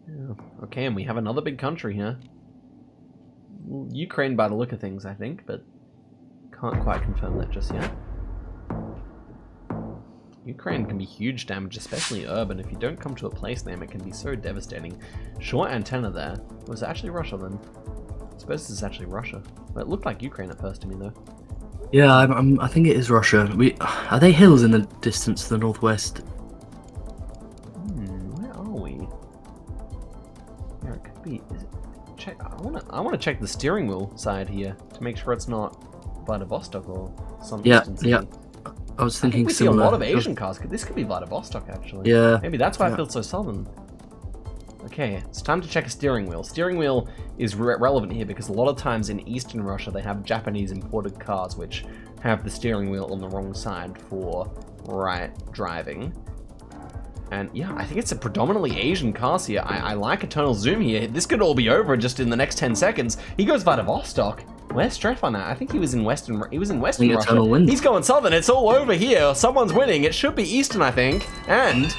Yeah. Okay, and we have another big country here. Ukraine by the look of things, I think, but can't quite confirm that just yet. Ukraine can be huge damage, especially urban. If you don't come to a place name, it can be so devastating. Short antenna there. Was it actually Russia then? I suppose this is actually Russia. Well, it looked like Ukraine at first to me though. Yeah, I think it is Russia. Are they hills in the distance to the northwest? Where are we? Yeah, it could be. Check. I want to check the steering wheel side here to make sure it's not Vladivostok or something. Yeah. I was thinking we similar. see a lot of Asian cars. This could be Vladivostok, actually. Yeah. Maybe that's why I feel so southern. Okay, it's time to check a steering wheel. Steering wheel is relevant here because a lot of times in Eastern Russia they have Japanese imported cars which have the steering wheel on the wrong side for right driving. And yeah, I think it's a predominantly Asian cars here. I like Eternal Zoom here. This could all be over just in the next 10 seconds. He goes Vladivostok. Where's Strefan at? I think he was in Western Russia. He's going southern. It's all over here. Someone's winning. It should be Eastern, I think. And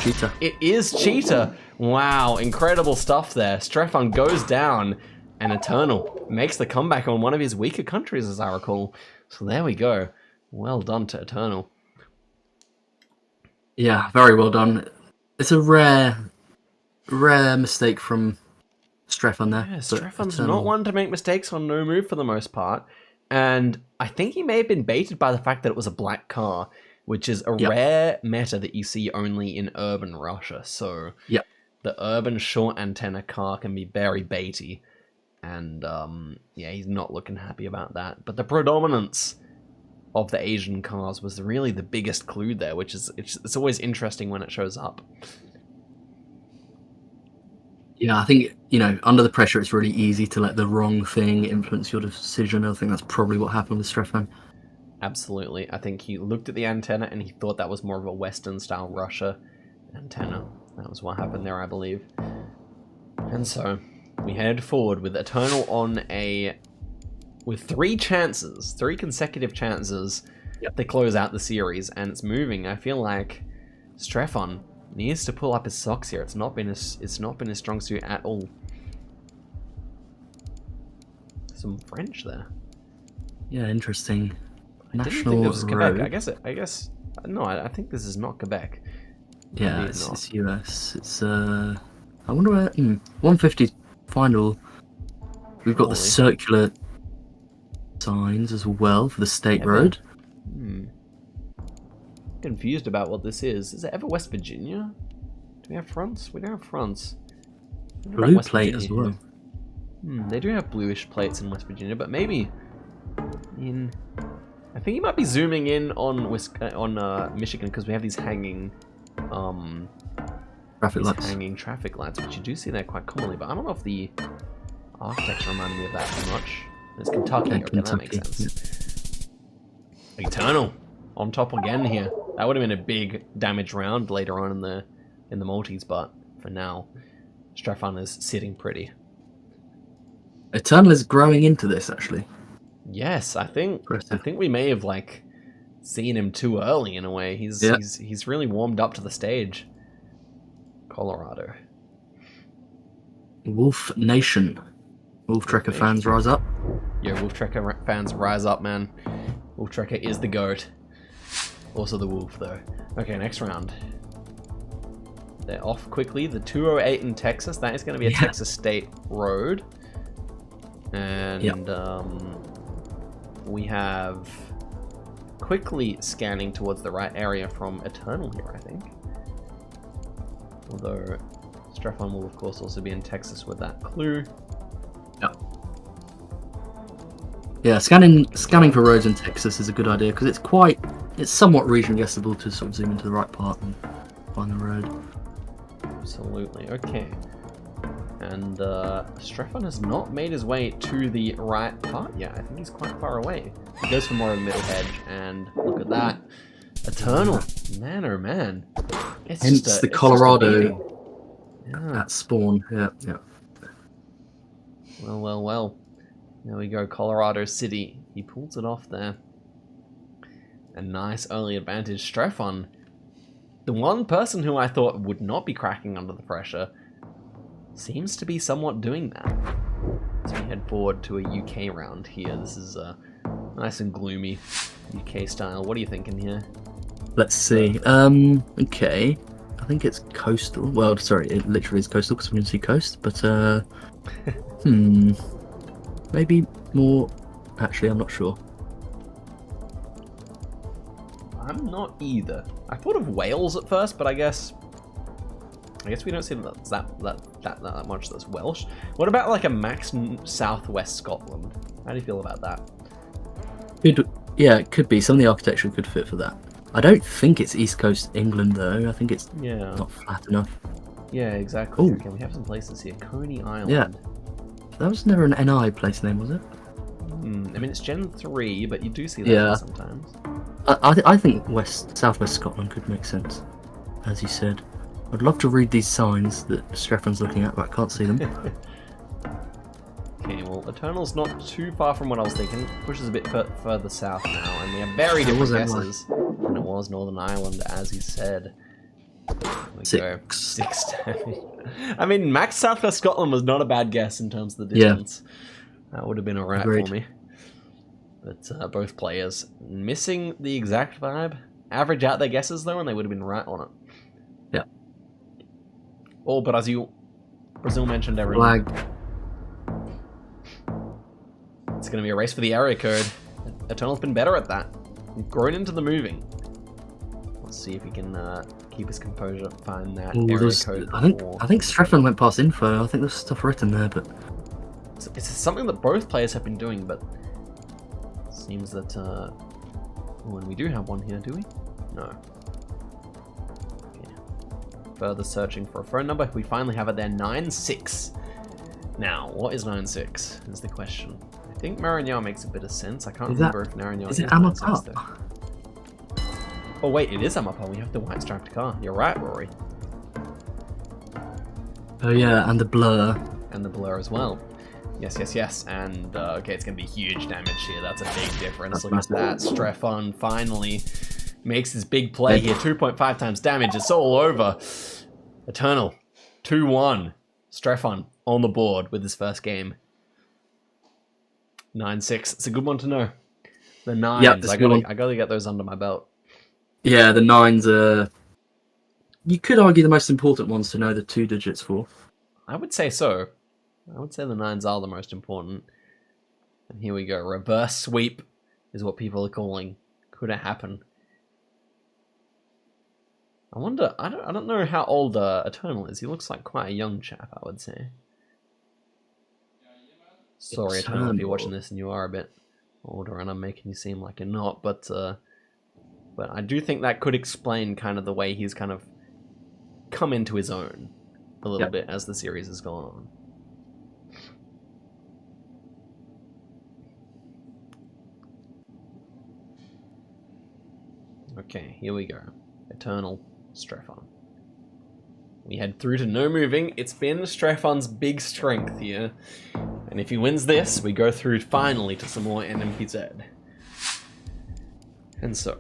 Cheetah. It is Cheetah. Wow, incredible stuff there. Strefan goes down and Eternal makes the comeback on one of his weaker countries, as I recall. So there we go. Well done to Eternal. Yeah, very well done. It's a rare mistake from Strefan there. Yeah, Strefan's not one to make mistakes on no move for the most part. And I think he may have been baited by the fact that it was a black car, which is a rare meta that you see only in urban Russia. So the urban short antenna car can be very baity. And yeah, he's not looking happy about that. But the predominance of the Asian cars was really the biggest clue there, which is it's always interesting when it shows up. Yeah, I think, under the pressure, it's really easy to let the wrong thing influence your decision. I think that's probably what happened with Strefan. Absolutely. I think he looked at the antenna and he thought that was more of a Western-style Russia antenna. That was what happened there, I believe. And so, we head forward with Eternal on with 3 consecutive chances to close out the series, and it's moving. I feel like Strefan needs to pull up his socks here. It's not been his strong suit at all. Some French there. Yeah, interesting. I didn't think this was Quebec. I guess no, I think this is not Quebec. Yeah, Maybe it's US. It's I wonder where 150 final. We've got the Surely. circular signs as well for the state Ever? road. Confused about what this is. Is it ever West Virginia? Do we have fronts? We don't have fronts. What about Blue West plate Virginia as well. here? They do have bluish plates in West Virginia, but maybe in. I think you might be zooming in on Michigan because we have these hanging Traffic lights. hanging traffic lights, which you do see there quite commonly. But I don't know if the architecture reminded me of that too much. It's Kentucky. Yeah, Okay, that makes Kentucky, sense. Eternal on top again here. That would have been a big damage round later on in the multis, but for now, Strefan is sitting pretty. Eternal is growing into this actually. Yes, I think Impressive. we may have like seen him too early in a way. He's really warmed up to the stage. Colorado. Wolf Nation. Wolf Trekker fans rise up. Yo, Wolf Trekker fans, rise up, man. Wolf Trekker is the GOAT. Also the Wolf, though. Okay, next round. They're off quickly. The 208 in Texas. That is going to be a Texas State road. And we have quickly scanning towards the right area from Eternal here, I think. Although Strefan will, of course, also be in Texas with that clue. Yeah, scanning for roads in Texas is a good idea because it's somewhat region guessable to sort of zoom into the right part and find the road. Absolutely. Okay. And Strefan has not made his way to the right part yet. I think he's quite far away. He goes for more of a middle hedge, and look at that. Eternal. Man, oh man. It's Hence just the it's Colorado Yeah. at spawn. Yeah. Well. There we go, Colorado City. He pulls it off there. A nice early advantage. Strefan, the one person who I thought would not be cracking under the pressure, seems to be somewhat doing that. As we head forward to a UK round here. This is nice and gloomy UK style. What are you thinking here? Let's see. Okay. I think it's coastal. Well, sorry, it literally is coastal because we can see coast. But maybe more. Actually, I'm not sure. I'm not either. I thought of Wales at first, but I guess we don't see that much that's Welsh. What about like a max southwest Scotland? How do you feel about that? It could be. Some of the architecture could fit for that. I don't think it's East Coast England though. I think it's not flat enough. Yeah, exactly. Ooh. Okay, we have some places here. Coney Island. Yeah. That was never an NI place name, was it? I mean, it's Gen 3, but you do see that sometimes. I think southwest Scotland could make sense, as you said. I'd love to read these signs that Strefan's looking at, but I can't see them. Okay, well, Eternal's not too far from what I was thinking. Pushes a bit further south now, and we have very different guesses than it was Northern Ireland, as he said. Six. I mean, max Southwest Scotland was not a bad guess in terms of the distance. That would have been alright for me. But both players missing the exact vibe. Average out their guesses though, and they would have been right on it. Yeah. All Brazil mentioned everyone. Flag. It's going to be a race for the area code. Eternal's been better at that. We've grown into the moving. Let's see if he can keep his composure, find that area code. I think Strefan went past info. I think there's stuff written there, but it's something that both players have been doing. But it seems that when we do have one here, do we? No. Okay. Further searching for a phone number. We finally have it there. 96. Now, what is 96? Is the question. I think Marignan makes a bit of sense. I can't remember if Marignan is it Amapap? Oh wait, it is Amapap. We have the white striped car. You're right, Rory. Oh yeah, and the blur. And the blur as well. Yes. And okay, it's going to be huge damage here. That's a big difference. Look at that. Strefan finally makes his big play here. 2.5 times damage. It's all over. Eternal. 2-1. Strefan on the board with his first game. 9-6. It's a good one to know. The 9s. I gotta get those under my belt. Yeah, the 9s are you could argue the most important ones to know the 2 digits for. I would say so. I would say the 9s are the most important. And here we go. Reverse sweep is what people are calling. Could it happen? I wonder. I don't know how old Eternal is. He looks like quite a young chap, I would say. Sorry, Eternal, if you're watching this and you are a bit older, and I'm making you seem like you're not. But I do think that could explain kind of the way he's kind of come into his own a little bit as the series has gone on. Okay, here we go. Eternal Strefan. We head through to no moving. It's been Strefan's big strength here. And if he wins this, we go through finally to some more NMPZ. And so...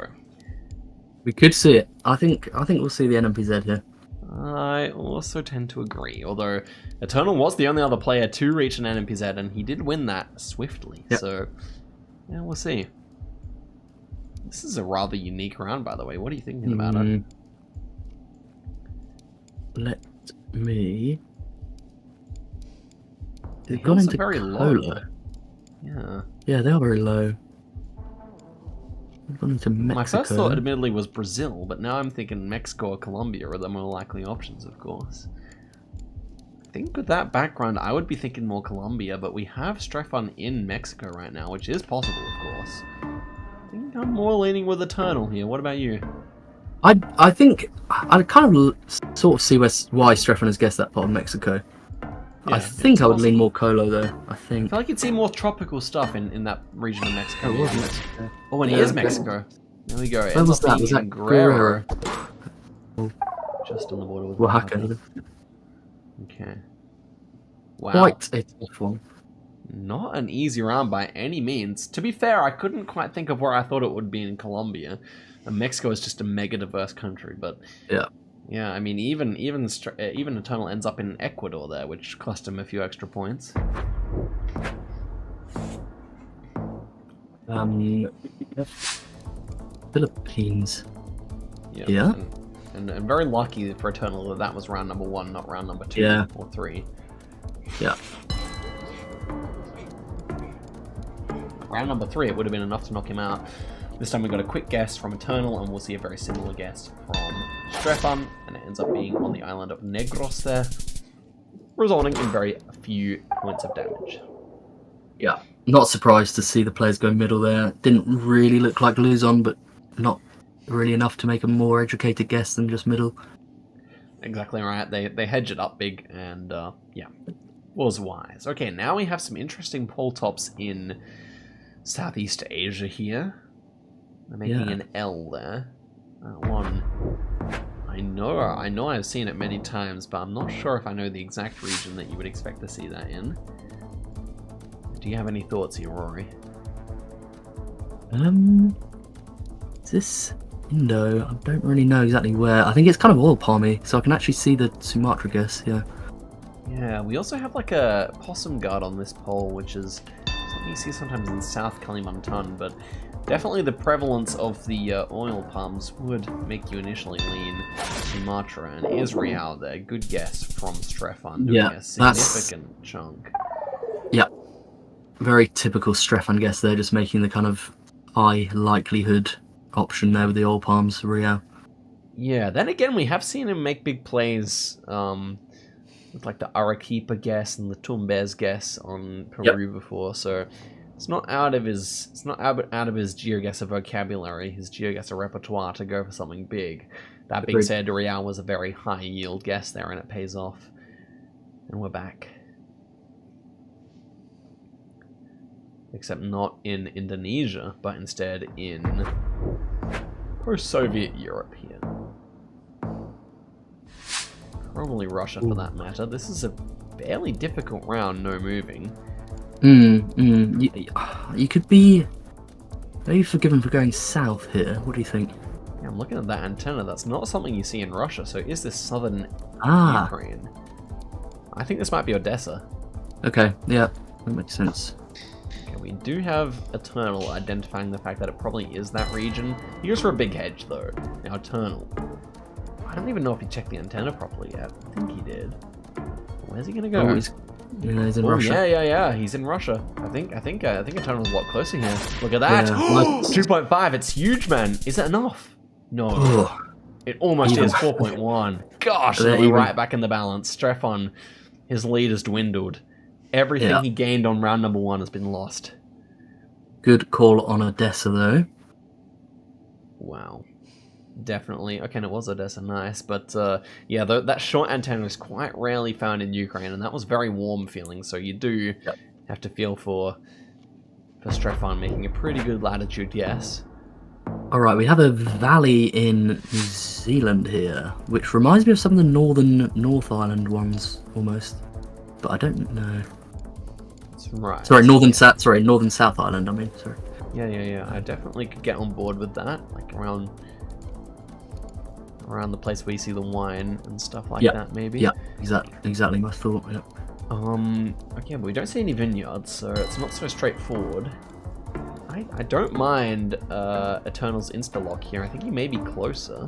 we could see it. I think we'll see the NMPZ here. I also tend to agree, although Eternal was the only other player to reach an NMPZ, and he did win that swiftly. Yep. So, yeah, we'll see. This is a rather unique round, by the way. What are you thinking about it? Let me... They've gone into very low. Yeah. Yeah, they are very low. They've gone into Mexico. My first thought, admittedly, was Brazil, but now I'm thinking Mexico or Colombia are the more likely options, of course. I think with that background, I would be thinking more Colombia, but we have Strefan in Mexico right now, which is possible, of course. I think I'm more leaning with Eternal here. What about you? I think I kind of sort of see why Strefan has guessed that part of Mexico. Yeah, I think I would lean more Colo though. I feel like you'd see more tropical stuff in that region of Mexico. Oh, and it is Mexico. There we go. Where was that? Was that Guerrero? Just on the border with Oaxaca. Okay. Wow. Quite a tough one. Not an easy round by any means. To be fair, I couldn't quite think of where I thought it would be in Colombia. And Mexico is just a mega diverse country, but yeah, I mean, even Eternal ends up in Ecuador there, which cost him a few extra points. Philippines. Yeah. And very lucky for Eternal that was round number 1, not round number 2 or 3. Yeah. Round number 3, it would have been enough to knock him out. This time we got a quick guess from Eternal, and we'll see a very similar guess from Strefan, and it ends up being on the island of Negros there, resulting in very few points of damage. Yeah, not surprised to see the players go middle there. Didn't really look like Luzon, but not really enough to make a more educated guess than just middle. Exactly right. They hedge it up big, and yeah, was wise. Okay, now we have some interesting pole tops in Southeast Asia here. They're making an L there. That one, I know I've seen it many times, but I'm not sure if I know the exact region that you would expect to see that in. Do you have any thoughts here, Rory? Is this Indo? I don't really know exactly where. I think it's kind of oil palmy, so I can actually see the Sumatra guess, Yeah, we also have like a possum guard on this pole, which is something you see sometimes in South Kalimantan, but definitely the prevalence of the oil palms would make you initially lean Sumatra, and Israel there. Good guess from Strefan, doing a significant chunk. Yeah, very typical Strefan guess there, just making the kind of high likelihood option there with the oil palms, Real. Yeah, then again, we have seen him make big plays with like the Arequipa guess and the Tumbes guess on Peru before, so it's not out of his GeoGuessr vocabulary, his GeoGuessr repertoire to go for something big. That being said, Real was a very high yield guess there, and it pays off. And we're back. Except not in Indonesia, but instead in post-Soviet Europe here. Probably Russia for that matter. This is a fairly difficult round, no moving. You could be maybe forgiven for going south here. What do you think? Yeah, I'm looking at that antenna. That's not something you see in Russia. So is this southern Ukraine? I think this might be Odessa. Okay, yeah, that makes sense. Okay, we do have Eternal identifying the fact that it probably is that region. He goes for a big hedge though. Now Eternal. I don't even know if he checked the antenna properly yet. I think he did. Where's he gonna go? Oh, he's in Russia. Yeah. He's in Russia. I think Eternal's a lot closer here. Look at that. Yeah. 2.5. It's huge, man. Is that enough? No. Oh, It almost Even- is 4.1. Gosh, They're we're even- right back in the balance. Strefon, his lead has dwindled. Everything he gained on round number 1 has been lost. good call on Odessa, though. Wow. Definitely. Okay, and it was Odessa, nice. But yeah, that short antenna is quite rarely found in Ukraine, and that was very warm feeling, so you do have to feel for Strefon making a pretty good latitude guess. All right, we have a valley in New Zealand here, which reminds me of some of the North Island ones almost, but I don't know. Right. Sorry, Northern South Island. I mean, sorry. Yeah. I definitely could get on board with that, like around the place where you see the wine and stuff like that, maybe. Yeah, exactly my thought. Yeah. Okay, but we don't see any vineyards, so it's not so straightforward. I don't mind Eternal's insta-lock here. I think he may be closer.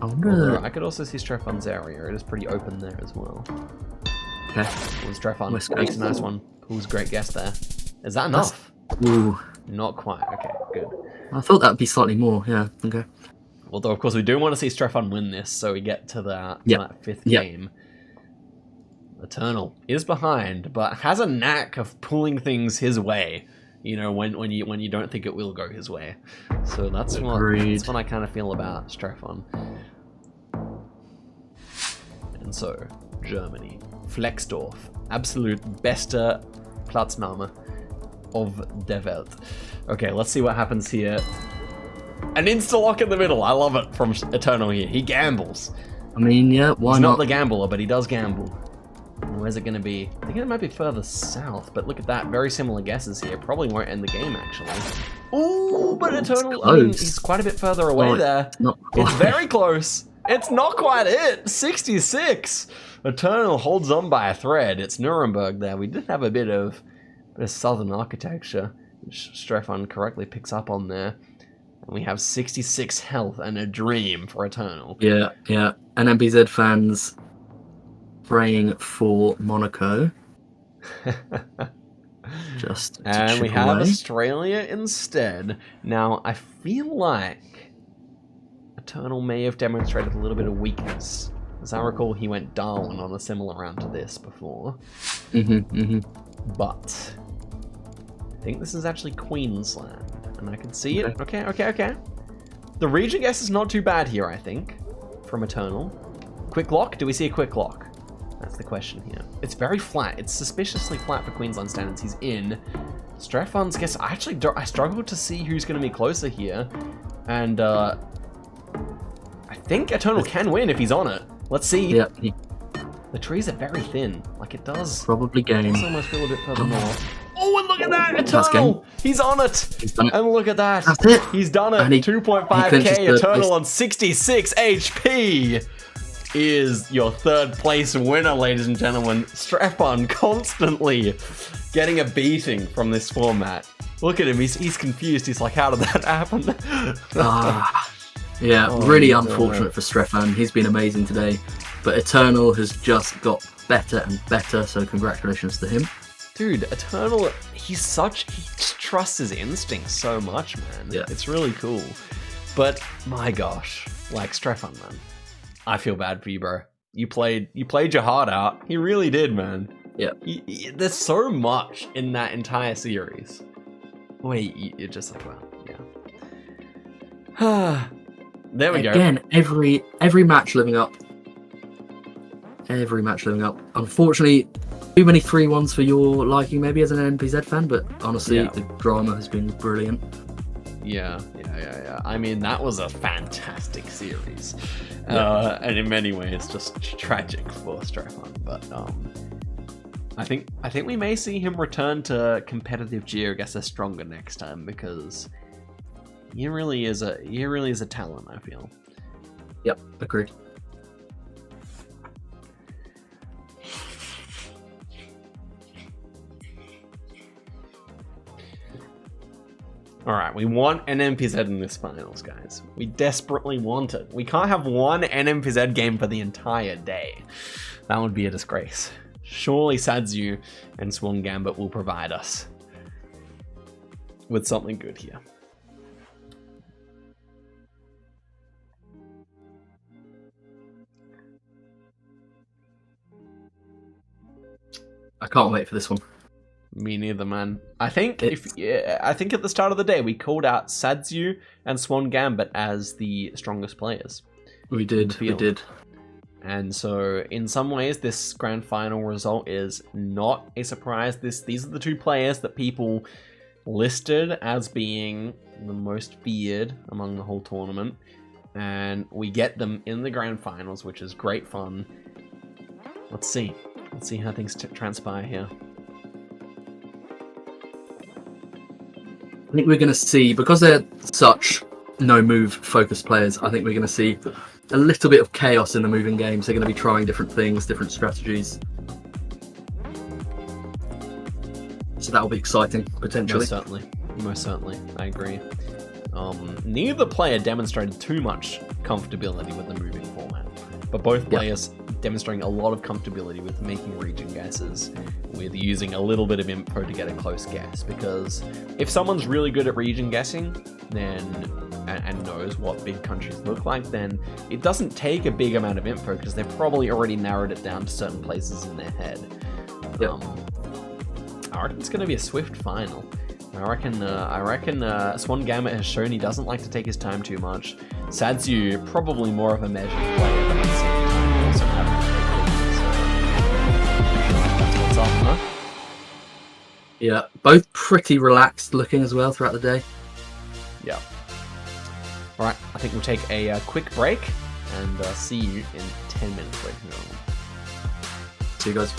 I wonder. Although I could also see Strefon's area. It is pretty open there as well. Okay. Well, Strefon West makes a Coast. nice one. Who's great guess there? Is that enough? Ooh, Not quite. Okay, good. I thought that'd be slightly more. Yeah. Okay. Although, of course, we do want to see Strefon win this, so we get to that 5th game. Eternal is behind, but has a knack of pulling things his way. You know, when you don't think it will go his way. So that's what I kind of feel about Strefon. And so, Germany. Flexdorf. Absolute beste Platznahme of der Welt. Okay, let's see what happens here. An insta-lock in the middle. I love it from Eternal here. He gambles. I mean, yeah, why He's not not? the gambler, but he does gamble. Where's it going to be? I think it might be further south, but look at that. Very similar guesses here. Probably won't end the game, actually. Ooh, but Eternal, I mean, he's quite a bit further away there. It's very close. It's not quite it. 66. Eternal holds on by a thread. It's Nuremberg there. We did have a bit of southern architecture, which Strefon correctly picks up on there. And we have 66 health and a dream for Eternal. Yeah. And MBZ fans praying for Monaco. Just to and we chip have away. Australia instead. Now, I feel like Eternal may have demonstrated a little bit of weakness. As I recall, he went Darwin on a similar round to this before. But I think this is actually Queensland. And I can see it. Okay. The region guess is not too bad here, I think, from Eternal. Quick lock? Do we see a quick lock? That's the question here. It's very flat. It's suspiciously flat for Queensland standards. He's in. Strefon's guess. I struggle to see who's going to be closer here. And I think Eternal can win if he's on it. Let's see. Yeah. The trees are very thin. Like it does. Probably game. It's almost feel a bit further north. Oh, and look at that! Eternal! He's on it! He's done it. And look at that! That's it. He's done it! And he 2.5k clinches third Eternal place. on 66 HP is your third place winner, ladies and gentlemen. Strefon constantly getting a beating from this format. Look at him, he's confused. He's like, how did that happen? Yeah, Oh, really no. unfortunate for Strefon. He's been amazing today. But Eternal has just got better and better, so congratulations to him. Dude, Eternal, he just trusts his instincts so much, man. Yeah. It's really cool. But my gosh, like Strefon, man, I feel bad for you, bro. You played your heart out. He really did, man. Yeah. There's so much in that entire series. Wait, you're just like, well, yeah. There we go. Again, every match living up. Every match living up. Unfortunately, too many 3-1s for your liking, maybe as an NPZ fan, but honestly, the drama has been brilliant. Yeah. I mean, that was a fantastic series. And in many ways, just tragic for Strefon. But I think we may see him return to competitive GeoGuessr stronger next time, because he really is a talent, I feel. Yep, agreed. All right, we want an NPZ in this finals, guys. We desperately want it. We can't have one NPZ game for the entire day. That would be a disgrace. Surely Sadiu and Swan Gambit will provide us with something good here. I can't wait for this one. Me neither, man. I think I think at the start of the day we called out Sadiu and Swan Gambit as the strongest players. We did. And so in some ways this grand final result is not a surprise. These are the two players that people listed as being the most feared among the whole tournament, and we get them in the grand finals, which is great fun. Let's see how things transpire here. I think we're going to see, because they're such no-move focused players, I think we're going to see a little bit of chaos in the moving games. They're going to be trying different things, different strategies. So that'll be exciting, potentially. Most certainly. I agree. Neither player demonstrated too much comfortability with the moving format, but both players demonstrating a lot of comfortability with making region guesses, with using a little bit of info to get a close guess. Because if someone's really good at region guessing, then and knows what big countries look like, then it doesn't take a big amount of info because they've probably already narrowed it down to certain places in their head. I reckon it's going to be a swift final. I reckon Swan Gambit has shown he doesn't like to take his time too much. Sadiu, probably more of a measured player, but at the same time also having to take it. So that's what's up, huh? Yeah, both pretty relaxed looking as well throughout the day. Yeah. All right, I think we'll take a quick break and see you in 10 minutes. Ladies and gentlemen. See you guys.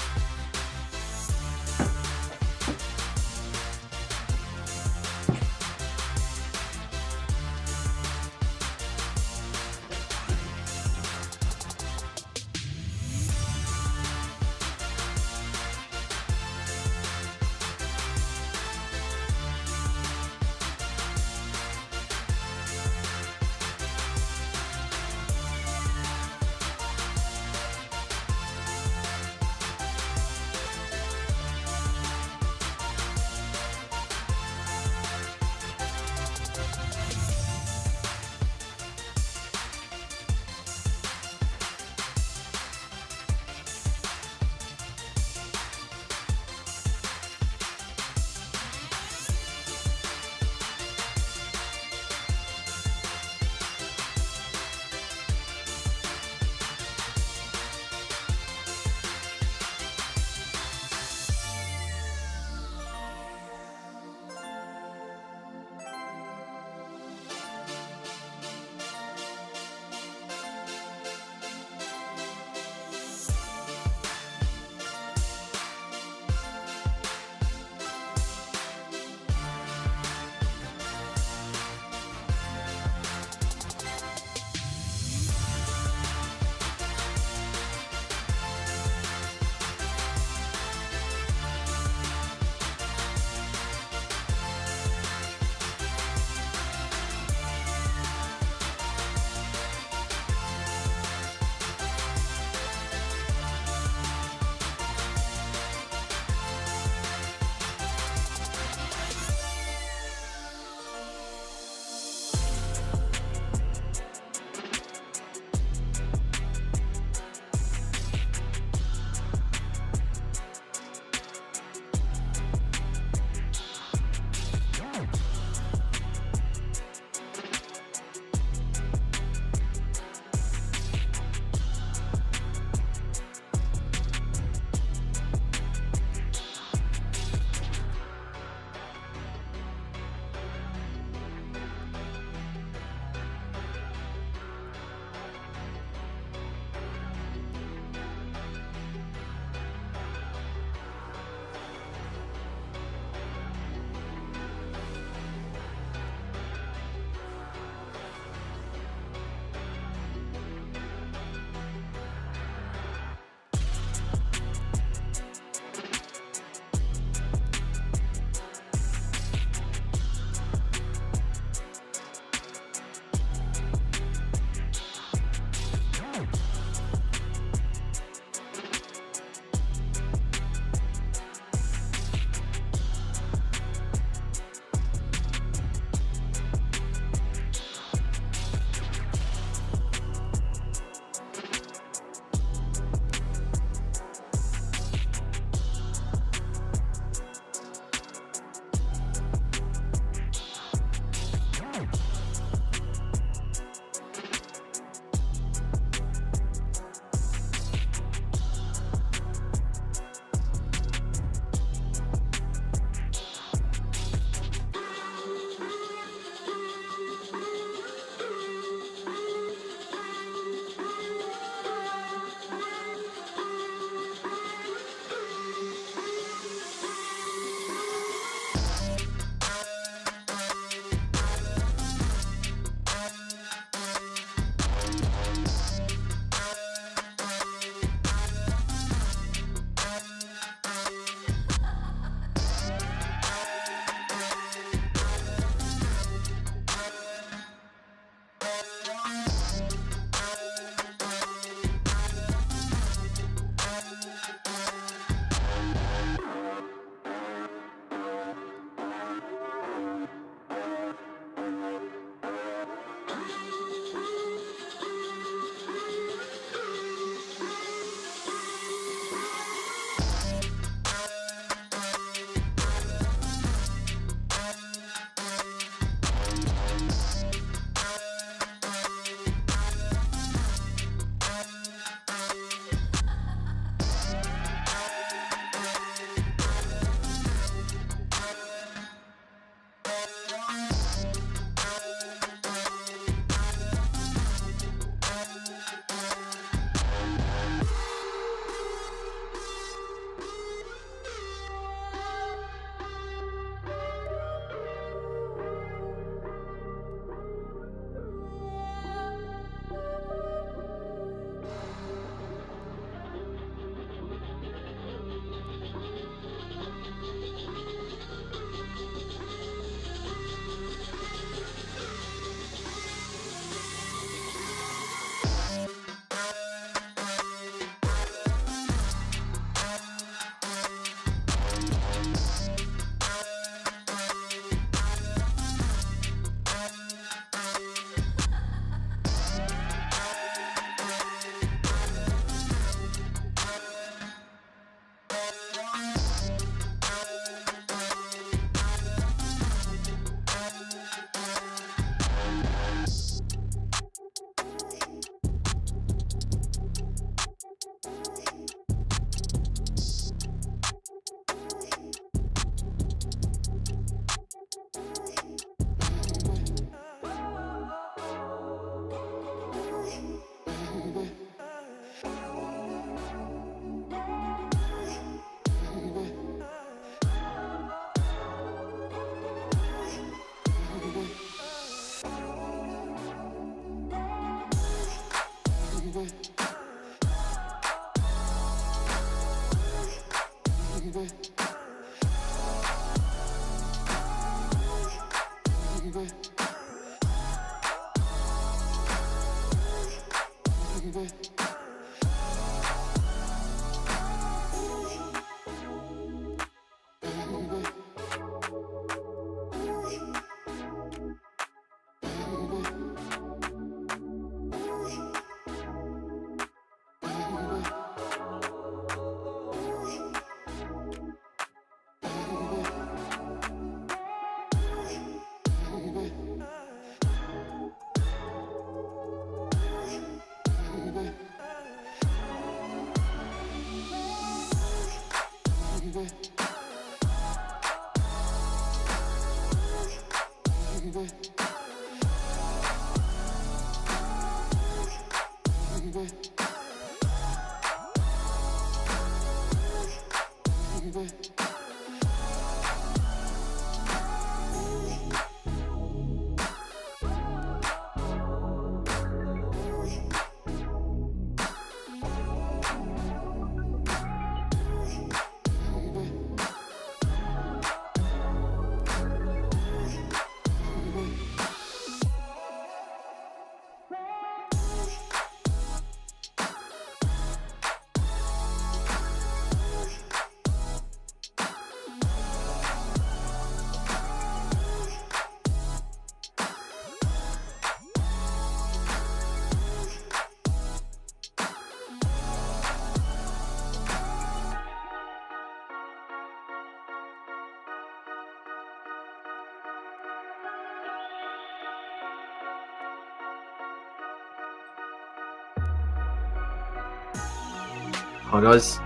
Hi guys,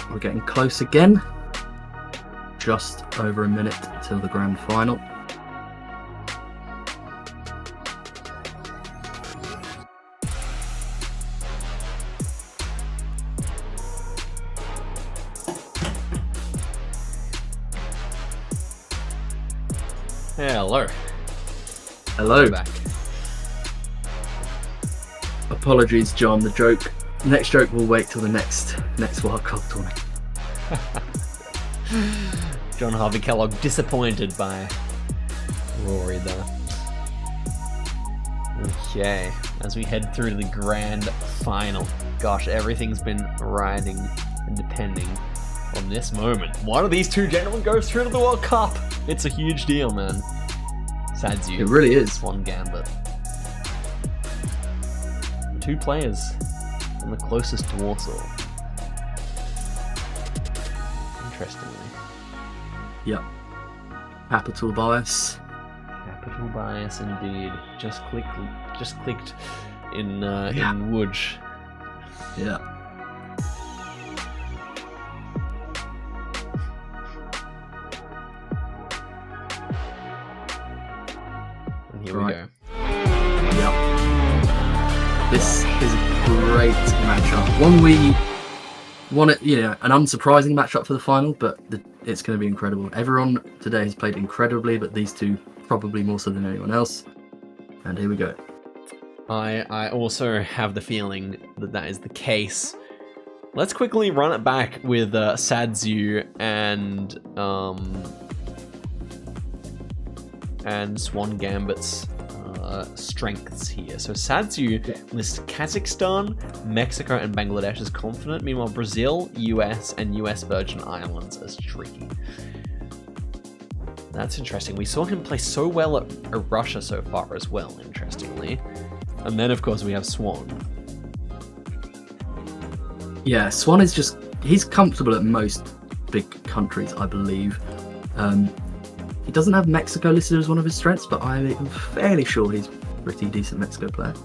we're getting close again. Just over a minute till the grand final. Hello. Hello. We're back. Apologies, John. The joke. Next joke will wait till the next Wildcard tournament. John Harvey Kellogg disappointed by Rory there. Okay, as we head through to the grand final. Gosh, everything's been riding and depending on this moment. One of these two gentlemen goes through to the World Cup. It's a huge deal, man. Sadiu. It really is. Swan Gambit. Two players and the closest to Warsaw. Interestingly. Yep. Capital bias. Capital bias indeed. Just clicked in Woods. Yeah. And here we go. Yep. This is a great matchup. An unsurprising matchup for the final, but it's going to be incredible. Everyone today has played incredibly, but these two probably more so than anyone else. And here we go. I also have the feeling that is the case. Let's quickly run it back with Sadiu and Swan Gambit's strengths here. So Sadiu lists Kazakhstan, Mexico, and Bangladesh as confident. Meanwhile, Brazil, US, and US Virgin Islands as tricky. That's interesting. We saw him play so well at Russia so far as well, interestingly. And then, of course, we have Swan. Yeah, Swan is he's comfortable at most big countries, I believe. He doesn't have Mexico listed as one of his strengths, but I'm fairly sure he's a pretty decent Mexico player.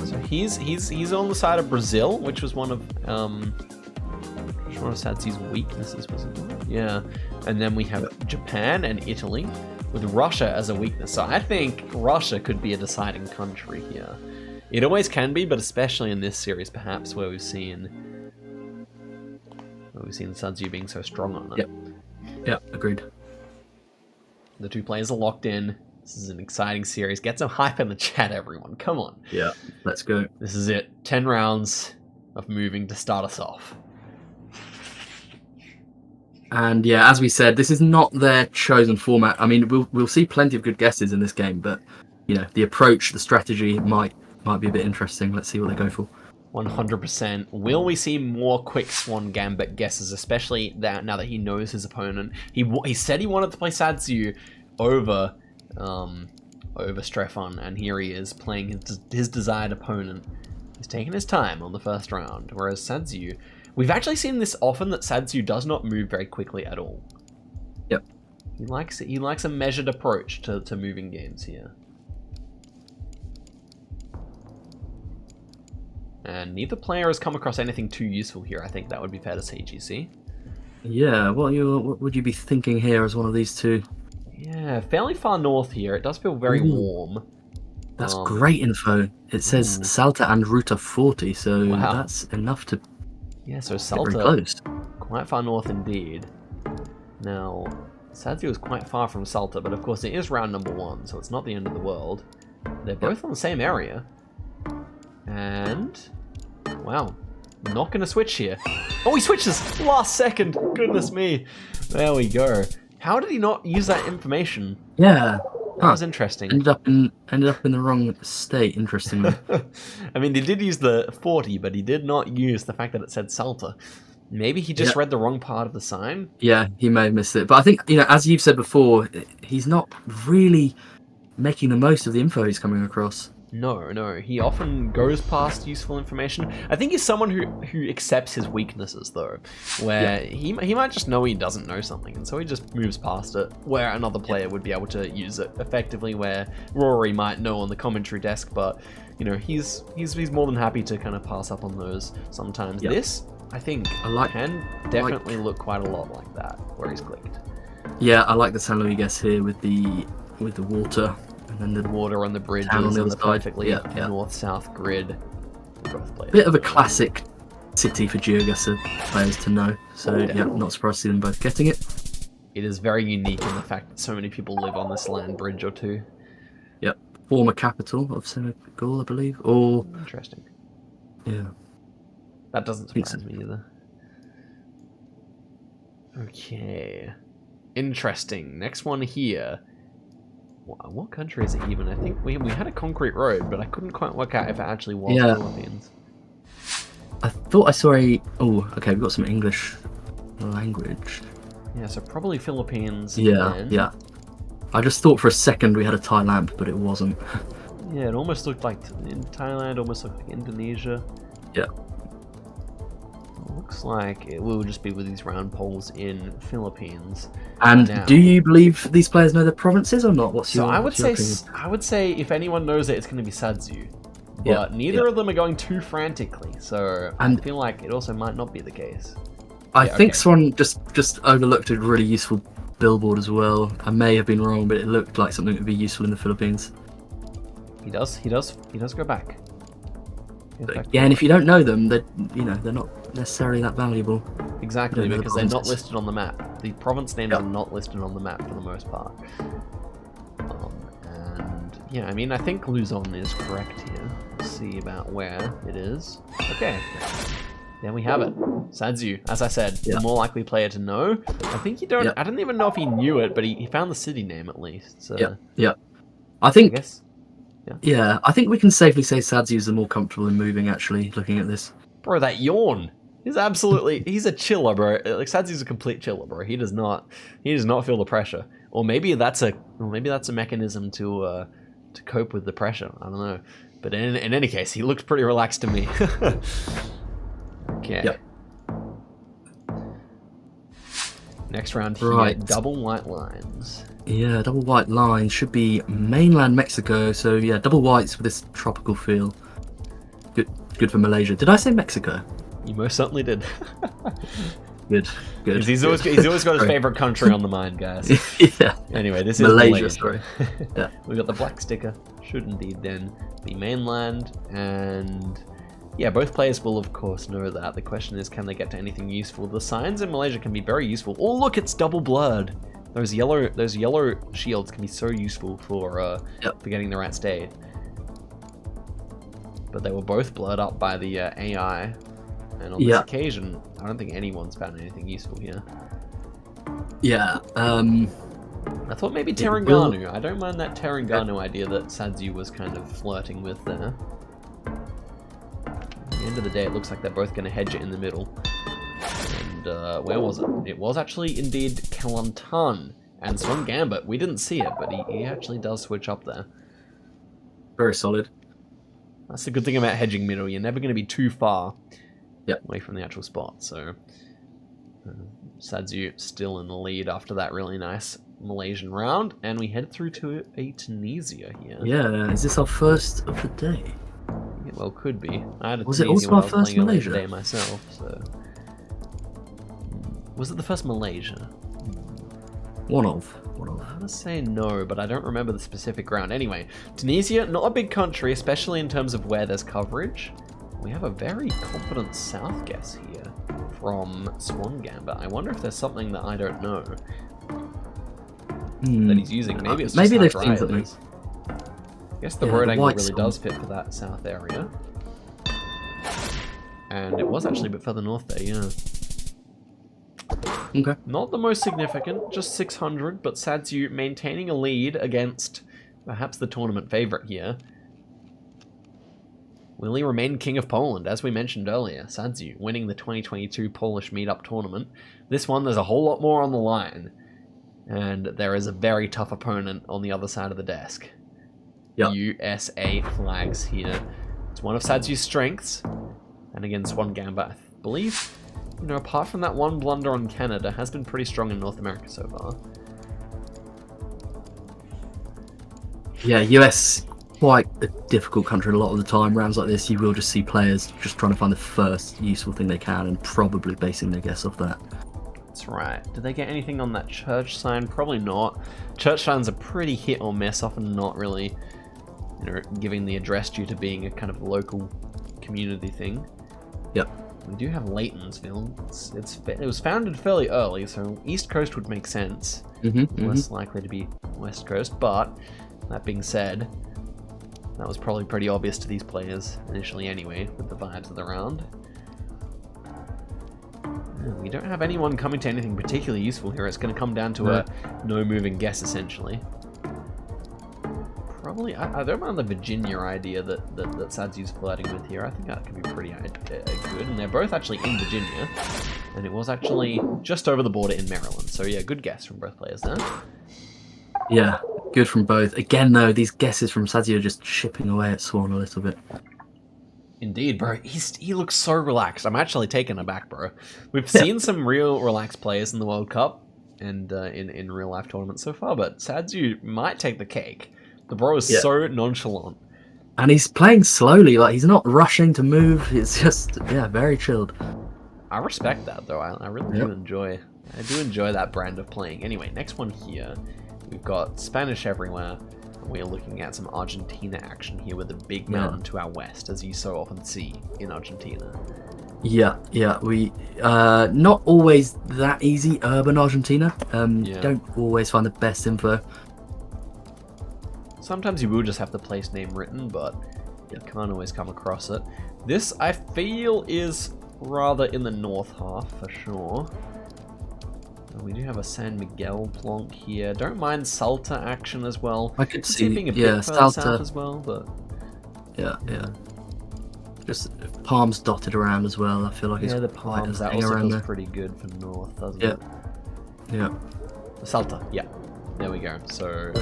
So he's on the side of Brazil, which was one of Sadiu's weaknesses, wasn't it? Yeah. And then we have Japan and Italy, with Russia as a weakness. So I think Russia could be a deciding country here. It always can be, but especially in this series, perhaps, where we've seen Sadiu being so strong on it. Yep, agreed. The two players are locked in. This is an exciting series. Get some hype in the chat, everyone. Come on. Yeah, let's go. This is it. 10 rounds of moving to start us off. And yeah, as we said, this is not their chosen format. I mean, we'll see plenty of good guesses in this game, but the approach, the strategy might be a bit interesting. Let's see what they go for. 100%. Will we see more quick Swan Gambit guesses, especially now that he knows his opponent? He said he wanted to play Sadiu over Strefan, and here he is playing his desired opponent. He's taking his time on the first round, whereas Sadiu, we've actually seen this often that Sadiu does not move very quickly at all. Yep. He likes a measured approach to moving games here. And neither player has come across anything too useful here. I think that would be fair to say, GC. Yeah, what would you be thinking here as one of these two? Yeah, fairly far north here. It does feel very warm. That's great info. It says Salta and Ruta 40, so that's enough to so get Salta, very close. quite far north indeed. Now, Sadiu is quite far from Salta, but of course it is round number 1, so it's not the end of the world. They're both on the same area. And... wow. Not going to switch here. Oh, he switches! Last second! Goodness me! There we go. How did he not use that information? Yeah. That was interesting. Ended up in the wrong state, interestingly. I mean, they did use the 40, but he did not use the fact that it said Salta. Maybe he just read the wrong part of the sign? Yeah, he may have missed it. But I think, as you've said before, he's not really making the most of the info he's coming across. No. He often goes past useful information. I think he's someone who accepts his weaknesses, though. Where he might just know he doesn't know something, and so he just moves past it. Where another player would be able to use it effectively, where Rory might know on the commentary desk, but, he's more than happy to kind of pass up on those sometimes. Yep. This, I think, can definitely look quite a lot like that, where he's clicked. Yeah, I like the San Luis guess here with the water. And then the water on the bridges on the and the perfectly north-south grid. Bit of a classic city for GeoGuessr players to know. So not surprised to see them both getting it. It is very unique in the fact that so many people live on this land bridge or two. Yep. Former capital of Senegal, I believe. Or interesting. Yeah. That doesn't surprise me either. Okay. Interesting. Next one here. What country is it even? I think we had a concrete road, but I couldn't quite work out if it actually was the Philippines. I thought I saw oh, okay, we've got some English language. Yeah, so probably Philippines. Yeah. I just thought for a second we had a Thai lamp, but it wasn't. Yeah, it almost looked like in Thailand, almost looked like Indonesia. Yeah. Looks like it will just be with these round poles in Philippines. And do you believe these players know their provinces or not? I would say if anyone knows it, it's going to be Sadiu. But neither of them are going too frantically, so I feel like it also might not be the case. I think Swan just overlooked a really useful billboard as well. I may have been wrong, but it looked like something that would be useful in the Philippines. He does go back. Yeah, and if you don't know them, they're not necessarily that valuable. Exactly, because they're not listed on the map. The province names are not listed on the map for the most part. And yeah, I mean, I think Luzon is correct here. Let's see about where it is. Okay, there we have it. Sadiu, as I said, the more likely player to know. I think you don't. I don't even know if he knew it, but he found the city name at least. So I think. I guess. Yeah, I think we can safely say Sadiu is the more comfortable in moving, actually, looking at this. Bro, that yawn. He's a chiller, bro. Like, Sadiu's a complete chiller, bro. He does not feel the pressure. Or maybe that's a mechanism to cope with the pressure. I don't know. But in any case, he looked pretty relaxed to me. Okay. Yep. Next round here, double white lines. Yeah, double white lines should be mainland Mexico. So yeah, double whites with this tropical feel. Good for Malaysia. Did I say Mexico? You most certainly did. Good. He's always got his favorite country on the mind, guys. Yeah. Anyway, this is Malaysia. Sorry. Yeah. We got the black sticker. Should indeed then be mainland, and yeah, both players will of course know that. The question is, can they get to anything useful? The signs in Malaysia can be very useful. Oh look, it's double blurred. Those yellow shields can be so useful for getting the right state. But they were both blurred up by the AI, and on this occasion, I don't think anyone's found anything useful here. Yeah. I thought maybe Terengganu. I don't mind that Terengganu idea that Sadiu was kind of flirting with there. At the end of the day, it looks like they're both going to hedge it in the middle. And where was it? It was actually indeed Kelantan and Swan Gambit. We didn't see it, but he actually does switch up there. Very solid. That's the good thing about hedging middle. You're never going to be too far away from the actual spot. So Sadiu still in the lead after that really nice Malaysian round, and we head through to a Tunisia here. Yeah, is this our first of the day? It well could be. I had a Was it Tunisia also when our I was first playing Malaysia? today myself. So was it the first Malaysia? One of. I'm gonna say no, but I don't remember the specific round. Anyway, Tunisia, not a big country, especially in terms of where there's coverage. We have a very confident south guess here from Swan Gambit. I wonder if there's something that I don't know that he's using. Maybe it's just they've how seen dry something. it is. I guess the Yeah, road the angle white really Swan. does fit for that south area. And it was actually a bit further north there, yeah. Okay. Not the most significant, just 600, but Sadiu maintaining a lead against perhaps the tournament favourite here. Will he remain King of Poland, as we mentioned earlier? Sadiu winning the 2022 Polish Meetup tournament. This one, there's a whole lot more on the line. And there is a very tough opponent on the other side of the desk. Yep. USA flags here. It's one of Sadiu's strengths. And again, Swan Gambit, I believe, you know, apart from that one blunder on Canada, has been pretty strong in North America so far. Yeah, US, quite a difficult country a lot of the time. Rounds like this, you will just see players just trying to find the first useful thing they can and probably basing their guess off that. That's right. Did they get anything on that church sign? Probably not. Church signs are pretty hit or miss, often not really, you know, giving the address due to being a kind of local community thing. Yep. We do have Laytonsville. It was founded fairly early, so East Coast would make sense. Less likely to be West Coast, but that being said, that was probably pretty obvious to these players initially anyway, with the vibes of the round. We don't have anyone coming to anything particularly useful here. It's going to come down to a no moving guess, essentially. Probably, I don't mind the Virginia idea that Sadiu's flirting with here. I think that could be pretty good. And they're both actually in Virginia. And it was actually just over the border in Maryland. So yeah, good guess from both players there. Yeah, good from both. Again, though, these guesses from Sadiu are just chipping away at Swan a little bit. Indeed, bro. He looks so relaxed. I'm actually taken aback, bro. We've seen some real relaxed players in the World Cup and in real life tournaments so far, but Sadiu might take the cake. The bro is so nonchalant. And he's playing slowly, like he's not rushing to move. It's just, very chilled. I respect that, though. I really do enjoy. I do enjoy that brand of playing. Anyway, next one here. We've got Spanish everywhere. We're looking at some Argentina action here with a big mountain to our west, as you so often see in Argentina. Yeah, we not always that easy. Urban Argentina, don't always find the best info. Sometimes you will just have the place name written, but you can't always come across it. This, I feel, is rather in the north half for sure. We do have a San Miguel plonk here. Don't mind Salta action as well. I could see it being a bit further south as well, but yeah. Just palms dotted around as well. I feel like it's the palms. That also feels pretty good for north, doesn't it? Yeah. Salta. Yeah. There we go. So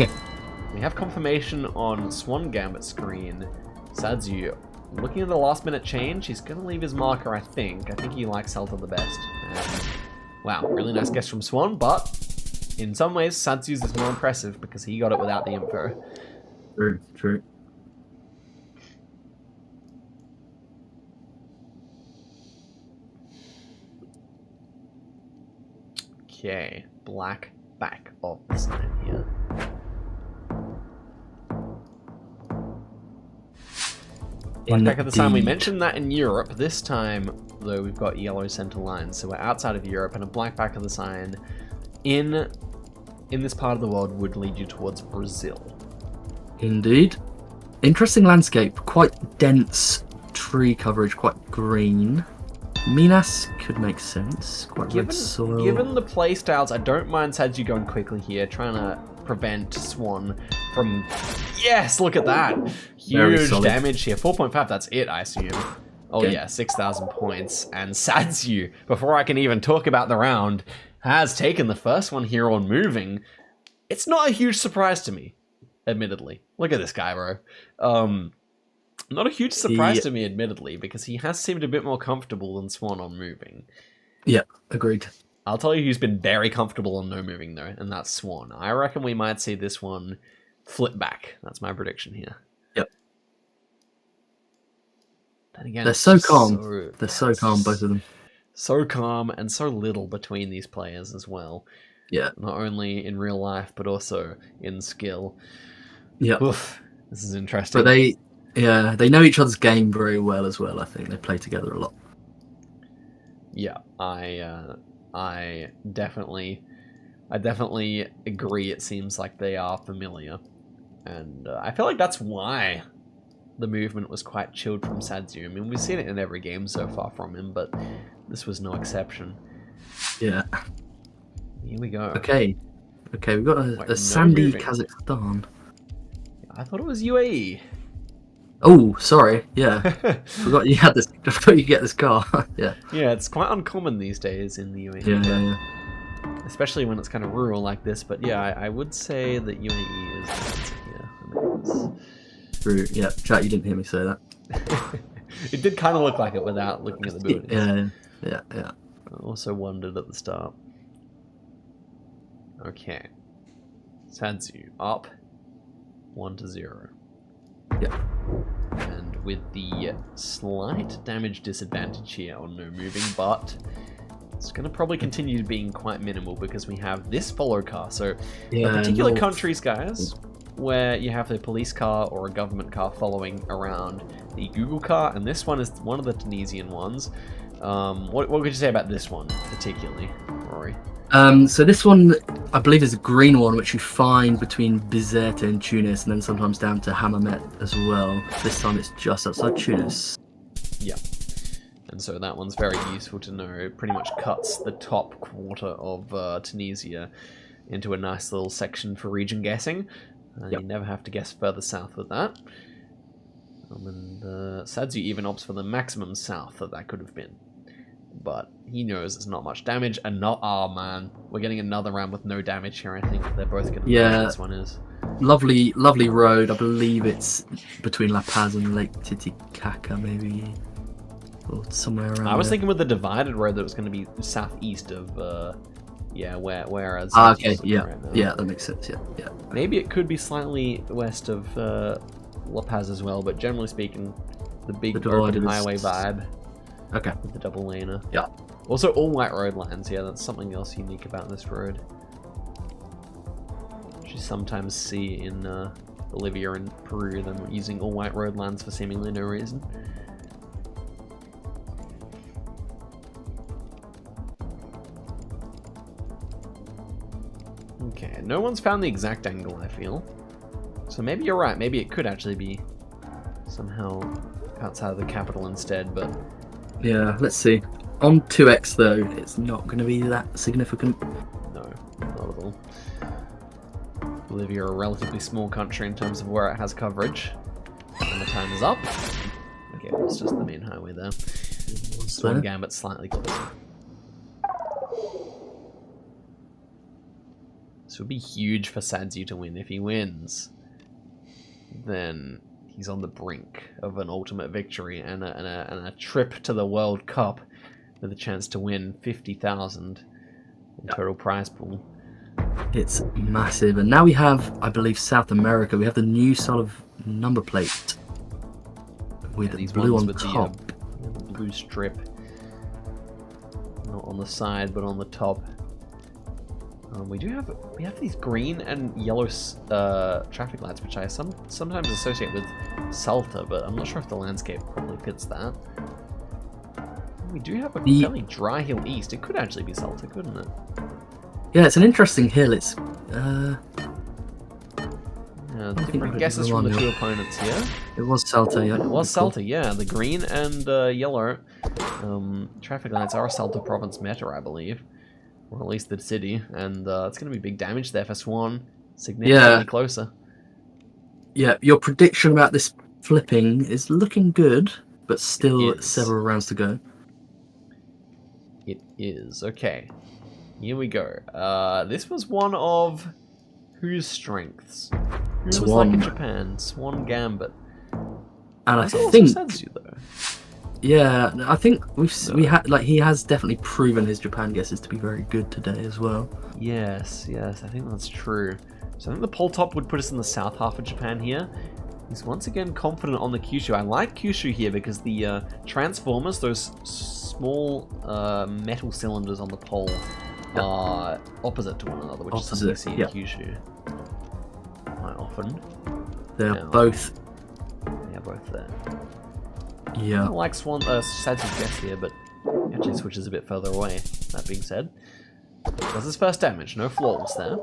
we have confirmation on Swan Gambit screen. Sadiu looking at the last minute change. He's gonna leave his marker. I think he likes Salta the best. Wow, really nice guess from Swan, but in some ways, Sadiu's is more impressive because he got it without the info. True. Okay, black back of the sign here. Black back of the sign. We mentioned that in Europe. This time, though, we've got yellow center lines, so we're outside of Europe, and a black back of the sign in this part of the world would lead you towards Brazil. Indeed. Interesting landscape. Quite dense tree coverage, quite green. Minas could make sense. Quite red soil. Given the play styles, I don't mind Sadiu going quickly here, trying to prevent Swan from... Yes, look at that. Huge damage here. 4.5, that's it, I assume. Oh okay. Yeah, 6,000 points. And Sadiu, before I can even talk about the round, has taken the first one here on moving. It's not a huge surprise to me, admittedly. Look at this guy, bro. Not a huge surprise to me, admittedly, because he has seemed a bit more comfortable than Swan on moving. Yeah, agreed. I'll tell you who's been very comfortable on no moving, though, and that's Swan. I reckon we might see this one flip back. That's my prediction here. Yep. Then again, they're so calm. They're so calm, both of them. So calm and so little between these players as well. Yeah. Not only in real life, but also in skill. Yeah. This is interesting. But they know each other's game very well as well. I think they play together a lot. Yeah, I definitely agree. It seems like they are familiar, and I feel like that's why the movement was quite chilled from Sadiu. I mean, we've seen it in every game so far from him, but this was no exception. Yeah. Here we go. Okay, we've got a sandy Kazakhstan. I thought it was UAE. Oh, sorry. Yeah, forgot you had this. I forgot you get this car. Yeah. Yeah, it's quite uncommon these days in the UAE. Yeah. Especially when it's kind of rural like this. But yeah, I would say that UAE is the answer here. True. Yeah, chat. You didn't hear me say that. It did kind of look like it without looking at the buildings. Yeah. I also wondered at the start. Okay. Sadiu up 1-0. Yeah. And with the slight damage disadvantage here on no moving, but it's going to probably continue being quite minimal because we have this follow car. So particular countries, guys, where you have a police car or a government car following around the Google car, and this one is one of the Tunisian ones. What would you say about this one particularly, Rory? So this one, I believe, is a green one, which you find between Bizerte and Tunis, and then sometimes down to Hammamet as well. This time it's just outside Tunis. Yeah. And so that one's very useful to know. It pretty much cuts the top quarter of Tunisia into a nice little section for region guessing. You never have to guess further south with that. And Sadiu even opts for the maximum south that could have been. But he knows it's not much damage, and not... Oh, man. We're getting another round with no damage here, I think. They're both going to know what this one is. Lovely road. I believe it's between La Paz and Lake Titicaca, maybe. Or somewhere around I was thinking with the divided road that it was going to be southeast of... whereas... okay, yeah. Right, yeah, that makes sense, yeah. Maybe it could be slightly west of La Paz as well, but generally speaking, the big open highway vibe. Okay. With the double laner. Yeah. Also, all white road lines. Yeah, that's something else unique about this road. Which you sometimes see in Bolivia and Peru, them using all white road lines for seemingly no reason. Okay, no one's found the exact angle, I feel. So maybe you're right. Maybe it could actually be somehow outside of the capital instead, but... Yeah, let's see. On 2x, though, it's not going to be that significant. No, not at all. Bolivia, a relatively small country in terms of where it has coverage. And the time is up. Okay, it's just the main highway there. Swan Gambit slightly closer. This would be huge for Sadiu to win. If he wins, then he's on the brink of an ultimate victory and a trip to the World Cup with a chance to win 50,000 in total prize pool. It's massive. And now we have, I believe, South America. We have the new sort of number plate with the blue on top. The blue strip. Not on the side, but on the top. We have these green and yellow traffic lights, which I sometimes associate with Salta, but I'm not sure if the landscape probably fits that. We do have a fairly dry hill east. It could actually be Salta, couldn't it? Yeah, it's an interesting hill. It's yeah, Different guesses from the two opponents here. It was Salta, yeah. It was Salta, yeah. The green and yellow traffic lights are a Salta province meta, I believe. Or at least the city. And it's going to be big damage there for Swan. Significantly closer. Yeah, your prediction about this flipping is looking good, but still several rounds to go. It is. Okay. Here we go. This was one of whose strengths? Who was like in Japan? Swan Gambit. And I think Sadiu, though. Yeah, I think he has definitely proven his Japan guesses to be very good today as well. Yes, I think that's true. So I think the pole top would put us in the south half of Japan here. He's once again confident on the Kyushu. I like Kyushu here because the transformers, those small metal cylinders on the pole, are opposite to one another, which is something you see in Kyushu quite often. They're both there. Yeah. I like Sadiu's guess here, but he actually switches a bit further away. That being said, does his first damage. No flaws there.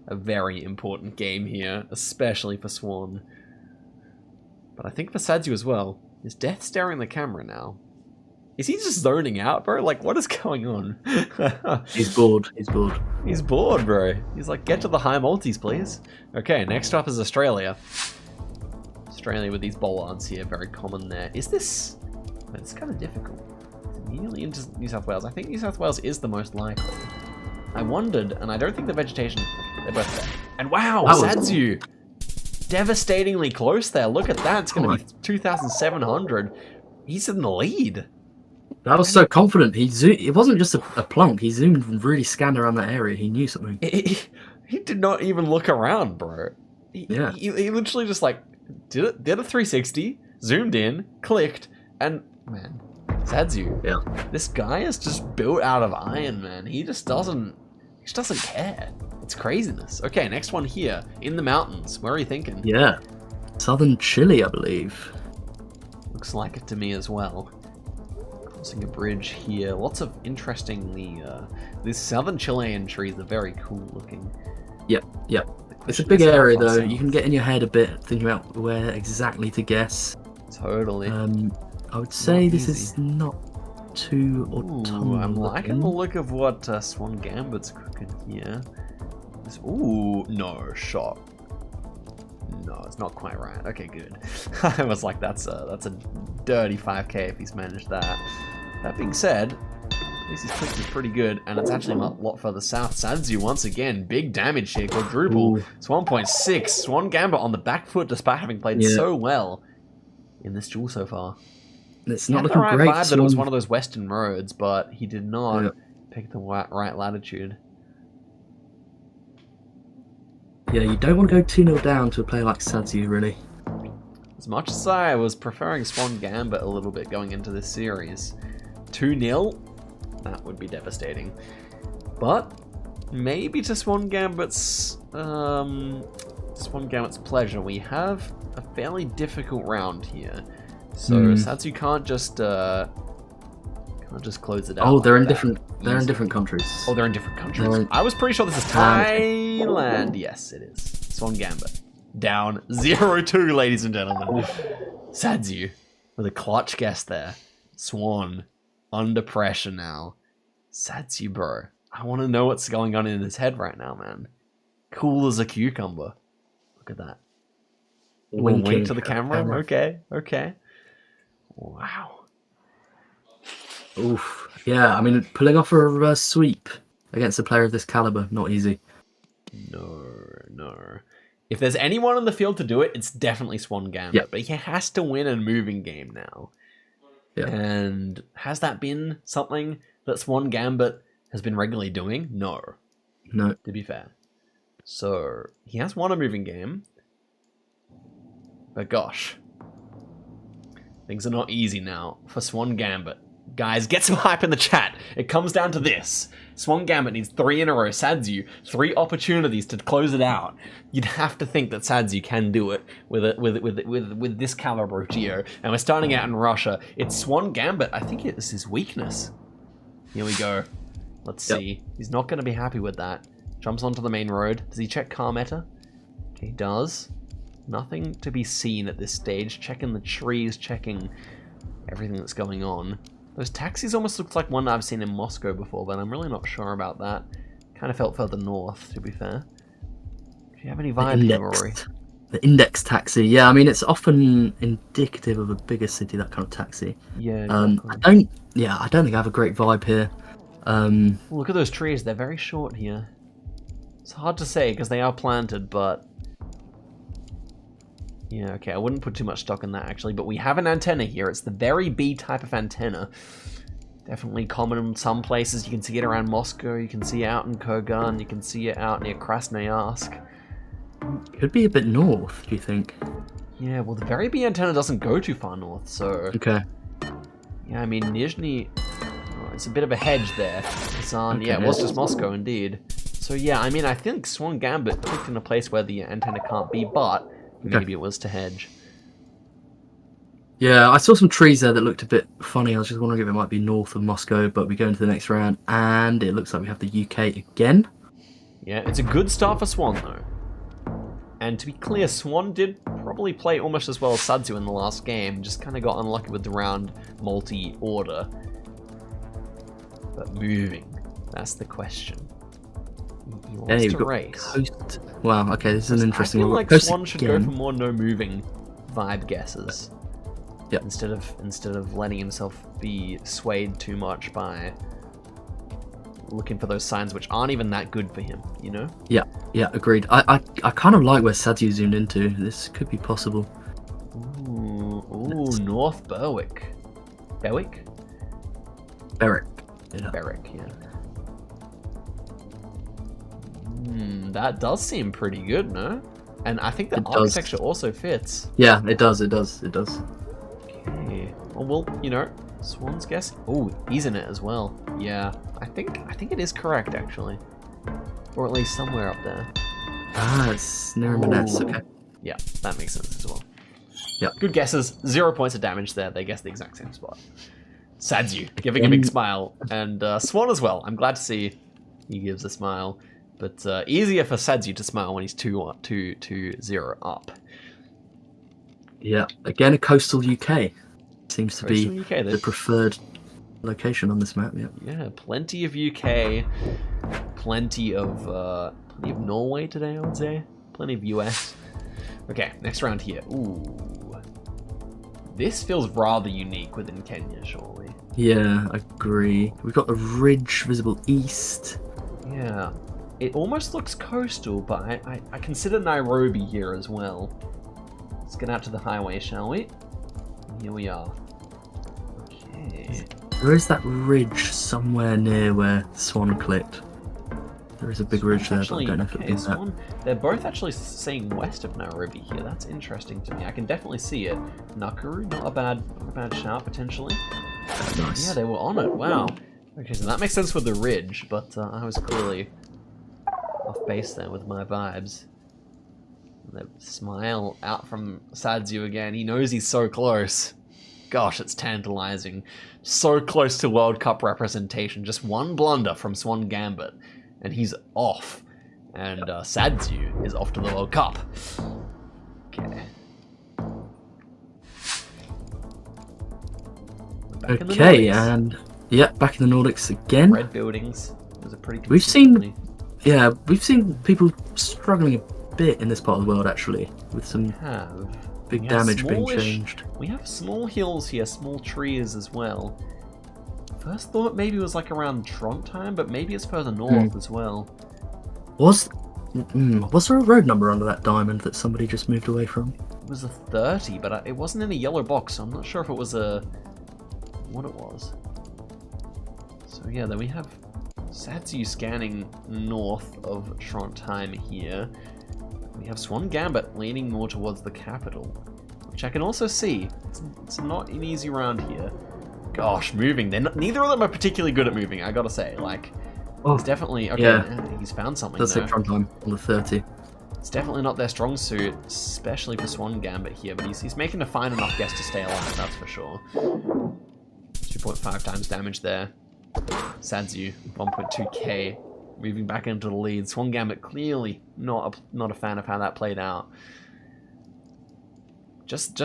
A very important game here, especially for Swan. But I think for Sadiu as well. Is Death staring the camera now? Is he just zoning out, bro? Like, what is going on? He's bored. He's bored. He's bored, bro. He's like, get to the high multis, please. Okay, next up is Australia. Australia with these bollards here, very common there. Is this... It's kind of difficult. Immediately into New South Wales. I think New South Wales is the most likely. I wondered, and I don't think the vegetation... They're both there. And wow, Sadiu! Devastatingly close there. Look at that. It's going to be 2,700. He's in the lead. I was so confident. It wasn't just a plonk. He zoomed and really scanned around that area. He knew something. He did not even look around, bro. He literally just like did a 360, zoomed in, clicked, and man, Sadiu. Yeah. This guy is just built out of iron, man. He just doesn't care. It's craziness. Okay, next one here in the mountains. Where are you thinking? Yeah, southern Chile, I believe. Looks like it to me as well. Crossing a bridge here. Lots of interestingly, these southern Chilean trees are very cool looking. Yep. It's a big area though. You can get in your head a bit thinking about where exactly to guess. Totally. I would say this is not too autumnal. I'm liking the look of what Swan Gambit's cooking here. No shot. No, it's not quite right. Okay, good. I was like, that's a dirty 5k if he's managed that. That being said, at least his click is pretty good, and it's actually a lot further south. Sadiu once again, big damage here, quadruple. It's 1.6. Swan Gambit on the back foot despite having played so well in this duel so far. It's not looking great. Vibe that it was one of those western roads, but he did not pick the right latitude. Yeah, you don't want to go 2-0 down to a player like Sadiu, really. As much as I was preferring Swan Gambit a little bit going into this series, 2-0, that would be devastating. But maybe to Swan Gambit's pleasure, we have a fairly difficult round here. So Sadiu can't just close it out. Oh, they're in different countries. Oh, they're in different countries. I was pretty sure this is Thailand. Yes, it is. Swan Gambit. Down 0-2, ladies and gentlemen. Sadiu with a clutch guess there. Swan under pressure now. Sadiu, bro. I want to know what's going on in his head right now, man. Cool as a cucumber. Look at that. Wink to the camera. Okay. Wow. Oof. Yeah, I mean, pulling off a sweep against a player of this caliber, not easy. No. If there's anyone on the field to do it, it's definitely Swan Gambit. But he has to win a moving game now. Yeah. And has that been something that Swan Gambit has been regularly doing? No. To be fair. So, he has won a moving game. But gosh. Things are not easy now for Swan Gambit. Guys, get some hype in the chat. It comes down to this. Swan Gambit needs 3 in a row. Sadiu, 3 opportunities to close it out. You'd have to think that Sadiu can do it with this caliber of Geo. And we're starting out in Russia. It's Swan Gambit. I think it's his weakness. Here we go. Let's see. He's not going to be happy with that. Jumps onto the main road. Does he check car meta? He does. Nothing to be seen at this stage. Checking the trees, checking everything that's going on. Those taxis almost looked like one I've seen in Moscow before, but I'm really not sure about that. Kind of felt further north, to be fair. Do you have any vibe here, Rory? The index taxi, yeah. I mean, it's often indicative of a bigger city, that kind of taxi. Yeah, exactly. I don't think I have a great vibe here. Look at those trees. They're very short here. It's hard to say because they are planted, but... Yeah, okay, I wouldn't put too much stock in that, actually. But we have an antenna here. It's the very B type of antenna. Definitely common in some places. You can see it around Moscow. You can see it out in Kurgan. You can see it out near Krasnoyarsk. Could be a bit north, do you think? Yeah, well, the very B antenna doesn't go too far north, so... Okay. Yeah, I mean, Nizhny... Oh, it's a bit of a hedge there. It's on... Okay, yeah, it was just Moscow, indeed. So, yeah, I mean, I think Swan Gambit clicked in a place where the antenna can't be, but maybe it was to hedge. Yeah, I saw some trees there that looked a bit funny. I was just wondering if it might be north of Moscow, but we go into the next round, and it looks like we have the UK again. Yeah, it's a good start for Swan, though. And to be clear, Swan did probably play almost as well as Sadiu in the last game, just kind of got unlucky with the round multi-order. But moving, that's the question. He wants to race. Coast. Wow, okay, this is an interesting one. I feel like Swan should go for more no-moving vibe guesses. Yep. Instead of letting himself be swayed too much by looking for those signs which aren't even that good for him, you know? Yeah, agreed. I kind of like where Sadiu zoomed into. This could be possible. Ooh, North Berwick. Berwick? Berwick. Yeah. Berwick, yeah. That does seem pretty good, no? And I think the architecture also fits. Yeah, it does. Okay. Well, you know, Swan's guess. Oh, he's in it as well. Yeah, I think it is correct, actually. Or at least somewhere up there. Ah, it's near Manets, okay. Yeah, that makes sense as well. Yeah. Good guesses. 0 points of damage there. They guessed the exact same spot. Sadiu, giving a big smile. And Swan as well. I'm glad to see he gives a smile. But easier for Sadiu to smile when he's 2-0 up. Yeah, again, a coastal UK. Seems to be UK, the preferred location on this map, yeah. Yeah, plenty of UK. Plenty of Norway today, I would say. Plenty of US. Okay, next round here. Ooh. This feels rather unique within Kenya, surely. Yeah, I agree. We've got the ridge visible east. Yeah. It almost looks coastal, but I consider Nairobi here as well. Let's get out to the highway, shall we? And here we are. Okay. There is that ridge somewhere near where Swan clicked. There is a big ridge there, but I don't know if it is that. They're both actually saying west of Nairobi here. That's interesting to me. I can definitely see it. Nakuru, not a bad shout, potentially. Nice. Yeah, they were on it. Wow. Okay, so that makes sense with the ridge, but I was clearly off base there with my vibes. The smile out from Sadiu again. He knows he's so close. Gosh, it's tantalizing. So close to World Cup representation. Just one blunder from Swan Gambit, and he's off. And Sadiu is off to the World Cup. Okay. Okay, and yeah, back in the Nordics again. Red buildings. It was a pretty. We've seen people struggling a bit in this part of the world actually, with some big damage being changed. We have small hills here, small trees as well. First thought maybe it was like around Trondheim, but maybe it's further north as well. Was there a road number under that diamond that somebody just moved away from? It was a 30, but it wasn't in a yellow box, so I'm not sure if it was what it was. So yeah, then we have Sadiu scanning north of Trondheim here. We have Swan Gambit leaning more towards the capital, which I can also see. It's not an easy round here. Gosh, moving. Neither of them are particularly good at moving, I gotta say. Like, it's definitely... Okay, yeah. He's found something That's it, Trondheim on the 30. It's definitely not their strong suit, especially for Swan Gambit here, but he's making a fine enough guess to stay alive, that's for sure. 2.5 times damage there. Sadiu, 1.2k. moving back into the lead. Swan Gambit clearly not a fan of how that played out. Just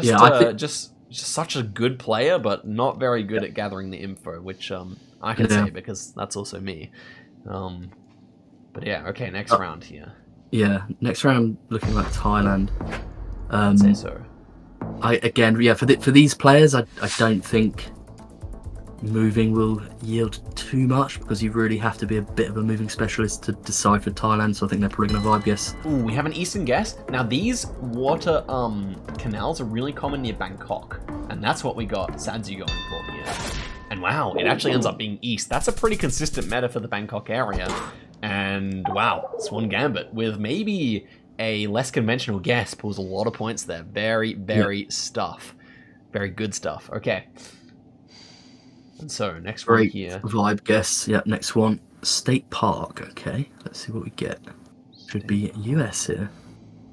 such a good player, but not very good at gathering the info, which I can say because that's also me. But yeah, okay, next round here. Yeah, next round looking like Thailand. I'd say so. For these players, I don't think moving will yield too much because you really have to be a bit of a moving specialist to decipher Thailand. So I think they're probably going to vibe guess. Ooh, we have an eastern guess. Now these water canals are really common near Bangkok, and that's what we got Sadiu going for here. And wow, it actually ends up being east. That's a pretty consistent meta for the Bangkok area. And wow, Swan Gambit with maybe a less conventional guess pulls a lot of points there. Very very good stuff. Okay. And so, next one here. Vibe guess. Yep, next one. State Park. Okay, let's see what we get. Should be US here.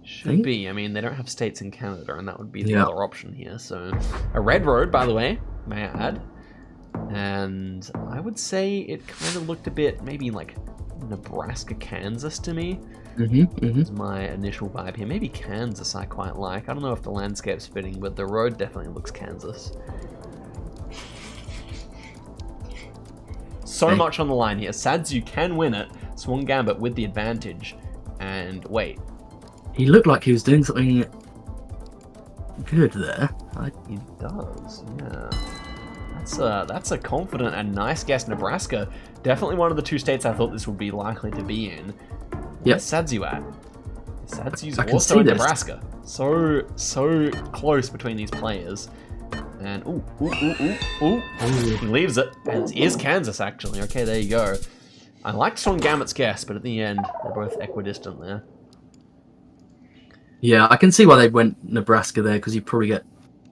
Should be. I mean, they don't have states in Canada, and that would be the other option here. So, a red road, by the way, may I add. And I would say it kind of looked a bit maybe like Nebraska, Kansas to me. Is my initial vibe here. Maybe Kansas I quite like. I don't know if the landscape's fitting, but the road definitely looks Kansas. So much on the line here. Sadiu can win it. Swan Gambit with the advantage. And wait. He looked like he was doing something good there. He does, yeah. That's a confident and nice guess. Nebraska, definitely one of the two states I thought this would be likely to be in. Where's Sadiu at? Sadiu's also in Nebraska. So close between these players. And he leaves it. And it is Kansas, actually. Okay, there you go. I liked Swan Gambit's guess, but at the end, they're both equidistant there. Yeah, I can see why they went Nebraska there, because you probably get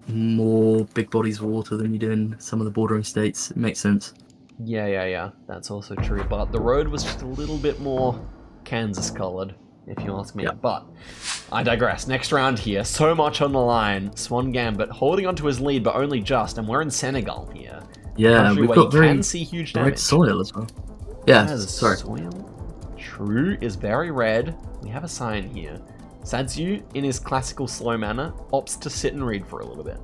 more big bodies of water than you do in some of the bordering states. It makes sense. Yeah. That's also true. But the road was just a little bit more Kansas-colored, if you ask me. Yeah. But I digress. Next round here. So much on the line. Swan Gambit holding onto his lead, but only just. And we're in Senegal here. Yeah, we've got very see huge damage. red soil as well. Yeah, sorry. Soil, true, is very red. We have a sign here. Sadiu, in his classical slow manner, opts to sit and read for a little bit.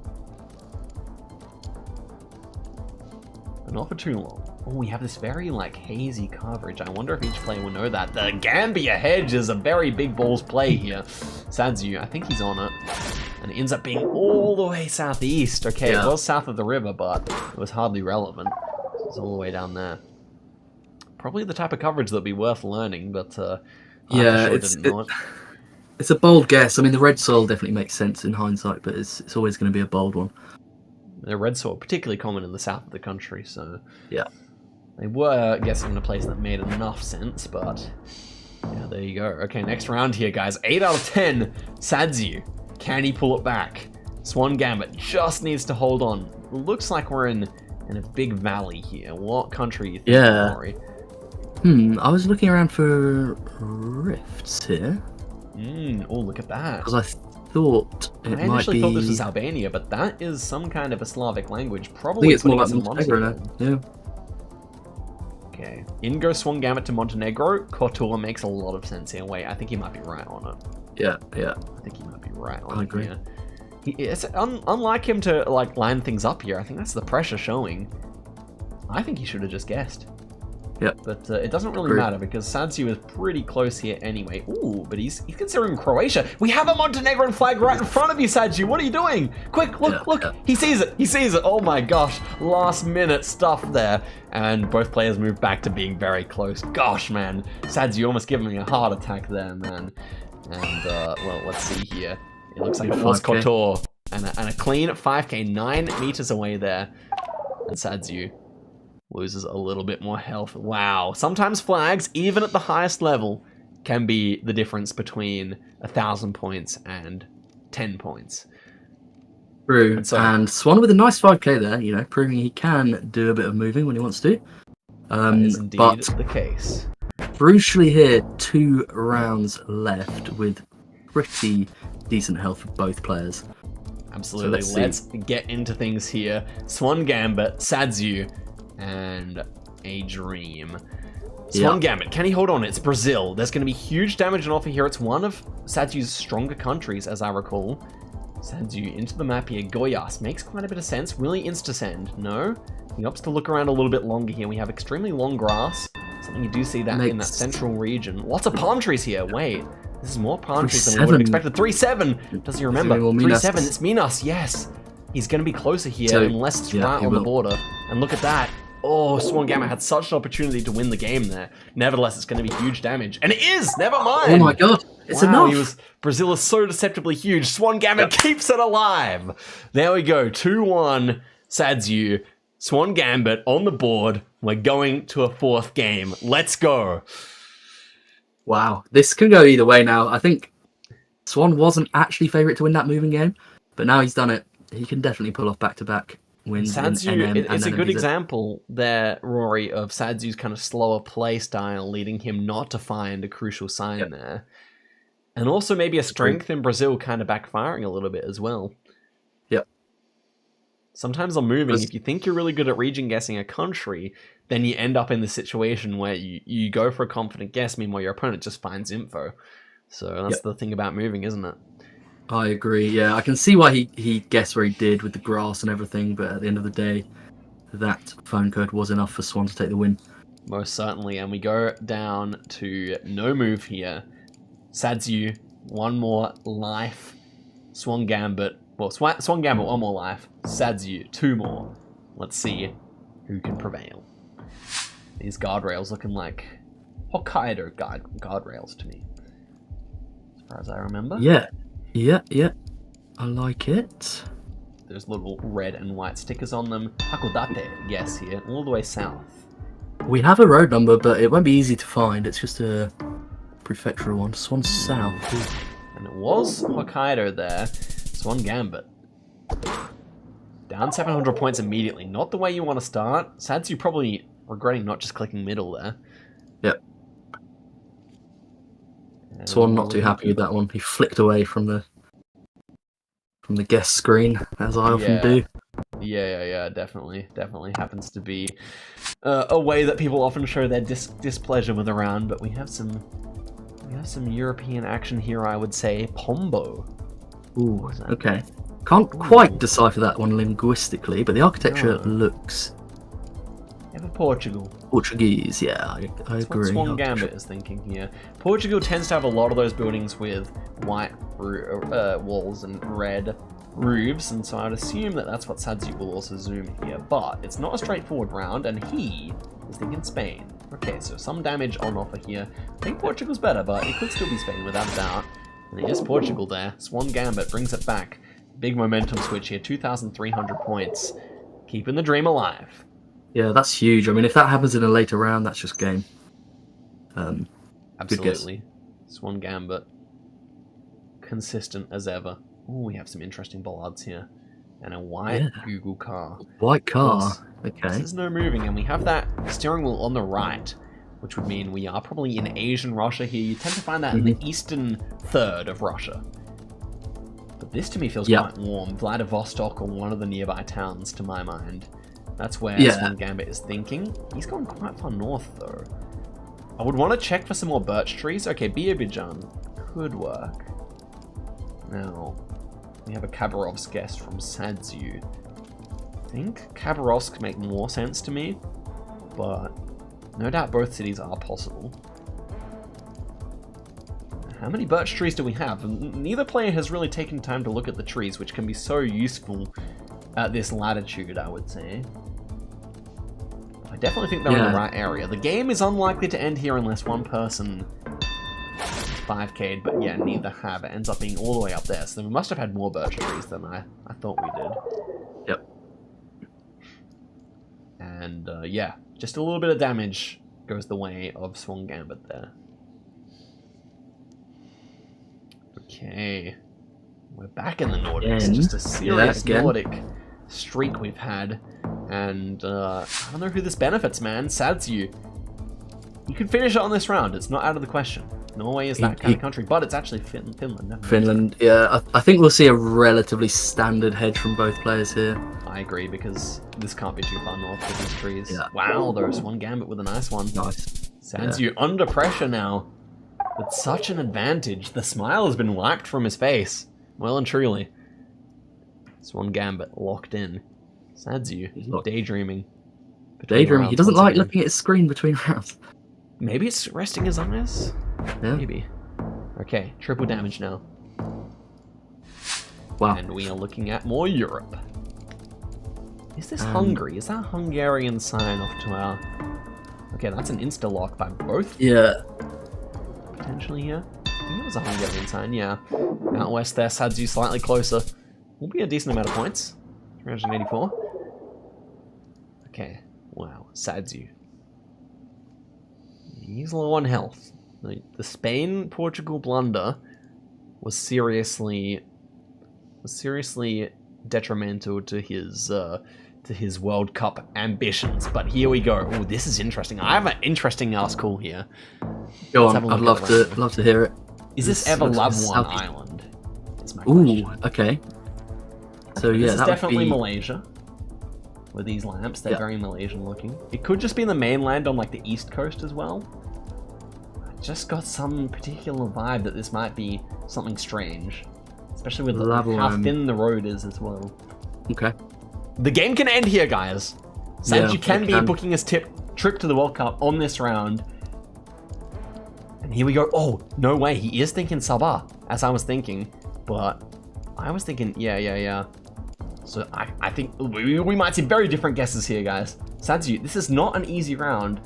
But not for too long. Oh, we have this very, hazy coverage. I wonder if each player will know that. The Gambia hedge is a very big balls play here. Sadiu, I think he's on it. And it ends up being all the way southeast. Okay, It was south of the river, but it was hardly relevant. It's all the way down there. Probably the type of coverage that'd be worth learning, but it's a bold guess. I mean, the red soil definitely makes sense in hindsight, but it's always going to be a bold one. The red soil, particularly common in the south of the country, so yeah, they were guessing in a place that made enough sense, but yeah, there you go. Okay, next round here, guys. 8 out of 10. Sadiu, can he pull it back? Swan Gambit just needs to hold on. Looks like we're in a big valley here. What country you think? Rory? I was looking around for rifts here. Oh, look at that. Because I thought it might be... I initially thought this was Albania, but that is some kind of a Slavic language. Probably I think it's more like Montenegro. Yeah. Okay. In goes Swan Gambit to Montenegro. Kotor makes a lot of sense here. Wait, I think he might be right on it. Yeah. I think he might be right on it. I agree. Here. It's unlike him to line things up here. I think that's the pressure showing. I think he should have just guessed. Yep. But it doesn't really matter because Sadiu is pretty close here anyway. Ooh, but he's considering Croatia. We have a Montenegrin flag right in front of you, Sadiu. What are you doing? Quick, look. Yeah. He sees it. Oh my gosh. Last minute stuff there. And both players move back to being very close. Gosh, man. Sadiu almost giving me a heart attack there, man. And, well, let's see here. It looks like it was Kotor. And a clean 5k, 9 meters away there. And Sadiu loses a little bit more health. Wow. Sometimes flags, even at the highest level, can be the difference between 1,000 points and 10 points. True. And Swan with a nice 5k there, proving he can do a bit of moving when he wants to. That is indeed the case. Crucially here, 2 rounds left with pretty decent health for both players. Absolutely. So let's get into things here. Swan Gambit, Sadiu, and a dream. Swan Gambit, can he hold on? It's Brazil. There's going to be huge damage on offer here. It's one of Sadiu's stronger countries, as I recall. Sadiu into the map here. Goiás makes quite a bit of sense. Will he insta-send? No. He opts to look around a little bit longer here. We have extremely long grass. Something you do see that in that central region. Lots of palm trees here. Wait, this is more palm trees than we would have expected. 3-7. Does he remember? 3-7. It's Minas. Yes. He's going to be closer here unless it's right on the border. And look at that. Oh, Swan Gambit had such an opportunity to win the game there. Nevertheless, it's going to be huge damage. And it is! Never mind! Oh my god, it's enough! Brazil is so deceptively huge. Swan Gambit keeps it alive! There we go, 2-1, Sadiu. Swan Gambit on the board. We're going to a 4th game. Let's go! Wow, this can go either way now. I think Swan wasn't actually favourite to win that moving game, but now he's done it. He can definitely pull off back-to-back wins. Sadiu, it's a good example there, Rory, of Sadiu's kind of slower play style leading him not to find a crucial sign there. And also maybe a strength in Brazil kind of backfiring a little bit as well. Yep. Sometimes on moving, if you think you're really good at region guessing a country, then you end up in the situation where you go for a confident guess, meanwhile your opponent just finds info. So that's the thing about moving, isn't it? I agree, yeah. I can see why he guessed where he did with the grass and everything, but at the end of the day, that phone code was enough for Swan to take the win. Most certainly, and we go down to no move here. Sadiu, one more life. Swan Gambit, well, Swan Gambit, one more life. Sadiu, 2 more. Let's see who can prevail. These guardrails looking like Hokkaido guardrails to me, as far as I remember. Yeah. I like it. There's little red and white stickers on them. Hakodate, yes, here, all the way south. We have a road number, but it won't be easy to find. It's just a prefectural one. Swan South. And it was Hokkaido there. Swan Gambit. Down 700 points immediately. Not the way you want to start. Sadiu probably regretting not just clicking middle there. Yep. Swan not too happy with that one. He flicked away from the guest screen, as I often do. Yeah, definitely happens to be a way that people often show their displeasure with a round. But we have some European action here, I would say. Pombo. Ooh, okay. Can't quite decipher that one linguistically, but the architecture looks. Yeah, Portugal. Portuguese, yeah, I agree. What Swan Gambit is thinking here. Portugal tends to have a lot of those buildings with white walls and red roofs, and so I'd assume that that's what Sadiu will also zoom here. But it's not a straightforward round, and he is thinking Spain. Okay, so some damage on offer here. I think Portugal's better, but it could still be Spain without a doubt. And it is Portugal there. Swan Gambit brings it back. Big momentum switch here, 2,300 points. Keeping the dream alive. Yeah, that's huge. I mean, if that happens in a later round, that's just game. Absolutely. Swan Gambit. Consistent as ever. Oh, we have some interesting bollards here. And a white Google car. White car. Okay. There's no moving, and we have that steering wheel on the right, which would mean we are probably in Asian Russia here. You tend to find that in the eastern third of Russia. But this to me feels quite warm. Vladivostok or one of the nearby towns, to my mind. That's where Swan Gambit is thinking. He's going quite far north, though. I would want to check for some more birch trees. Okay, Biabijan could work. Now, we have a Khabarovsk guest from Sadiu. I think Khabarovsk make more sense to me, but no doubt both cities are possible. How many birch trees do we have? Neither player has really taken time to look at the trees, which can be so useful at this latitude, I would say. I definitely think they're in the right area. The game is unlikely to end here unless one person 5k'd, but yeah, neither have. It ends up being all the way up there, so we must have had more birch trees than I thought we did. Yep. And yeah, just a little bit of damage goes the way of Swan Gambit there. Okay. We're back in the Nordics. Just a serious Nordic streak we've had. And I don't know who this benefits, man. Sadiu. You could finish it on this round. It's not out of the question. Norway is that kind of country, but it's actually Finland. Definitely. Finland, yeah. I think we'll see a relatively standard hedge from both players here. I agree, because this can't be too far north with these trees. Yeah. Wow, there's one Gambit with a nice one. Nice. Sadiu under pressure now. With such an advantage. The smile has been wiped from his face. Well and truly. Swan Gambit locked in. Sadiu daydreaming. Daydreaming. He doesn't like looking at his screen between rounds. Maybe it's resting his eyes? Yeah. Maybe. Okay, triple damage now. Wow. And we are looking at more Europe. Is this Hungary? Is that a Hungarian sign off to our... Okay, that's an insta-lock by both. Yeah. Potentially here. I think it was a Hungarian sign, yeah. Out west there, Sadiu slightly closer. Will be a decent amount of points. 384. Okay, wow, Sadiu. He's low on health. The Spain-Portugal blunder was seriously detrimental to his World Cup ambitions. But here we go. Oh, this is interesting. I have an interesting ass call here. Go on. I'd love to hear it. Is this ever Labuan Island? Ooh, okay. So yeah, this is definitely Malaysia. With these lamps, they're very Malaysian looking. It could just be the mainland on like the east coast as well. I just got some particular vibe that this might be something strange, especially with how thin the road is as well. Okay. The game can end here, guys. Sadiu can be booking his trip to the World Cup on this round. And here we go. Oh, no way. He is thinking Sabah, as I was thinking. But I was thinking, yeah. So I think we might see very different guesses here, guys. Sadiu, this is not an easy round.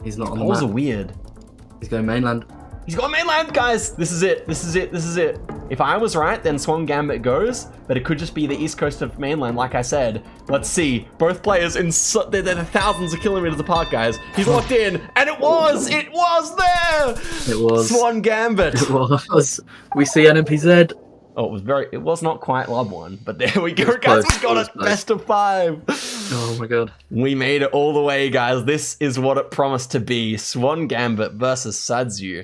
He's not on the map. Polls are map. Weird. He's going mainland. He's going mainland, guys! This is it. If I was right, then Swan Gambit goes, but it could just be the east coast of mainland, like I said. Let's see. Both players they're thousands of kilometers apart, guys. He's locked in, and it was there! It was. Swan Gambit. It was. We see NMPZ. Oh, it was not quite Labuan, but there we go, guys. We got it. Best of 5. Oh my god. We made it all the way, guys. This is what it promised to be. Swan Gambit versus Sadiu.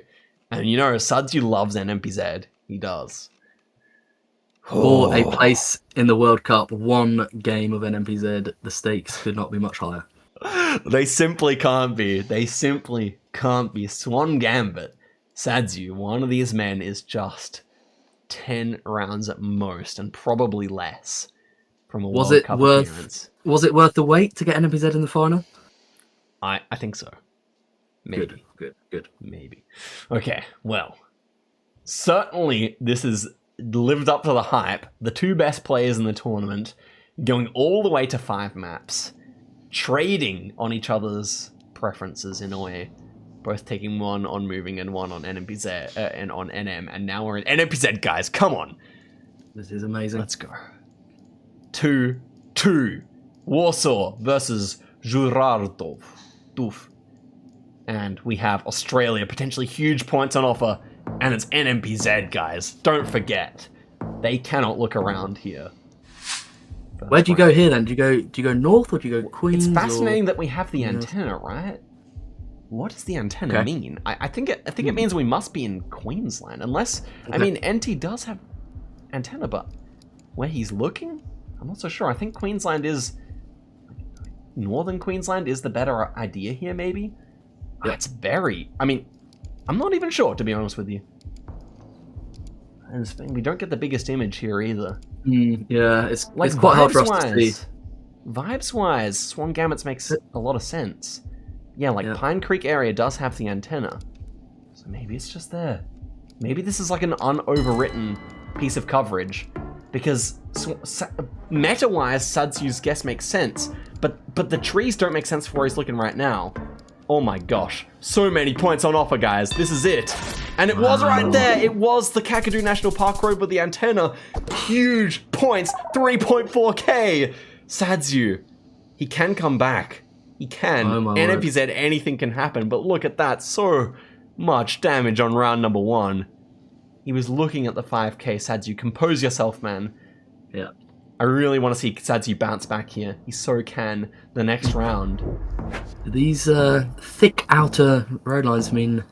And you know, Sadiu loves NMPZ. He does. For a place in the World Cup, one game of NMPZ, the stakes could not be much higher. They simply can't be. Swan Gambit. Sadiu, one of these men is just 10 rounds at most, and probably less from a World Cup appearance. Was it worth the wait to get NMPZ in the final? I think so. Maybe. Good. Maybe. Okay, well, certainly this has lived up to the hype. The two best players in the tournament going all the way to 5 maps, trading on each other's preferences in a way. Both taking one on moving and one on NMPZ and on NM, and now we're in NMPZ, guys. Come on. This is amazing. Let's go. 2-2. Warsaw versus Żurawów. And we have Australia, potentially huge points on offer, and it's NMPZ, guys. Don't forget. They cannot look around here. Where do you go here then? Do you go north or do you go Queens? It's fascinating that we have the antenna, right? What does the antenna mean? I think it means we must be in Queensland, unless I mean NT does have antenna, but where he's looking, I'm not so sure. I think Queensland is northern Queensland is the better idea here, maybe. That's very. I mean, I'm not even sure, to be honest with you. And we don't get the biggest image here either. Yeah, it's quite hard for us to see. Vibes-wise, Swan Gambits makes a lot of sense. Yeah, Pine Creek area does have the antenna. So maybe it's just there. Maybe this is like an unoverwritten piece of coverage. Because meta-wise, Sadiu's guess makes sense. But the trees don't make sense for where he's looking right now. Oh my gosh. So many points on offer, guys. This is it. And it was right there. It was the Kakadu National Park Road with the antenna. Huge points. 3.4k. Sadiu. He can come back. He can. NMPZ, anything can happen. But look at that. So much damage on round number 1. He was looking at the 5k. Sadiu, compose yourself, man. Yeah. I really want to see Sadiu bounce back here. He so can the next round. Do these thick outer road lines mean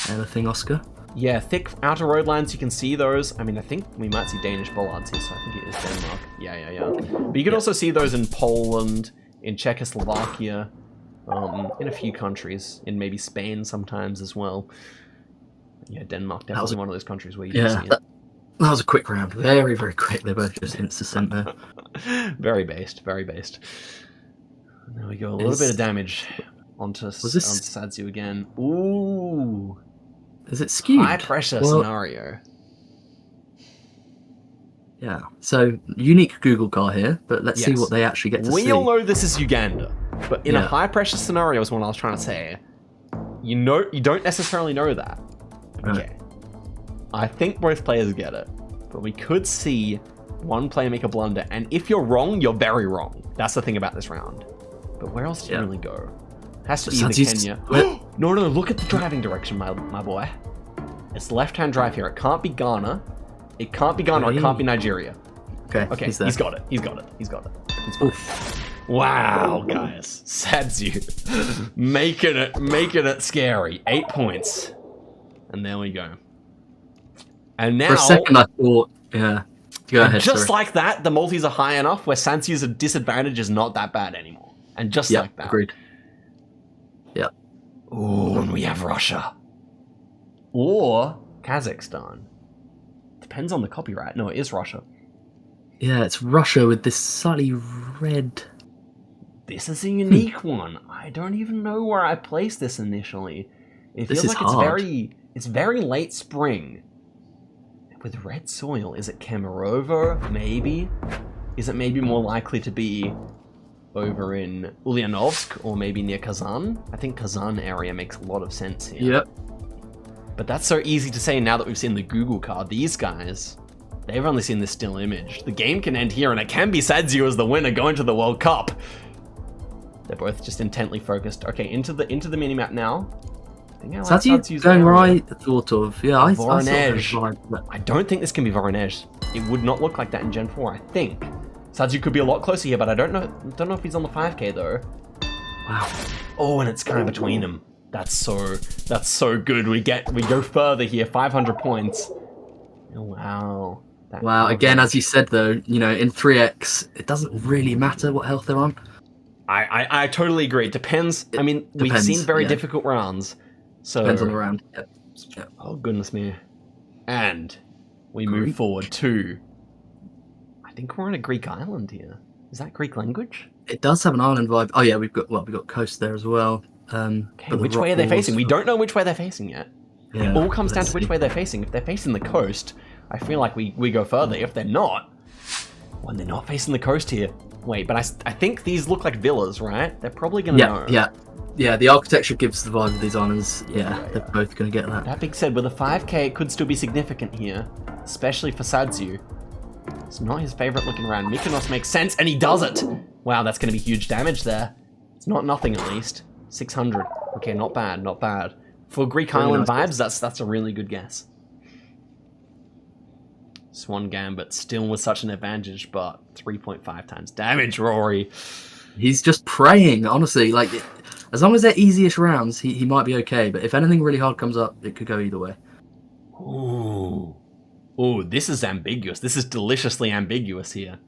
anything, Oscar? Yeah, thick outer road lines, you can see those. I mean, I think we might see Danish bollards here, so I think it is Denmark. Yeah. But you can also see those in Poland, in Czechoslovakia. in a few countries, in maybe Spain sometimes as well. Yeah, Denmark definitely one of those countries where you do see it. That was a quick round. Very, very quick. They both just insta-sent there. Very based, very based. There we go. A little bit of damage onto Sadiu again. Ooh. Is it skewed? High pressure scenario. Yeah. So, unique Google car here, but let's see what they actually get to see. We all know this is Uganda, but in a high pressure scenario is what I was trying to say. You don't necessarily know that. Okay. I think both players get it, but we could see one player make a blunder, and if you're wrong, you're very wrong. That's the thing about this round. But where else do you really go? Has to be either Kenya. No, look at the driving direction, my boy. It's left-hand drive here. It can't be Ghana. It can't be Ghana. It can't be Nigeria. Okay, he's got it. He's got it. It's fine. Wow, guys. Sadiu making it scary. 8 points. And there we go. And now, for a second, I thought, go ahead. Just like that, the multis are high enough where Sadiu's disadvantage is not that bad anymore. And just like that. Agreed. Yeah. Ooh, and we have Russia. Or Kazakhstan. Depends on the copyright. No, it is Russia. Yeah, it's Russia with this slightly red. This is a unique one. I don't even know where I placed this initially. It feels like it's very late spring. With red soil, is it Kemerovo? Maybe? Is it maybe more likely to be over in Ulyanovsk or maybe near Kazan? I think Kazan area makes a lot of sense here. Yep. But that's so easy to say now that we've seen the Google card. These guys, they've only seen this still image. The game can end here and it can be Sadiu as the winner going to the World Cup. They're both just intently focused. Okay, into the minimap now. Sadiu going right, thought of. Yeah, I Voronezh. I don't think this can be Voronezh. It would not look like that in Gen 4, I think. Sadiu could be a lot closer here, but I don't know if he's on the 5K though. Wow. Oh, and it's kind of between them. That's so good. We go further here. 500 points. Oh, wow. Wow. Again, as you said though, in 3x, it doesn't really matter what health they're on. I totally agree. It depends. I mean, we've seen very difficult rounds. So depends on the round. Yep. Oh goodness me. And we move forward to, I think we're on a Greek island here. Is that Greek language? It does have an island vibe. Oh yeah, we've got coast there as well. Okay, which way are they facing? We don't know which way they're facing yet. Yeah, it all comes down to which way they're facing. If they're facing the coast, I feel like we go further. If they're not, when they're not facing the coast here. Wait, but I think these look like villas, right? They're probably gonna know. Yeah, the architecture gives the vibe of these islands. Yeah, they're both going to get that. That being said, with a 5K, it could still be significant here, especially for Sadiu. It's not his favorite looking round. Mykonos makes sense, and he does it! Wow, that's going to be huge damage there. It's not nothing, at least. 600. Okay, not bad, not bad. For Greek Island vibes, that's a really good guess. Swan Gambit still with such an advantage, but 3.5 times damage, Rory. He's just praying, honestly. Like, as long as they're easy-ish rounds, he might be okay. But if anything really hard comes up, it could go either way. Ooh, this is ambiguous. This is deliciously ambiguous here.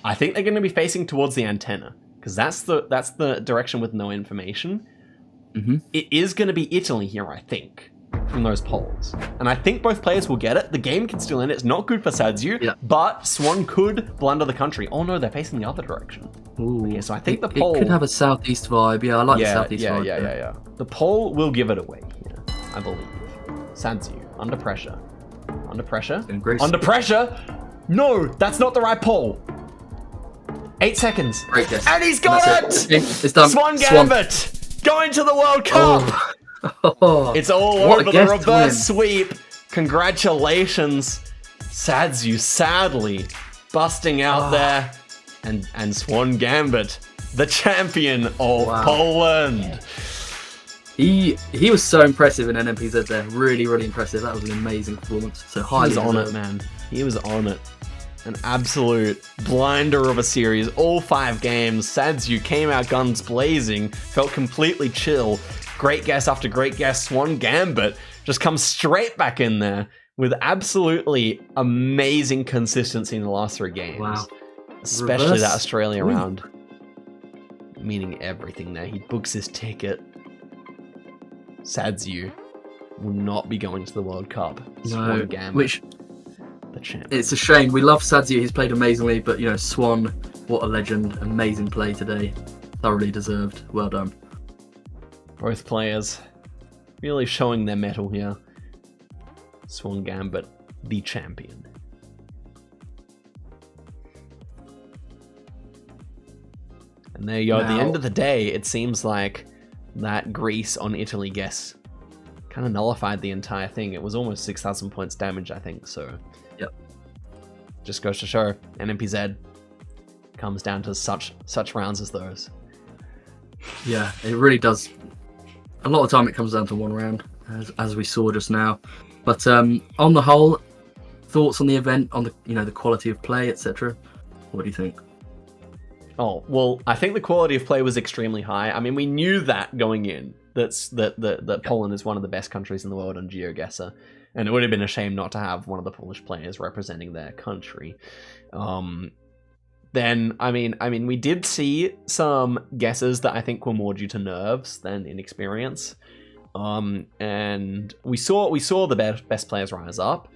I think they're going to be facing towards the antenna, because that's the direction with no information. Mm-hmm. It is going to be Italy here, I think, from those polls. And I think both players will get it. The game can still end. It's not good for Sadiu, but Swan could blunder the country. Oh no, they're facing the other direction. Ooh. Okay, so I think the poll... It could have a southeast vibe. Yeah, I like the southeast vibe. Yeah. The poll will give it away here, I believe. Sadiu, under pressure. Under pressure? Under pressure? No, that's not the right poll. 8 seconds. Great guess. And he's got it! It's done. Swan Gambit! Going to the World Cup! Oh. It's all over the reverse sweep. Congratulations. Sadiu sadly busting out there. And Swan Gambit, the champion of Poland. He was so impressive in NMPZ there. Really, really impressive. That was an amazing performance. So highly He was on it, man. He was on it. An absolute blinder of a series. All 5 games. Sadiu came out guns blazing. Felt completely chill. Great guess after great guess. Swan Gambit just comes straight back in there with absolutely amazing consistency in the last 3 games. Wow. Especially that Australia round. meaning everything there. He books his ticket. Sadiu will not be going to the World Cup. No, Gambit, which the champ. it's a shame. We love Sadiu. He's played amazingly, but Swan, what a legend! Amazing play today. Thoroughly deserved. Well done. Both players really showing their mettle here. Swan Gambit, the champion. And there you go. At the end of the day, it seems like that Greece on Italy guess kind of nullified the entire thing. It was almost 6,000 points damage, I think. So, yep. Just goes to show NMPZ comes down to such rounds as those. Yeah, it really does. A lot of the time, it comes down to one round, as we saw just now. But on the whole, thoughts on the event, on the quality of play, etc. What do you think? Oh, well, I think the quality of play was extremely high. I mean, we knew that going in, that Poland is one of the best countries in the world on GeoGuessr, and it would have been a shame not to have one of the Polish players representing their country. Then, I mean, we did see some guesses that I think were more due to nerves than inexperience, and we saw the best players rise up.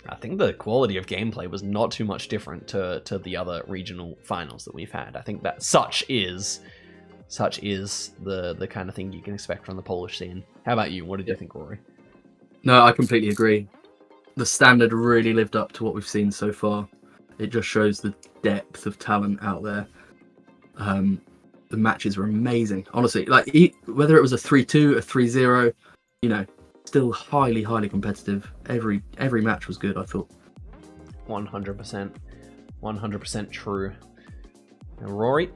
I think the quality of gameplay was not too much different to the other regional finals that we've had. I think that such is the kind of thing you can expect from the Polish scene. How about you? What did you think, Rory? No, I completely agree. The standard really lived up to what we've seen so far. It just shows the depth of talent out there. The matches were amazing, honestly. Like whether it was a 3-2, a 3-0, still highly competitive. Every match was good, I thought. 100% true. Now, Rory,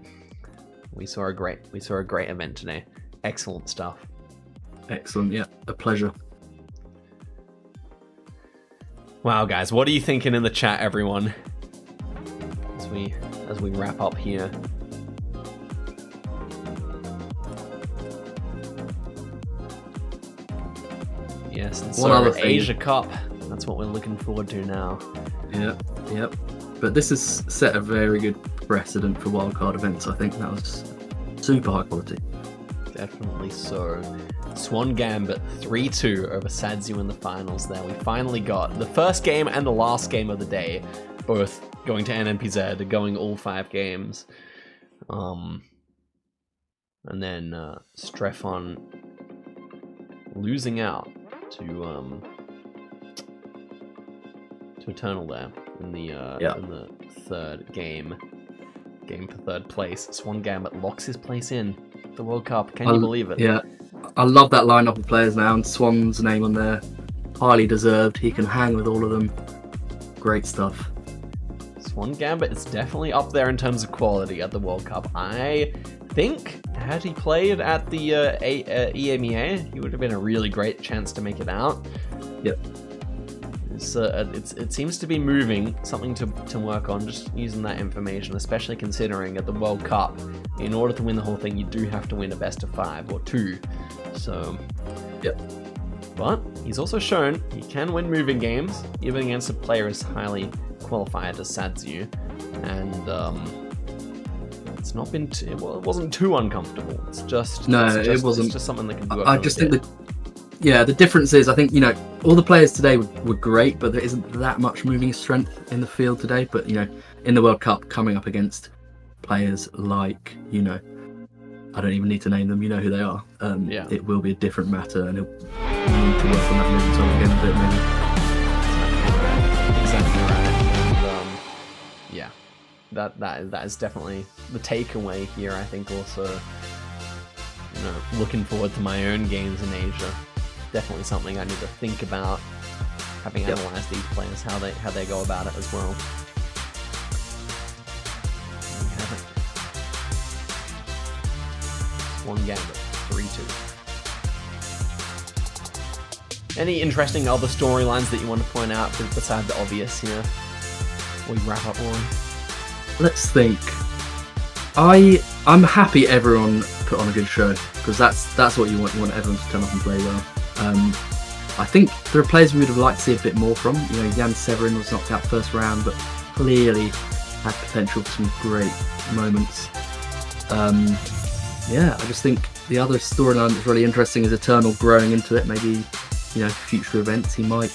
we saw a great event today. Excellent stuff. Excellent, yeah, a pleasure. Wow, guys, what are you thinking in the chat, everyone? As we wrap up here. Yes, and so Asia Cup. That's what we're looking forward to now. Yep. But this has set a very good precedent for wildcard events. I think that was super high quality. Definitely so. Swan Gambit 3-2 over Sadiu in the finals there. We finally got the first game and the last game of the day, both going to NMPZ, going all 5 games. And then Strefon losing out to Eternal there in the third game for third place. Swan Gambit locks his place in the World Cup. Can you believe it? Yeah, I love that lineup of players now, and Swan's name on there, highly deserved. He can hang with all of them. Great stuff. Swan Gambit is definitely up there in terms of quality at the World Cup. I think had he played at the EMEA, he would have been a really great chance to make it out. Yep. It seems to be moving, something to work on, just using that information, especially considering at the World Cup, in order to win the whole thing, you do have to win a best of 5 or 2. So, yep. But he's also shown he can win moving games, even against a player as highly qualified as Sadiu, and it's not been it wasn't too uncomfortable. It's just it wasn't. It's just something that can work. I just think the difference is, I think all the players today were great, but there isn't that much moving strength in the field today. But in the World Cup, coming up against players like I don't even need to name them. You know who they are. It will be a different matter, and he'll need to work on that moving time again a bit, maybe. Exactly right. And that is definitely the takeaway here. I think also, looking forward to my own games in Asia. Definitely something I need to think about, having analysed these players, how they go about it as well. Swan Gambit 3-2. Any interesting other storylines that you want to point out besides the obvious here? We wrap up on. Let's think. I'm happy everyone put on a good show, because that's what you want. You want everyone to turn up and play well. I think there are players we would have liked to see a bit more from. Jan Severin was knocked out first round, but clearly had potential for some great moments. Yeah, I just think the other storyline that's really interesting is Eternal growing into it. Maybe, future events, he might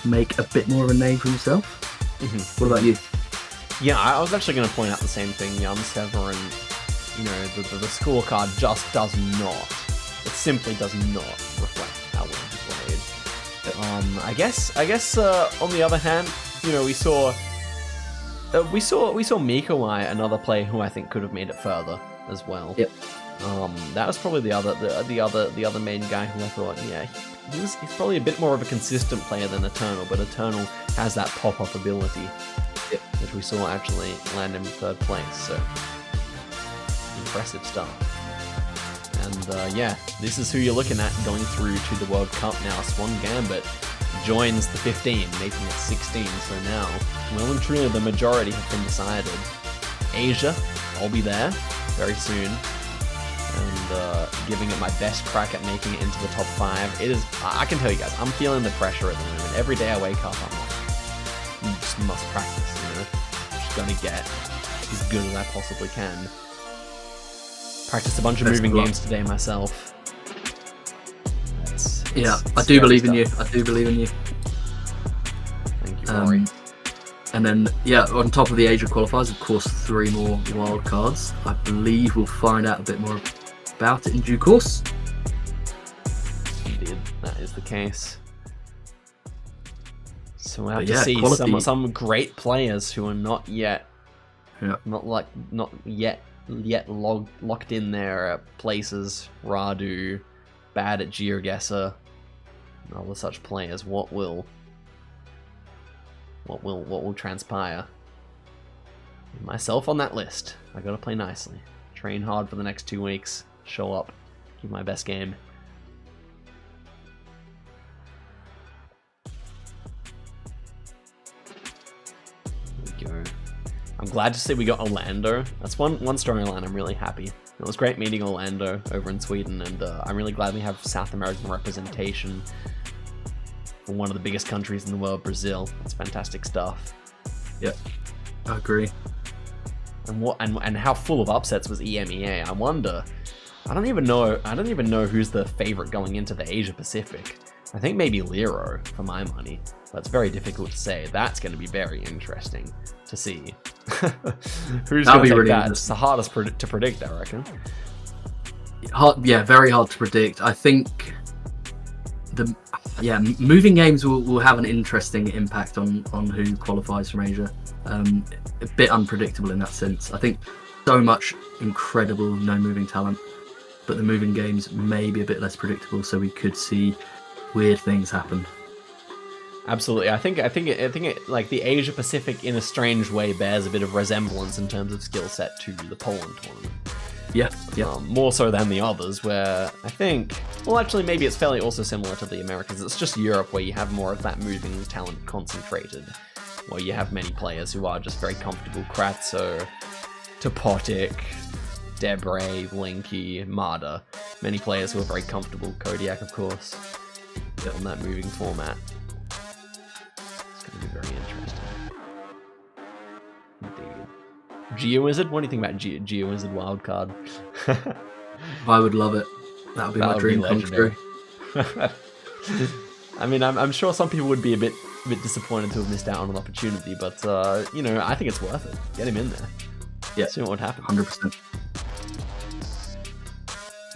make a bit more of a name for himself. What about you? Yeah, I was actually going to point out the same thing. Severin, the scorecard just does not. It simply does not reflect how well he played. I guess. On the other hand, we saw Miko, another player who I think could have made it further as well. Yep. That was probably the other main guy who I thought, he's probably a bit more of a consistent player than Eternal, but Eternal has that pop-up ability, which we saw actually land him in third place. So impressive stuff. And this is who you're looking at going through to the World Cup now. Swan Gambit joins the 15, making it 16. So now, well and truly, the majority have been decided. Asia, I'll be there very soon, and giving it my best crack at making it into the top 5. It is. I can tell you guys, I'm feeling the pressure at the moment. Every day I wake up, I'm like, you just must practice. I'm just gonna get as good as I possibly can. Practiced a bunch of moving games today myself. I do believe in you. I do believe in you. Thank you, Rory. And then, on top of the Asia qualifiers, of course, 3 more wildcards. I believe we'll find out a bit more about it in due course. Indeed, that is the case. So we'll have to see some great players who are not yet, not yet locked in their places. Radu, bad at GeoGuessr, and all the such players. What will transpire? Myself on that list. I gotta play nicely. Train hard for the next 2 weeks. Show up. Give my best game. There we go. I'm glad to see we got Orlando. That's one storyline I'm really happy. It was great meeting Orlando over in Sweden, and I'm really glad we have South American representation from one of the biggest countries in the world, Brazil. That's fantastic stuff. Yep, I agree. And how full of upsets was EMEA? I wonder. I don't even know who's the favorite going into the Asia Pacific. I think maybe Lero for my money, but it's very difficult to say. That's going to be very interesting to see. Who's going to take that? It's the hardest to predict, I reckon. Very hard to predict. I think moving games will have an interesting impact on who qualifies from Asia. A bit unpredictable in that sense. I think so much incredible no moving talent, but the moving games may be a bit less predictable, so we could see weird things happen. Absolutely. I think it like the Asia Pacific in a strange way bears a bit of resemblance in terms of skill set to the Poland tournament. Yeah. More so than the others, where I think, well, actually, maybe it's fairly also similar to the Americas. It's just Europe where you have more of that moving talent concentrated, where you have many players who are just very comfortable. Kratzo, Topotic, Debre, Linky, Marda. Many players who are very comfortable. Kodiak, of course, on that moving format. It's going to be very interesting. Indeed. GeoWizard? What do you think about GeoWizard Wildcard? I would love it. That would be my dream come true. I mean, I'm sure some people would be a bit disappointed to have missed out on an opportunity, but I think it's worth it. Get him in there. Yeah, see what would happen. 100%.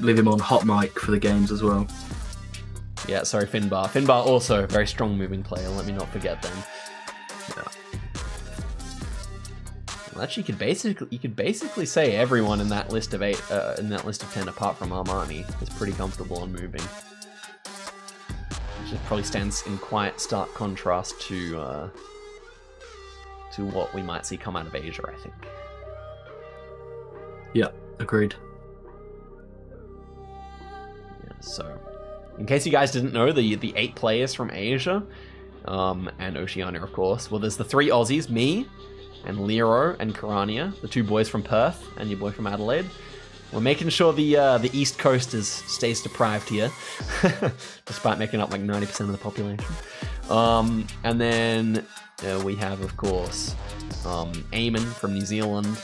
Leave him on hot mic for the games as well. Yeah, sorry, Finbar. Finbar also a very strong moving player. Let me not forget them. Yeah. Well, actually, you could basically say everyone in that list of 8, in that list of 10, apart from Armani, is pretty comfortable on moving. Which probably stands in quite stark contrast to what we might see come out of Asia, I think. Yeah, agreed. Yeah, so, in case you guys didn't know, the 8 players from Asia, and Oceania, of course. Well, there's the 3 Aussies, me, and Lero and Karania, the 2 boys from Perth, and your boy from Adelaide. We're making sure the East Coast stays deprived here, despite making up like 90% of the population. And then we have, of course, Eamon from New Zealand,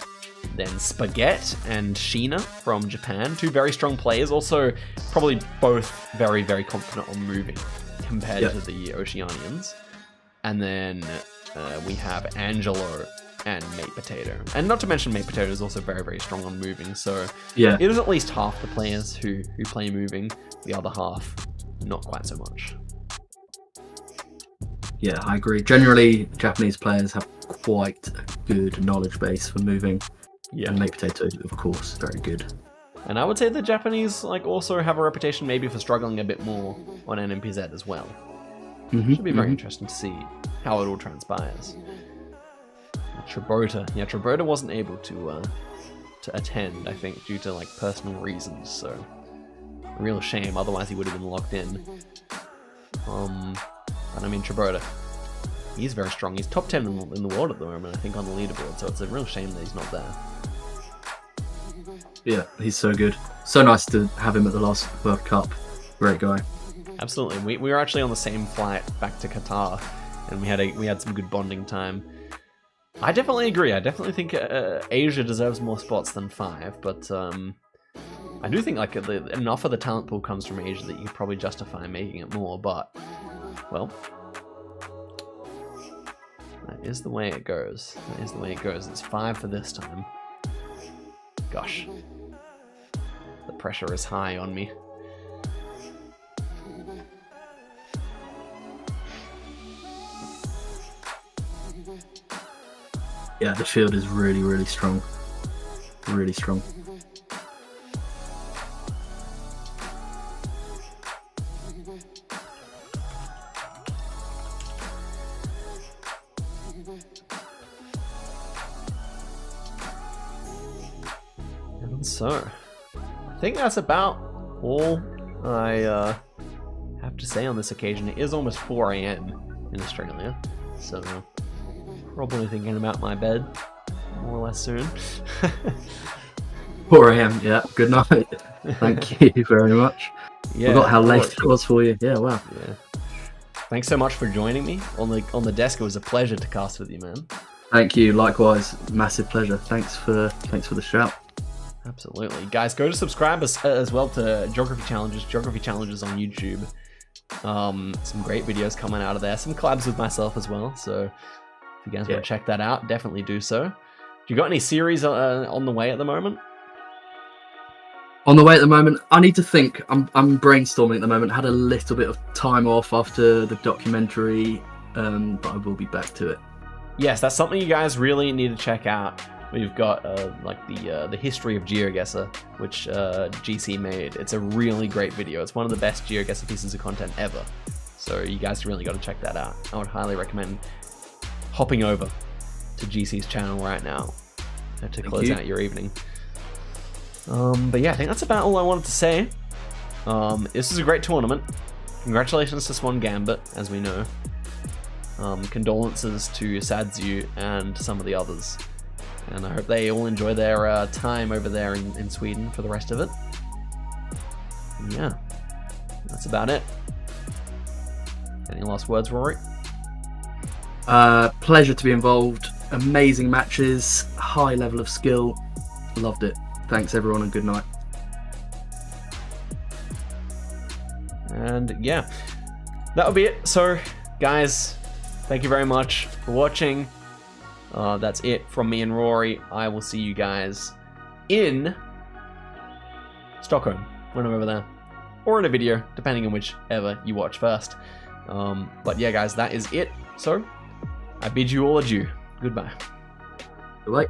Then Spaghetti and Sheena from Japan, 2 very strong players, also probably both very, very confident on moving compared to the Oceanians. And then we have Angelo and Mate Potato. And not to mention Mate Potato is also very, very strong on moving, so it is at least half the players who play moving, the other half not quite so much. Yeah, I agree. Generally, Japanese players have quite a good knowledge base for moving. Yeah, and Mate Potato, of course, very good. And I would say the Japanese also have a reputation maybe for struggling a bit more on NMPZ as well. Should be very interesting to see how it all transpires. Tribota. Yeah, Tribota wasn't able to attend, I think, due to personal reasons, so a real shame, otherwise he would have been locked in. But I mean, Tribota, he's very strong. He's top 10 in the world at the moment, I think, on the leaderboard, so it's a real shame that he's not there. Yeah, he's so good. So nice to have him at the last World Cup. Great guy. Absolutely. We were actually on the same flight back to Qatar, and we had some good bonding time. I definitely agree. I definitely think Asia deserves more spots than 5, but I do think enough of the talent pool comes from Asia that you could probably justify making it more, but, well, that is the way it goes. That is the way it goes. It's 5 for this time. Gosh. The pressure is high on me. Yeah, the field is really, really strong. Really strong. And so, I think that's about all I have to say on this occasion. It is almost 4 AM in Australia, so probably thinking about my bed more or less soon. 4 AM, yeah. Good night. Thank you very much. Yeah, forgot how late it was for you. Yeah, wow. Yeah. Thanks so much for joining me on the desk. It was a pleasure to cast with you, man. Thank you. Likewise, massive pleasure. Thanks for the shout. Absolutely, guys. Go to subscribe as well to Geography Challenges on YouTube. Some great videos coming out of there. Some collabs with myself as well. So if you guys want to check that out, definitely do so. Do you got any series on the way at the moment? On the way at the moment, I need to think. I'm brainstorming at the moment. Had a little bit of time off after the documentary, but I will be back to it. Yes, that's something you guys really need to check out. We've got the history of GeoGuessr, which GC made. It's a really great video. It's one of the best GeoGuessr pieces of content ever. So you guys really got to check that out. I would highly recommend hopping over to GC's channel right now to close out your evening. But yeah, I think that's about all I wanted to say. This is a great tournament. Congratulations to Swan Gambit, as we know. Condolences to Sadiu and some of the others. And I hope they all enjoy their time over there in Sweden for the rest of it. And yeah, that's about it. Any last words, Rory? Pleasure to be involved. Amazing matches, high level of skill. Loved it. Thanks everyone and good night. And yeah, that'll be it. So guys, thank you very much for watching. That's it from me and Rory. I will see you guys in Stockholm when I'm over there, or in a video, depending on whichever you watch first. But yeah, guys, that is it. So I bid you all adieu. Goodbye. Goodbye.